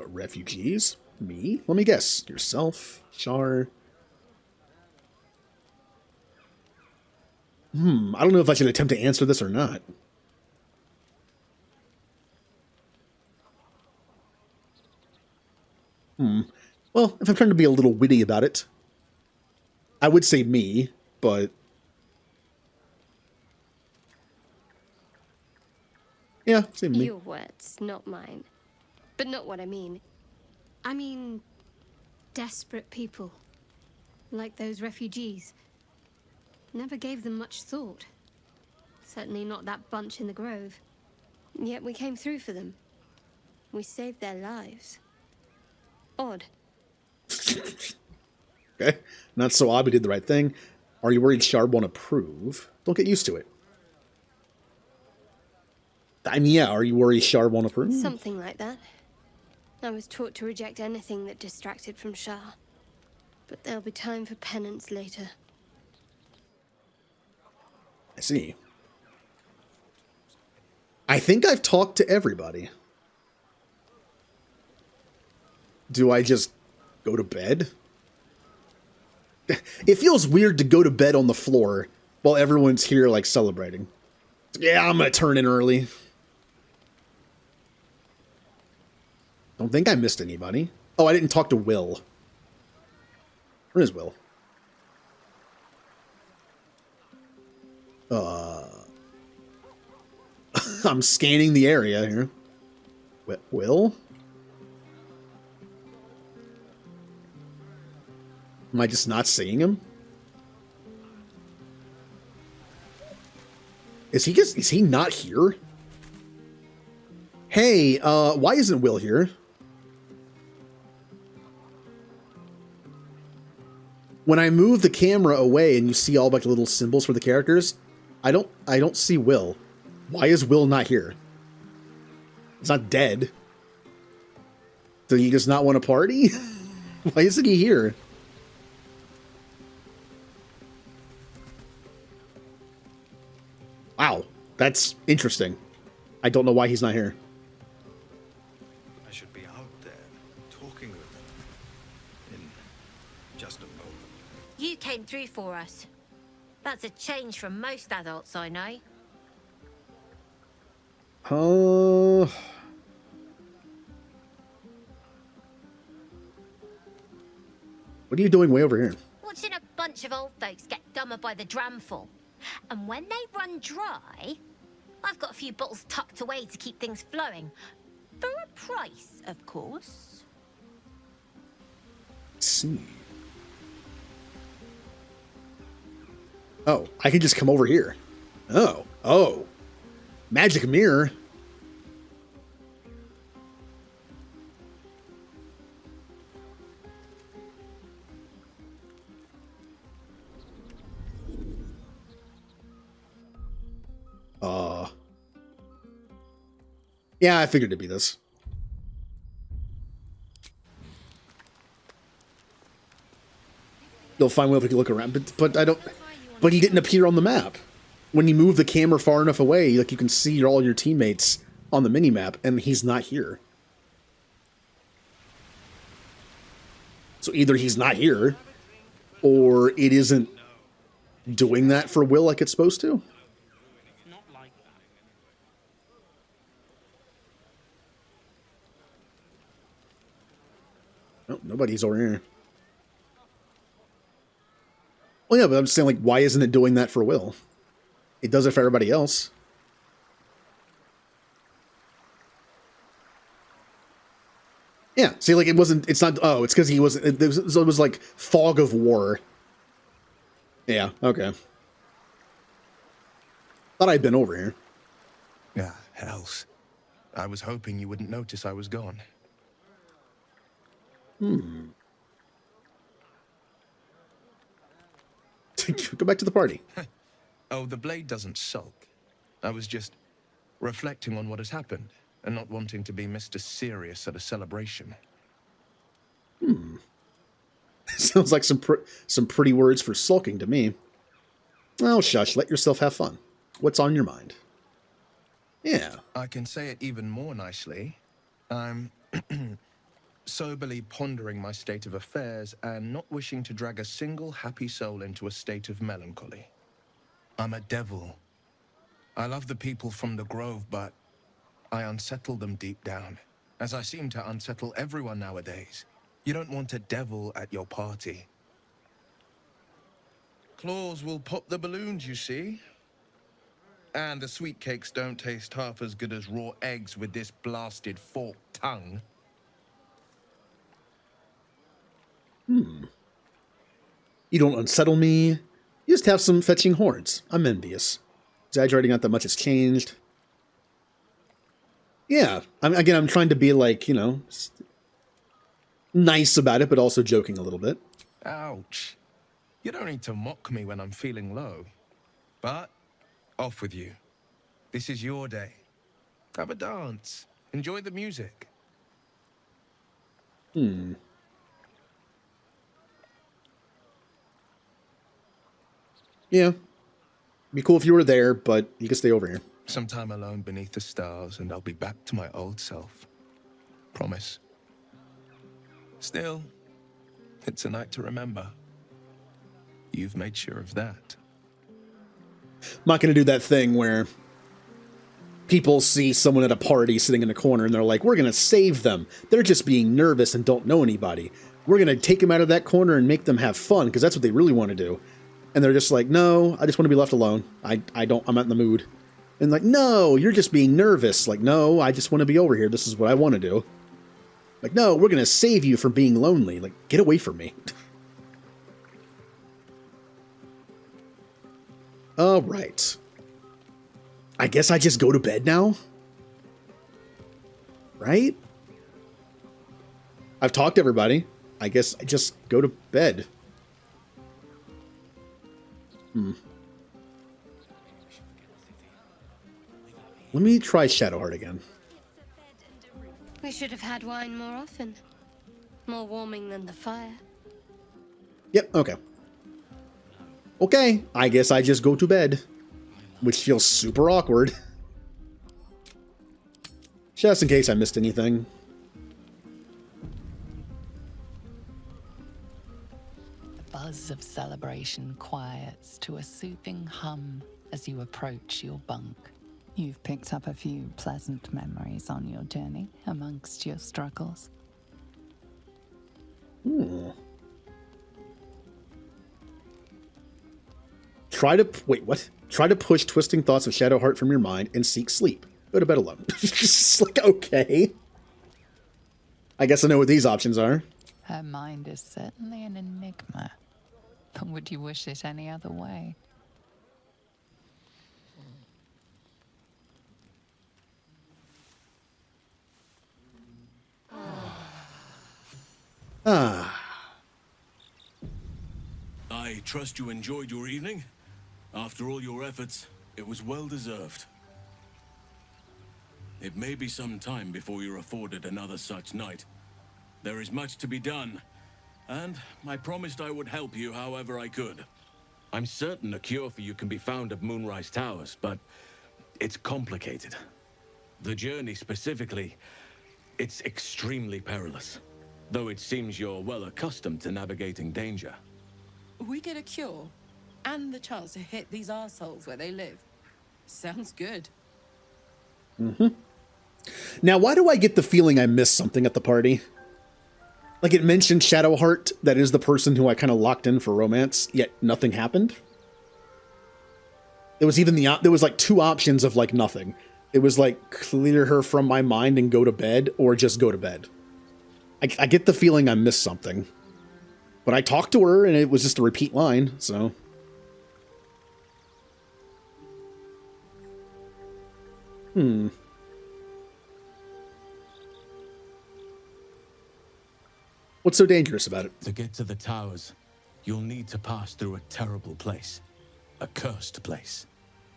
Refugees? Me? Let me guess. Yourself? Char? I don't know if I should attempt to answer this or not. Well, if I'm trying to be a little witty about it, I would say me, but... yeah, say me. Your words, not mine. But not what I mean. I mean, desperate people. Like those refugees. Never gave them much thought. Certainly not that bunch in the grove. Yet we came through for them. We saved their lives. Odd. Okay, not so odd, we did the right thing. Are you worried Shard won't approve? Don't get used to it. I mean, yeah, are you worried Shard won't approve? Something like that. I was taught to reject anything that distracted from Shah. But there'll be time for penance later. I see. I think I've talked to everybody. Do I just go to bed? It feels weird to go to bed on the floor while everyone's here, like, celebrating. Yeah, I'm gonna turn in early. Don't think I missed anybody. Oh, I didn't talk to Will. Where is Will? I'm scanning the area here. Will? Am I just not seeing him? Is he not here? Hey, why isn't Will here? When I move the camera away and you see all like the little symbols for the characters, I don't see Will. Why is Will not here? He's not dead. Did he just not want to party? Why isn't he here? Wow, that's interesting. I don't know why he's not here. I should be out there, talking with them. In just a moment. You came through for us. That's a change from most adults I know. What are you doing way over here? Watching a bunch of old folks get dumber by the dramful. And when they run dry, I've got a few bottles tucked away to keep things flowing. For a price, of course. Let's see. Oh, I can just come over here. Oh. Magic mirror. Yeah, I figured it'd be this. You'll find Will if you look around, but I don't. But he didn't appear on the map. When you move the camera far enough away, like you can see all your teammates on the mini map, and he's not here. So either he's not here, or it isn't doing that for Will like it's supposed to. Oh, nobody's over here. Well, yeah, but I'm saying, like, why isn't it doing that for Will? It does it for everybody else. Yeah, see, like, it's not, oh, it's because he wasn't, it was like fog of war. Yeah, okay. Thought I'd been over here. Yeah, hells. I was hoping you wouldn't notice I was gone. Go back to the party. Oh, the blade doesn't sulk. I was just reflecting on what has happened and not wanting to be Mr. Serious at a celebration. Sounds like some pretty words for sulking to me. Well, shush, let yourself have fun. What's on your mind? Yeah. I can say it even more nicely. I'm soberly pondering my state of affairs and not wishing to drag a single happy soul into a state of melancholy. I'm a devil. I love the people from the Grove, but I unsettle them deep down, as I seem to unsettle everyone nowadays. You don't want a devil at your party. Claws will pop the balloons, you see. And the sweet cakes don't taste half as good as raw eggs with this blasted forked tongue. You don't unsettle me. You just have some fetching horns. I'm envious. Exaggerating, not that much has changed. Yeah, I'm trying to be like, you know, nice about it, but also joking a little bit. Ouch. You don't need to mock me when I'm feeling low. But off with you. This is your day. Have a dance. Enjoy the music. Yeah. Be cool if you were there, but you can stay over here. Sometime alone beneath the stars, and I'll be back to my old self. Promise. Still, it's a night to remember. You've made sure of that. I'm not going to do that thing where people see someone at a party sitting in a corner and they're like, we're going to save them. They're just being nervous and don't know anybody. We're going to take them out of that corner and make them have fun because that's what they really want to do. And they're just like, no, I just want to be left alone. I'm not in the mood. And like, no, you're just being nervous. Like, no, I just want to be over here. This is what I want to do. Like, no, we're going to save you from being lonely. Like, get away from me. All right. I guess I just go to bed now? Right? I've talked to everybody. I guess I just go to bed. Let me try Shadowheart again. We should have had wine more often. More warming than the fire. Yep, okay. Okay, I guess I just go to bed. Which feels super awkward. Just in case I missed anything. The buzz of celebration quiets to a soothing hum as you approach your bunk. You've picked up a few pleasant memories on your journey amongst your struggles. Try to push twisting thoughts of Shadowheart from your mind and seek sleep. Go to bed alone. Just like, okay. I guess I know what these options are. Her mind is certainly an enigma. But would you wish it any other way? I trust you enjoyed your evening. After all your efforts, it was well deserved. It may be some time before you're afforded another such night. There is much to be done, and I promised I would help you however I could. I'm certain a cure for you can be found at Moonrise Towers, but it's complicated. The journey specifically, it's extremely perilous, though it seems you're well accustomed to navigating danger. We get a cure and the chance to hit these arseholes where they live. Sounds good. Now, why do I get the feeling I missed something at the party? Like, it mentioned Shadowheart, that is the person who I kind of locked in for romance, yet nothing happened? There was even there was like two options of like nothing. It was like clear her from my mind and go to bed, or just go to bed. I get the feeling I missed something. But I talked to her and it was just a repeat line, so. What's so dangerous about it? To get to the towers, you'll need to pass through a terrible place. A cursed place.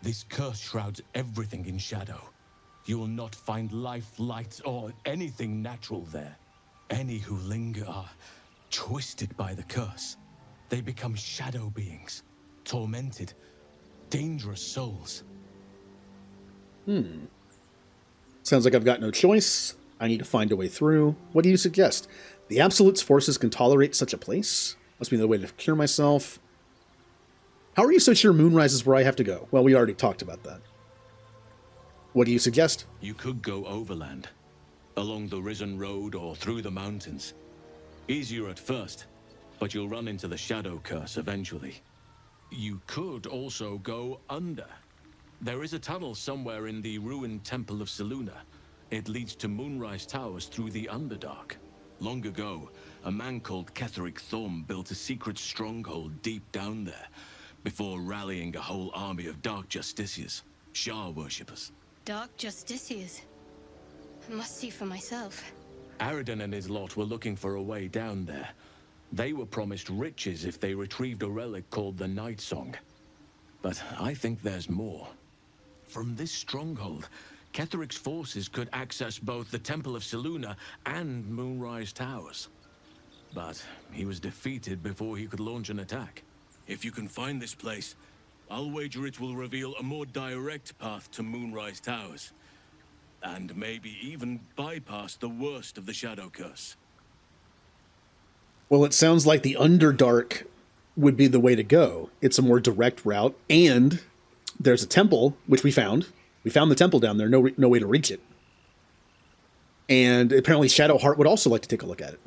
This curse shrouds everything in shadow. You will not find life, light, or anything natural there. Any who linger are twisted by the curse. They become shadow beings, tormented, dangerous souls. Sounds like I've got no choice. I need to find a way through. What do you suggest? The Absolute's forces can tolerate such a place? Must be another way to cure myself. How are you so sure Moonrise is where I have to go? Well, we already talked about that. What do you suggest? You could go overland, along the Risen Road or through the mountains. Easier at first, but you'll run into the Shadow Curse eventually. You could also go under. There is a tunnel somewhere in the ruined Temple of Selûne. It leads to Moonrise Towers through the Underdark. Long ago, a man called Ketheric Thorm built a secret stronghold deep down there, before rallying a whole army of Dark Justiciars, Shah worshippers. Dark Justiciars. I must see for myself. Aradin and his lot were looking for a way down there. They were promised riches if they retrieved a relic called the Night Song. But I think there's more. From this stronghold, Ketheric's forces could access both the Temple of Selûne and Moonrise Towers. But he was defeated before he could launch an attack. If you can find this place, I'll wager it will reveal a more direct path to Moonrise Towers. And maybe even bypass the worst of the Shadow Curse. Well, it sounds like the Underdark would be the way to go. It's a more direct route, and there's a temple, which we found. We found the temple down there, no way to reach it. And apparently Shadowheart would also like to take a look at it.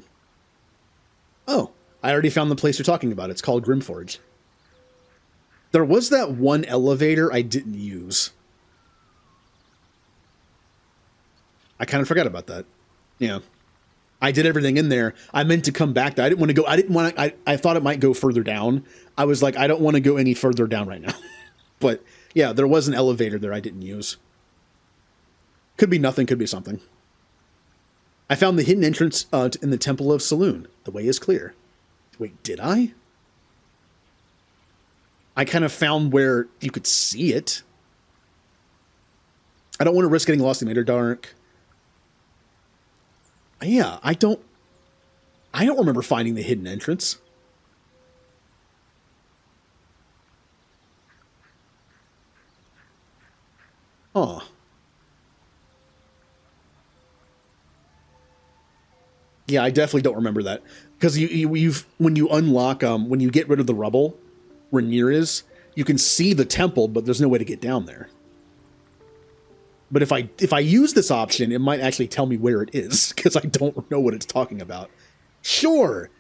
Oh, I already found the place you're talking about. It's called Grimforge. There was that one elevator I didn't use. I kind of forgot about that. Yeah. I did everything in there. I meant to come back. I didn't want to go. I thought it might go further down. I was like, I don't want to go any further down right now. But yeah, there was an elevator there I didn't use. Could be nothing, could be something. I found the hidden entrance in the Temple of Selûne. The way is clear. Wait, did I? I kind of found where you could see it. I don't want to risk getting lost in Underdark. Yeah, I don't remember finding the hidden entrance. Huh. Yeah, I definitely don't remember that. Because when you unlock, when you get rid of the rubble, where Nier is, you can see the temple, but there's no way to get down there. But if I use this option, it might actually tell me where it is, because I don't know what it's talking about. Sure,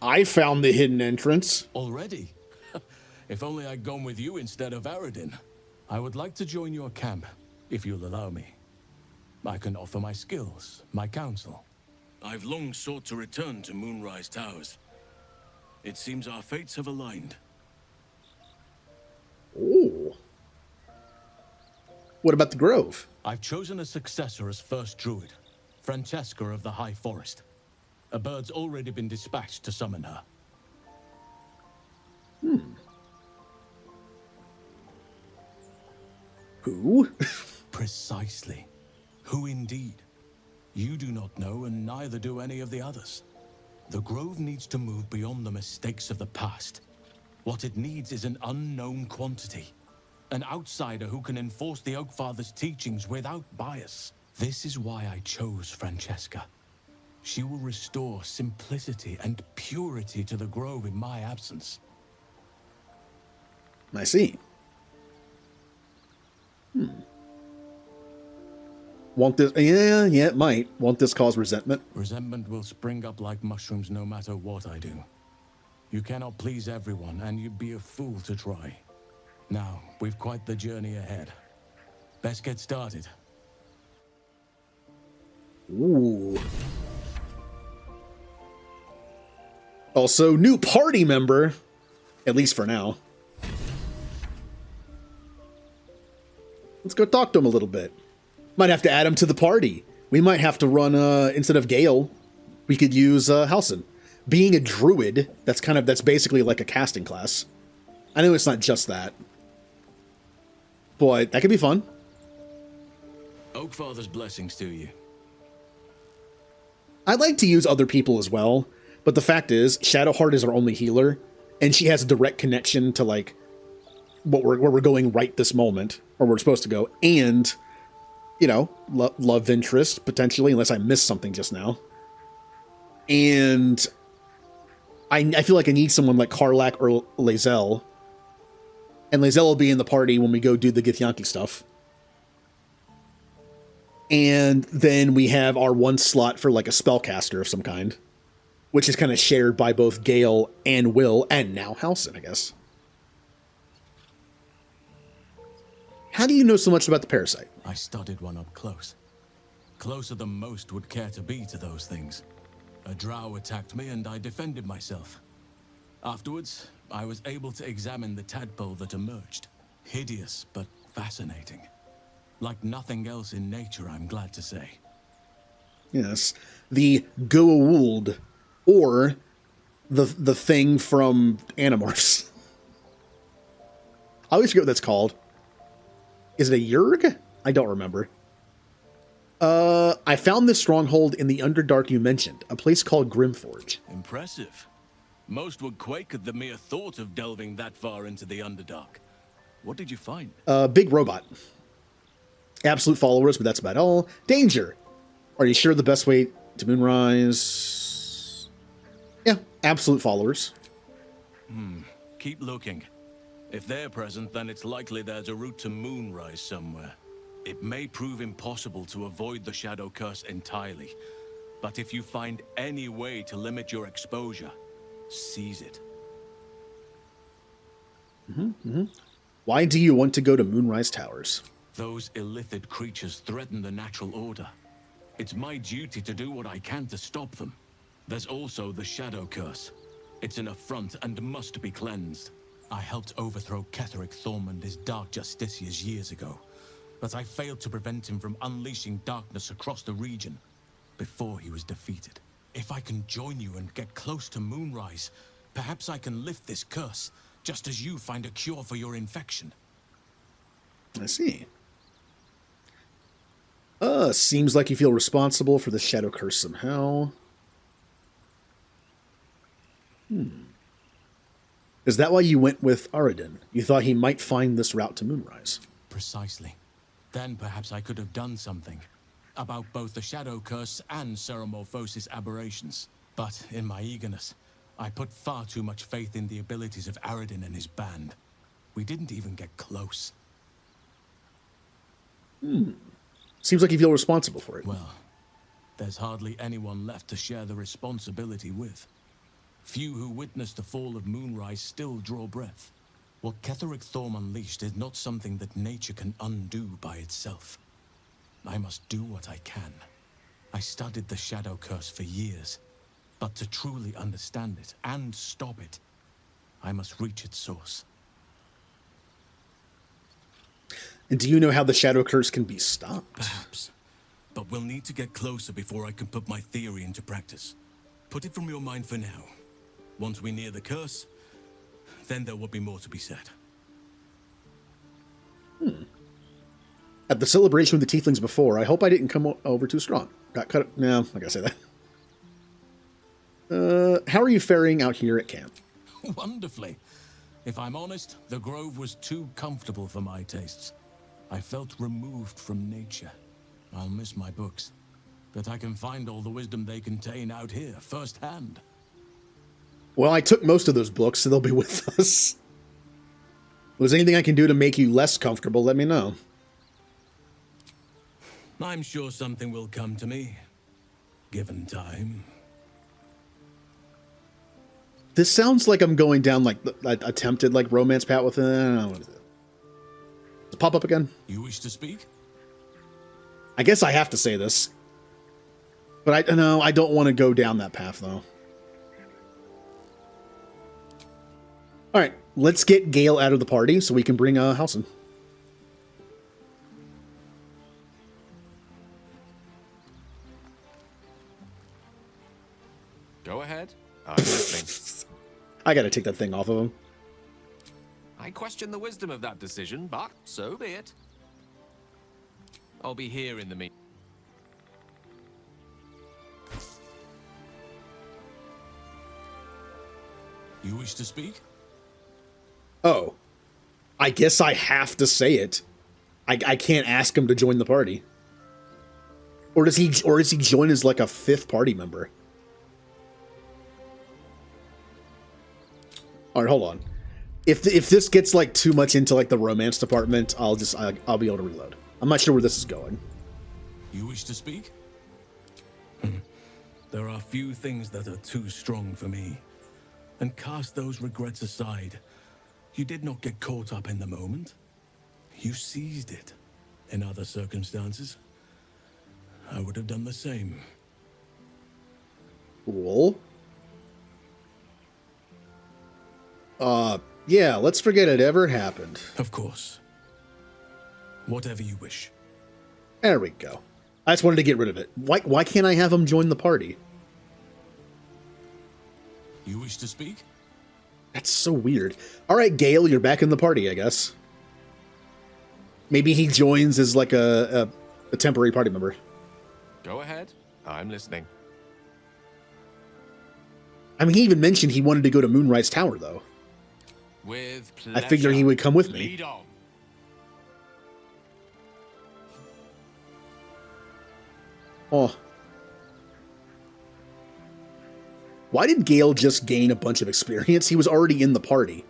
I found the hidden entrance. Already? If only I'd gone with you instead of Aradin. I would like to join your camp, if you'll allow me. I can offer my skills, my counsel. I've long sought to return to Moonrise Towers. It seems our fates have aligned. Ooh. What about the Grove? I've chosen a successor as first druid, Francesca of the High Forest. A bird's already been dispatched to summon her. Who? Precisely. Who indeed? You do not know, and neither do any of the others. The Grove needs to move beyond the mistakes of the past. What it needs is an unknown quantity. An outsider who can enforce the Oakfather's teachings without bias. This is why I chose Francesca. She will restore simplicity and purity to the Grove in my absence. I see. Won't this... Yeah, it might. Won't this cause resentment? Resentment will spring up like mushrooms no matter what I do. You cannot please everyone, and you'd be a fool to try. Now, we've quite the journey ahead. Best get started. Ooh. Also, new party member. At least for now. Let's go talk to him a little bit. Might have to add him to the party. We might have to run, instead of Gale, we could use Halsin. Being a druid, that's basically like a casting class. I know it's not just that. But that could be fun. Oakfather's blessings to you. I'd like to use other people as well, but the fact is, Shadowheart is our only healer, and she has a direct connection to, like, where we're going right this moment, or we're supposed to go, and, you know, love interest, potentially, unless I missed something just now. And I feel like I need someone like Karlak or Lae'zel, and Lae'zel will be in the party when we go do the Githyanki stuff. And then we have our one slot for like a spellcaster of some kind, which is kind of shared by both Gale and Will, and now Halsin, I guess. How do you know so much about the parasite? I studied one up close. Closer than most would care to be to those things. A drow attacked me and I defended myself. Afterwards, I was able to examine the tadpole that emerged. Hideous, but fascinating. Like nothing else in nature, I'm glad to say. Yes. The Goa'uld, or the thing from Animorphs. I always forget what that's called. Is it a Yurg? I don't remember. I found this stronghold in the Underdark you mentioned, a place called Grimforge. Impressive. Most would quake at the mere thought of delving that far into the Underdark. What did you find? Big robot. Absolute followers, but that's about all. Danger. Are you sure the best way to Moonrise? Yeah, absolute followers. Keep looking. If they're present, then it's likely there's a route to Moonrise somewhere. It may prove impossible to avoid the Shadow Curse entirely, but if you find any way to limit your exposure, seize it. Why do you want to go to Moonrise Towers? Those illithid creatures threaten the natural order. It's my duty to do what I can to stop them. There's also the Shadow Curse. It's an affront and must be cleansed. I helped overthrow Ketheric Thorm and his Dark Justiciars years ago, but I failed to prevent him from unleashing darkness across the region before he was defeated. If I can join you and get close to Moonrise, perhaps I can lift this curse, just as you find a cure for your infection. I see. Seems like you feel responsible for the Shadow Curse somehow. Is that why you went with Aradin? You thought he might find this route to Moonrise? Precisely. Then perhaps I could have done something about both the Shadow Curse and Ceramorphosis aberrations. But in my eagerness, I put far too much faith in the abilities of Aradin and his band. We didn't even get close. Seems like you feel responsible for it. Well, there's hardly anyone left to share the responsibility with. Few who witnessed the fall of Moonrise still draw breath. What Ketheric Thorm unleashed is not something that nature can undo by itself. I must do what I can. I studied the Shadow Curse for years, but to truly understand it and stop it, I must reach its source. And do you know how the Shadow Curse can be stopped? Perhaps. But we'll need to get closer before I can put my theory into practice. Put it from your mind for now. Once we near the curse, then there will be more to be said. At the celebration with the Tieflings before, I hope I didn't come over too strong. Got cut. No, I gotta say that. How are you faring out here at camp? Wonderfully. If I'm honest, the grove was too comfortable for my tastes. I felt removed from nature. I'll miss my books, but I can find all the wisdom they contain out here firsthand. Well, I took most of those books, so they'll be with us. If there's anything I can do to make you less comfortable, let me know. I'm sure something will come to me, given time. This sounds like I'm going down like a attempted like romance path with it. I don't know what it is. to pop up again? You wish to speak? I guess I have to say this. But I don't want to go down that path, though. Alright, let's get Gale out of the party so we can bring Halsin. Go ahead. I'm listening. I gotta take that thing off of him. I question the wisdom of that decision, but so be it. I'll be here in the meantime. You wish to speak? Oh. I guess I have to say it. I can't ask him to join the party. Or does he join as like a 5th party member? Alright, hold on. If this gets like too much into like the romance department, I'll be able to reload. I'm not sure where this is going. You wish to speak? There are few things that are too strong for me. And cast those regrets aside. You did not get caught up in the moment. You seized it. In other circumstances, I would have done the same. Cool. Yeah, let's forget it ever happened. Of course. Whatever you wish. There we go. I just wanted to get rid of it. Why can't I have him join the party? You wish to speak? That's so weird. Alright, Gale, you're back in the party, I guess. Maybe he joins as like a temporary party member. Go ahead. I'm listening. I mean, he even mentioned he wanted to go to Moonrise Tower, though. With pleasure. I figured he would come with me. Lead on. Oh. Why did Gale just gain a bunch of experience? He was already in the party.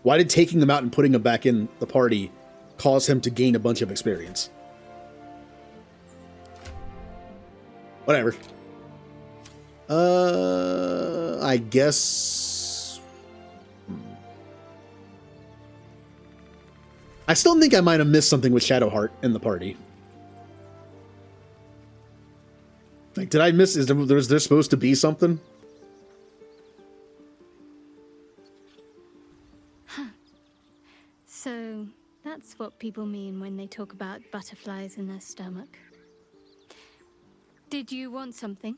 Why did taking them out and putting him back in the party cause him to gain a bunch of experience? Whatever. I guess... I still think I might have missed something with Shadowheart in the party. Like, did I miss... Is there supposed to be something? So, that's what people mean when they talk about butterflies in their stomach. Did you want something?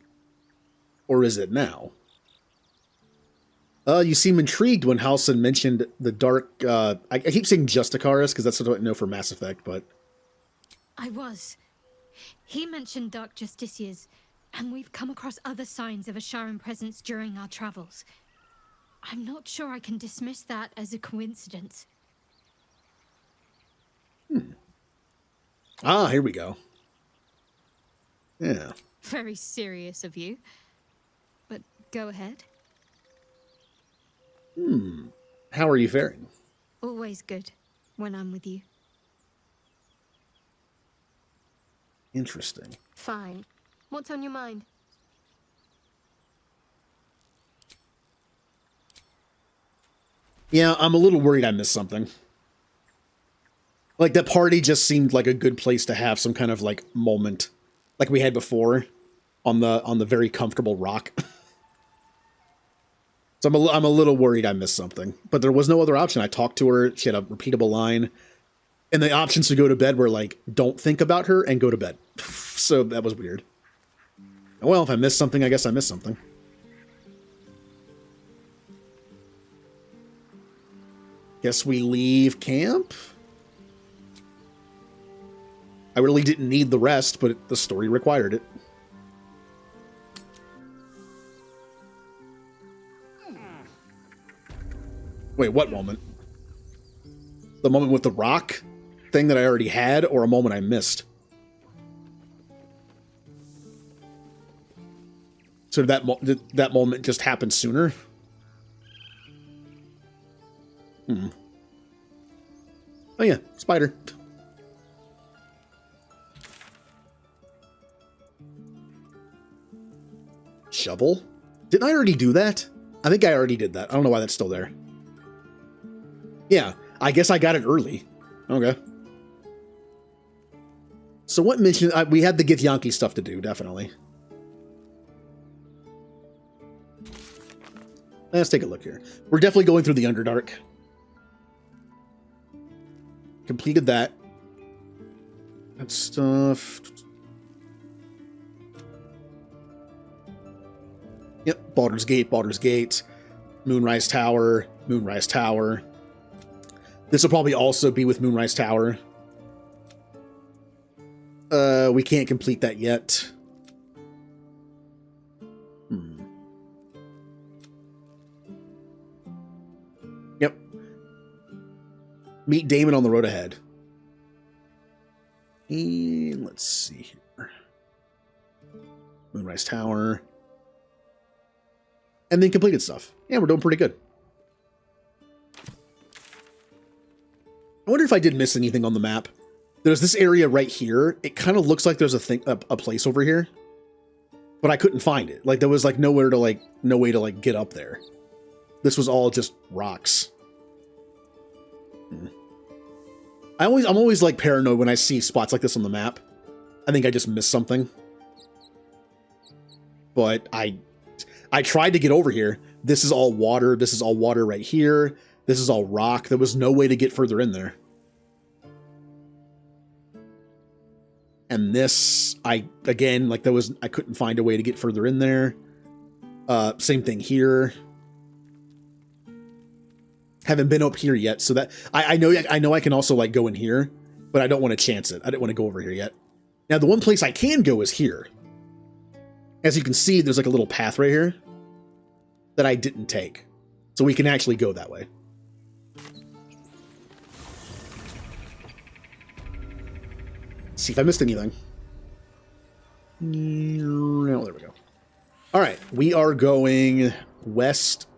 Or is it now? You seem intrigued when Halsin mentioned the dark... I keep saying Justicaris, because that's what I know for Mass Effect, but... I was. He mentioned Dark Justiciars, and we've come across other signs of a Sharan presence during our travels. I'm not sure I can dismiss that as a coincidence. Ah, here we go. Yeah. Very serious of you. But go ahead. How are you faring? Always good when I'm with you. Interesting. Fine. What's on your mind? Yeah, I'm a little worried I missed something. Like, that party just seemed like a good place to have some kind of, like, moment. Like we had before on the very comfortable rock. So I'm a little worried I missed something. But there was no other option. I talked to her. She had a repeatable line. And the options to go to bed were, like, don't think about her and go to bed. So that was weird. Well, if I missed something, I guess I missed something. Guess we leave camp? I really didn't need the rest, but the story required it. Wait, what moment? The moment with the rock thing that I already had, or a moment I missed? So did that moment just happen sooner? Oh yeah, spider. Shovel? Didn't I already do that? I think I already did that. I don't know why that's still there. Yeah, I guess I got it early. Okay. So what mission? We had the Githyanki stuff to do, definitely. Let's take a look here. We're definitely going through the Underdark. Completed that. That stuff. Yep, Baldur's Gate, Baldur's Gate. Moonrise Tower, Moonrise Tower. This will probably also be with Moonrise Tower. We can't complete that yet. Yep. Meet Damon on the road ahead. And let's see here. Moonrise Tower. And then completed stuff. Yeah, we're doing pretty good. I wonder if I did miss anything on the map. There's this area right here. It kind of looks like there's a place over here, but I couldn't find it. Like there was like nowhere to like, no way to like get up there. This was all just rocks. I'm always like paranoid when I see spots like this on the map. I think I just missed something. But I tried to get over here. This is all water. This is all water right here. This is all rock. There was no way to get further in there. And this, I couldn't find a way to get further in there. Same thing here. Haven't been up here yet, so that I know I can also like go in here, but I don't want to chance it. I didn't want to go over here yet. Now the one place I can go is here. As you can see, there's like a little path right here that I didn't take, so we can actually go that way. See if I missed anything. No, there we go. All right, we are going west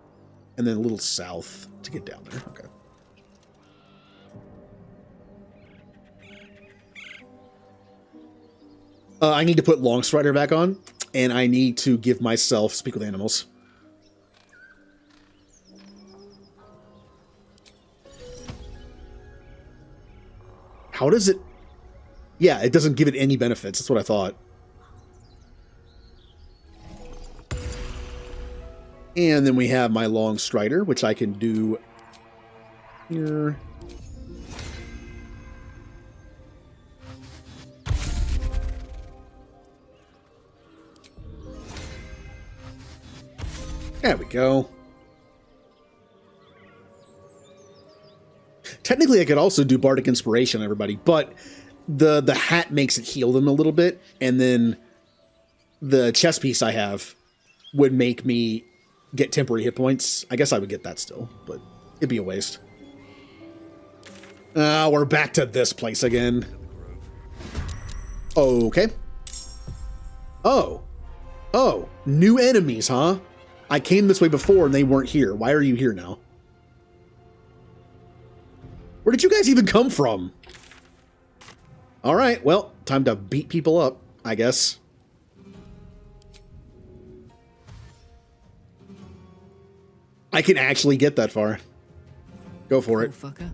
and then a little south to get down there. Okay. I need to put Longstrider back on, and I need to give myself Speak with Animals. How does it... Yeah, it doesn't give it any benefits. That's what I thought. And then we have my Longstrider, which I can do here. There we go. Technically, I could also do Bardic Inspiration on everybody, but the hat makes it heal them a little bit, and then the chest piece I have would make me get temporary hit points. I guess I would get that still, but it'd be a waste. We're back to this place again. Okay. Oh, new enemies, huh? I came this way before and they weren't here. Why are you here now? Where did you guys even come from? All right, well, time to beat people up, I guess. I can actually get that far. Go for it. Fucker.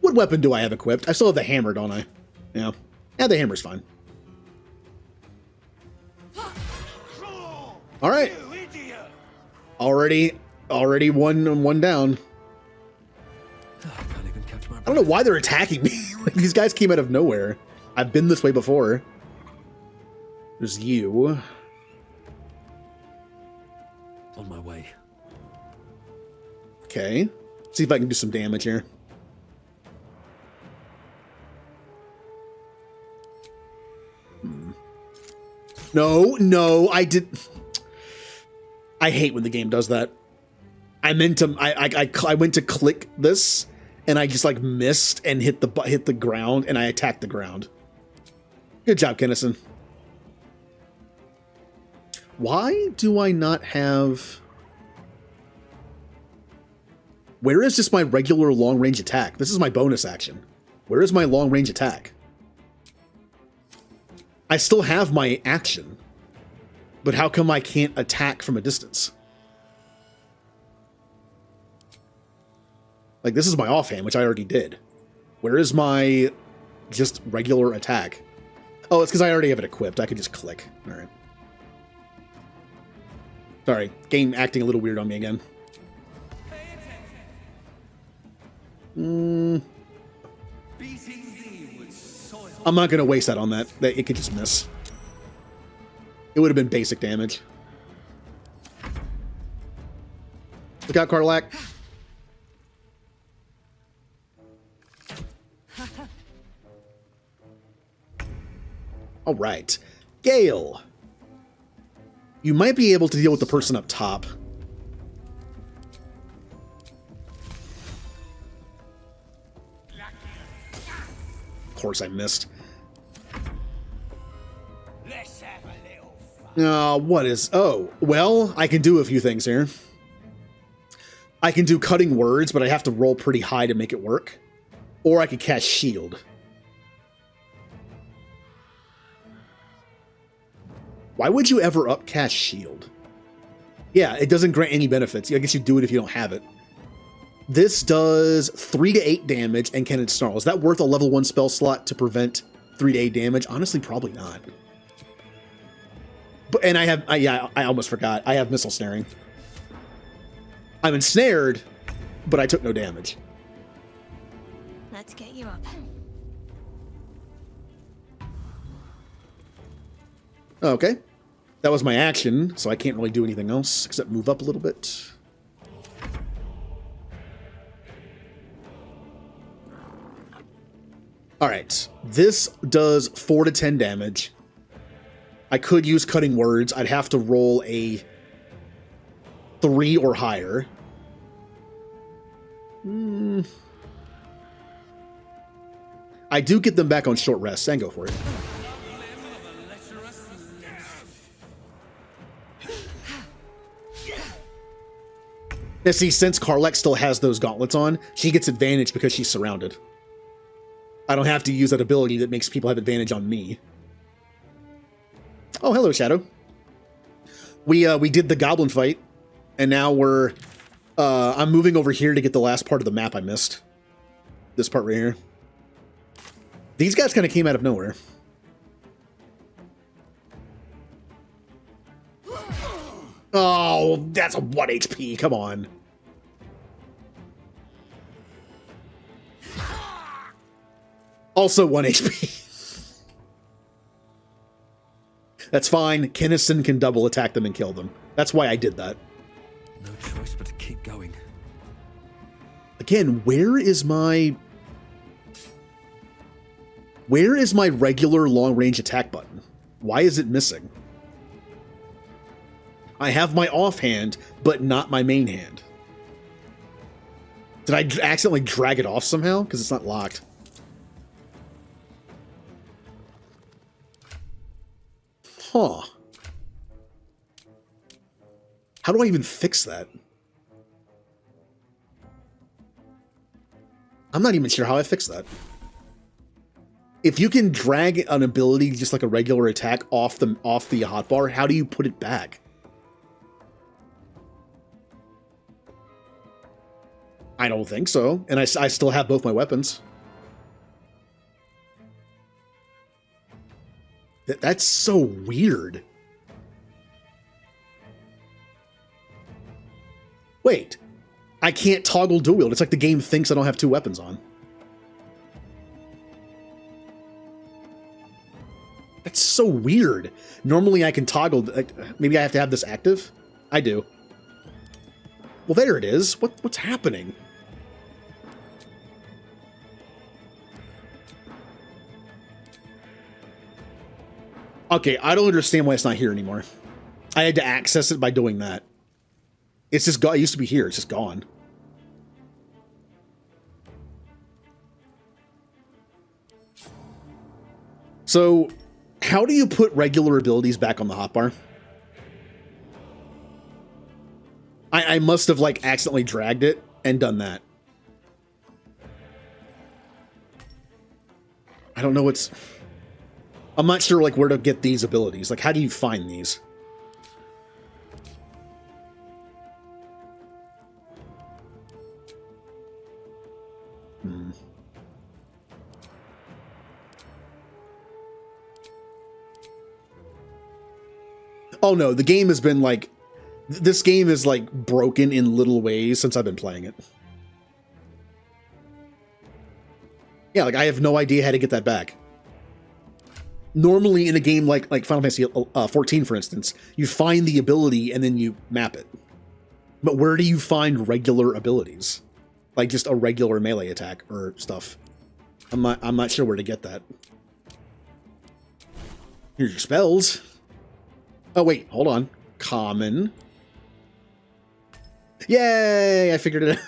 What weapon do I have equipped? I still have the hammer, don't I? Yeah. Yeah, the hammer's fine. All right. Already one down. I don't know why they're attacking me. Like, these guys came out of nowhere. I've been this way before. There's you. On my way. Okay. See if I can do some damage here. No, I did. I hate when the game does that. I meant to. I went to click this, and I just like missed and hit the ground, and I attacked the ground. Good job, Kennison. Why do I not have? Where is just my regular long range attack? This is my bonus action. Where is my long range attack? I still have my action, but how come I can't attack from a distance? Like, this is my offhand, which I already did. Where is my just regular attack? Oh, it's because I already have it equipped. I can just click. All right. Sorry, game acting a little weird on me again. I'm not going to waste that on that. It could just miss. It would have been basic damage. Look out, Karlak. All right. Gale. You might be able to deal with the person up top. Of course I missed. What is... Oh, well, I can do a few things here. I can do cutting words, but I have to roll pretty high to make it work. Or I could cast shield. Why would you ever upcast shield? Yeah, it doesn't grant any benefits. I guess you do it if you don't have it. This does 3 to 8 damage and can snarl. Is that worth a level 1 spell slot to prevent 3 to 8 damage? Honestly, probably not. But and I almost forgot. I have missile snaring. I'm ensnared, but I took no damage. Let's get you up. Okay. That was my action, so I can't really do anything else except move up a little bit. Alright. This does 4 to 10 damage. I could use cutting words. I'd have to roll a 3 or higher. I do get them back on short rest, and go for it. Now see, since Karlak still has those gauntlets on, she gets advantage because she's surrounded. I don't have to use that ability that makes people have advantage on me. Oh, hello, Shadow. We did the goblin fight, and now we're... I'm moving over here to get the last part of the map I missed. This part right here. These guys kind of came out of nowhere. Oh, that's a 1 HP. Come on. Also 1 HP. That's fine. Kinnison can double attack them and kill them. That's why I did that. No choice but to keep going. Again, where is my regular long-range attack button? Why is it missing? I have my offhand, but not my main hand. Did I accidentally drag it off somehow? Because it's not locked. Huh. How do I even fix that? I'm not even sure how I fix that. If you can drag an ability just like a regular attack off the hotbar, how do you put it back? I don't think so. And I still have both my weapons. That's so weird. Wait. I can't toggle dual wield. It's like the game thinks I don't have 2 weapons on. That's so weird. Normally I can toggle... maybe I have to have this active? I do. Well, there it is. What's happening? Okay, I don't understand why it's not here anymore. I had to access it by doing that. It's just gone. It used to be here. It's just gone. So, how do you put regular abilities back on the hotbar? I must have, like, accidentally dragged it and done that. I don't know what's... I'm not sure, like, where to get these abilities. Like, how do you find these? Oh no, the game has been like, this game is like broken in little ways since I've been playing it. Yeah, like I have no idea how to get that back. Normally in a game like Final Fantasy 14, for instance, you find the ability and then you map it. But where do you find regular abilities? Like just a regular melee attack or stuff. I'm not sure where to get that. Here's your spells. Oh wait, hold on. Common. Yay! I figured it out.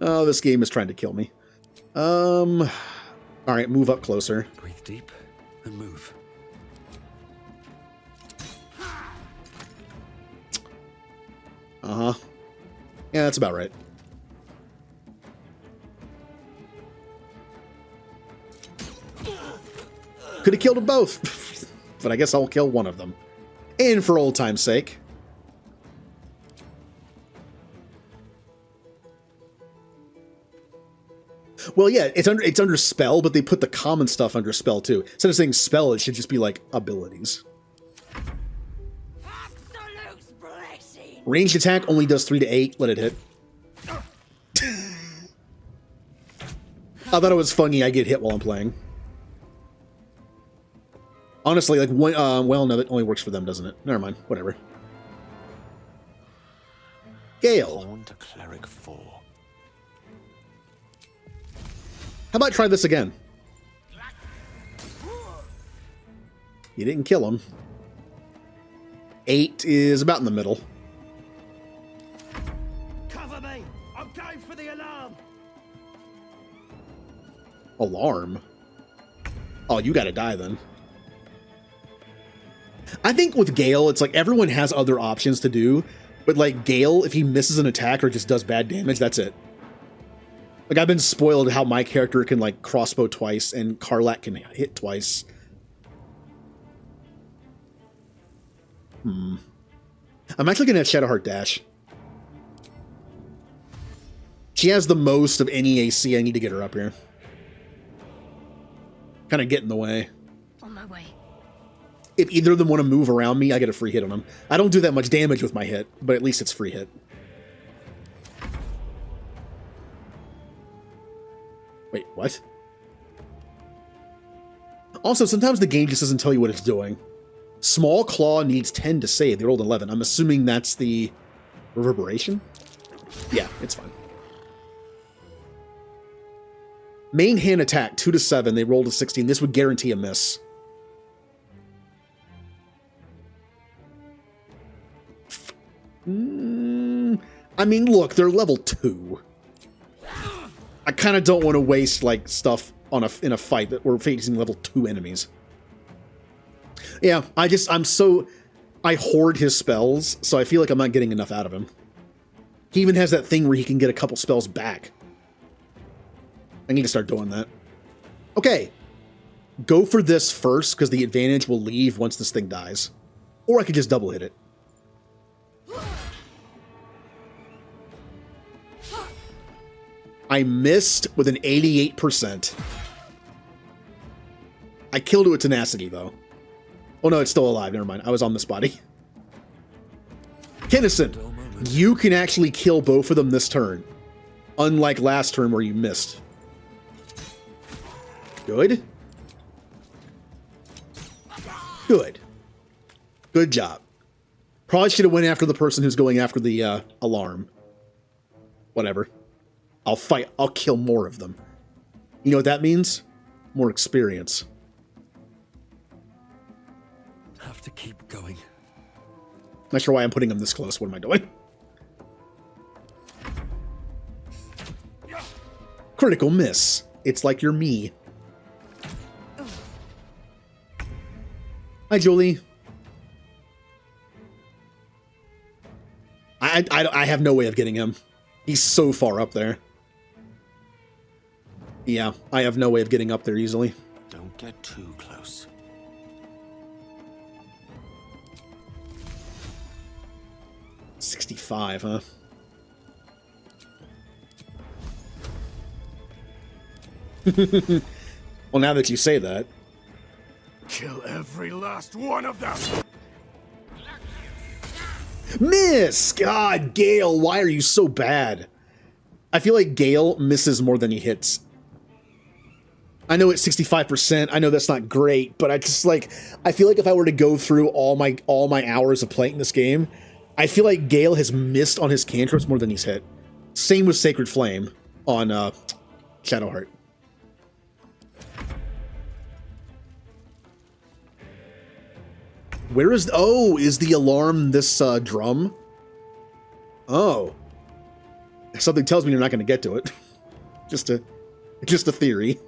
Oh, this game is trying to kill me. All right, move up closer. Breathe deep and move. Uh-huh. Yeah, that's about right. Could have killed them both, but I guess I'll kill one of them. And for old time's sake. Well, yeah, it's under spell, but they put the common stuff under spell too. Instead of saying spell, it should just be like abilities. Ranged attack only does 3 to 8. Let it hit. I thought it was funny. I get hit while I'm playing. Honestly, like well, no, that only works for them, doesn't it? Never mind. Whatever. Gale. To cleric 4. How about try this again? You didn't kill him. 8 is about in the middle. Cover me! I'm going for the alarm! Alarm? Oh, you gotta die then. I think with Gale, it's like everyone has other options to do, but like Gale, if he misses an attack or just does bad damage, that's it. Like I've been spoiled how my character can like crossbow twice and Karlak can hit twice. I'm actually gonna have Shadowheart dash. She has the most of any AC. I need to get her up here. Kind of get in the way. On my way. If either of them want to move around me, I get a free hit on them. I don't do that much damage with my hit, but at least it's free hit. Wait, what? Also, sometimes the game just doesn't tell you what it's doing. Small Claw needs 10 to save. They rolled 11. I'm assuming that's the reverberation? Yeah, it's fine. Main hand attack, 2 to 7. They rolled a 16. This would guarantee a miss. I mean, look, they're level 2. I kind of don't want to waste like stuff on in a fight that we're facing level 2 enemies. Yeah, I hoard his spells, so I feel like I'm not getting enough out of him. He even has that thing where he can get a couple spells back. I need to start doing that. Okay, go for this first because the advantage will leave once this thing dies, or I could just double hit it. I missed with an 88%. I killed it with tenacity, though. Oh, no, it's still alive. Never mind. I was on this body. Kennison, you can actually kill both of them this turn. Unlike last turn where you missed. Good. Good. Good job. Probably should have went after the person who's going after the alarm. Whatever. I'll fight. I'll kill more of them. You know what that means? More experience. Have to keep going. Not sure why I'm putting them this close. What am I doing? Critical miss. It's like you're me. Hi, Julie. I have no way of getting him. He's so far up there. Yeah, I have no way of getting up there easily. Don't get too close. $65, huh? Well, now that you say that. Kill every last one of them! Miss! God, Gale, why are you so bad? I feel like Gale misses more than he hits. I know it's 65%. I know that's not great, but I just like, I feel like if I were to go through all my hours of playing this game, I feel like Gale has missed on his cantrips more than he's hit. Same with Sacred Flame on Shadowheart. Where is... Oh, is the alarm this drum? Oh. Something tells me you're not going to get to it. Just a theory.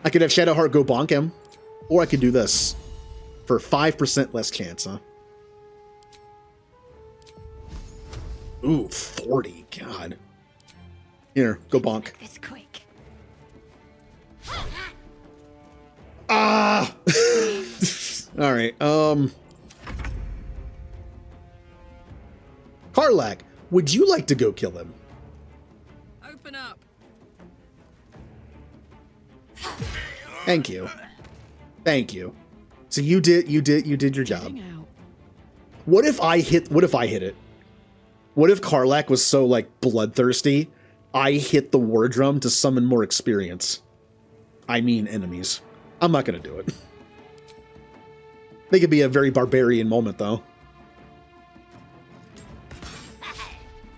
I could have Shadowheart go bonk him. Or I could do this. For 5% less chance, huh? Ooh, 40. God. Here, go bonk. This quick. Ah! Alright, Karlak, would you like to go kill him? Open up. Thank you. Thank you. So you did your job. What if I hit it? What if Karlak was so like bloodthirsty, I hit the war drum to summon more experience? I mean enemies. I'm not gonna do it. They could be a very barbarian moment though.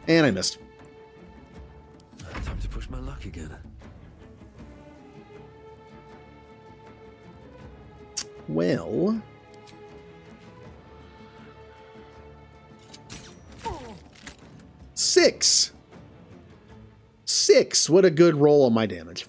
And I missed. Time to push my luck again. Well... Six! What a good roll on my damage.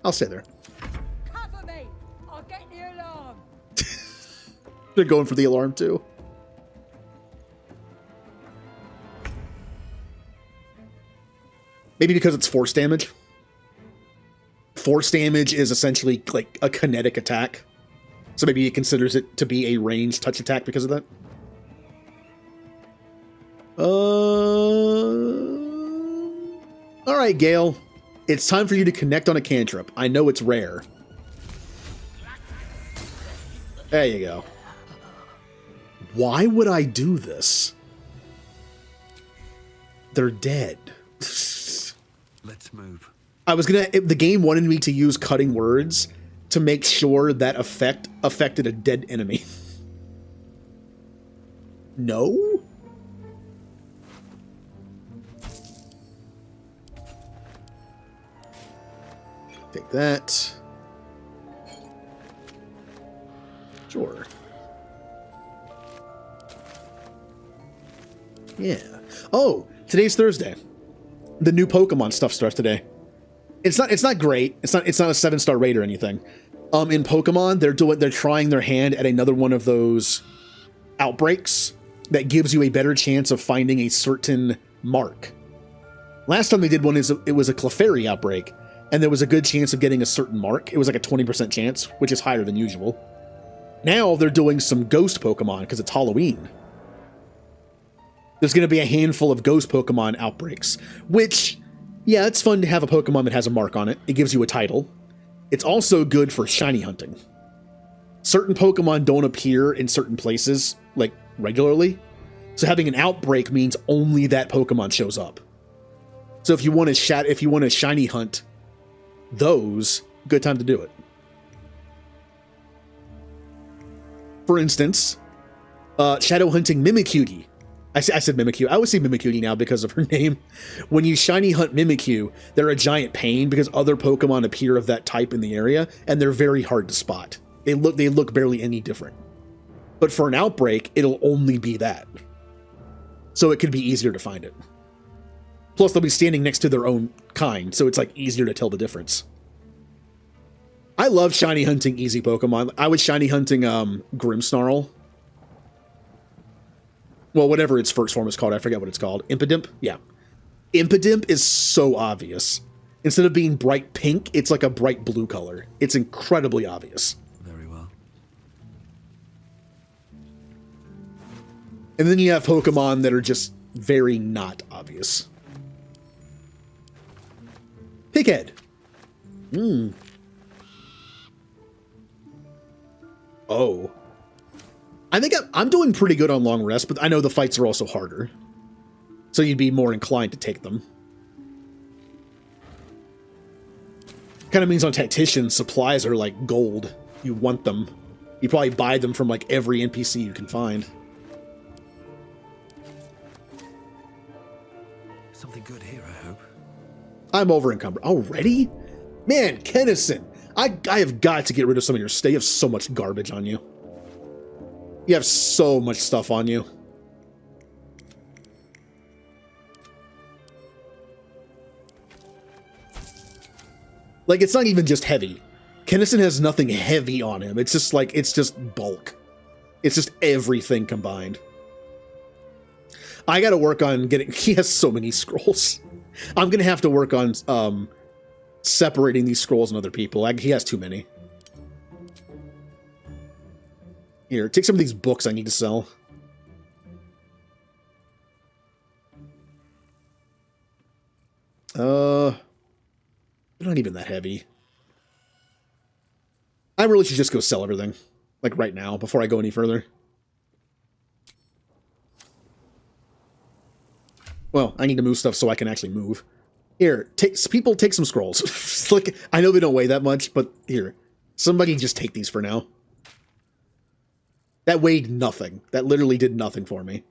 I'll stay there. Cover me! I'll get the alarm! They're going for the alarm too. Maybe because it's force damage. Force damage is essentially like a kinetic attack. So maybe he considers it to be a ranged touch attack because of that. Alright, Gale. It's time for you to connect on a cantrip. I know it's rare. There you go. Why would I do this? They're dead. Let's move. I was gonna... The game wanted me to use cutting words to make sure that effect affected a dead enemy. No? Take that. Sure. Yeah. Oh, today's Thursday. The new Pokemon stuff starts today. It's not great. It's not a 7-star raid or anything. In Pokemon, they're trying their hand at another one of those outbreaks that gives you a better chance of finding a certain mark. Last time they did one it was a Clefairy outbreak, and there was a good chance of getting a certain mark. It was like a 20% chance, which is higher than usual. Now they're doing some ghost Pokemon because it's Halloween. There's going to be a handful of ghost Pokemon outbreaks, which, yeah, it's fun to have a Pokemon that has a mark on it. It gives you a title. It's also good for shiny hunting. Certain Pokemon don't appear in certain places, like, regularly. So having an outbreak means only that Pokemon shows up. So if you want to shiny hunt those, good time to do it. For instance, shadow hunting Mimikyu. I said Mimikyu. I always say Mimikyu now because of her name. When you shiny hunt Mimikyu, they're a giant pain because other Pokemon appear of that type in the area, and they're very hard to spot. They look barely any different. But for an outbreak, it'll only be that. So it could be easier to find it. Plus, they'll be standing next to their own kind, so it's like easier to tell the difference. I love shiny hunting easy Pokemon. I was shiny hunting Grimmsnarl. Well, whatever its first form is called, I forget what it's called. Impidimp? Yeah. Impidimp is so obvious. Instead of being bright pink, it's like a bright blue color. It's incredibly obvious. Very well. And then you have Pokemon that are just very not obvious. Pighead. Oh. I think I'm doing pretty good on long rest, but I know the fights are also harder. So you'd be more inclined to take them. Kind of means on Tactician, supplies are like gold. You want them. You probably buy them from like every NPC you can find. Something good here, I hope. I'm over encumbered. Already? Man, Kennison, I have got to get rid of some of your stuff. You have so much garbage on you. You have so much stuff on you. Like, it's not even just heavy. Kennison has nothing heavy on him. It's just like, it's just bulk. It's just everything combined. I gotta work on getting... He has so many scrolls. I'm gonna have to work on separating these scrolls and other people. He has too many. Here, take some of these books I need to sell. They're not even that heavy. I really should just go sell everything. Like right now, before I go any further. Well, I need to move stuff so I can actually move. Here, take some scrolls. Like, I know they don't weigh that much, but here. Somebody just take these for now. That weighed nothing. That literally did nothing for me.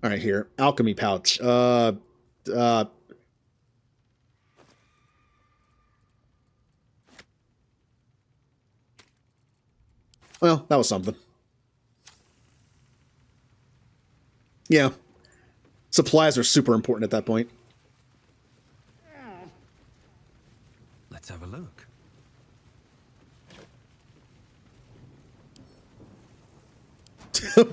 Alright, here. Alchemy pouch. Well, that was something. Yeah. Supplies are super important at that point. Let's have a look. I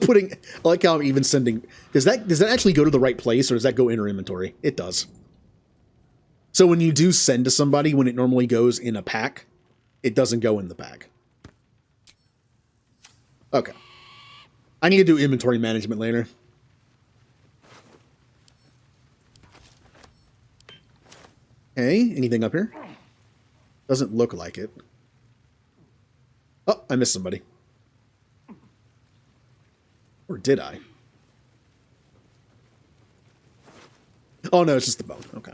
like how I'm even sending... Does that actually go to the right place, or does that go in our inventory? It does. So when you do send to somebody, when it normally goes in a pack, it doesn't go in the pack. Okay. I need to do inventory management later. Hey, anything up here? Doesn't look like it. Oh, I missed somebody. Or did I? Oh no, it's just the bone. Okay.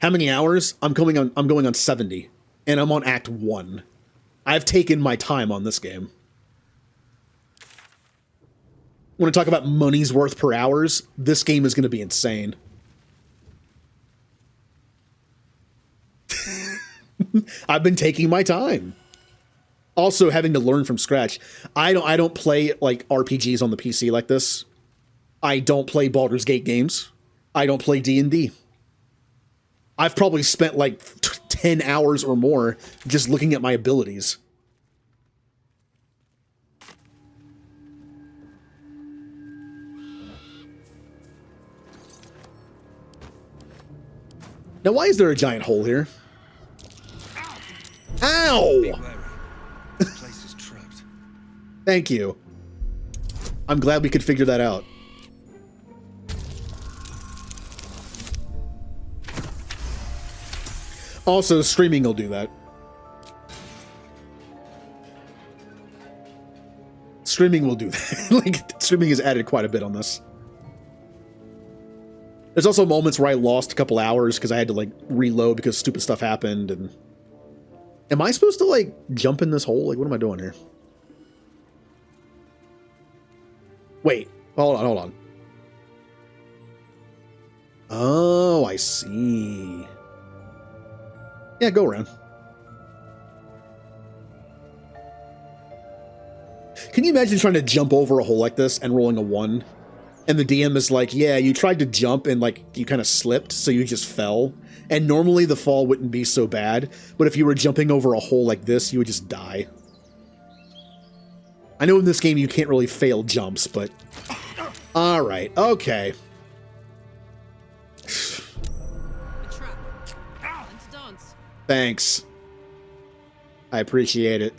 How many hours? I'm going on 70, and I'm on Act 1. I've taken my time on this game. When I talk about money's worth per hours, this game is going to be insane. I've been taking my time. Also, having to learn from scratch. I don't play like RPGs on the PC like this. I don't play Baldur's Gate games. I don't play D&D. I've probably spent like 10 hours or more just looking at my abilities. Now, why is there a giant hole here? Ow! The place is trapped. Thank you. I'm glad we could figure that out. Also, streaming will do that. Streaming will do that. Like, streaming has added quite a bit on this. There's also moments where I lost a couple hours because I had to, like, reload because stupid stuff happened, and... Am I supposed to, like, jump in this hole? Like, what am I doing here? Wait. Hold on. Oh, I see. Yeah, go around. Can you imagine trying to jump over a hole like this and rolling a 1? And the DM is like, yeah, you tried to jump and, like, you kind of slipped, so you just fell. And normally the fall wouldn't be so bad, but if you were jumping over a hole like this, you would just die. I know in this game you can't really fail jumps, but... Alright, okay. Thanks. I appreciate it.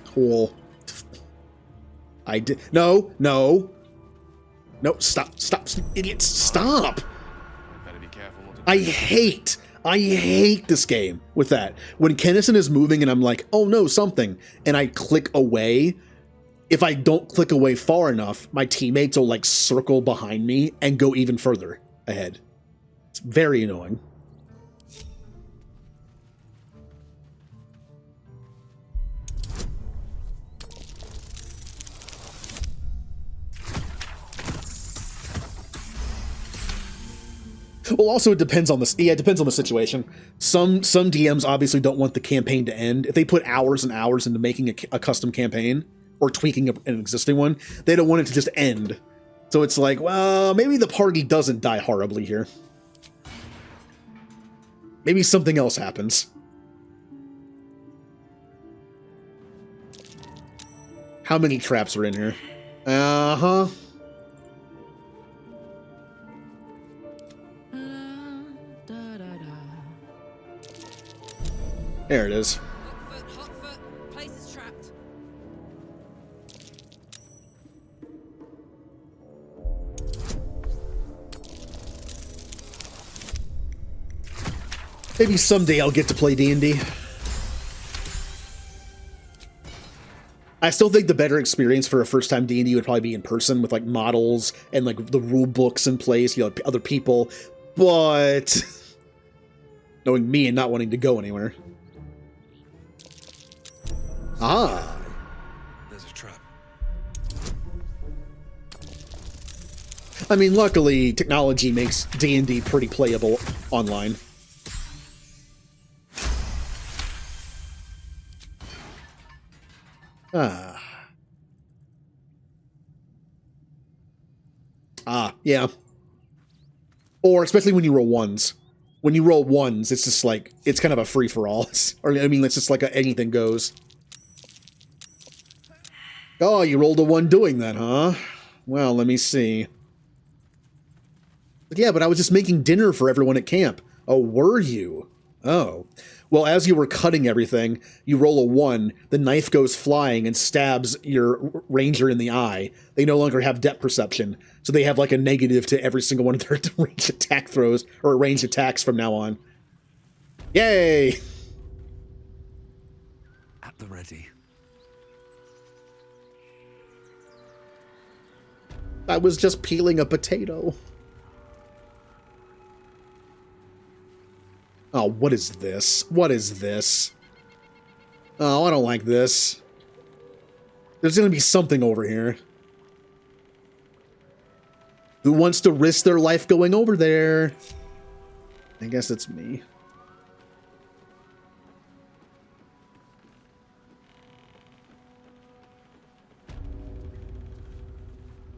Cool. I did. No, no. No, stop, idiots, stop. I hate this game with that. When Kennison is moving and I'm like, oh no, something, and I click away, if I don't click away far enough, my teammates will like circle behind me and go even further ahead. It's very annoying. Well, also it depends on this. Yeah, it depends on the situation. Some DMs obviously don't want the campaign to end. If they put hours and hours into making a custom campaign or tweaking an existing one, they don't want it to just end. So it's like, well, maybe the party doesn't die horribly here. Maybe something else happens. How many traps are in here? Uh-huh. There it is. Hot foot. Place is trapped. Maybe someday I'll get to play D&D. I still think the better experience for a first-time D&D would probably be in person with like models and like the rule books in place, you know, other people. But knowing me and not wanting to go anywhere. Ah. There's a trap. I mean, luckily, technology makes D&D pretty playable online. Ah. Ah, yeah. Or especially when you roll ones. When you roll ones, it's just like, it's kind of a free-for-all. Or, I mean, it's just like anything goes. Oh, you rolled a 1 doing that, huh? Well, let me see. But yeah, but I was just making dinner for everyone at camp. Oh, were you? Oh. Well, as you were cutting everything, you roll a 1, the knife goes flying and stabs your ranger in the eye. They no longer have depth perception, so they have like a negative to every single one of their ranged attack throws, or ranged attacks from now on. Yay! At the ready. I was just peeling a potato. Oh, what is this? What is this? Oh, I don't like this. There's gonna be something over here. Who wants to risk their life going over there? I guess it's me.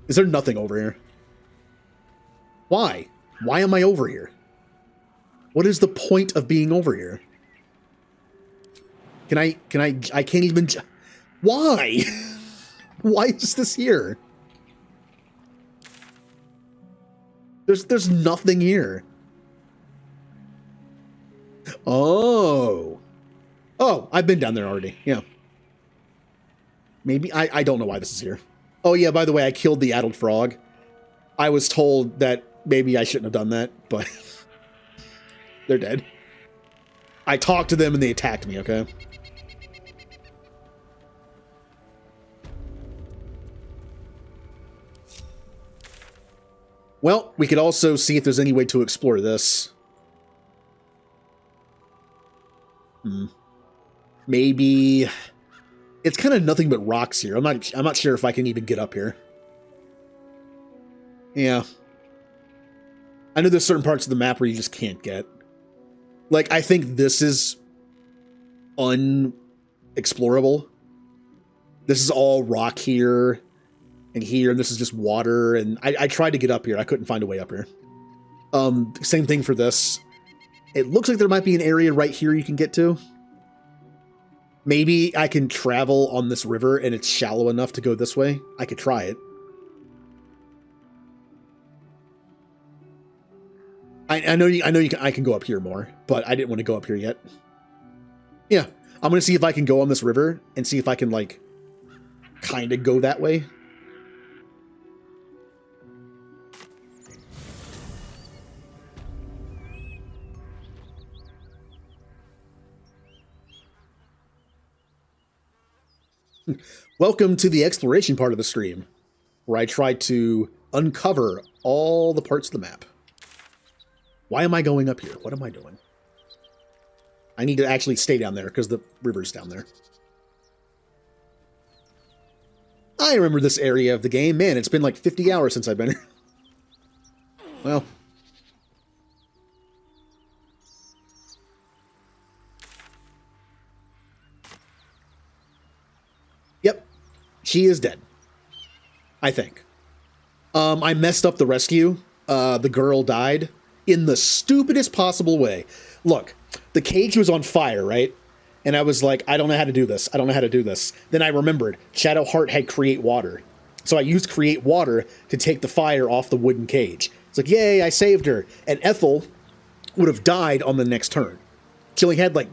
Is there nothing over here? Why? Why am I over here? What is the point of being over here? I can't even, why? Why is this here? There's nothing here. Oh. Oh, I've been down there already, yeah. Maybe, I don't know why this is here. Oh yeah, by the way, I killed the addled frog. I was told that maybe I shouldn't have done that, but they're dead. I talked to them and they attacked me, okay? Well, we could also see if there's any way to explore this. Maybe it's kind of nothing but rocks here. I'm not sure if I can even get up here. Yeah. I know there's certain parts of the map where you just can't get. Like, I think this is unexplorable. This is all rock here and here, and this is just water, and I tried to get up here. I couldn't find a way up here. Same thing for this. It looks like there might be an area right here you can get to. Maybe I can travel on this river and it's shallow enough to go this way. I could try it. I know I can go up here more, but I didn't want to go up here yet. Yeah, I'm gonna see if I can go on this river and see if I can like kind of go that way. Welcome to the exploration part of the stream, where I try to uncover all the parts of the map. Why am I going up here? What am I doing? I need to actually stay down there because the river's down there. I remember this area of the game. Man, it's been like 50 hours since I've been here. Well. Yep. She is dead. I think. I messed up the rescue. The girl died in the stupidest possible way. Look, the cage was on fire, right? And I was like, I don't know how to do this. I don't know how to do this. Then I remembered Shadowheart had create water. So I used create water to take the fire off the wooden cage. It's like, yay, I saved her. And Ethel would have died on the next turn. She only had like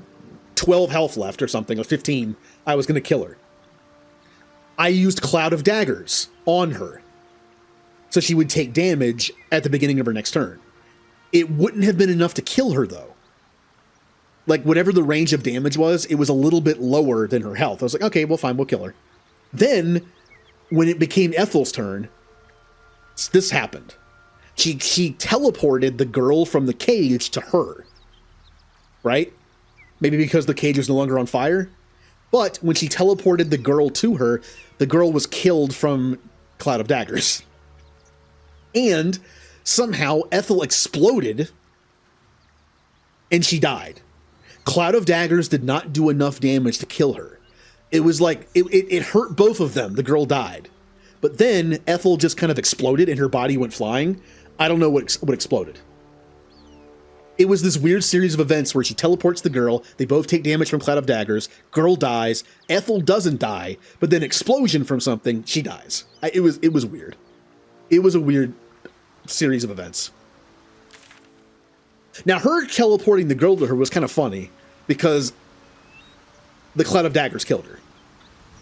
12 health left or something, or 15. I was going to kill her. I used Cloud of Daggers on her, so she would take damage at the beginning of her next turn. It wouldn't have been enough to kill her, though. Like, whatever the range of damage was, it was a little bit lower than her health. I was like, okay, well, fine, we'll kill her. Then, when it became Ethel's turn, this happened. She teleported the girl from the cage to her. Right? Maybe because the cage was no longer on fire? But when she teleported the girl to her, the girl was killed from Cloud of Daggers. And somehow Ethel exploded and she died. Cloud of Daggers did not do enough damage to kill her. It was like, it hurt both of them. The girl died. But then Ethel just kind of exploded and her body went flying. I don't know what exploded. It was this weird series of events where she teleports the girl, they both take damage from Cloud of Daggers, girl dies, Ethel doesn't die, but then explosion from something, she dies. It was weird. It was a weird series of events. Now, her teleporting the girl to her was kind of funny, because the Cloud of Daggers killed her.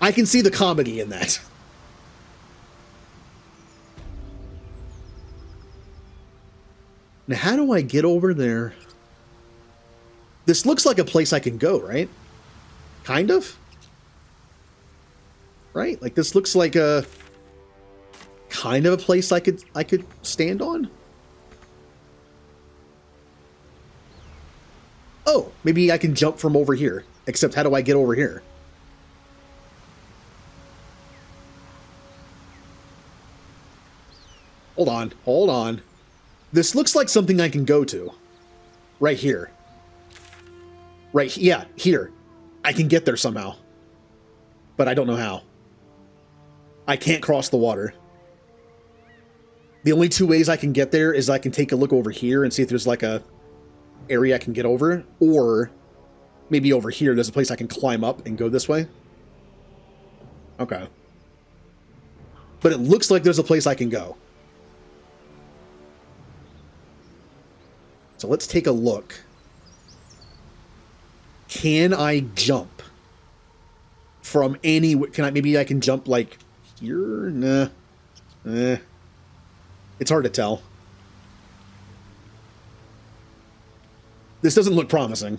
I can see the comedy in that. Now, how do I get over there? This looks like a place I can go, right? Kind of? Right? Like, this looks like a kind of a place I could stand on. Oh, maybe I can jump from over here. Except, how do I get over here? Hold on, hold on. This looks like something I can go to. Right here. Right, yeah, here. I can get there somehow. But I don't know how. I can't cross the water. The only two ways I can get there is I can take a look over here and see if there's like a area I can get over, or maybe over here there's a place I can climb up and go this way. Okay. But it looks like there's a place I can go. So let's take a look. Can I jump from any... maybe I can jump like here? Nah. It's hard to tell. This doesn't look promising.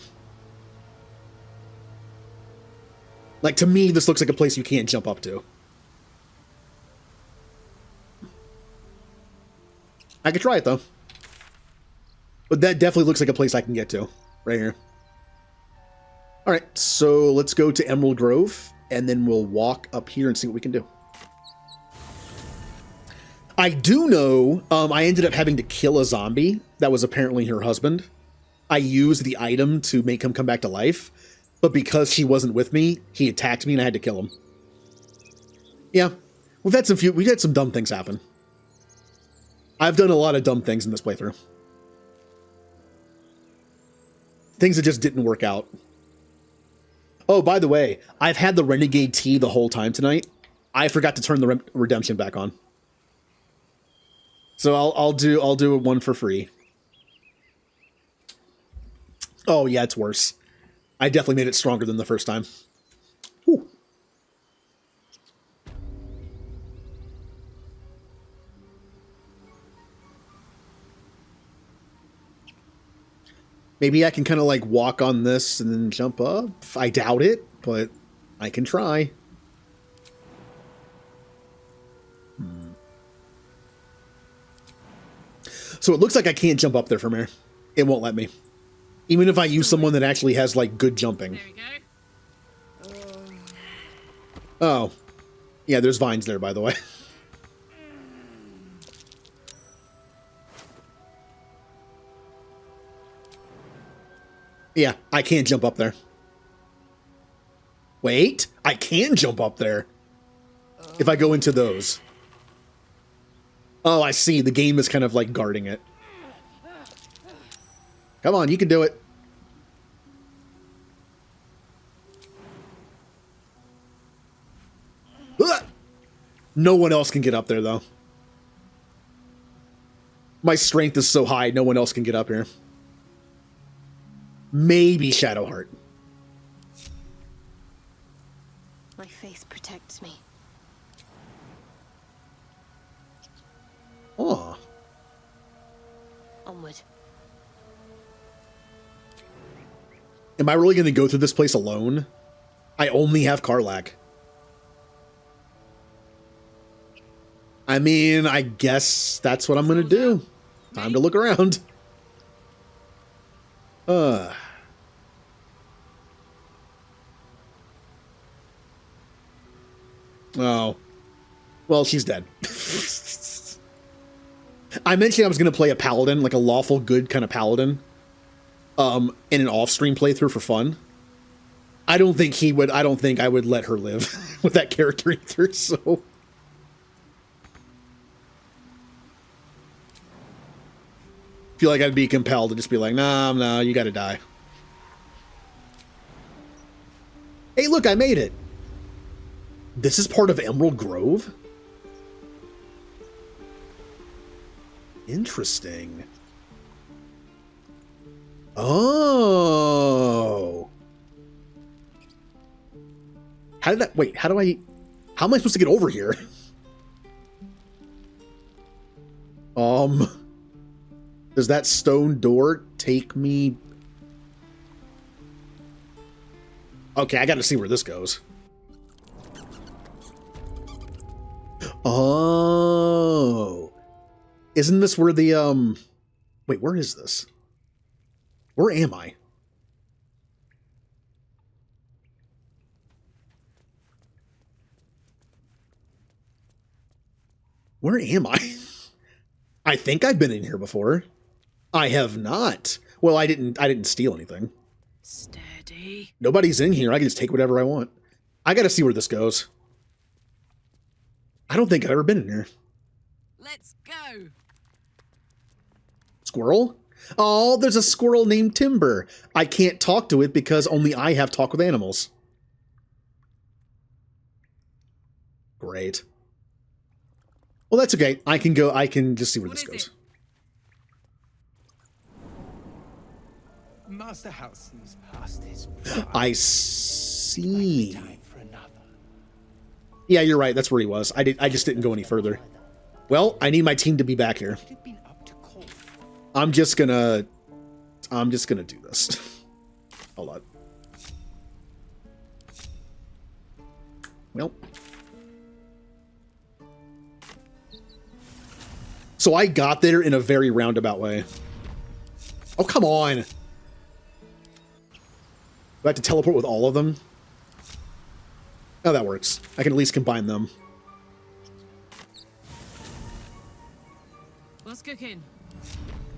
Like, to me, this looks like a place you can't jump up to. I could try it, though. But that definitely looks like a place I can get to. Right here. Alright, so let's go to Emerald Grove, and then we'll walk up here and see what we can do. I do know I ended up having to kill a zombie that was apparently her husband. I used the item to make him come back to life, but because she wasn't with me, he attacked me and I had to kill him. Yeah, we've had some dumb things happen. I've done a lot of dumb things in this playthrough. Things that just didn't work out. Oh, by the way, I've had the Renegade tea the whole time tonight. I forgot to turn the redemption back on. So I'll do one for free. Oh yeah, it's worse. I definitely made it stronger than the first time. Whew. Maybe I can kind of like walk on this and then jump up. I doubt it, but I can try. So it looks like I can't jump up there from here. It won't let me. Even if I use someone that actually has like good jumping. Oh. Yeah, there's vines there, by the way. Yeah, I can't jump up there. Wait, I can jump up there. If I go into those. Oh, I see. The game is kind of like guarding it. Come on, you can do it. Ugh! No one else can get up there, though. My strength is so high, no one else can get up here. Maybe Shadowheart. My faith protects me. Oh. Onward. Am I really going to go through this place alone? I only have Karlach. I mean, I guess that's what I'm going to do. Time to look around. Oh. Well, she's dead. I mentioned I was going to play a paladin, like a lawful good kind of paladin, in an off-stream playthrough for fun. I don't think I would let her live with that character either, so... feel like I'd be compelled to just be like, nah, you gotta die. Hey, look, I made it. This is part of Emerald Grove? Interesting. Oh. How did that... Wait, how am I supposed to get over here? Does that stone door take me... Okay, I gotta see where this goes. Oh. Isn't this where the, Wait, where is this? Where am I? Where am I? I think I've been in here before. I have not. Well, I didn't steal anything. Steady. Nobody's in here. I can just take whatever I want. I gotta see where this goes. I don't think I've ever been in here. Let's go. Squirrel? Oh, there's a squirrel named Timber. I can't talk to it because only I have talk with animals. Great. Well, that's okay. I can just see where this goes. Master Halsin's past his I see. Yeah, you're right. That's where he was. I just didn't go any further. Well, I need my team to be back here. I'm just gonna do this. Hold on. Well. So I got there in a very roundabout way. Oh, come on. Do I have to teleport with all of them? Oh, that works. I can at least combine them. What's cooking?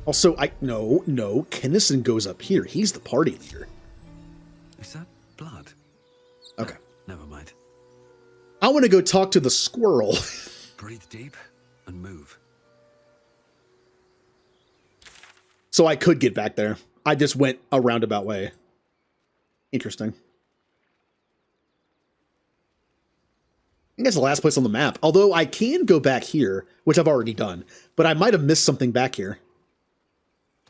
Also, no, Kennison goes up here. He's the party leader. Is that blood? Okay. Never mind. I want to go talk to the squirrel. Breathe deep and move. So I could get back there. I just went a roundabout way. Interesting. think that's the last place on the map. Although I can go back here, which I've already done, but I might have missed something back here.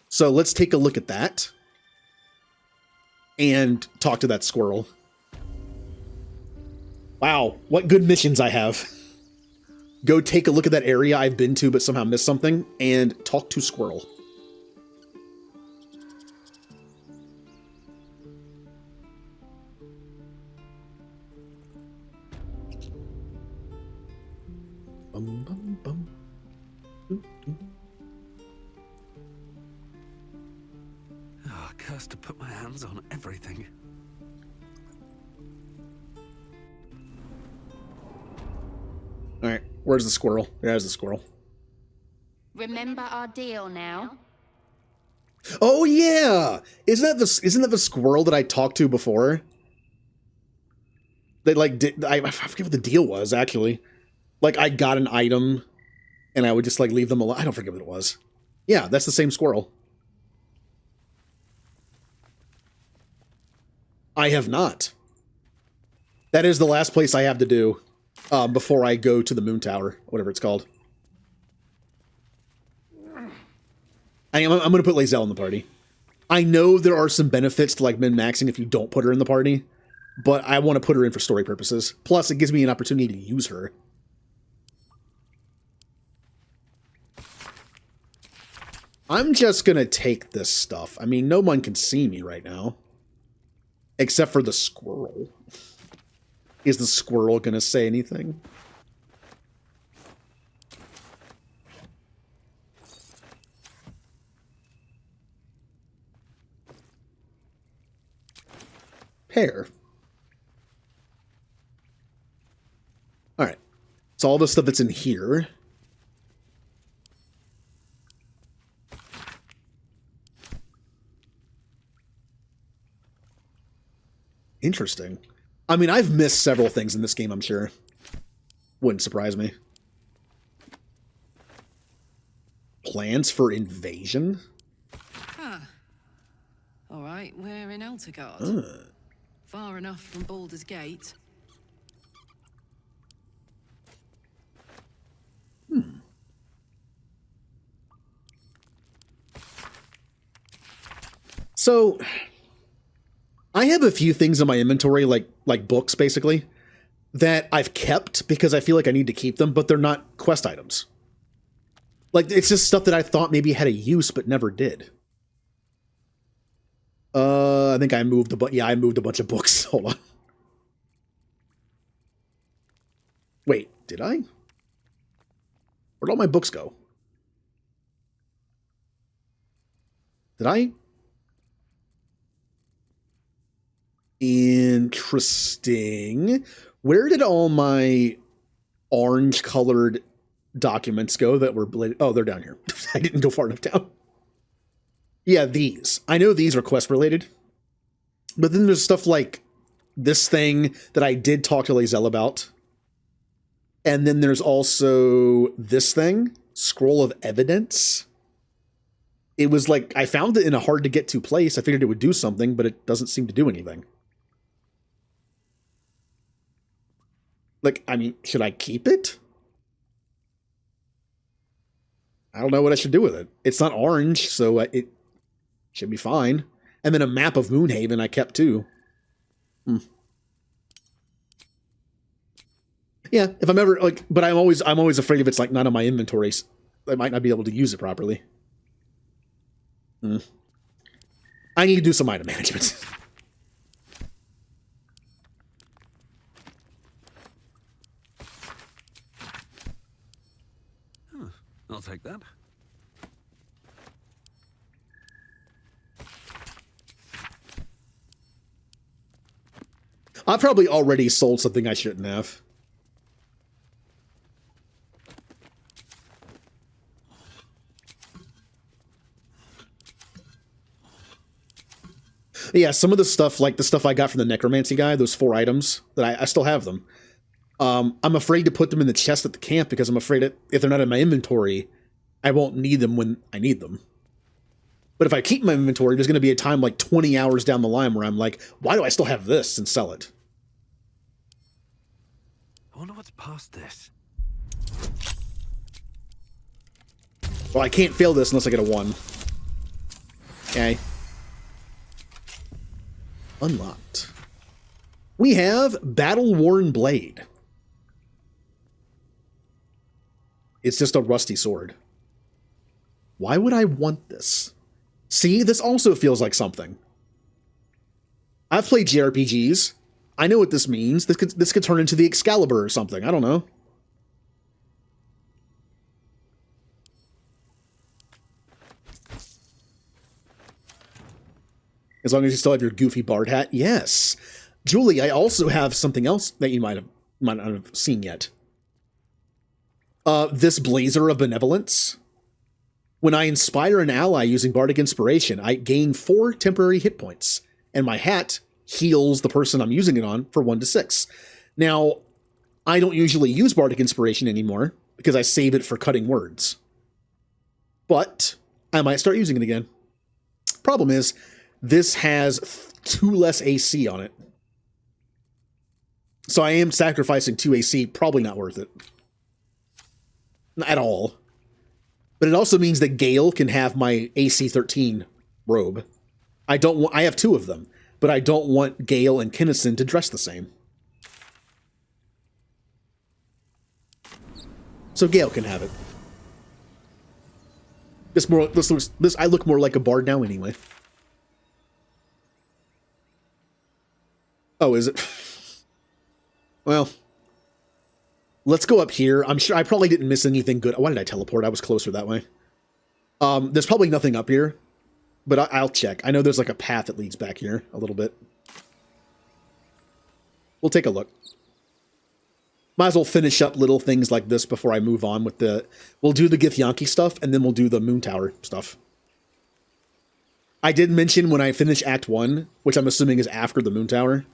So let's take a look at that and talk to that squirrel. Wow, what good missions I have. Go take a look at that area I've been to but somehow missed something, and talk to squirrel. Bum, bum, bum. Oh, cursed to put my hands on everything. All right, where's the squirrel? There's the squirrel. Remember our deal now? Oh yeah, isn't that the squirrel that I talked to before? That like I forget what the deal was actually. Like I got an item, and I would just like leave them alone. I don't forget what it was. Yeah, that's the same squirrel. I have not. That is the last place I have to do before I go to the moon tower, whatever it's called. I'm going to put Lae'zel in the party. I know there are some benefits to like min-maxing if you don't put her in the party, but I want to put her in for story purposes. Plus, it gives me an opportunity to use her. I'm just going to take this stuff. I mean, no one can see me right now. Except for the squirrel. Is the squirrel going to say anything? Pear. Alright. So all the stuff that's in here. Interesting. I mean, I've missed several things in this game, I'm sure. Wouldn't surprise me. Plans for invasion? Huh. Alright, we're in Eltergard. Far enough from Baldur's Gate. So, I have a few things in my inventory, like books, basically, that I've kept because I feel like I need to keep them, but they're not quest items. Like, it's just stuff that I thought maybe had a use, but never did. I think I moved I moved a bunch of books. Hold on. Wait, did I? Where'd all my books go? Did I? Interesting. Where did all my orange-colored documents go that were related? Oh, they're down here. I didn't go far enough down. Yeah, these. I know these are quest-related. But then there's stuff like this thing that I did talk to Lae'zel about. And then there's also this thing, Scroll of Evidence. It was like, I found it in a hard-to-get-to place. I figured it would do something, but it doesn't seem to do anything. Like, I mean, should I keep it? I don't know what I should do with it. It's not orange, so it should be fine. And then a map of Moonhaven I kept too. Yeah, if I'm ever like, but I'm always afraid if it's like not in my inventory, I might not be able to use it properly. I need to do some item management. I'll take that. I've probably already sold something I shouldn't have. Yeah, some of the stuff, like the stuff I got from the necromancy guy, those 4 items, that I still have them. I'm afraid to put them in the chest at the camp because I'm afraid that if they're not in my inventory, I won't need them when I need them. But if I keep my inventory, there's going to be a time like 20 hours down the line where I'm like, why do I still have this, and sell it? wonder what's past this. Well, I can't fail this unless I get a 1. Okay. Unlocked. We have Battle-Worn Blade. It's just a rusty sword. Why would I want this? See, this also feels like something. I've played JRPGs. I know what this means. This could turn into the Excalibur or something. I don't know. As long as you still have your goofy bard hat. Yes. Julie, I also have something else that you might not have seen yet. This Blazer of Benevolence. When I inspire an ally using Bardic Inspiration, I gain 4 temporary hit points, and my hat heals the person I'm using it on for 1 to 6. Now, I don't usually use Bardic Inspiration anymore, because I save it for cutting words. But I might start using it again. Problem is, this has 2 less AC on it. So I am sacrificing 2 AC, probably not worth it. Not at all. But it also means that Gale can have my AC 13 robe. I have 2 of them, but I don't want Gale and Kinnison to dress the same. So Gale can have it. I look more like a bard now anyway. Oh, is it? Well, let's go up here. I'm sure I probably didn't miss anything good. Why did I teleport? I was closer that way. There's probably nothing up here, but I'll check. I know there's like a path that leads back here a little bit. We'll take a look. Might as well finish up little things like this before I move on with the... We'll do the Githyanki stuff, and then we'll do the Moon Tower stuff. I did mention when I finish Act 1, which I'm assuming is after the Moon Tower,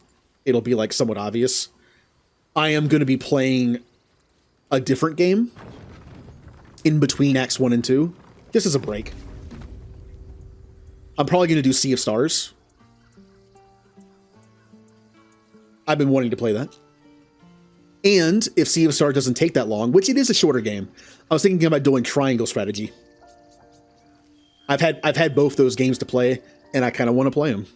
it'll be like somewhat obvious. I am going to be playing a different game in between Acts 1 and 2, just as a break. I'm probably going to do Sea of Stars. I've been wanting to play that. And if Sea of Stars doesn't take that long, which it is a shorter game, I was thinking about doing Triangle Strategy. I've had both those games to play, and I kind of want to play them.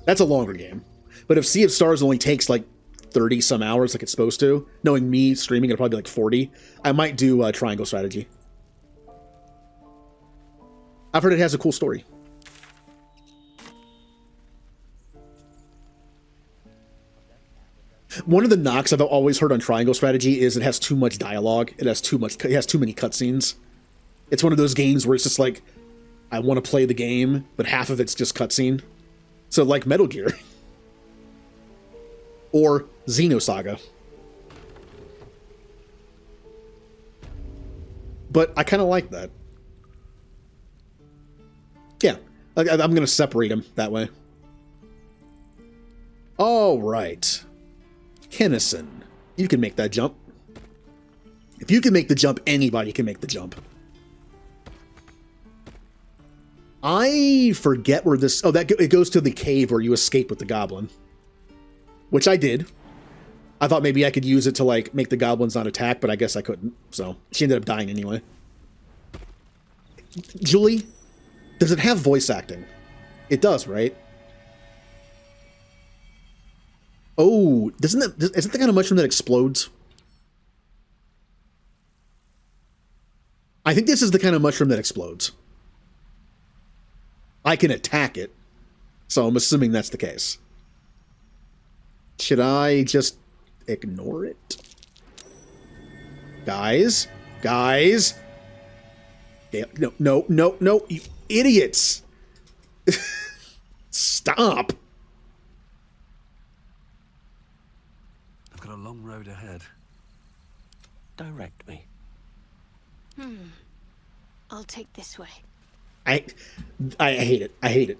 That's a longer game. But if Sea of Stars only takes like 30 some hours like it's supposed to, knowing me streaming, it'll probably be like 40, I might do Triangle Strategy. I've heard it has a cool story. One of the knocks I've always heard on Triangle Strategy is it has too much dialogue. It has too many cutscenes. It's one of those games where it's just like, I want to play the game, but half of it's just cutscene. So like Metal Gear. Or Xenosaga. But I kind of like that. Yeah, I'm going to separate them that way. All right. Kinnison, you can make that jump. If you can make the jump, anybody can make the jump. I forget where this... Oh, it goes to the cave where you escape with the goblin. Which I did. I thought maybe I could use it to, like, make the goblins not attack, but I guess I couldn't. So, she ended up dying anyway. Julie, does it have voice acting? It does, right? Oh, is it the kind of mushroom that explodes? I think this is the kind of mushroom that explodes. I can attack it, so I'm assuming that's the case. Should I just ignore it? Guys? Guys? No, you idiots! Stop! I've got a long road ahead. Direct me. I'll take this way. I hate it. I hate it.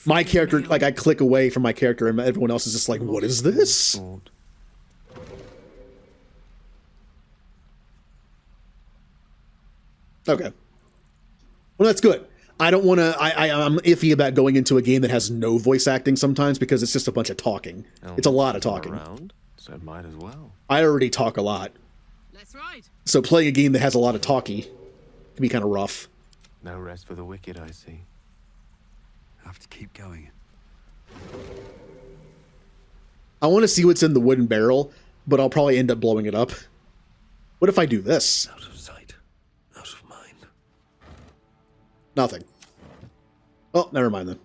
My character, like, I click away from my character and everyone else is just like, what is this? Okay. Well, that's good. I don't want to. I'm iffy about going into a game that has no voice acting sometimes because it's just a bunch of talking. It's a lot of talking. Around, so it might as well. I already talk a lot. Let's ride. So playing a game that has a lot of talky can be kind of rough. No rest for the wicked, I see. Have to keep going. I want to see what's in the wooden barrel, but I'll probably end up blowing it up. What if I do this? Out of sight, out of mind. Nothing. Oh, never mind then.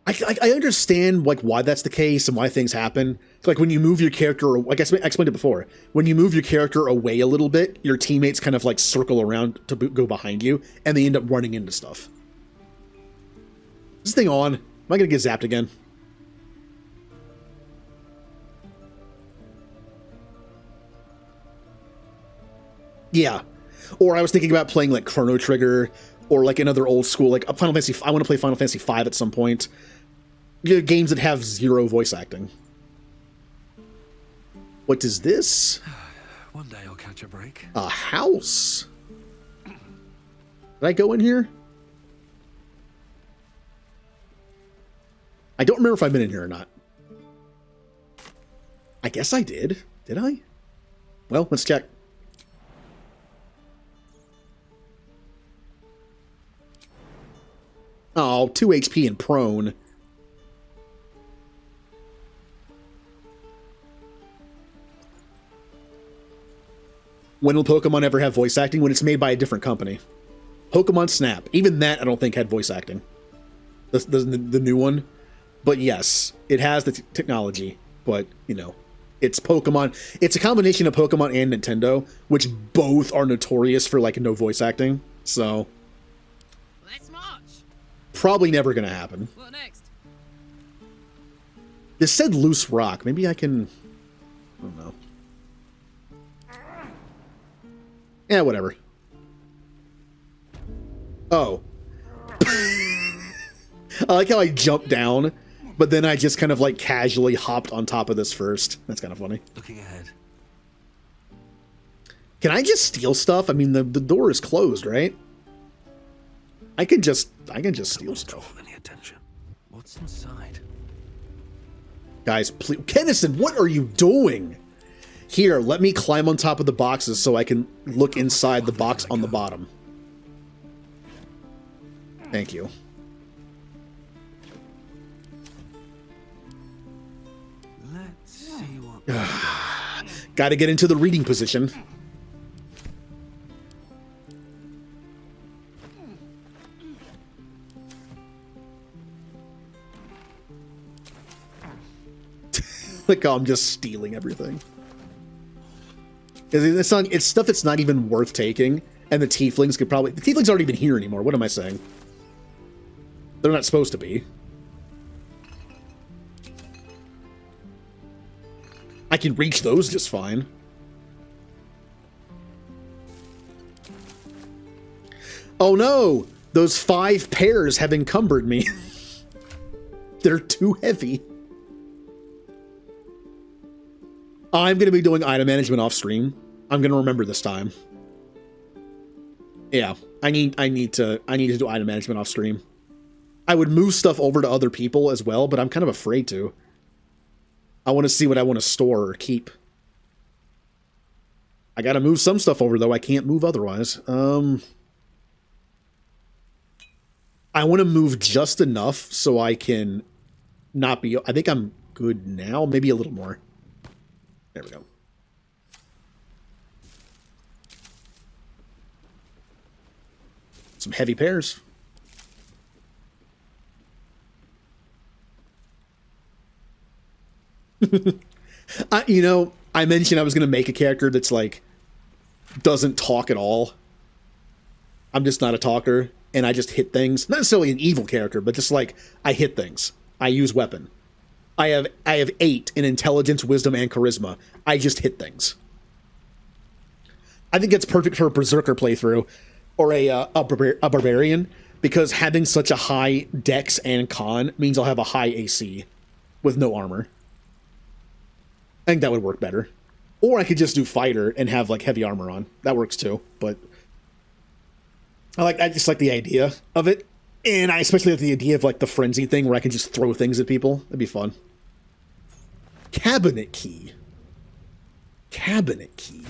I understand like why that's the case and why things happen. Like when you move your character, like I explained it before, when you move your character away a little bit, your teammates kind of like circle around to go behind you, and they end up running into stuff. Is this thing on? Am I gonna get zapped again? Yeah. Or I was thinking about playing like Chrono Trigger or like another old school, like Final Fantasy. I want to play Final Fantasy V at some point. You know, games that have zero voice acting. What is this? One day I'll catch a break. A house. Did I go in here? I don't remember if I've been in here or not. I guess I did. Did I? Well, let's check. Oh, 2 HP and prone. When will Pokemon ever have voice acting? When it's made by a different company. Pokemon Snap. Even that I don't think had voice acting. The new one. But yes, it has the technology. But, you know, it's Pokemon. It's a combination of Pokemon and Nintendo, which both are notorious for, like, no voice acting. So... Let's march. Probably never gonna happen. What next? This said loose rock. Maybe I can... I don't know. Yeah, whatever. Oh. I like how I jumped down, but then I just kind of like casually hopped on top of this first. That's kind of funny. Looking ahead. Can I just steal stuff? I mean, the door is closed, right? I can just steal stuff. Any attention? What's inside? Guys, please, Kennison, what are you doing? Here, let me climb on top of the boxes so I can look inside the box on the bottom. Thank you. Let's see what... Gotta get into the reading position. Like, oh, I'm just stealing everything. It's stuff that's not even worth taking, and the tieflings could probably... The tieflings aren't even here anymore. What am I saying? They're not supposed to be. I can reach those just fine. Oh no! Those 5 pairs have encumbered me. They're too heavy. I'm going to be doing item management off stream. I'm going to remember this time. Yeah, I need to do item management off stream. I would move stuff over to other people as well, but I'm kind of afraid to. I want to see what I want to store or keep. I got to move some stuff over though. I can't move otherwise. I want to move just enough so I can not be... I think I'm good now. Maybe a little more. There we go. Some heavy pairs. You know, I mentioned I was going to make a character that's like, doesn't talk at all. I'm just not a talker, and I just hit things. Not necessarily an evil character, but just like, I hit things. I use weapon. I have 8 in intelligence, wisdom, and charisma. I just hit things. I think it's perfect for a berserker playthrough or a barbarian, because having such a high dex and con means I'll have a high AC with no armor. I think that would work better. Or I could just do fighter and have like heavy armor on. That works too, but I just like the idea of it. And I especially like the idea of like the frenzy thing where I can just throw things at people. That'd be fun. Cabinet key. Cabinet key.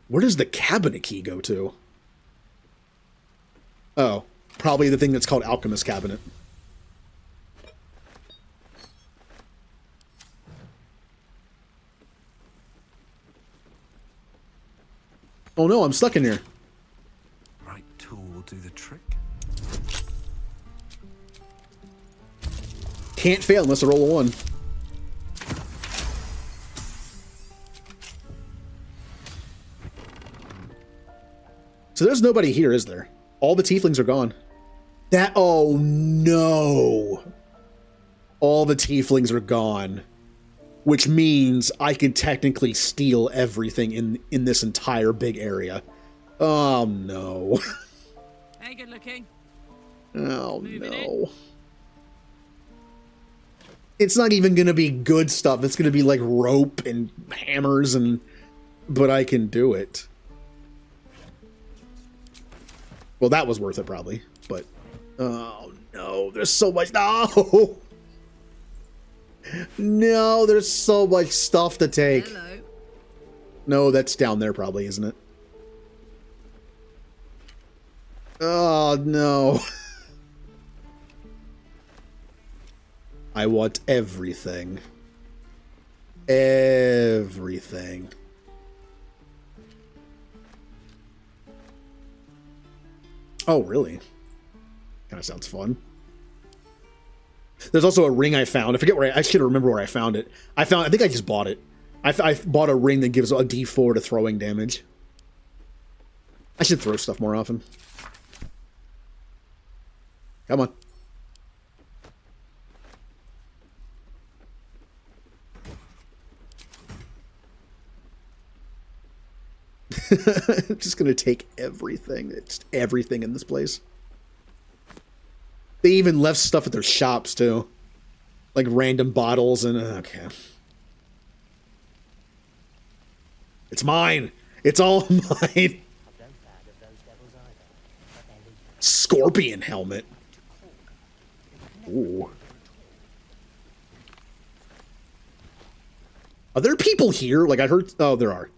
Where does the cabinet key go to? Oh, probably the thing that's called Alchemist Cabinet. Oh no, I'm stuck in here. Right tool will do the trick. Can't fail unless I roll a 1. So there's nobody here, is there? All the tieflings are gone. Oh no! All the tieflings are gone. Which means I can technically steal everything in this entire big area. Oh no. Hey, good looking. Oh no. It's not even gonna be good stuff. It's gonna be like rope and hammers and... But I can do it. Well, that was worth it probably, but... Oh no, there's so much... No! No, there's so much stuff to take. Hello. No, that's down there probably, isn't it? Oh, no. I want everything. Everything. Oh, really? Kind of sounds fun. There's also a ring I found. I forget where I should remember where I found it. I think I just bought it. I bought a ring that gives a D4 to throwing damage. I should throw stuff more often. Come on. I'm just gonna take everything. It's everything in this place. They even left stuff at their shops, too. Like random bottles and... Okay. It's mine! It's all mine! Scorpion helmet. Ooh. Are there people here? Like, I heard... Oh, there are.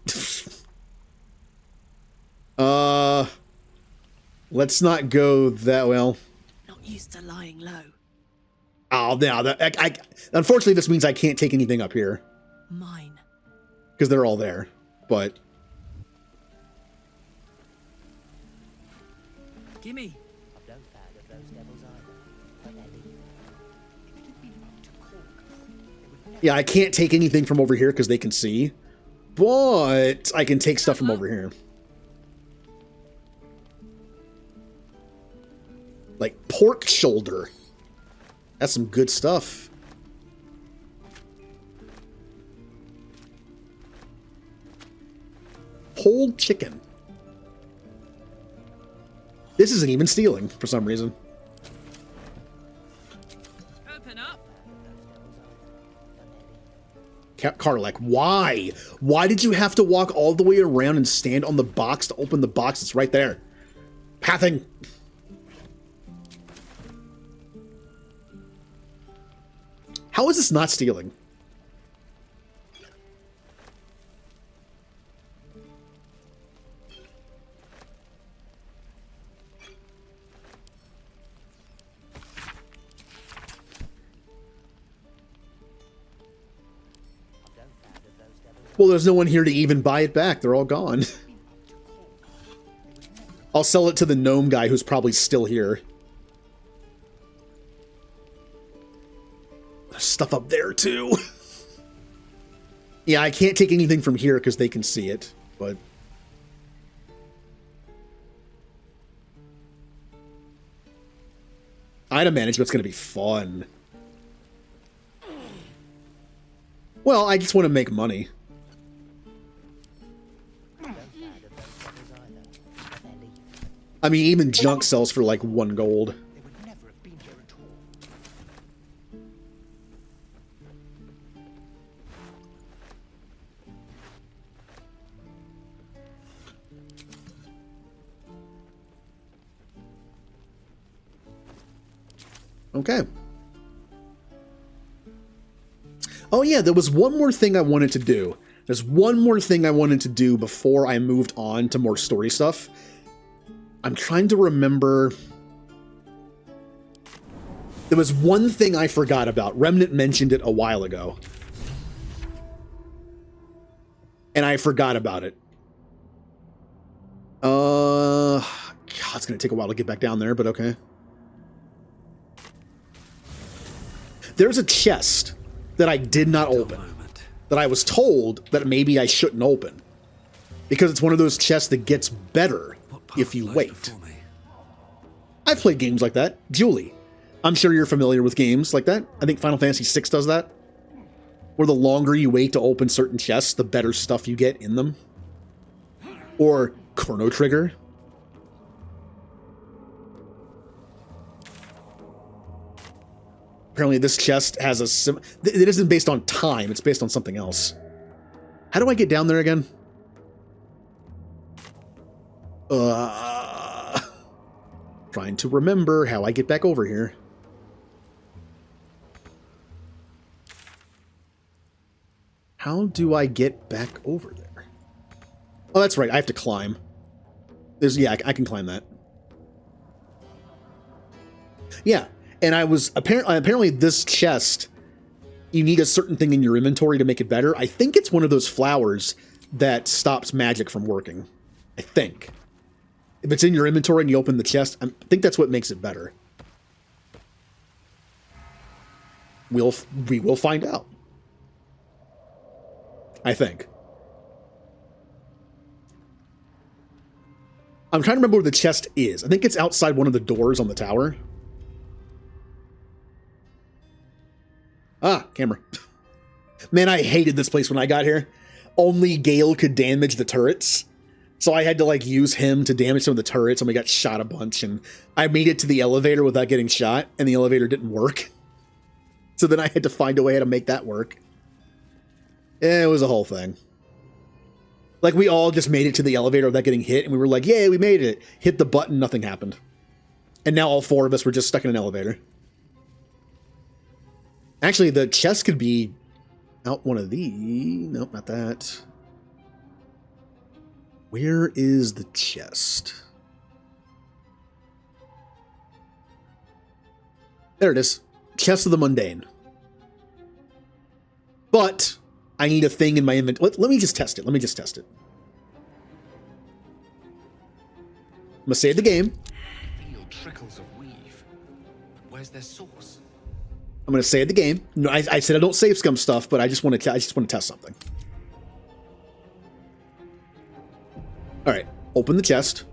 Let's not go that well. Used to lying low. Oh, no. Unfortunately, this means I can't take anything up here. Mine. Because they're all there. But... Gimme. Yeah, I can't take anything from over here because they can see. But I can take stuff from over here. Like pork shoulder. That's some good stuff. Pulled chicken. This isn't even stealing for some reason. Open up. Karlek, why? Why did you have to walk all the way around and stand on the box to open the box? It's right there. Pathing. How is this not stealing? Well, there's no one here to even buy it back. They're all gone. I'll sell it to the gnome guy who's probably still here. There's stuff up there, too. Yeah, I can't take anything from here because they can see it, but... Item management's going to be fun. Well, I just want to make money. I mean, even junk sells for like 1 gold. Okay. Oh yeah, there was one more thing I wanted to do. There's one more thing I wanted to do before I moved on to more story stuff. I'm trying to remember. There was one thing I forgot about. Remnant mentioned it a while ago. And I forgot about it. God, it's going to take a while to get back down there, but okay. There's a chest that I did not open, that I was told that maybe I shouldn't open, because it's one of those chests that gets better if you wait. I've played games like that. Julie, I'm sure you're familiar with games like that. I think Final Fantasy VI does that, where the longer you wait to open certain chests, the better stuff you get in them. Or Chrono Trigger. Apparently this chest has a it isn't based on time, it's based on something else. How do I get down there again? Trying to remember how I get back over here. How do I get back over there? Oh, that's right, I have to climb. Yeah, I can climb that. Yeah. And I was apparently this chest, you need a certain thing in your inventory to make it better. I think it's one of those flowers that stops magic from working. I think. If it's in your inventory and you open the chest, I think that's what makes it better. We will find out. I think. I'm trying to remember where the chest is. I think it's outside one of the doors on the tower. Ah, camera. Man, I hated this place when I got here. Only Gale could damage the turrets. So I had to, like, use him to damage some of the turrets, and we got shot a bunch, and I made it to the elevator without getting shot, and the elevator didn't work. So then I had to find a way to make that work. It was a whole thing. Like, we all just made it to the elevator without getting hit, and we were like, yay, we made it. Hit the button, nothing happened. And now all four of us were just stuck in an elevator. Actually, the chest could be out one of these. Nope, not that. Where is the chest? There it is. Chest of the Mundane. But I need a thing in my inventory. Let me just test it. I'm going to save the game. Feel trickles of weave. Where's their source? I'm going to save the game. No, I said I don't save scum stuff, but I just want to test something. All right, open the chest.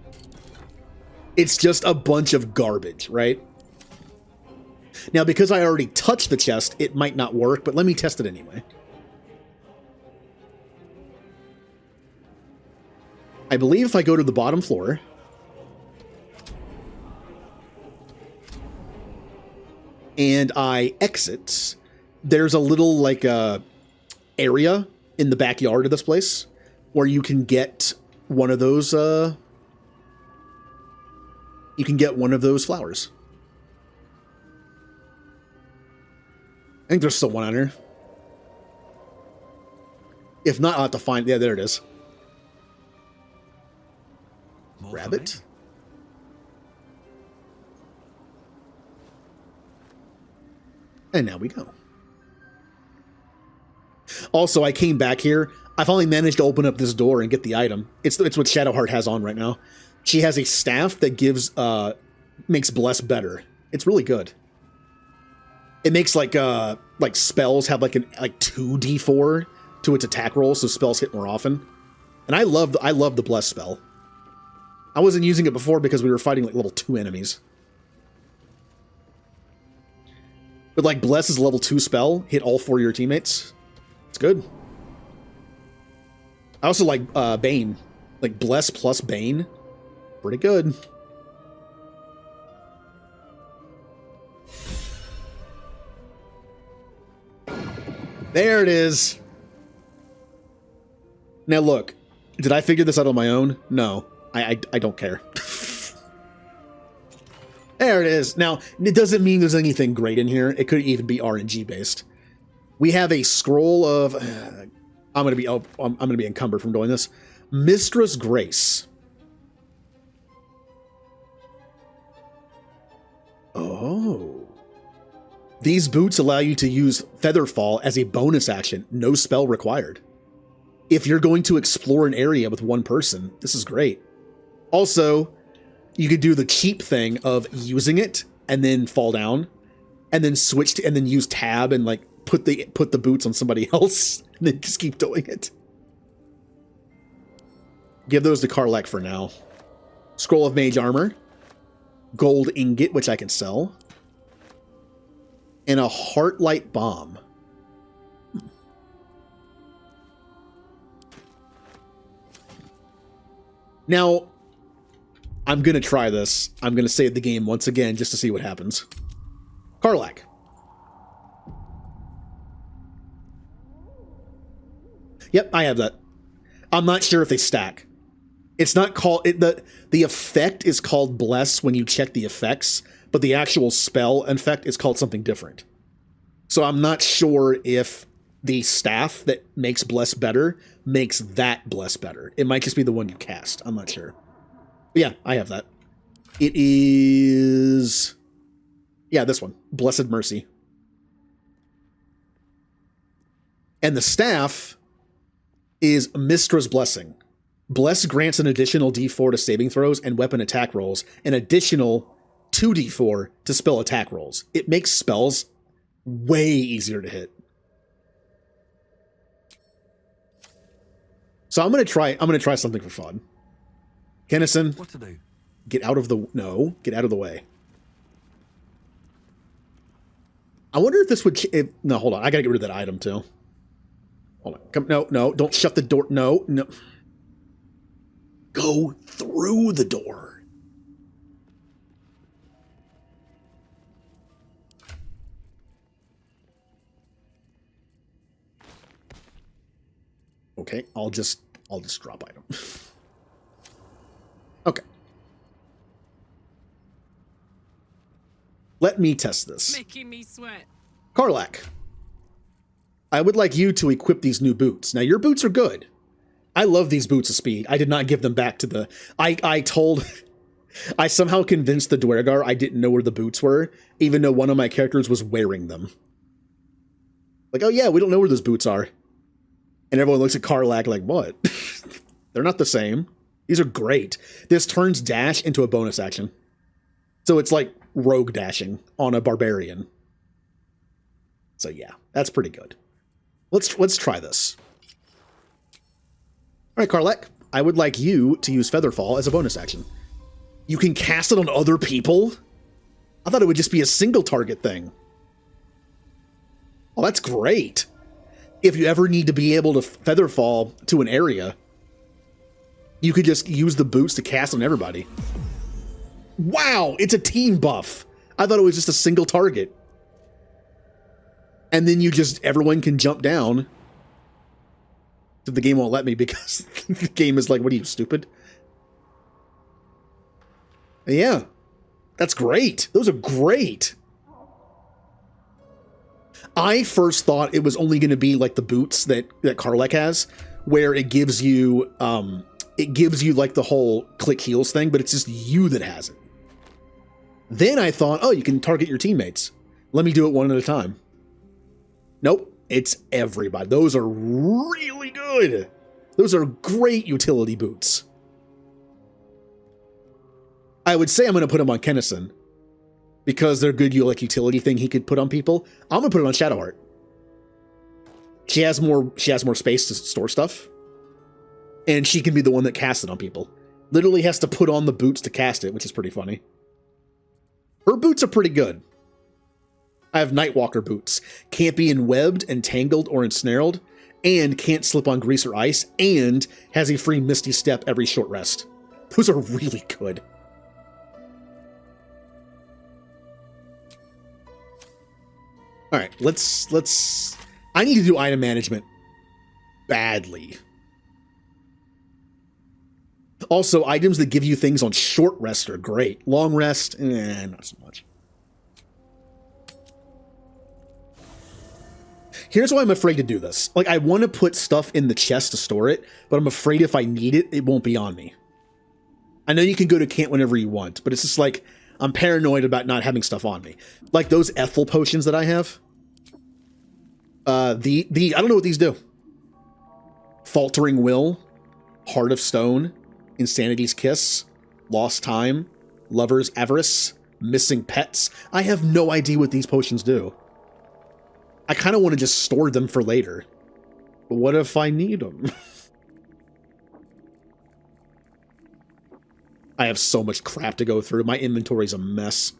It's just a bunch of garbage, right? Now, because I already touched the chest, it might not work, but let me test it anyway. I believe if I go to the bottom floor, and I exit, there's a little, like, area in the backyard of this place where you can get one of those, flowers. I think there's still one on here. If not, I'll have to find... Yeah, there it is. Grab it. And now we go. Also, I came back here. I finally managed to open up this door and get the item. It's what Shadowheart has on right now. She has a staff that makes Bless better. It's really good. It makes like spells have like 2d4 to its attack roll, so spells hit more often. And I love the Bless spell. I wasn't using it before because we were fighting like level 2 enemies. But like Bless is a level 2 spell, hit all 4 of your teammates. It's good. I also like Bane. Like Bless plus Bane. Pretty good. There it is. Now look, did I figure this out on my own? No, I don't care. There it is. Now, it doesn't mean there's anything great in here. It could even be RNG based. We have a scroll of... I'm gonna be encumbered from doing this. Mistress Grace. Oh. These boots allow you to use Featherfall as a bonus action. No spell required. If you're going to explore an area with one person, this is great. Also, you could do the cheap thing of using it and then fall down, and then switch to, and then use tab and like put the boots on somebody else, and then just keep doing it. Give those to Karlach for now. Scroll of Mage Armor, gold ingot, which I can sell, and a Heartlight Bomb. Now, I'm going to try this. I'm going to save the game once again just to see what happens. Karlach. Yep, I have that. I'm not sure if they stack. It's not called... the effect is called Bless when you check the effects, but the actual spell effect is called something different. So I'm not sure if the staff that makes Bless better makes that Bless better. It might just be the one you cast. I'm not sure. But yeah, I have that. It is... yeah, this one. Blessed Mercy. And the staff is Mistra's Blessing. Bless grants an additional d4 to saving throws and weapon attack rolls, an additional 2d4 to spell attack rolls. It makes spells way easier to hit. So I'm gonna try something for fun. Kennison, what to do? Get out of the way. I wonder if this would... no, hold on. I gotta get rid of that item too. Hold on. Come, no, don't shut the door. No. Go through the door. Okay, I'll just drop item. Okay. Let me test this. Making me sweat. Karlach, I would like you to equip these new boots. Now, your boots are good. I love these boots of speed. I did not give them back to the... I somehow convinced the Dwergar I didn't know where the boots were, even though one of my characters was wearing them. Like, oh yeah, we don't know where those boots are. And everyone looks at Karlach like, what? They're not the same. These are great. This turns dash into a bonus action. So it's like rogue dashing on a barbarian. So yeah, that's pretty good. Let's try this. All right, Karlach, I would like you to use Featherfall as a bonus action. You can cast it on other people? I thought it would just be a single target thing. Oh, that's great. If you ever need to be able to Featherfall to an area, you could just use the boots to cast on everybody. Wow, it's a team buff. I thought it was just a single target. And then everyone can jump down. The game won't let me because the game is like, what are you, stupid? Yeah, that's great. Those are great. I first thought it was only going to be like the boots that Karlach has, where it gives you like the whole click heals thing, but it's just you that has it. Then I thought, oh, you can target your teammates. Let me do it one at a time. Nope, it's everybody. Those are really good. Those are great utility boots. I would say I'm going to put them on Kennison, because they're good utility thing he could put on people. I'm going to put it on Shadowheart. She has more space to store stuff. And she can be the one that casts it on people. Literally has to put on the boots to cast it, which is pretty funny. Her boots are pretty good. I have Nightwalker boots. Can't be enwebbed, entangled, or ensnared. And can't slip on grease or ice. And has a free Misty Step every short rest. Those are really good. All right, let's... I need to do item management badly. Also, items that give you things on short rest are great. Long rest, not so much. Here's why I'm afraid to do this. Like, I want to put stuff in the chest to store it, but I'm afraid if I need it, it won't be on me. I know you can go to camp whenever you want, but it's just like, I'm paranoid about not having stuff on me. Like those Ethel potions that I have. I don't know what these do. Faltering Will, Heart of Stone, Insanity's Kiss, Lost Time, Lover's Avarice, Missing Pets. I have no idea what these potions do. I kind of want to just store them for later. But what if I need them? I have so much crap to go through. My inventory's a mess.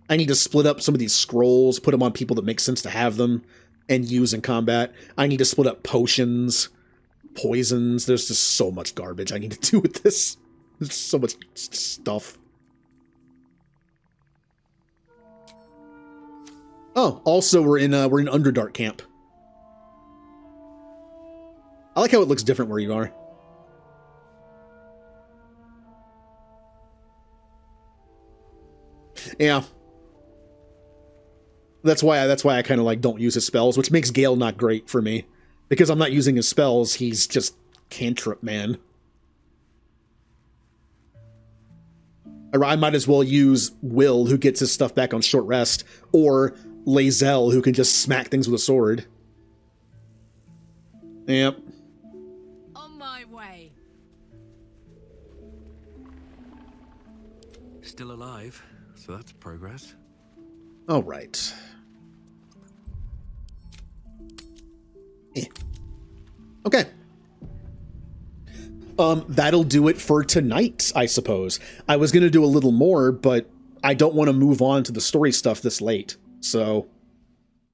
I need to split up some of these scrolls, put them on people that make sense to have them, and use in combat. I need to split up potions, poisons. There's just so much garbage I need to do with this. There's so much stuff. Oh, also we're in Underdark camp. I like how it looks different where you are. Yeah. That's why I kind of like don't use his spells, which makes Gale not great for me. Because I'm not using his spells, he's just cantrip man. I might as well use Will, who gets his stuff back on short rest, or Lae'zel, who can just smack things with a sword. Yep. On my way. Still alive, so that's progress. All right. Okay. That'll do it for tonight, I suppose. I was going to do a little more, but I don't want to move on to the story stuff this late. So